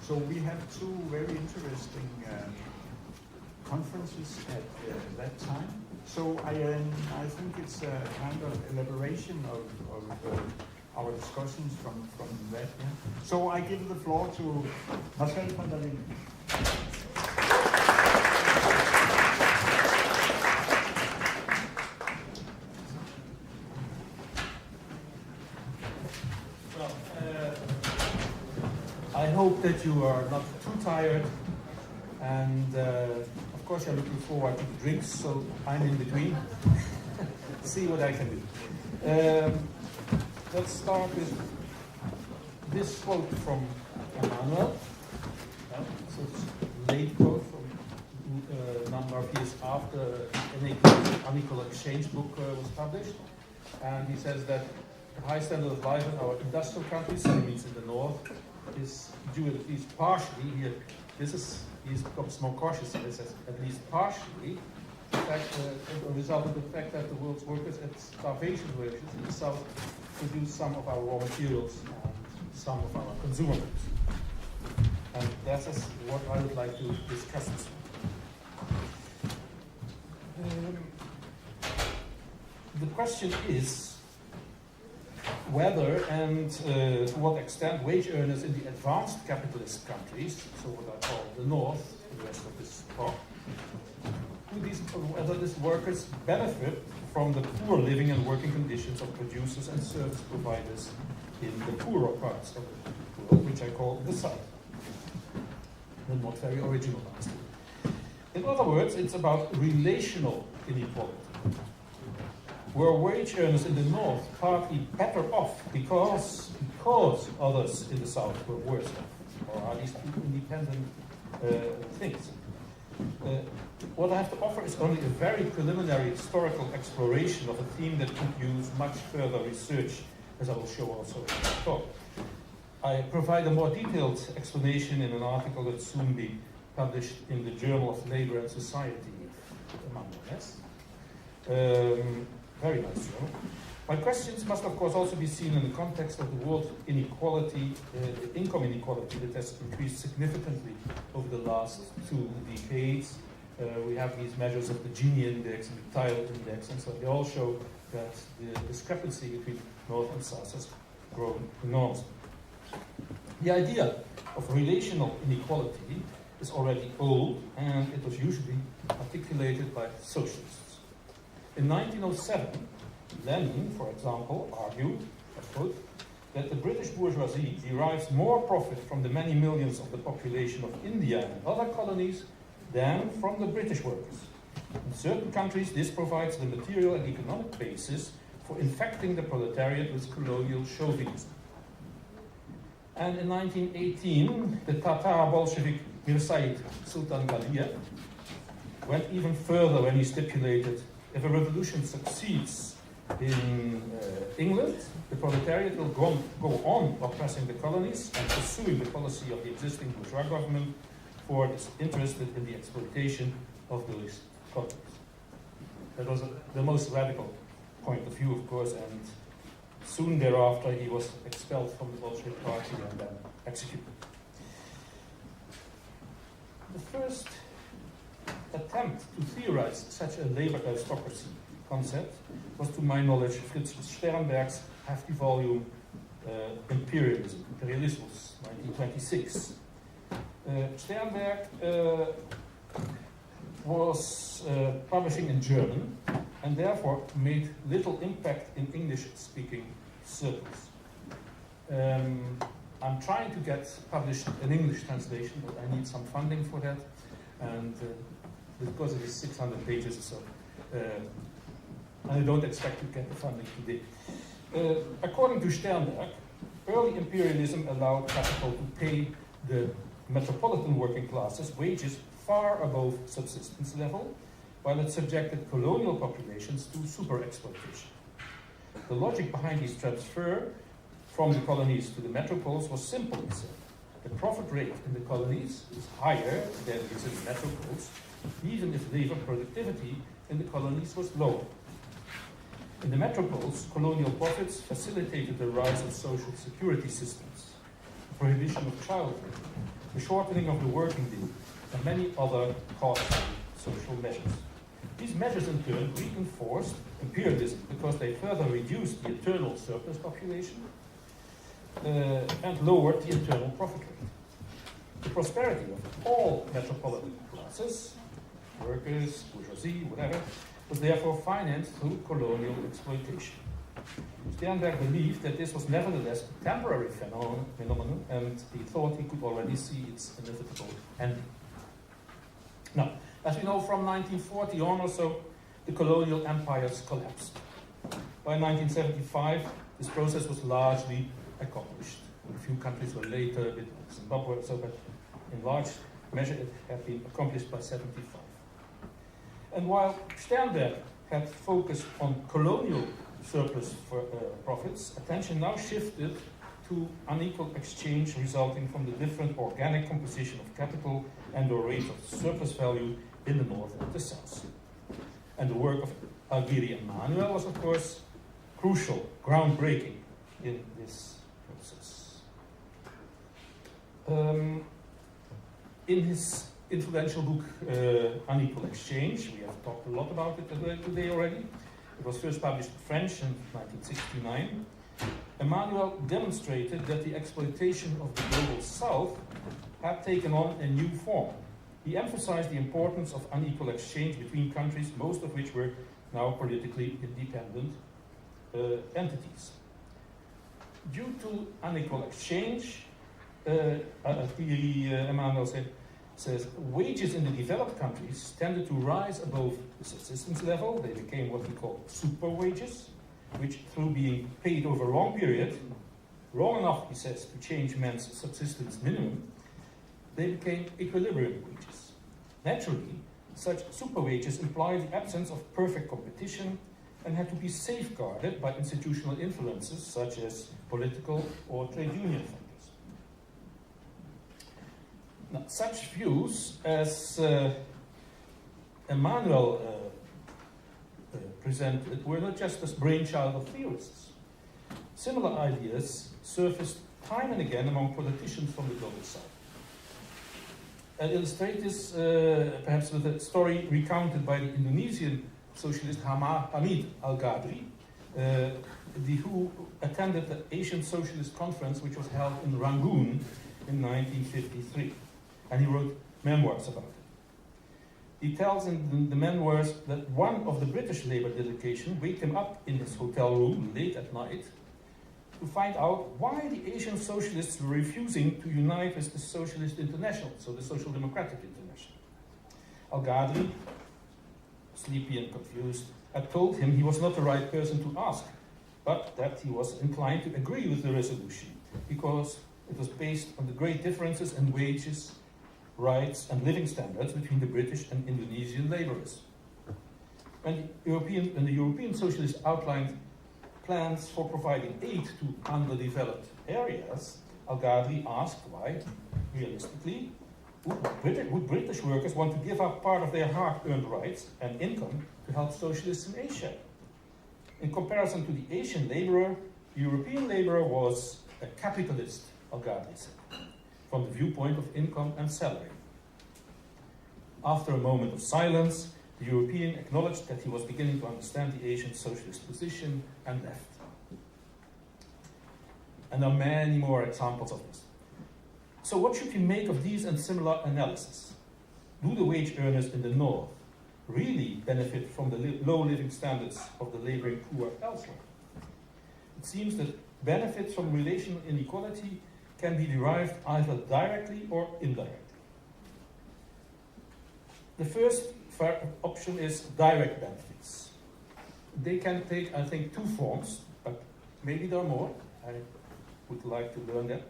S3: So we have two very interesting conferences at that time. So I think it's a kind of elaboration of our discussions from that. Yeah. So I give the floor to Marcel van der Linden.
S12: I hope that you are not too tired, and of course you're looking forward to the drinks, so I'm in between. See what I can do. Let's start with this quote from Emmanuel. So it's a late quote from a number of years after the Unequal Exchange book was published. And he says that the high standard of life in our industrial countries, so it means in the north, is due at least partially, here, he becomes more cautious and says at least partially, in fact, a result of the fact that the world's workers at starvation wages in the south produce some of our raw materials and some of our consumer goods. And that is what I would like to discuss this morning. The question is whether and to what extent wage earners in the advanced capitalist countries, so what I call the North, the rest of this talk, whether these workers benefit from the poor living and working conditions of producers and service providers in the poorer parts of the world, which I call the South. The not very original answer. In other words, it's about relational inequality. Were wage earners in the North partly better off because others in the South were worse off? Or are these two independent things? What I have to offer is only a very preliminary historical exploration of a theme that could use much further research, as I will show also in my talk. I provide a more detailed explanation in an article that will soon be published in the Journal of Labour and Society, among others. Very nice journal. My questions must, of course, also be seen in the context of the world inequality, income inequality that has increased significantly over the last 2 decades. We have these measures of the Gini index and the Tile index, and so they all show that the discrepancy between North and South has grown enormously. The idea of relational inequality is already old, and it was usually articulated by socialists. In 1907, Lenin, for example, argued, I quote, that the British bourgeoisie derives more profit from the many millions of the population of India and other colonies than from the British workers. In certain countries, this provides the material and economic basis for infecting the proletariat with colonial chauvinism. And in 1918, the Tatar Bolshevik Mir Sultan Galiyev went even further when he stipulated, if a revolution succeeds in England, the proletariat will go on oppressing the colonies and pursuing the policy of the existing bourgeois government, for it is interested in the exploitation of those colonies. That was the most radical point of view, of course, and soon thereafter he was expelled from the Bolshevik party and then executed. The first attempt to theorize such a labor aristocracy concept was, to my knowledge, Fritz Sternberg's hefty volume Imperialism, Imperialismus, 1926. Sternberg was publishing in German and therefore made little impact in English-speaking circles. I'm trying to get published an English translation, but I need some funding for that, and because it is 600 pages or so, I don't expect to get the funding today. According to Sternberg, early imperialism allowed capital to pay the metropolitan working classes wages far above subsistence level, while it subjected colonial populations to super-exploitation. The logic behind this transfer from the colonies to the metropoles was simple, he said. The profit rate in the colonies is higher than it is in the metropoles, even if labor productivity in the colonies was lower. In the metropoles, colonial profits facilitated the rise of social security systems, the prohibition of child labor, the shortening of the working day, and many other costly social measures. These measures in turn reinforced imperialism because they further reduced the internal surplus population and lowered the internal profit rate. The prosperity of all metropolitan classes, workers, bourgeoisie, whatever, was therefore financed through colonial exploitation. Sternberg believed that this was nevertheless a temporary phenomenon, and he thought he could already see its inevitable ending. Now, as we know, from 1940 on or so, the colonial empires collapsed. By 1975, this process was largely accomplished. A few countries were later, a bit like Zimbabwe or so, but in large measure it had been accomplished by 1975. And while Sternberg had focused on colonial surplus profits, attention now shifted to unequal exchange resulting from the different organic composition of capital and or rate of surplus value in the north and the south. And the work of Arghiri Emmanuel was, of course, crucial, groundbreaking in this process. In his influential book, Unequal Exchange, we have talked a lot about it today already. It was first published in French in 1969. Emmanuel demonstrated that the exploitation of the global south had taken on a new form. He emphasized the importance of unequal exchange between countries, most of which were now politically independent entities. Due to unequal exchange, Emmanuel says, wages in the developed countries tended to rise above the subsistence level. They became what we call super wages, which through being paid over a long period, long enough, he says, to change man's subsistence minimum, they became equilibrium wages. Naturally, such super wages imply the absence of perfect competition and had to be safeguarded by institutional influences such as political or trade union factors. Now, such views as Emmanuel presented were not just the brainchild of theorists. Similar ideas surfaced time and again among politicians from the global south. I'll illustrate this perhaps with a story recounted by the Indonesian socialist Hamid Al-Ghadri, who attended the Asian Socialist Conference, which was held in Rangoon in 1953. And he wrote memoirs about it. He tells in the memoirs that one of the British Labour delegation waked him up in his hotel room late at night to find out why the Asian socialists were refusing to unite with the Socialist International, so the Social Democratic International. Al-Ghadri, sleepy and confused, had told him he was not the right person to ask, but that he was inclined to agree with the resolution because it was based on the great differences in wages, rights and living standards between the British and Indonesian labourers. When the European socialists outlined plans for providing aid to underdeveloped areas, Al-Ghadri asked why, realistically, would British workers want to give up part of their hard-earned rights and income to help socialists in Asia? In comparison to the Asian labourer, the European labourer was a capitalist, Al-Ghadri said, from the viewpoint of income and salary. After a moment of silence, the European acknowledged that he was beginning to understand the Asian socialist position and left. And there are many more examples of this. So what should we make of these and similar analysis? Do the wage earners in the north really benefit from the low living standards of the laboring poor elsewhere? It seems that benefits from relational inequality can be derived either directly or indirectly. The first option is direct benefits. They can take, I think, two forms, but maybe there are more. I would like to learn that.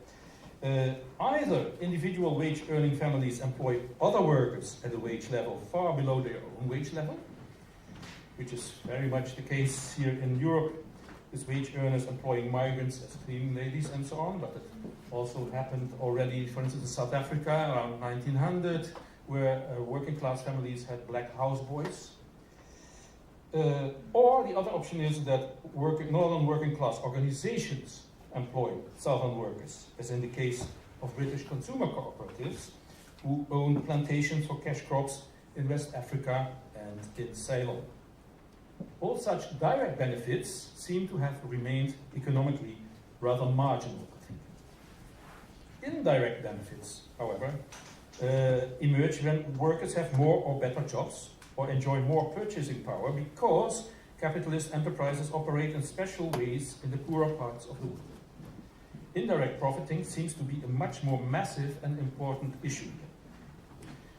S12: Either individual wage-earning families employ other workers at a wage level far below their own wage level, which is very much the case here in Europe, with wage earners employing migrants as cleaning ladies and so on, but it also happened already, for instance, in South Africa around 1900, where working class families had black houseboys. Or the other option is that northern working class organizations employ southern workers, as in the case of British consumer cooperatives, who own plantations for cash crops in West Africa and in Ceylon. All such direct benefits seem to have remained economically rather marginal, I think. Indirect benefits, however, emerge when workers have more or better jobs or enjoy more purchasing power because capitalist enterprises operate in special ways in the poorer parts of the world. Indirect profiting seems to be a much more massive and important issue.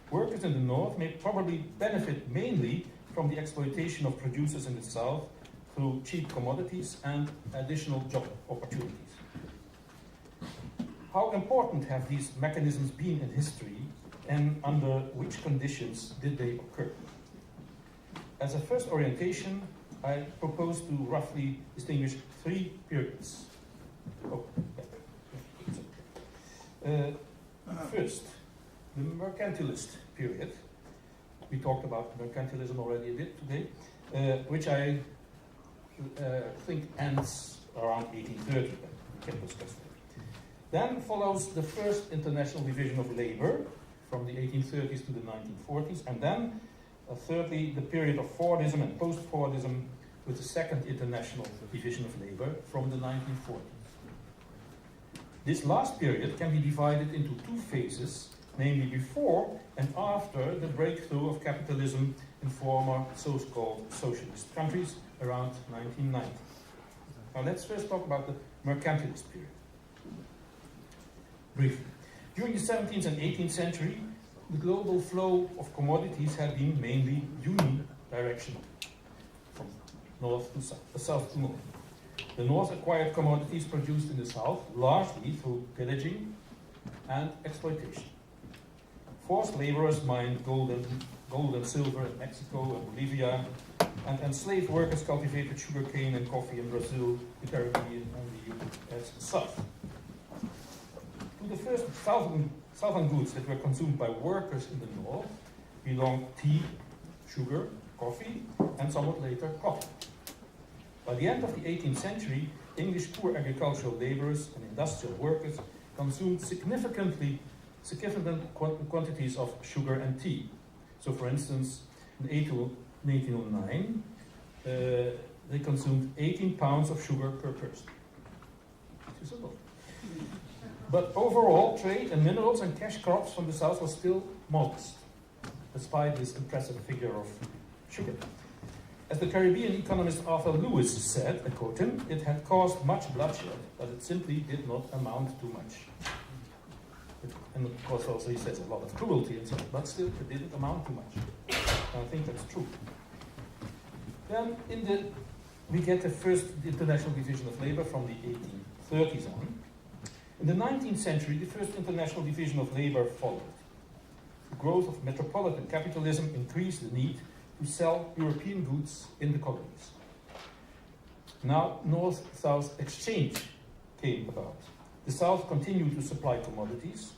S12: Workers in the north may probably benefit mainly from the exploitation of producers in the south through cheap commodities and additional job opportunities. How important have these mechanisms been in history, and under which conditions did they occur? As a first orientation, I propose to roughly distinguish three periods. First, the mercantilist period. We talked about mercantilism already a bit today, which I think ends around 1830, but we can discuss that. Then follows the first international division of labor from the 1830s to the 1940s, and then thirdly, the period of Fordism and post-Fordism with the second international division of labor from the 1940s. This last period can be divided into two phases, namely before and after the breakthrough of capitalism in former so-called socialist countries around 1990. Now let's first talk about the mercantilist period. Briefly. During the 17th and 18th century, the global flow of commodities had been mainly unidirectional, from north to south to north. The north acquired commodities produced in the south largely through pillaging and exploitation. Forced laborers mined gold and silver in Mexico and Bolivia, and enslaved workers cultivated sugarcane and coffee in Brazil, the Caribbean, and the US South. To the first southern goods that were consumed by workers in the north belonged tea, sugar, coffee, and somewhat later cotton. By the end of the 18th century, English poor agricultural laborers and industrial workers consumed significant quantities of sugar and tea. So, for instance, in 1809, they consumed 18 pounds of sugar per person. Which is a lot. But overall, trade in minerals and cash crops from the south was still modest, despite this impressive figure of sugar. As the Caribbean economist Arthur Lewis said, I quote him, "It had caused much bloodshed, but it simply did not amount to much." And of course also he says a lot of cruelty and so on, but still it didn't amount to much. And I think that's true. Then we get the first international division of labor from the 1830s on. In the 19th century, the first international division of labor followed. The growth of metropolitan capitalism increased the need to sell European goods in the colonies. Now, North-South exchange came about. The South continued to supply commodities,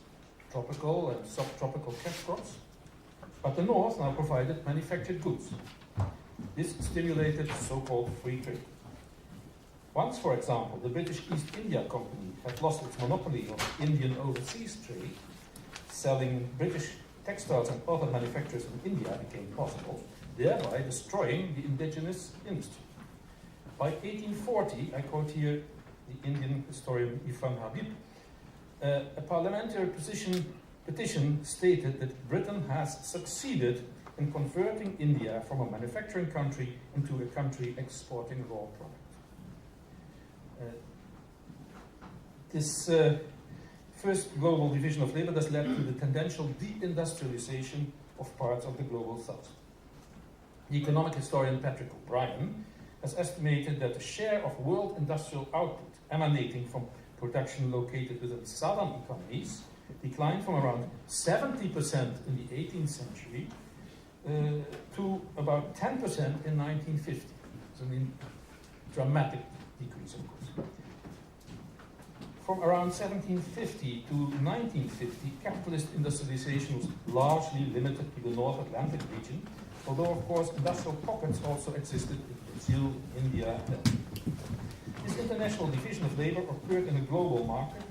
S12: tropical and subtropical cash crops, but the North now provided manufactured goods. This stimulated so-called free trade. Once, for example, the British East India Company had lost its monopoly on Indian overseas trade, selling British textiles and other manufacturers in India became possible, thereby destroying the indigenous industry. By 1840, I quote here the Indian historian Irfan Habib, a parliamentary petition stated that Britain has succeeded in converting India from a manufacturing country into a country exporting raw products. This first global division of labor thus led to the tendential deindustrialization of parts of the global south. The economic historian Patrick O'Brien has estimated that the share of world industrial output emanating from production located within southern economies declined from around 70% in the 18th century to about 10% in 1950. It's a dramatic decrease, of course. From around 1750 to 1950, capitalist industrialization was largely limited to the North Atlantic region, although, of course, industrial pockets also existed in Brazil, India, and this international division of labor occurred in a global market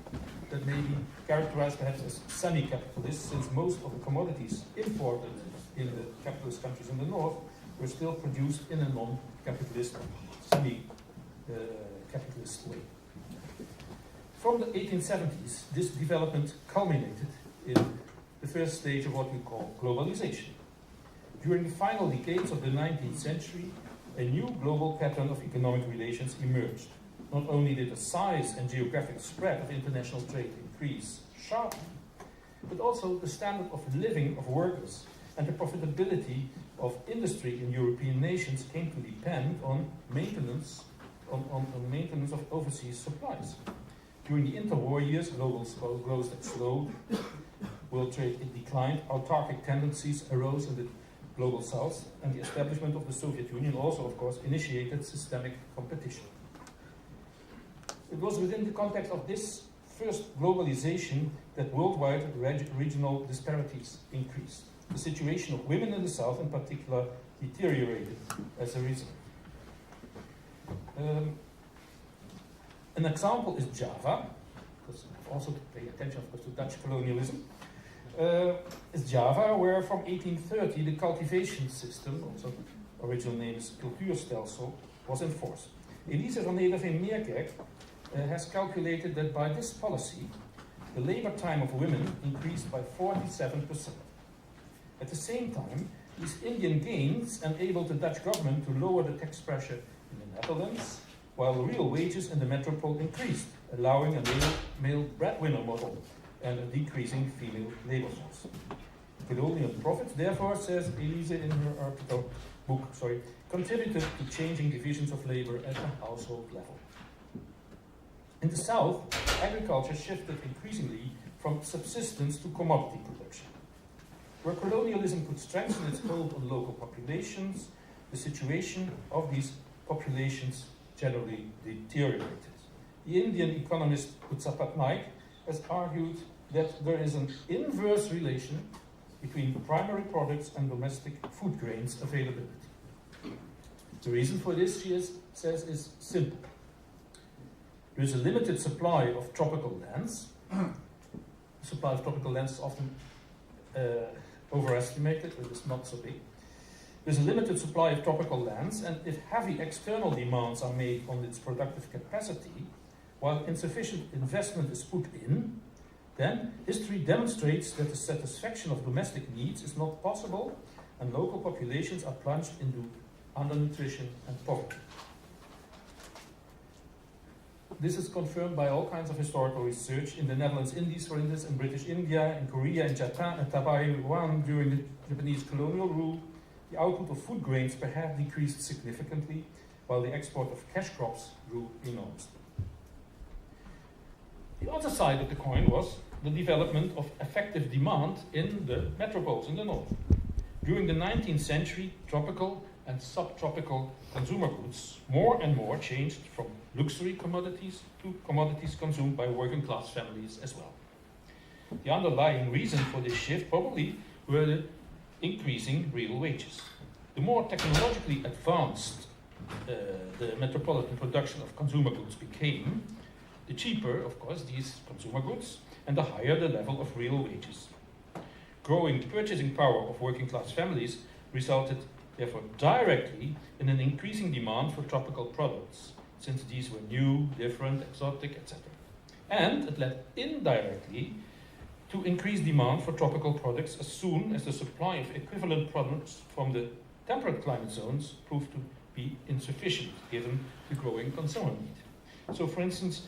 S12: that may be characterized perhaps as semi-capitalist, since most of the commodities imported in the capitalist countries in the north were still produced in a non-capitalist, semi-capitalist way. From the 1870s, this development culminated in the first stage of what we call globalization. During the final decades of the 19th century, a new global pattern of economic relations emerged. Not only did the size and geographic spread of international trade increase sharply, but also the standard of living of workers and the profitability of industry in European nations came to depend on maintenance of overseas supplies. During the interwar years, global growth had slowed, world trade declined, autarkic tendencies arose in the global south, and the establishment of the Soviet Union also, of course, initiated systemic competition. It was within the context of this first globalization that worldwide regional disparities increased. The situation of women in the South, in particular, deteriorated as a result. An example is Java, because I have also to pay attention, of course, to Dutch colonialism. Is Java, where from 1830 the cultivation system, also original name is cultuurstelsel, was enforced. Elise van Nederveen-Meerkerk has calculated that by this policy, the labor time of women increased by 47%. At the same time, these Indian gains enabled the Dutch government to lower the tax pressure in the Netherlands, while the real wages in the metropole increased, allowing a male breadwinner model and a decreasing female labor force. Colonial profits, therefore, says Elise in her book, contributed to changing divisions of labor at the household level. In the South, agriculture shifted increasingly from subsistence to commodity production. Where colonialism could strengthen its hold on local populations, the situation of these populations generally deteriorated. The Indian economist Utsapat Naik has argued that there is an inverse relation between primary products and domestic food grains availability. The reason for this, she says, is simple. There is a limited supply of tropical lands. The supply of tropical lands is often overestimated, it is not so big. There's a limited supply of tropical lands, and if heavy external demands are made on its productive capacity, while insufficient investment is put in, then history demonstrates that the satisfaction of domestic needs is not possible, and local populations are plunged into undernutrition and poverty. This is confirmed by all kinds of historical research in the Netherlands Indies, for instance, in British India, in Korea, in Japan, and Taiwan during the Japanese colonial rule. The output of food grains per head decreased significantly, while the export of cash crops grew enormously. The other side of the coin was the development of effective demand in the metropoles in the north. During the 19th century, tropical and subtropical consumer goods more and more changed from luxury commodities to commodities consumed by working class families as well. The underlying reason for this shift probably were the increasing real wages. The more technologically advanced the metropolitan production of consumer goods became, the cheaper, of course, these consumer goods, and the higher the level of real wages. Growing purchasing power of working class families resulted therefore directly in an increasing demand for tropical products, since these were new, different, exotic, etc. And it led indirectly to increased demand for tropical products as soon as the supply of equivalent products from the temperate climate zones proved to be insufficient given the growing consumer need. So, for instance,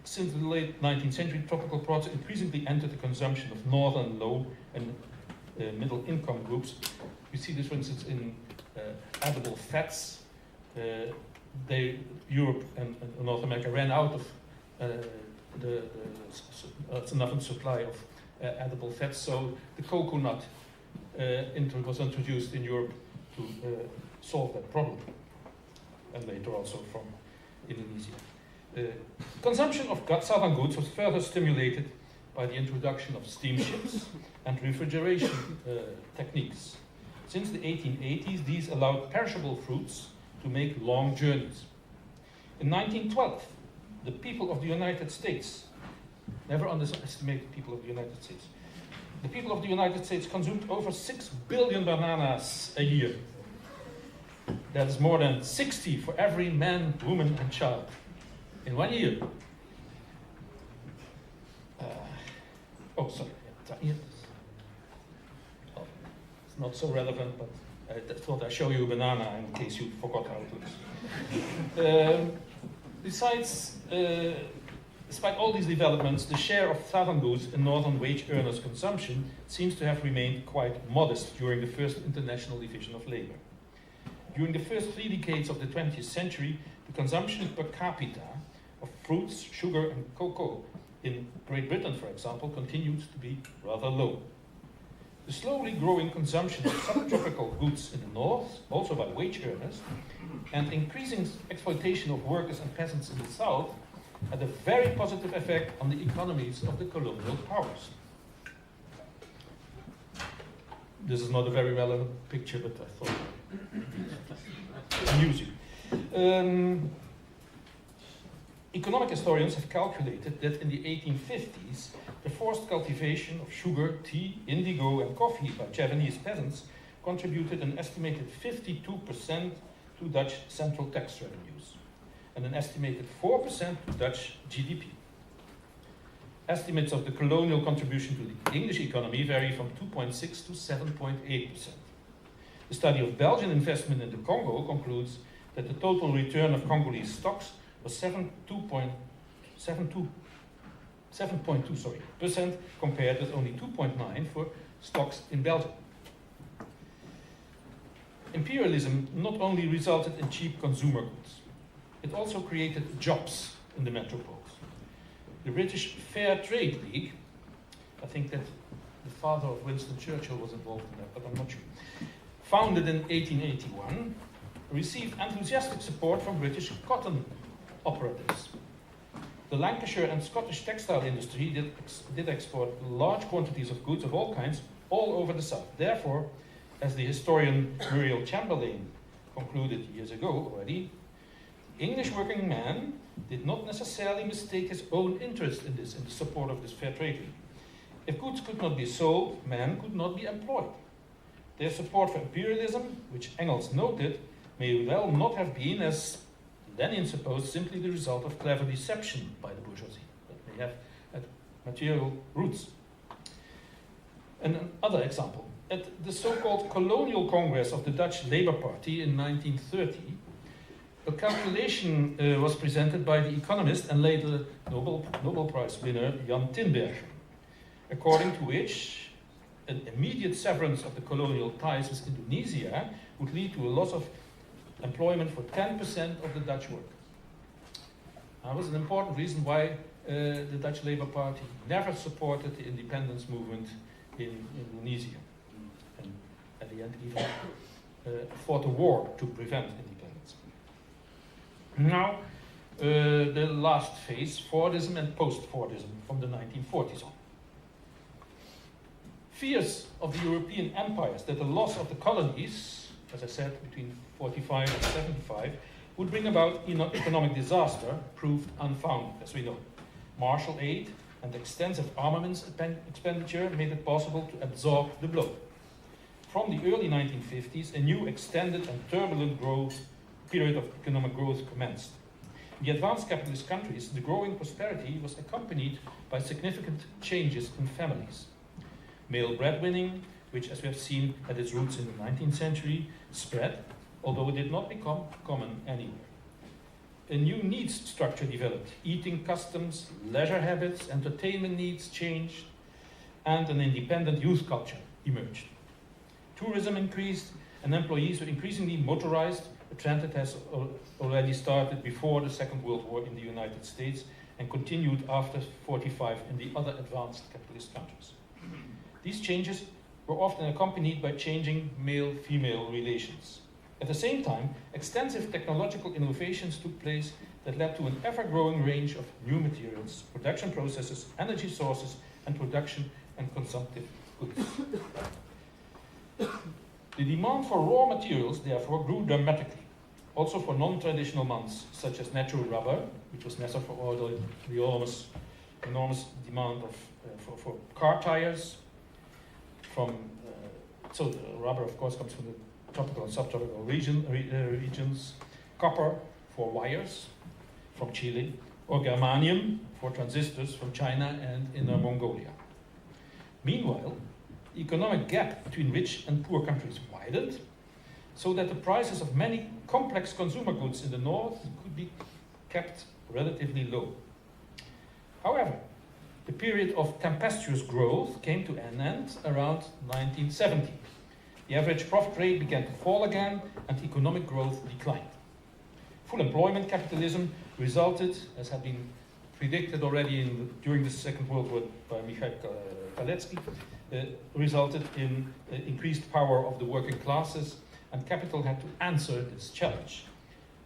S12: since the late 19th century, tropical products increasingly entered the consumption of northern, low, and middle income groups. We see this, for instance, in edible fats, Europe and North America ran out of enough supply of edible fats, so the coconut was introduced in Europe to solve that problem, and later also from Indonesia. Consumption of southern goods was further stimulated by the introduction of steamships and refrigeration techniques. Since the 1880s, these allowed perishable fruits to make long journeys. In 1912, the people of the United States, never underestimate the people of the United States, the people of the United States consumed over 6 billion bananas a year. That is more than 60 for every man, woman, and child in 1 year. It's not so relevant, but I thought I'd show you a banana in case you forgot how it looks. Despite all these developments, the share of southern goods in northern wage earners' consumption seems to have remained quite modest during the first international division of labor. During the first 3 decades of the 20th century, the consumption per capita of fruits, sugar, and cocoa in Great Britain, for example, continued to be rather low. The slowly growing consumption of subtropical goods in the north, also by wage earners, and increasing exploitation of workers and peasants in the south had a very positive effect on the economies of the colonial powers. This is not a very relevant picture, but I thought I'd amuse you. Economic historians have calculated that in the 1850s, the forced cultivation of sugar, tea, indigo, and coffee by Javanese peasants contributed an estimated 52% to Dutch central tax revenues, and an estimated 4% to Dutch GDP. Estimates of the colonial contribution to the English economy vary from 2.6 to 7.8%. The study of Belgian investment in the Congo concludes that the total return of Congolese stocks was 7.2% compared with only 2.9% for stocks in Belgium. Imperialism not only resulted in cheap consumer goods, it also created jobs in the metropoles. The British Fair Trade League, I think that the father of Winston Churchill was involved in that, but I'm not sure, founded in 1881, received enthusiastic support from British cotton operatives. The Lancashire and Scottish textile industry did export large quantities of goods of all kinds all over the south. Therefore, as the historian Muriel Chamberlain concluded years ago already, English working man did not necessarily mistake his own interest in the support of this fair trade league. If goods could not be sold, men could not be employed. Their support for imperialism, which Engels noted, may well not have been, as Lenin supposed, simply the result of clever deception by the bourgeoisie, but may have had material roots. And another example, at the so-called Colonial Congress of the Dutch Labour Party in 1930, a calculation was presented by the economist and later Nobel Prize winner Jan Tinbergen, according to which an immediate severance of the colonial ties with Indonesia would lead to a loss of employment for 10% of the Dutch workers. That was an important reason why the Dutch Labour Party never supported the independence movement in Indonesia, and at the end even fought a war to prevent independence. Now, the last phase, Fordism and post-Fordism from the 1940s on. Fears of the European empires that the loss of the colonies, as I said, between 45 and 75, would bring about economic disaster proved unfounded, as we know. Marshall aid and extensive armaments expenditure made it possible to absorb the blow. From the early 1950s, a new extended and turbulent period of economic growth commenced. In the advanced capitalist countries, the growing prosperity was accompanied by significant changes in families. Male breadwinning, which, as we have seen, had its roots in the 19th century, spread, although it did not become common anywhere. A new needs structure developed. Eating customs, leisure habits, entertainment needs changed, and an independent youth culture emerged. Tourism increased, and employees were increasingly motorized a trend that has already started before the Second World War in the United States and continued after 1945 in the other advanced capitalist countries. These changes were often accompanied by changing male-female relations. At the same time, extensive technological innovations took place that led to an ever-growing range of new materials, production processes, energy sources, and production and consumptive goods. The demand for raw materials, therefore, grew dramatically, also for non-traditional months, such as natural rubber, which was necessary for all the enormous demand for car tires. So the rubber, of course, comes from the tropical and subtropical regions. Copper for wires from Chile, or germanium for transistors from China and Inner Mongolia. Meanwhile, the economic gap between rich and poor countries widened, so that the prices of many complex consumer goods in the north could be kept relatively low. However, the period of tempestuous growth came to an end around 1970. The average profit rate began to fall again, and economic growth declined. Full employment capitalism resulted, as had been predicted already during the Second World War by Mikhail Kaletsky, resulted in increased power of the working classes, and capital had to answer this challenge.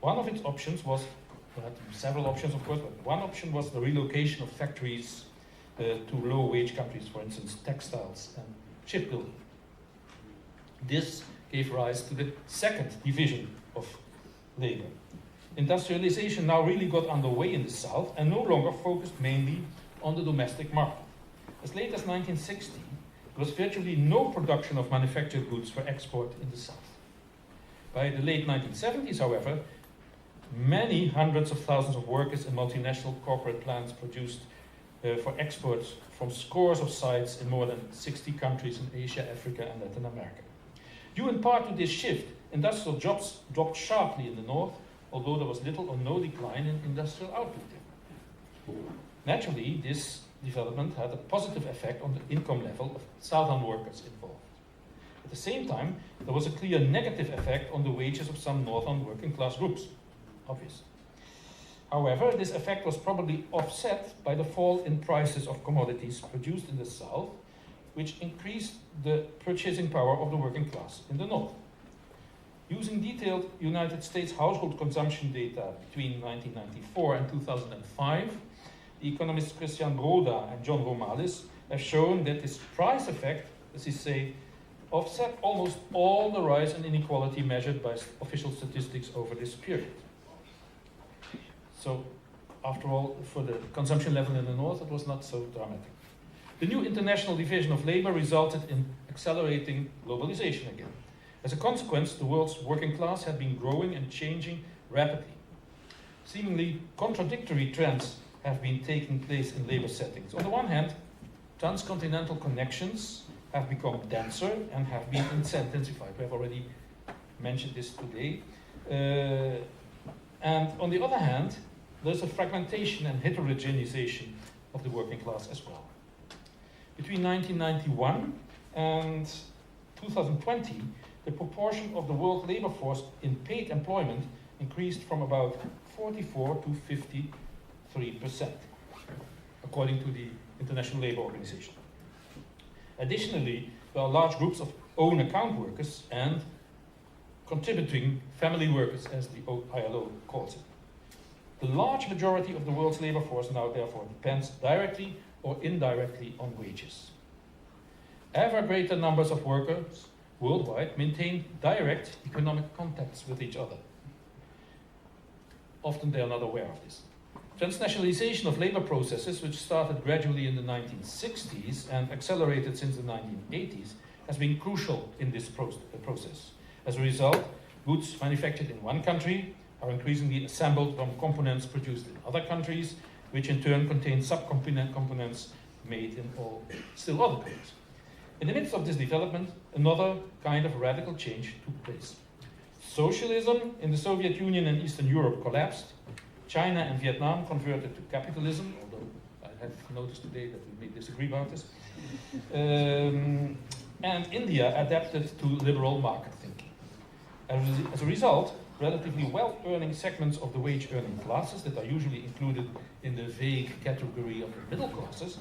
S12: One of its options was, there had several options of course, but one option was the relocation of factories to low-wage countries, for instance, textiles and shipbuilding. This gave rise to the second division of labor. Industrialization now really got underway in the South and no longer focused mainly on the domestic market. As late as 1960, there was virtually no production of manufactured goods for export in the South. By the late 1970s, however, many hundreds of thousands of workers in multinational corporate plants produced for export from scores of sites in more than 60 countries in Asia, Africa, and Latin America. Due in part to this shift, industrial jobs dropped sharply in the north, although there was little or no decline in industrial output there. Naturally, this development had a positive effect on the income level of southern workers involved. At the same time, there was a clear negative effect on the wages of some northern working class groups, obviously. However, this effect was probably offset by the fall in prices of commodities produced in the south, which increased the purchasing power of the working class in the north. Using detailed United States household consumption data between 1994 and 2005, the economists Christian Broda and John Romalis have shown that this price effect, as they say, offset almost all the rise in inequality measured by official statistics over this period. So, after all, for the consumption level in the north, it was not so dramatic. The new international division of labor resulted in accelerating globalization again. As a consequence, the world's working class had been growing and changing rapidly. Seemingly contradictory trends have been taking place in labor settings. On the one hand, transcontinental connections have become denser and have been intensified. We have already mentioned this today. And on the other hand, there's a fragmentation and heterogenization of the working class as well. Between 1991 and 2020, the proportion of the world labor force in paid employment increased from about 44 to 53%, according to the International Labour Organization. Additionally, there are large groups of own account workers and contributing family workers, as the ILO calls it. The large majority of the world's labor force now therefore depends directly or indirectly on wages. Ever greater numbers of workers worldwide maintain direct economic contacts with each other. Often they are not aware of this. Transnationalization of labor processes, which started gradually in the 1960s and accelerated since the 1980s, has been crucial in this process. As a result, goods manufactured in one country are increasingly assembled from components produced in other countries, which in turn contain subcomponents made in all still other countries. In the midst of this development, another kind of radical change took place. Socialism in the Soviet Union and Eastern Europe collapsed. China and Vietnam converted to capitalism, although I have noticed today that we may disagree about this. And India adapted to liberal market thinking. As a result, relatively well-earning segments of the wage-earning classes that are usually included in the vague category of the middle classes,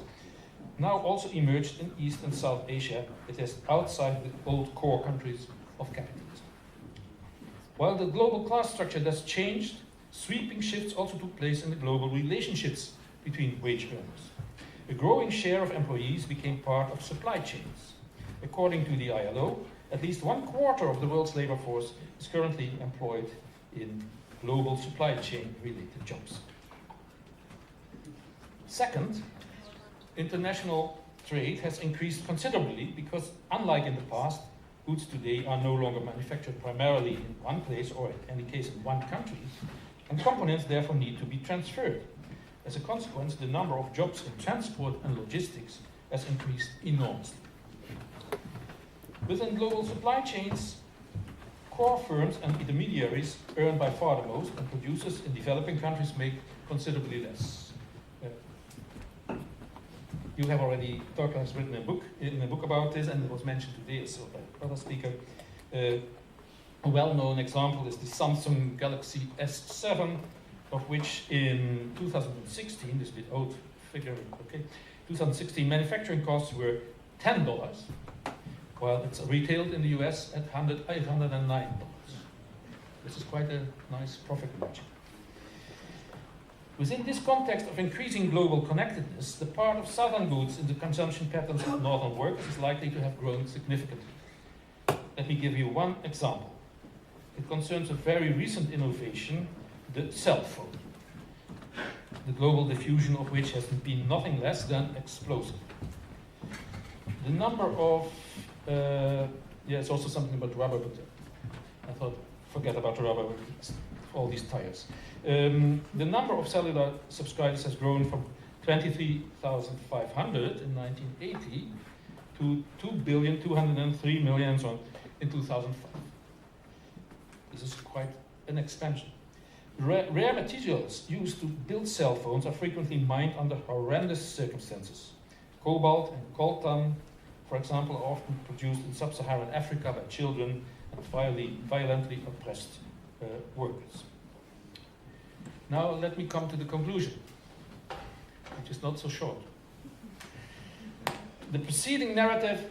S12: now also emerged in East and South Asia, that is outside the old core countries of capitalism. While the global class structure thus changed, sweeping shifts also took place in the global relationships between wage earners. A growing share of employees became part of supply chains. According to the ILO, at least 1/4 of the world's labor force is currently employed in global supply chain related jobs. Second, international trade has increased considerably because, unlike in the past, goods today are no longer manufactured primarily in one place or in any case in one country, and components therefore need to be transferred. As a consequence, the number of jobs in transport and logistics has increased enormously. Within global supply chains, core firms and intermediaries earn by far the most, and producers in developing countries make considerably less. You have already, Torkel has written a book about this, and it was mentioned today as well by another speaker. A well-known example is the Samsung Galaxy S7, of which in 2016, this is a bit old figure, okay, 2016 manufacturing costs were $10, while it's retailed in the US at $809. This is quite a nice profit margin. Within this context of increasing global connectedness, the part of southern goods in the consumption patterns of northern workers is likely to have grown significantly. Let me give you one example. It concerns a very recent innovation, the cell phone, the global diffusion of which has been nothing less than explosive. The number of, it's also something about rubber, but I thought, forget about the rubber, all these tires. The number of cellular subscribers has grown from 23,500 in 1980 to 2,203,000,000 in 2005. This is quite an expansion. Rare materials used to build cell phones are frequently mined under horrendous circumstances. Cobalt and coltan, for example, are often produced in sub-Saharan Africa by children and violently oppressed workers. Now let me come to the conclusion, which is not so short. The preceding narrative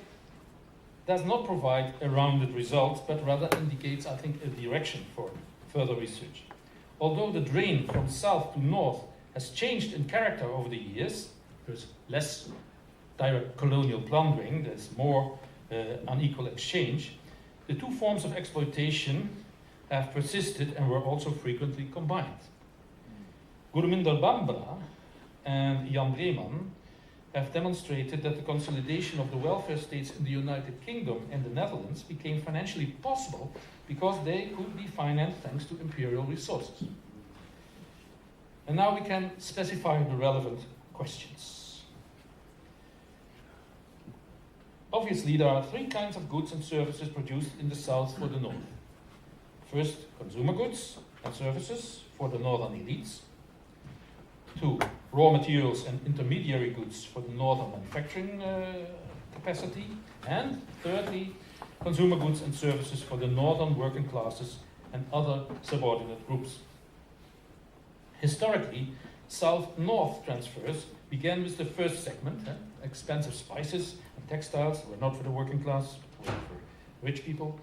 S12: does not provide a rounded result, but rather indicates, I think, a direction for further research. Although the drain from south to north has changed in character over the years, there's less direct colonial plundering, there's more unequal exchange, the two forms of exploitation have persisted and were also frequently combined. Gurminder Bambra and Jan Breeman have demonstrated that the consolidation of the welfare states in the United Kingdom and the Netherlands became financially possible because they could be financed thanks to imperial resources. And now we can specify the relevant questions. Obviously, there are three kinds of goods and services produced in the south for the north. First, consumer goods and services for the northern elites. Two, raw materials and intermediary goods for the northern manufacturing capacity. And thirdly, consumer goods and services for the northern working classes and other subordinate groups. Historically, south-north transfers began with the first segment. Expensive spices and textiles were not for the working class, but were for rich people.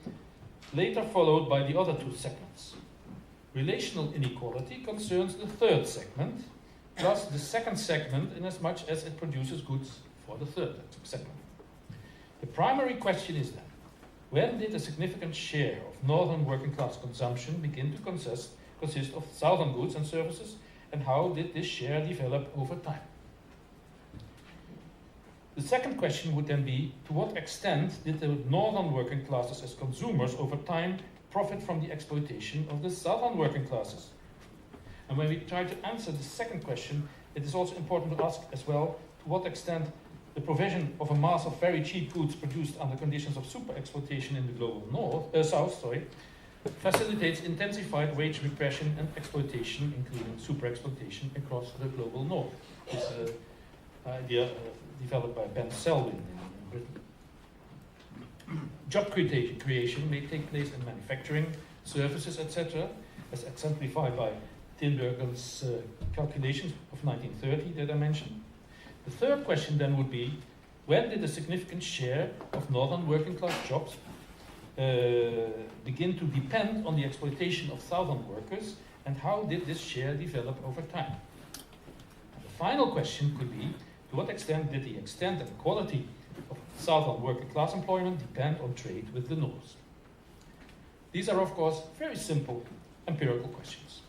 S12: Later followed by the other two segments. Relational inequality concerns the third segment, plus the second segment in as much as it produces goods for the third segment. The primary question is then, when did a significant share of northern working class consumption begin to consist of southern goods and services, and how did this share develop over time? The second question would then be, to what extent did the northern working classes as consumers over time profit from the exploitation of the southern working classes? And when we try to answer the second question, it is also important to ask as well, to what extent the provision of a mass of very cheap goods produced under conditions of super exploitation in the global south, facilitates intensified wage repression and exploitation, including super exploitation across the global north. This is an idea developed by Ben Selwyn in Britain. Job creation may take place in manufacturing, services, etc., as exemplified by Tinbergen's calculations of 1930 that I mentioned. The third question then would be, when did a significant share of northern working class jobs begin to depend on the exploitation of southern workers, and how did this share develop over time? The final question could be, to what extent did the extent and quality of southern working class employment depend on trade with the north? These are, of course, very simple empirical questions,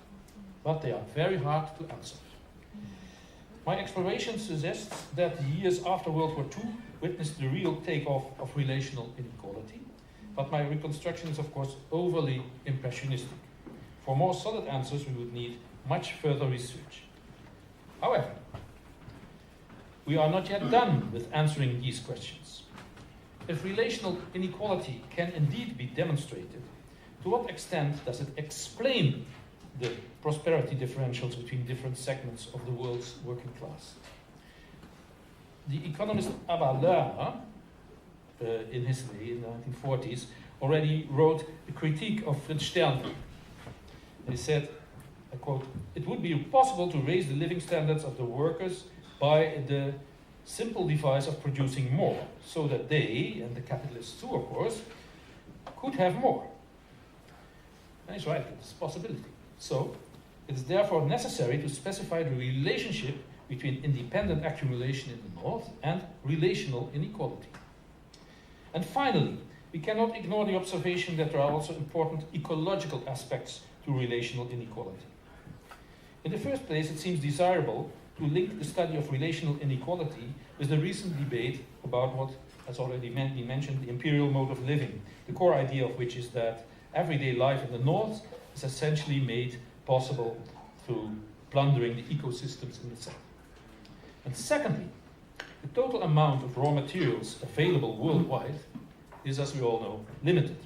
S12: but they are very hard to answer. My exploration suggests that the years after World War II witnessed the real takeoff of relational inequality, but my reconstruction is, of course, overly impressionistic. For more solid answers, we would need much further research. However, we are not yet done with answering these questions. If relational inequality can indeed be demonstrated, to what extent does it explain the prosperity differentials between different segments of the world's working class? The economist Abba Lerner, in his day, in the 1940s, already wrote a critique of Fritz Sternberg. He said, I quote, "It would be impossible to raise the living standards of the workers by the simple device of producing more, so that they, and the capitalists too, of course, could have more." And he's right, it's a possibility. So, it is therefore necessary to specify the relationship between independent accumulation in the north and relational inequality. And finally, we cannot ignore the observation that there are also important ecological aspects to relational inequality. In the first place, it seems desirable to link the study of relational inequality with the recent debate about what has already been mentioned, the imperial mode of living, the core idea of which is that everyday life in the north is essentially made possible through plundering the ecosystems in the south. And secondly, the total amount of raw materials available worldwide is, as we all know, limited.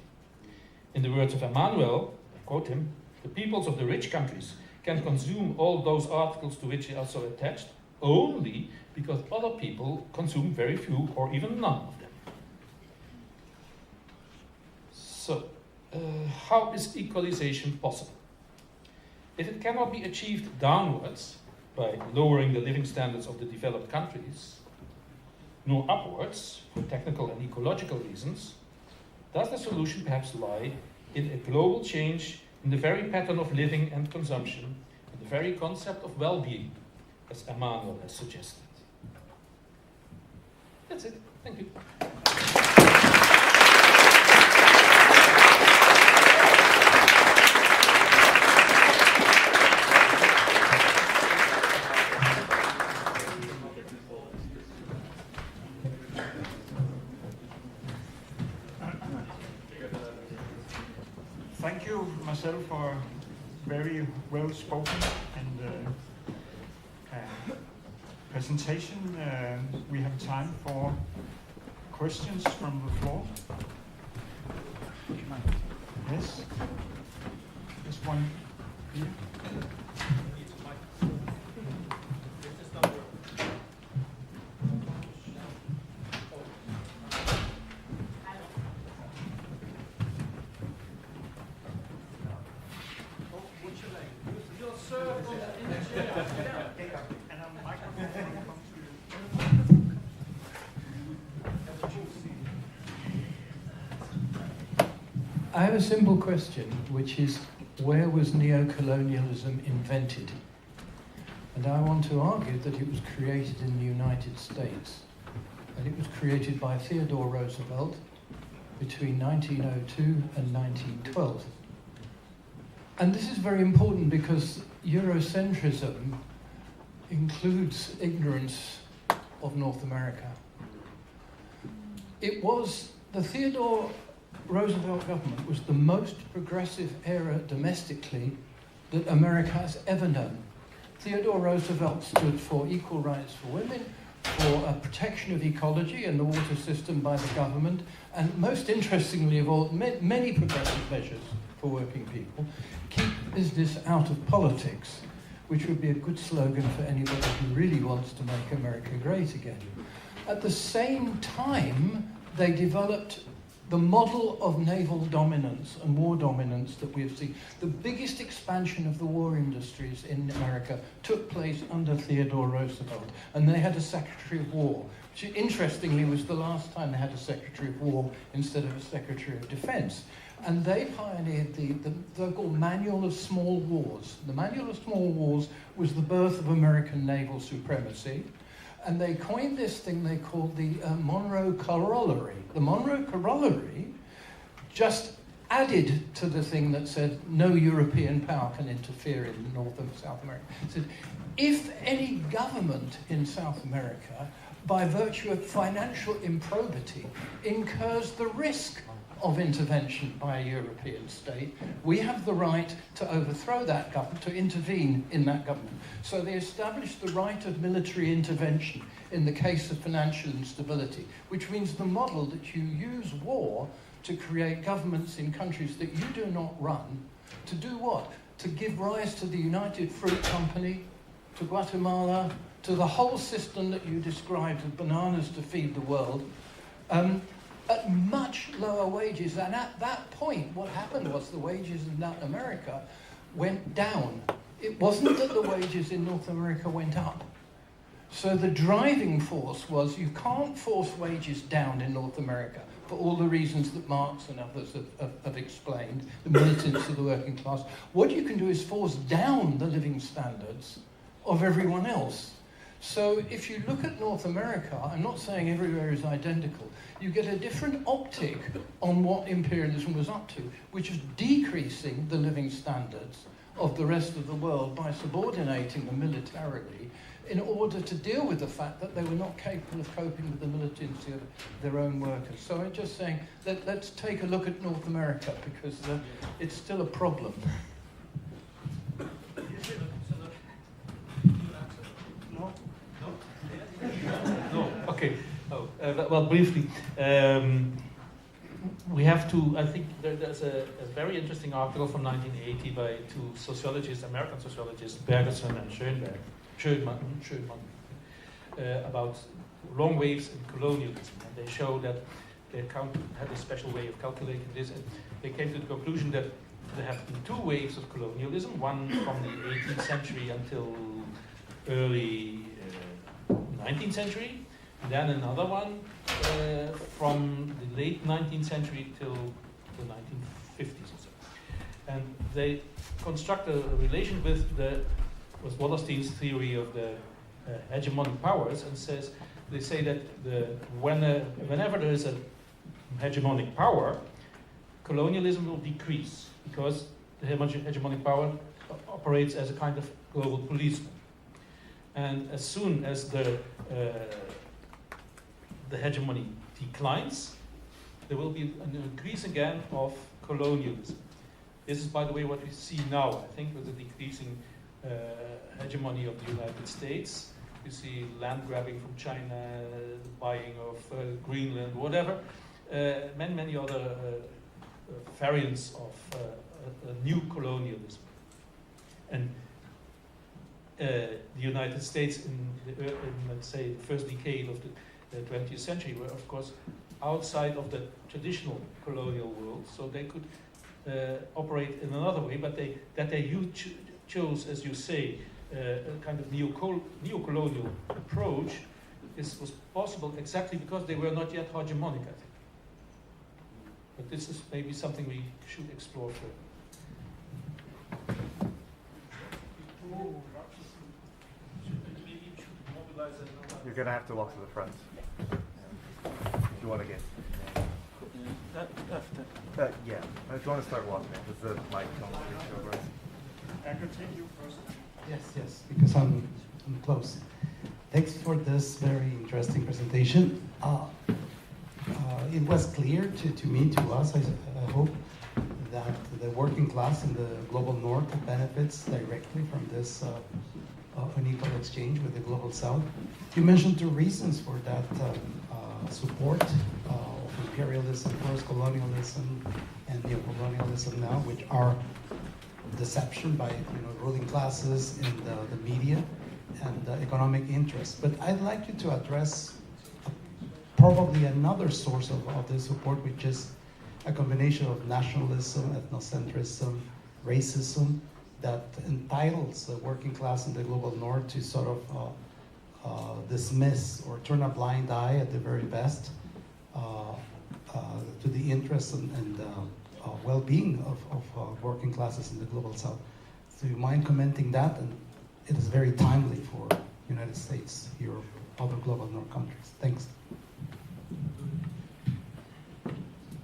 S12: In the words of Emmanuel, I quote him, "The peoples of the rich countries can consume all those articles to which they are so attached only because other people consume very few or even none of them." So, how is equalization possible? If it cannot be achieved downwards by lowering the living standards of the developed countries, nor upwards for technical and ecological reasons, does the solution perhaps lie in a global change in the very pattern of living and consumption, and the very concept of well-being, as Emmanuel has suggested? That's it. Thank you.
S3: Thank you, Marcel, for very well spoken and presentation. We have time for questions from the floor. Yes? This one here.
S13: I have a simple question, which is, where was neo-colonialism invented? And I want to argue that it was created in the United States. And it was created by Theodore Roosevelt between 1902 and 1912. And this is very important because Eurocentrism includes ignorance of North America. It was the Theodore Roosevelt government was the most progressive era domestically that America has ever known. Theodore Roosevelt stood for equal rights for women, for a protection of ecology and the water system by the government, and most interestingly of all, many progressive measures for working people. Keep business out of politics, which would be a good slogan for anybody who really wants to make America great again. At the same time, they developed the model of naval dominance and war dominance that we have seen. The biggest expansion of the war industries in America took place under Theodore Roosevelt, and they had a Secretary of War, which interestingly was the last time they had a Secretary of War instead of a Secretary of Defense. And they pioneered the called Manual of Small Wars. The Manual of Small Wars was the birth of American naval supremacy. And they coined this thing they called the Monroe Corollary. The Monroe Corollary just added to the thing that said no European power can interfere in North and South America. It said, if any government in South America, by virtue of financial improbity, incurs the risk of intervention by a European state, we have the right to overthrow that government, to intervene in that government. So they established the right of military intervention in the case of financial instability, which means the model that you use war to create governments in countries that you do not run, to do what? To give rise to the United Fruit Company, to Guatemala, to the whole system that you described of bananas to feed the world, at much lower wages. And at that point, what happened was the wages in Latin America went down. It wasn't that the wages in North America went up. So the driving force was you can't force wages down in North America for all the reasons that Marx and others have explained, the militants of the working class. What you can do is force down the living standards of everyone else. So if you look at North America, I'm not saying everywhere is identical, you get a different optic on what imperialism was up to, which is decreasing the living standards of the rest of the world by subordinating them militarily in order to deal with the fact that they were not capable of coping with the militancy of their own workers. So I'm just saying that let's take a look at North America, because it's still a problem.
S12: No. Okay. Oh, well, briefly, we have to. I think there's a very interesting article from 1980 by two sociologists, American sociologists, Bergerson and Schönman, about long waves in colonialism, and they show that they had a special way of calculating this, and they came to the conclusion that there have been two waves of colonialism, one from the 18th century until early 19th century, and then another one from the late 19th century till the 1950s or so. And they construct a relation with Wallerstein's theory of the hegemonic powers, and they say that whenever there is a hegemonic power, colonialism will decrease, because the hegemonic power operates as a kind of global policeman. And as soon as the hegemony declines, there will be an increase again of colonialism. This is, by the way, what we see now, I think, with the decreasing hegemony of the United States. You see land grabbing from China, buying of Greenland, whatever. Many other variants of new colonialism. And the United States in let's say, the first decade of the 20th century were, of course, outside of the traditional colonial world, so they could operate in another way, but they chose, as you say, a kind of neo-colonial approach. This was possible exactly because they were not yet hegemonic, I think. But this is maybe something we should explore further.
S14: You're going to have to walk to the front if you want to get. Yeah, if you want to start walking, with the mic on the
S3: I continue first.
S16: Yes, because I'm close. Thanks for this very interesting presentation. It was clear to me, to us, I hope, that the working class in the global north benefits directly from this unequal exchange with the global south. You mentioned two reasons for that support of imperialism, first colonialism, and neocolonialism now, which are deception by ruling classes in the media and economic interests. But I'd like you to address probably another source of this support, which is a combination of nationalism, ethnocentrism, racism that entitles the working class in the global north to sort of dismiss or turn a blind eye at the very best to the interests and well-being of working classes in the global south. So you mind commenting that? And it is very timely for United States, Europe, other global north countries. Thanks.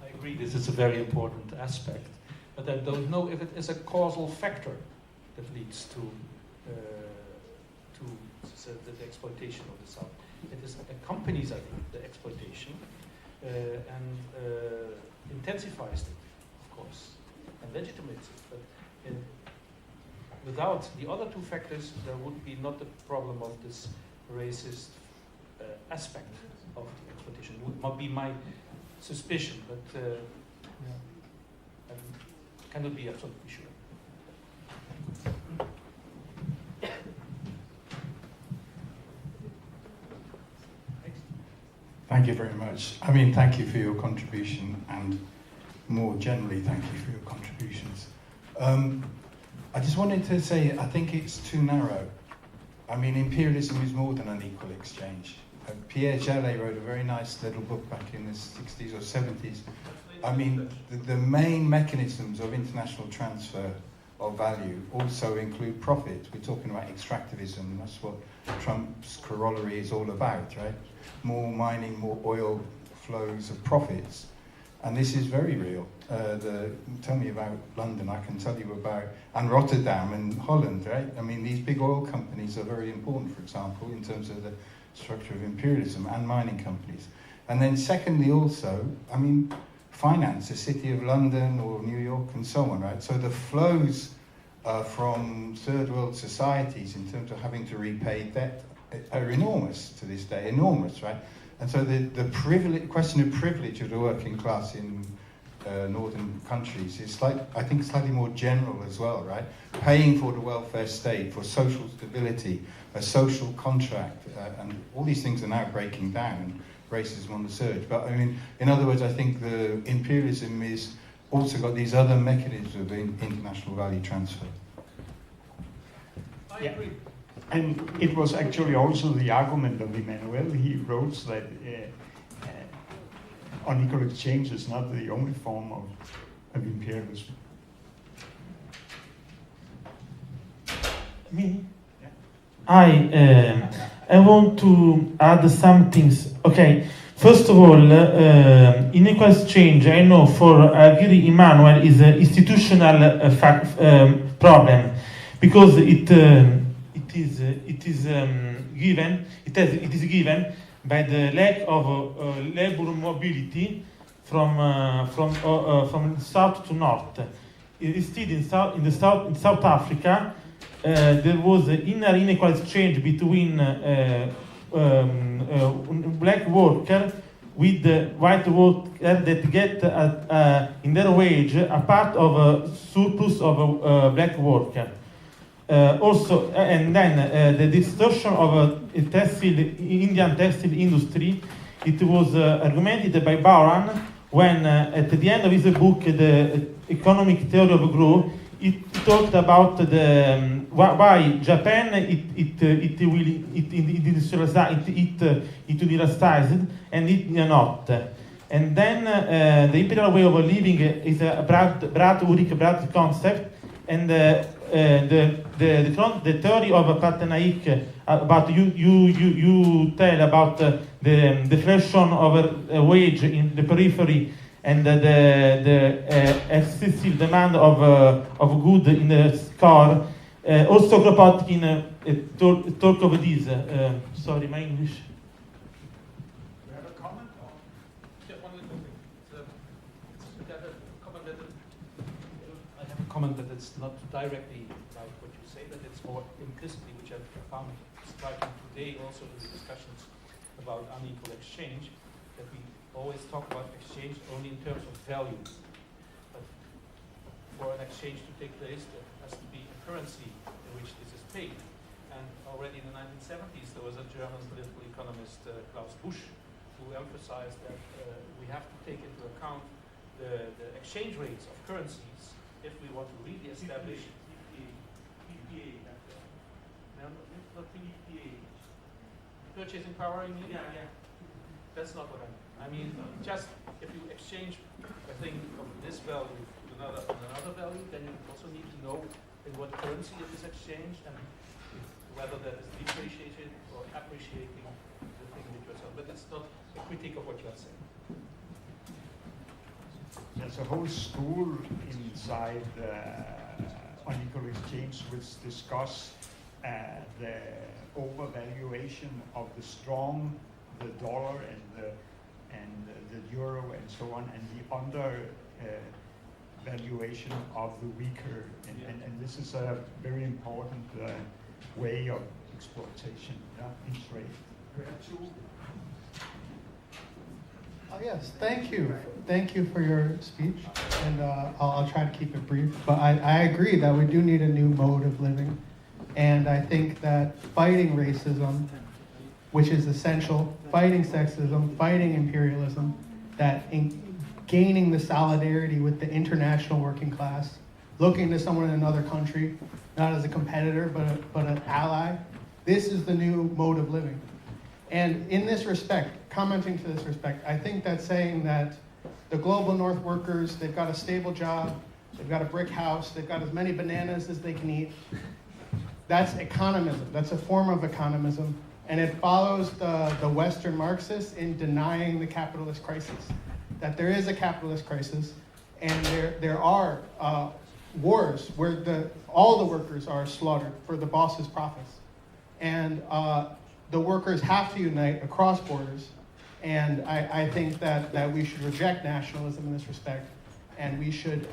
S12: I agree this is a very important aspect, but I don't know if it is a causal factor that leads to the exploitation of the South. It is accompanies, I think, the exploitation and intensifies it, of course, and legitimates it. But without the other two factors, there would be not the problem of this racist aspect of the exploitation. Would not be my suspicion, but I cannot be absolutely sure.
S11: Thank you very much. I mean, thank you for your contribution, and more generally, thank you for your contributions. I just wanted to say, I think it's too narrow. I mean, imperialism is more than an equal exchange. Pierre Jallet wrote a very nice little book back in the 60s or 70s. I mean, the main mechanisms of international transfer of value also include profit. We're talking about extractivism. That's what Trump's corollary is all about, right? More mining, more oil flows of profits. And this is very real. Tell me about London, I can tell you about, and Rotterdam and Holland, right? I mean, these big oil companies are very important, for example, in terms of the structure of imperialism, and mining companies. And then secondly also, I mean, finance, the city of London or New York and so on, right? So the flows from third world societies in terms of having to repay debt are enormous to this day, enormous, right? And so the question of privilege of the working class in northern countries is I think slightly more general as well, right? Paying for the welfare state, for social stability, a social contract, and all these things are now breaking down, and racism on the surge. But I mean, in other words, I think the imperialism is also got these other mechanisms of international value transfer.
S12: I agree.
S18: And it was actually also the argument of Emmanuel. He wrote that unequal exchange is not the only form of imperialism.
S23: Me? I want to add some things. Okay, first of all, unequal exchange, I know for Arghiri Emmanuel is an institutional problem, because it is given by the lack of labor mobility from south to north. Instead, in South Africa, there was an inner unequal exchange between black worker with white worker that get in their wage a part of a surplus of black worker. Also, and then the distortion of Indian textile industry, it was argumented by Baran when at the end of his book, The Economic Theory of Growth, it talked about the why Japan it industrialized and it not. And then the imperial way of living is a broad concept, and the theory of Panaik about you tell about the deflation of a wage in the periphery and the excessive demand of good in the car. Also Kropotkin talk of this. Sorry, my English.
S12: You have a comment? Yeah, one little thing. I have a comment that it's not directly about what you say, that it's more implicitly, which I've found striking today also in the discussions about unequal exchange, that we always talk about exchange only in terms of value. But for an exchange to take place, there has to be a currency in which this is paid. And already in the 1970s, there was a German political economist, Klaus Busch, who emphasized that we have to take into account the exchange rates of currencies, if we want to really establish PPA, not PPA, purchasing power, you mean? Yeah. That's not what I mean. Just if you exchange a thing of this value to another value, then you also need to know in what currency it is exchanged and whether that is depreciating or appreciating the thing that you're selling. But it's not a critique of what you are saying.
S18: There's a whole school inside Unequal Exchange which discuss the overvaluation of the strong, the dollar and the euro and so on, and the under valuation of the weaker. And this is a very important way of exploitation in trade.
S16: Oh yes, thank you. Thank you for your speech, and I'll try to keep it brief. But I agree that we do need a new mode of living, and I think that fighting racism, which is essential, fighting sexism, fighting imperialism, gaining the solidarity with the international working class, looking to someone in another country, not as a competitor, but an ally. This is the new mode of living. And in this respect, commenting to this respect, I think that saying that the global north workers, they've got a stable job, they've got a brick house, they've got as many bananas as they can eat, that's economism. That's a form of economism. And it follows the Western Marxists in denying the capitalist crisis. That there is a capitalist crisis, and there are wars where all the workers are slaughtered for the boss's profits. And the workers have to unite across borders. And I think that we should reject nationalism in this respect, and we should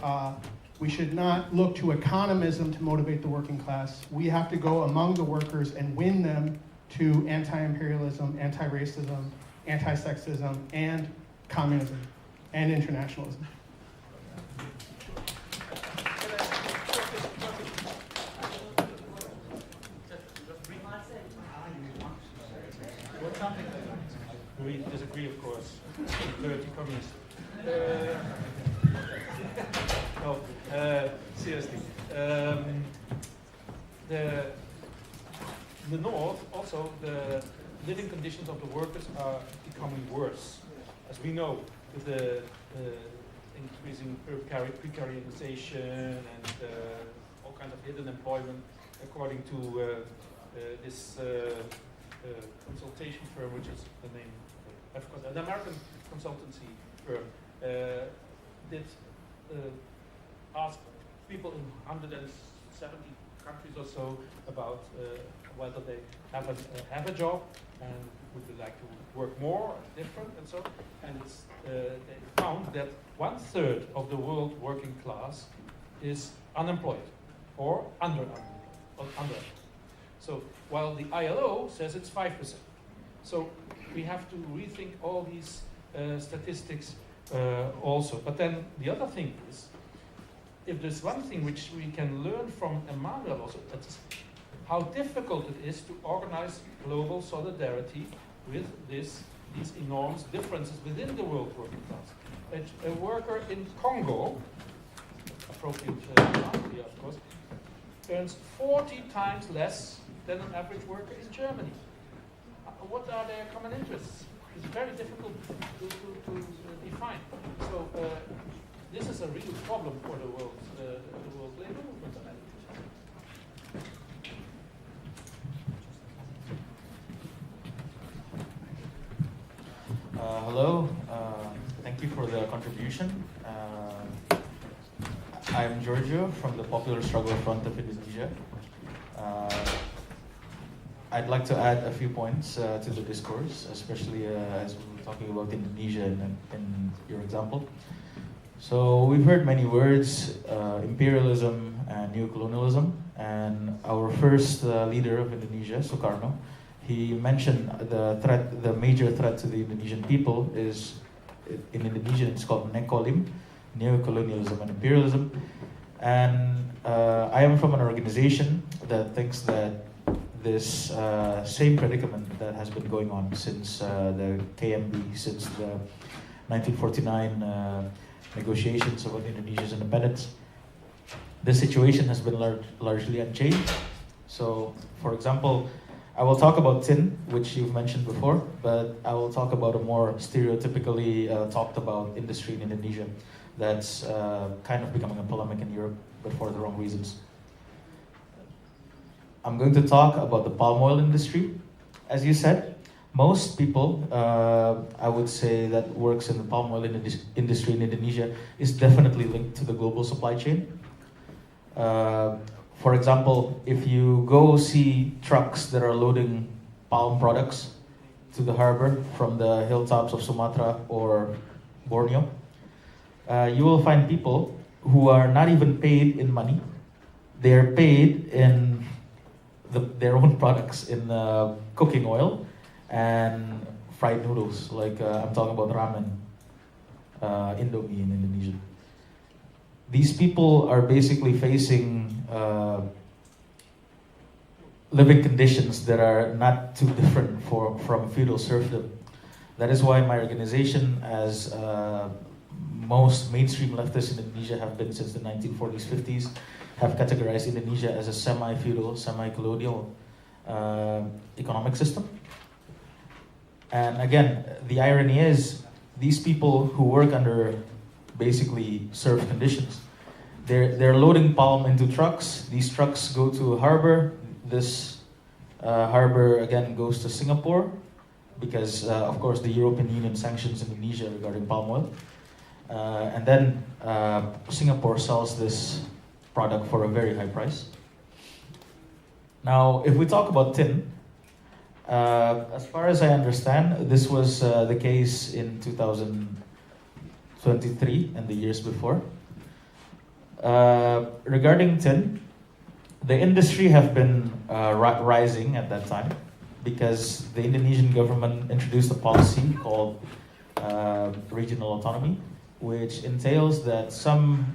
S16: not look to economism to motivate the working class. We have to go among the workers and win them to anti-imperialism, anti-racism, anti-sexism, and communism, and internationalism.
S12: We disagree, of course. Dirty communist. No, seriously. In the north, also, the living conditions of the workers are becoming worse. As we know, with the increasing precarization and all kinds of hidden employment, according to this consultation firm, which is the name, I forgot, an American consultancy firm, did ask people in 170 countries or so about whether they have a job and would they like to work more, different, and so. And they found that 1/3 of the world working class is unemployed or underemployed. So while the ILO says it's 5%. So we have to rethink all these statistics also. But then the other thing is, if there's one thing which we can learn from Emmanuel also, that's how difficult it is to organize global solidarity with these enormous differences within the world working class. A worker in Congo, appropriate example, of course, earns 40 times less than an average worker in Germany. What are their common interests? It's very difficult to define. So this is a real problem for the world labor movement.
S5: Hello, thank you for the contribution. I'm Giorgio from the Popular Struggle Front of Indonesia. I'd like to add a few points to the discourse, especially as we were talking about Indonesia in your example. So we've heard many words, imperialism and neocolonialism, and our first leader of Indonesia, Sukarno, he mentioned the major threat to the Indonesian people is, in Indonesian it's called nekolim, neocolonialism and imperialism. And I am from an organization that thinks that this same predicament that has been going on since the KMB, since the 1949 negotiations about Indonesia's independence, the situation has been largely unchanged. So, for example, I will talk about tin, which you've mentioned before, but I will talk about a more stereotypically talked about industry in Indonesia that's kind of becoming a polemic in Europe, but for the wrong reasons. I'm going to talk about the palm oil industry. As you said, most people, I would say, that works in the palm oil industry in Indonesia is definitely linked to the global supply chain. For example, if you go see trucks that are loading palm products to the harbor from the hilltops of Sumatra or Borneo, you will find people who are not even paid in money. They are paid in their own products, in cooking oil and fried noodles, like I'm talking about ramen, Indomie in Indonesia. These people are basically facing living conditions that are not too different from feudal serfdom. That is why my organization, as most mainstream leftists in Indonesia have been since the 1940s, 50s, have categorized Indonesia as a semi-feudal, semi-colonial economic system. And again, the irony is, these people who work under basically serf conditions, they're loading palm into trucks. These trucks go to a harbor. This harbor again goes to Singapore because, of course, the European Union sanctions Indonesia regarding palm oil. And then Singapore sells this product for a very high price. Now, if we talk about tin, as far as I understand, this was the case in 2023 and the years before. Regarding tin, the industry have been rising at that time because the Indonesian government introduced a policy called regional autonomy, which entails that some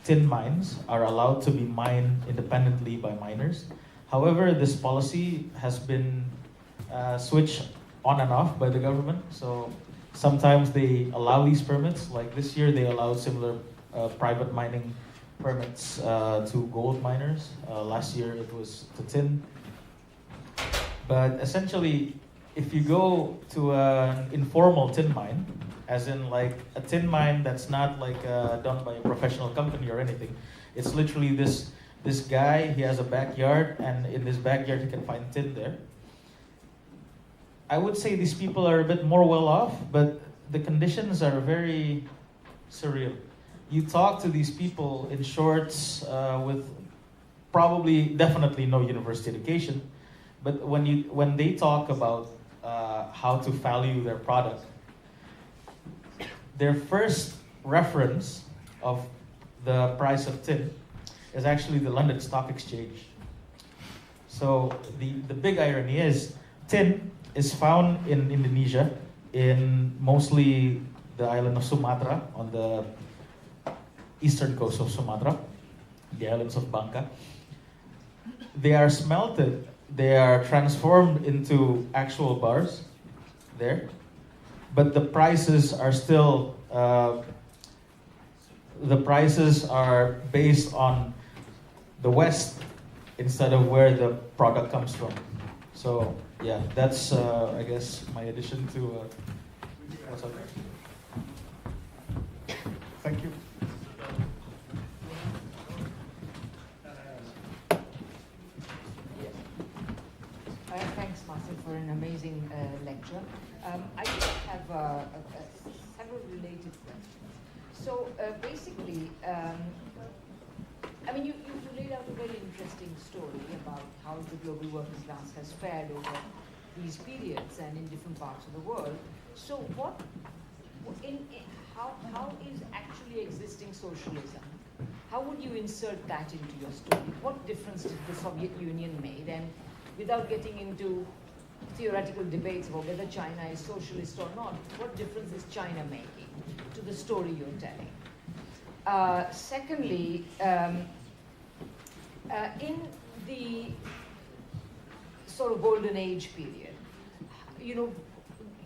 S5: tin mines are allowed to be mined independently by miners. However, this policy has been switched on and off by the government. So sometimes they allow these permits, like this year they allowed similar private mining permits to gold miners. Last year it was to tin. But essentially, if you go to an informal tin mine, as in like a tin mine that's not like done by a professional company or anything, it's literally this guy, he has a backyard, and in this backyard he can find tin there. I would say these people are a bit more well off, but the conditions are very surreal. You talk to these people in shorts with definitely no university education, but when they talk about how to value their product, their first reference of the price of tin is actually the London Stock Exchange. So the big irony is, tin is found in Indonesia, in mostly the island of Sumatra, on the eastern coast of Sumatra, the islands of Bangka. They are smelted, they are transformed into actual bars there, but the prices are still, the prices are based on the West instead of where the product comes from. So yeah, that's I guess my addition to what's up there.
S18: Thank you.
S22: Thanks, Marcel, for an amazing lecture. I just have several related questions. So basically, I mean, you laid out a very interesting story about how the global working class has fared over these periods and in different parts of the world. So how is actually existing socialism? How would you insert that into your story? What difference did the Soviet Union make? And without getting into theoretical debates about whether China is socialist or not, what difference is China making to the story you're telling? Secondly, in the sort of golden age period, you know,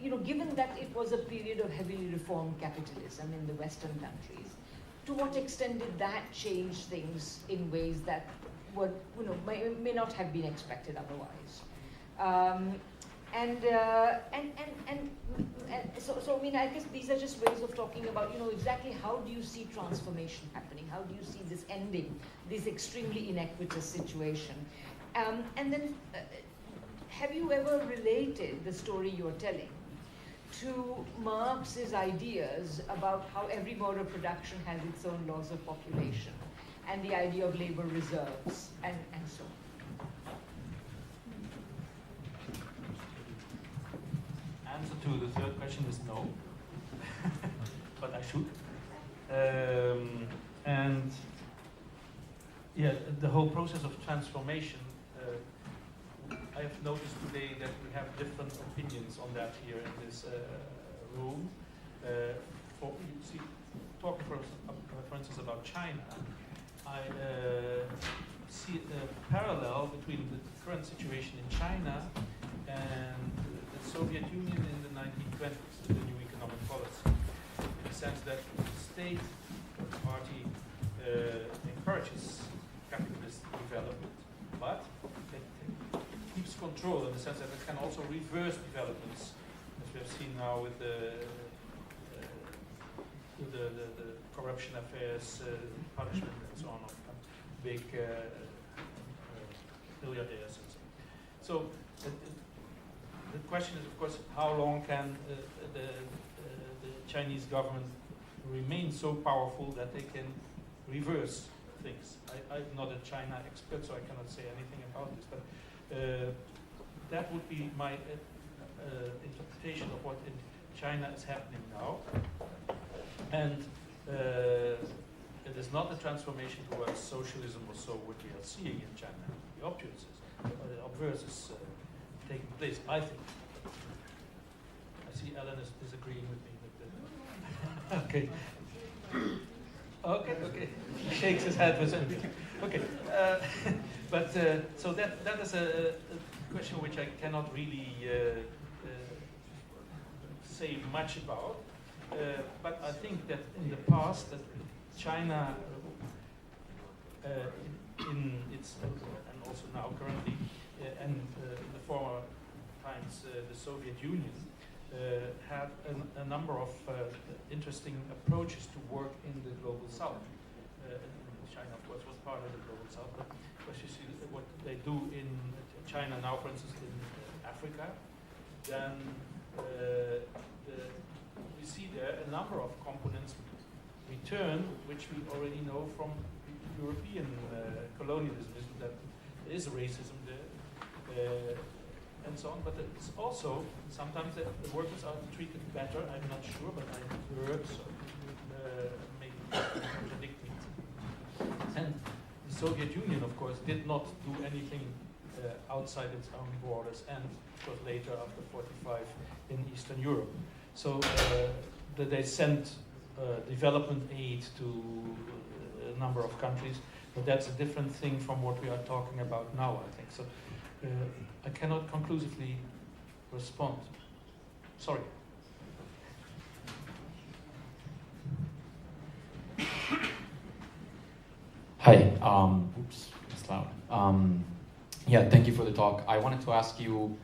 S22: given that it was a period of heavily reformed capitalism in the Western countries, to what extent did that change things in ways that would, may not have been expected otherwise? So I mean, I guess these are just ways of talking about, exactly how do you see transformation happening? How do you see this ending, this extremely inequitous situation? And then, have you ever related the story you're telling to Marx's ideas about how every mode of production has its own laws of population and the idea of labor reserves and so on?
S12: Answer to the third question is no, but I should. And yeah, the whole process of transformation, I have noticed today that we have different opinions on that here in this room. Talking for instance about China, I see a parallel between the current situation in China and the Soviet Union in the 1920s, the new economic policy, in the sense that the state party encourages capitalist development, but it keeps control in the sense that it can also reverse developments, as we have seen now with the corruption affairs, punishment and so on of big billionaires and so on. So the question is, of course, how long can the Chinese government remain so powerful that they can reverse things? I'm not a China expert, so I cannot say anything about this, but that would be my interpretation of what in China is happening now. And it is not a transformation towards socialism or so what we are seeing in China. The obverse is taking place, I think. I see Alan is disagreeing with me. Okay. Okay. He shakes his head with anything. Okay. But so that is a question which I cannot really say much about. But I think that in the past, that China, in its and also now currently, and in the former times, the Soviet Union, had a number of interesting approaches to work in the global south. China, of course, was part of the global south, but as you see what they do in China now, for instance, in Africa, then we see there a number of components return, which we already know from European colonialism, that there is racism there, and so on. But it's also sometimes that the workers are treated better. I'm not sure, but I heard, so maybe contradict me. And the Soviet Union, of course, did not do anything outside its own borders, and of course later after '45 in Eastern Europe. So that they sent development aid to a number of countries, but that's a different thing from what we are talking about now, I think. So I cannot conclusively respond. Sorry.
S7: Hi. Oops, it's loud. Yeah, thank you for the talk. I wanted to ask you,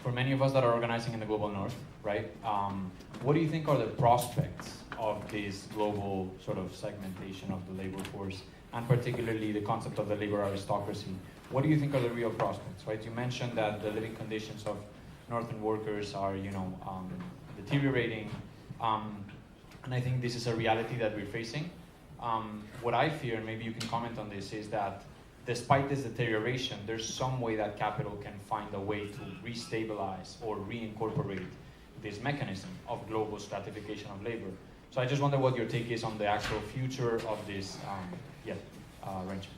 S7: for many of us that are organizing in the global north, right? What do you think are the prospects of this global sort of segmentation of the labor force, and particularly the concept of the labor aristocracy? What do you think are the real prospects, right? You mentioned that the living conditions of northern workers are, deteriorating, and I think this is a reality that we're facing. What I fear, and maybe you can comment on this, is that despite this deterioration, there's some way that capital can find a way to restabilize or reincorporate this mechanism of global stratification of labor. So I just wonder what your take is on the actual future of this arrangement.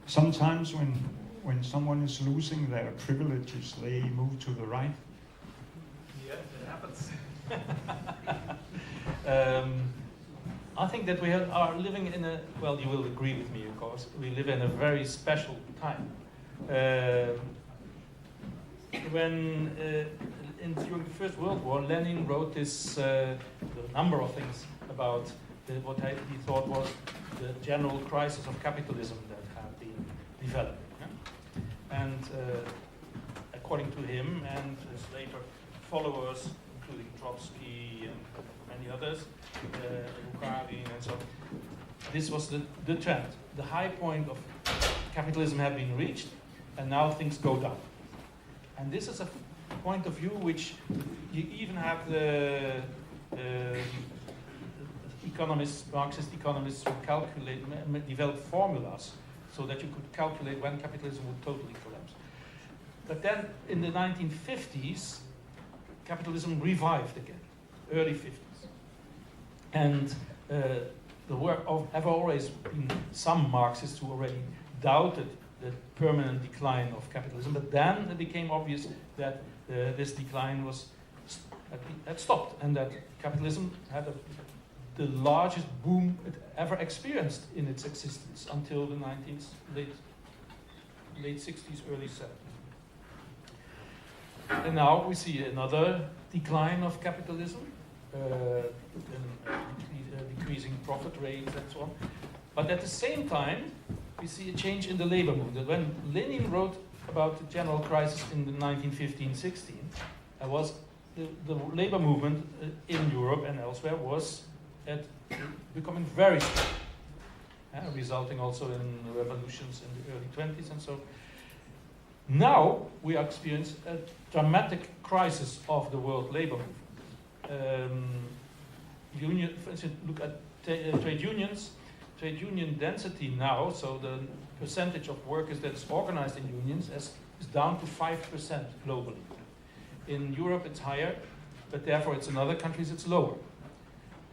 S18: Sometimes when someone is losing their privileges, they move to the right.
S12: Yeah, it happens. I think that we are living in a, well, you will agree with me, of course, we live in a very special time. when during the First World War, Lenin wrote this a number of things about what he thought was the general crisis of capitalism that had been developing. Yeah? And according to him and his later followers, including Trotsky and many others, Bukharin and so on, this was the trend. The high point of capitalism had been reached, and now things go down. And this is a point of view which you even have the economists, Marxist economists, who develop formulas so that you could calculate when capitalism would totally collapse. But then in the 1950s, capitalism revived again, early 50s. And there have always been some Marxists who already doubted the permanent decline of capitalism, but then it became obvious that this decline had stopped, and that capitalism had the largest boom it ever experienced in its existence until the late 60s, early 70s. And now we see another decline of capitalism, decreasing profit rates and so on. But at the same time, we see a change in the labor movement. When Lenin wrote about the general crisis in the 1915-16, the labor movement in Europe and elsewhere was becoming very strong, resulting also in revolutions in the early 20s and so. Now we experience a dramatic crisis of the world labor movement. For instance, look at trade unions. Trade union density now, so the percentage of workers that's organized in unions is down to 5% globally. In Europe it's higher, but therefore in other countries it's lower.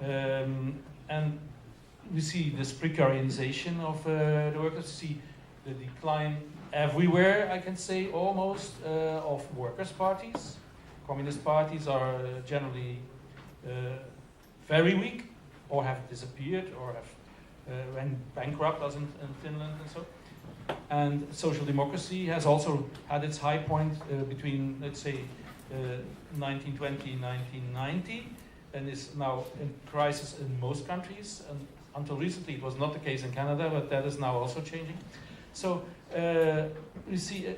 S12: And we see this precarization of the workers, see the decline everywhere, I can say, almost, of workers' parties. Communist parties are generally very weak, or have disappeared, or have went bankrupt, as in Finland and so. And social democracy has also had its high point between, let's say, 1920 and 1990, and is now in crisis in most countries. And until recently, it was not the case in Canada, but that is now also changing. So we see a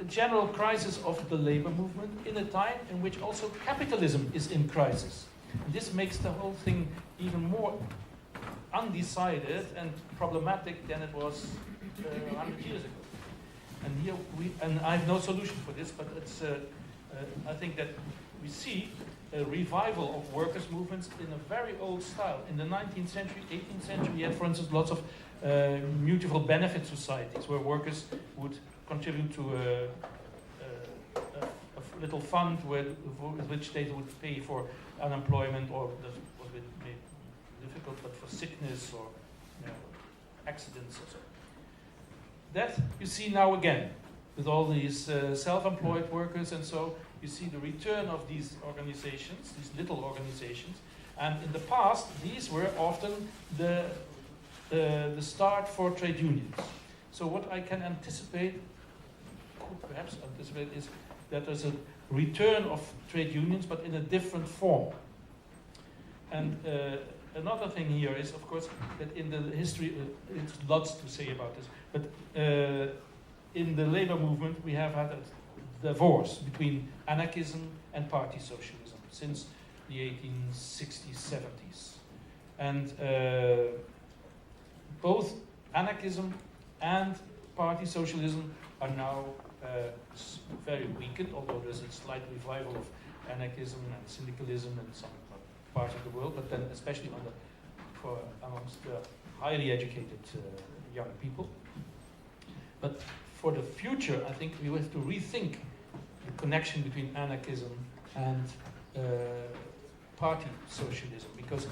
S12: general crisis of the labor movement in a time in which also capitalism is in crisis. And this makes the whole thing even more undecided and problematic than it was 100 years ago. And here and I have no solution for this, but it's I think that we see a revival of workers' movements in a very old style. In the 19th century, 18th century, we had, for instance, lots of mutual benefit societies where workers would contribute to a little fund with which they would pay for unemployment, or that was a bit difficult, but for sickness or accidents or so. That you see now again with all these self-employed workers, and so you see the return of these organizations, these little organizations. And in the past, these were often the start for trade unions. So what I can anticipate, could perhaps anticipate, is that there's a return of trade unions, but in a different form. And another thing here is, of course, that in the history, it's lots to say about this, but in the labor movement, we have had a divorce between anarchism and party socialism since the 1860s, 70s. And both anarchism and party socialism are now very weakened, although there's a slight revival of anarchism and syndicalism in some parts of the world, but then especially amongst the highly educated young people. But for the future, I think we have to rethink the connection between anarchism and party socialism, because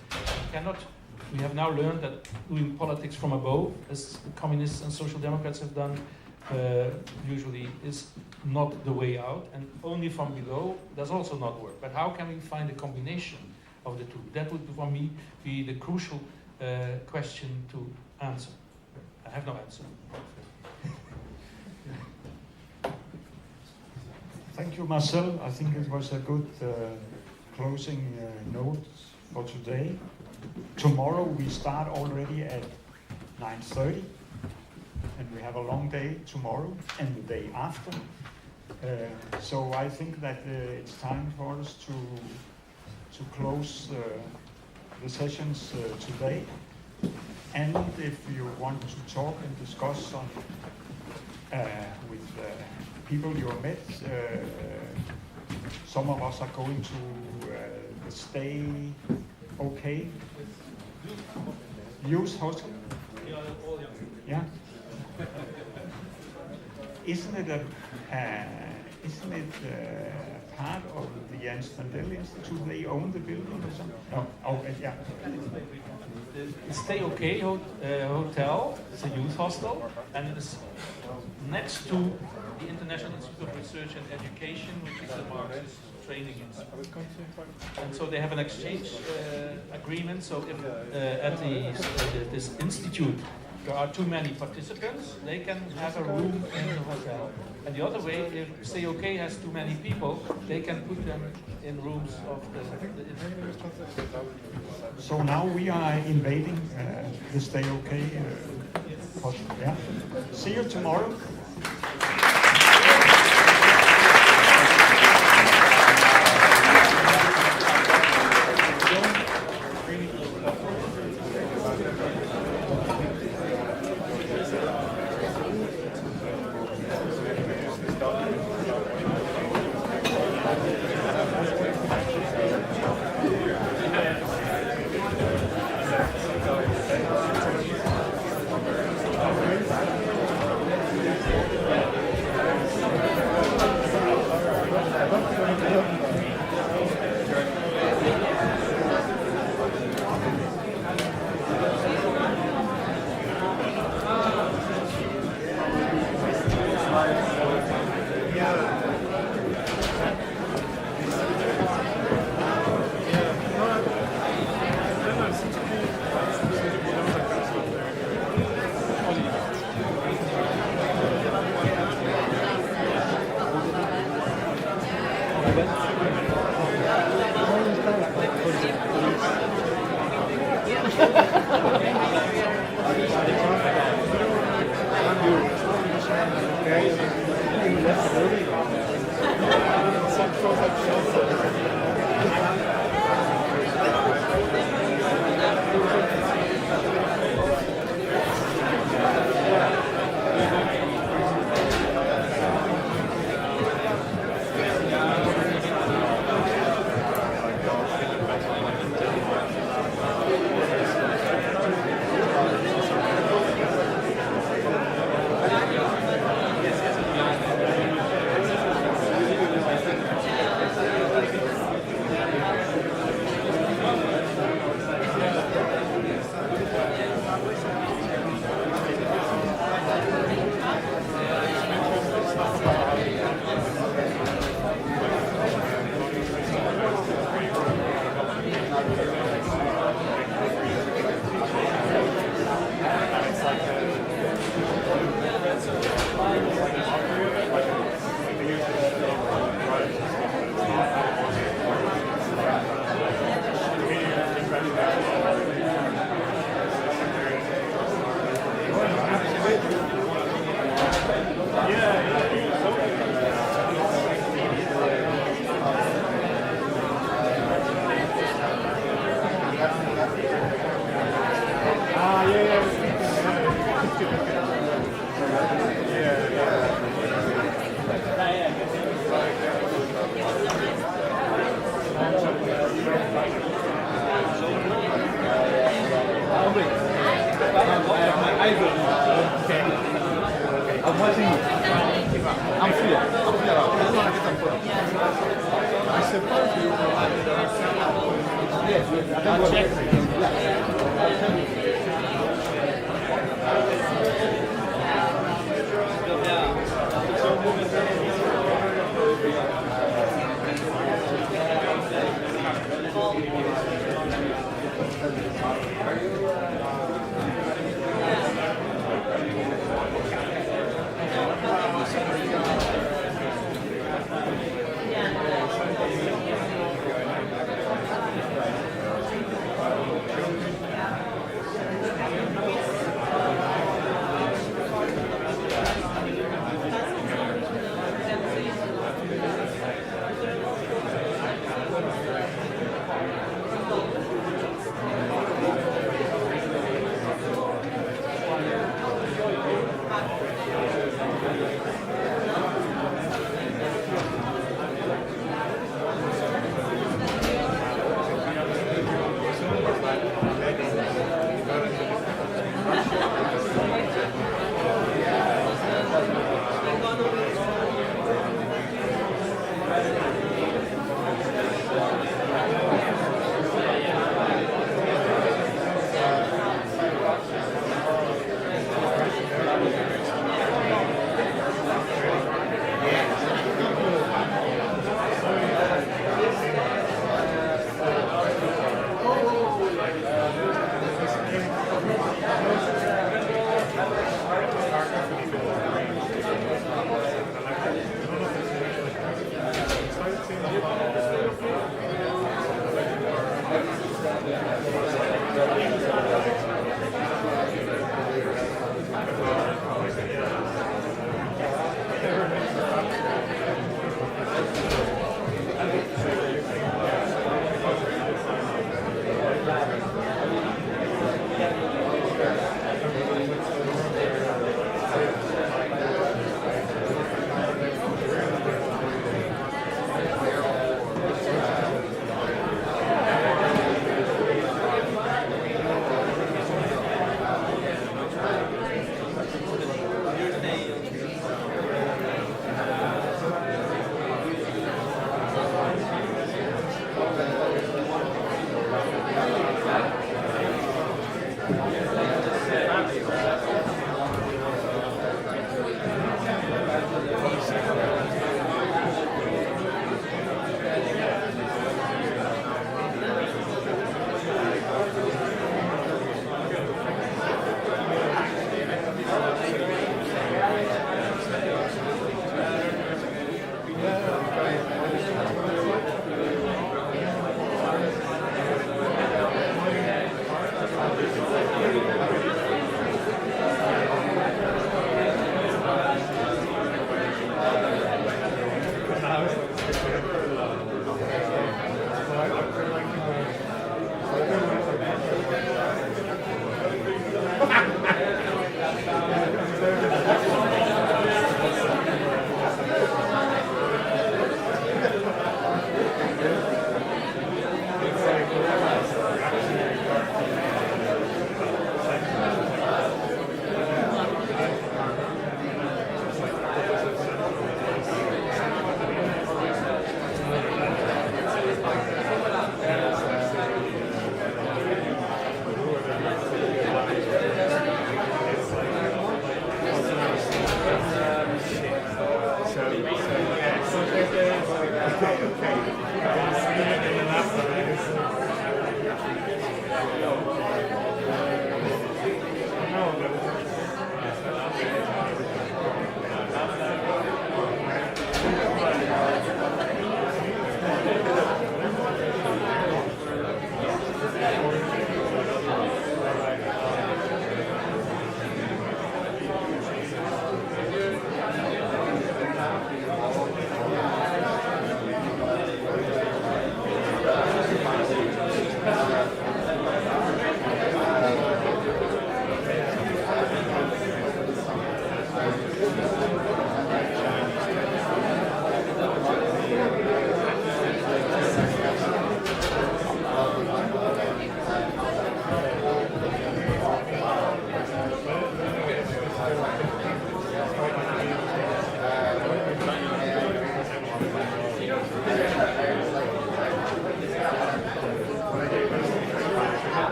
S12: we have now learned that doing politics from above, as communists and social democrats have done, usually is not the way out, and only from below does also not work. But how can we find a combination of the two? That would, for me, be the crucial question to answer. I have no answer.
S18: Thank you, Marcel. I think it was a good closing note for today. Tomorrow we start already at 9:30, and we have a long day tomorrow and the day after. So I think that it's time for us to close the sessions today. And if you want to talk and discuss on with people you have met, some of us are going to the Stay OK youth hostel. Yeah. Isn't it part of the Amsterdam Institute? They own the building or something? Oh, okay, yeah.
S12: The Stay OK Hotel is a youth hostel, and it's next to the International Institute of Research and Education, which is a Marxist training institute. And so they have an exchange agreement. So if at this institute there are too many participants, they can have a room in the hotel. And the other way, if Stay OK has too many people, they can put them in rooms of the institute.
S18: So now we are invading the Stay OK hostel. Yeah. See you tomorrow.
S2: Okay.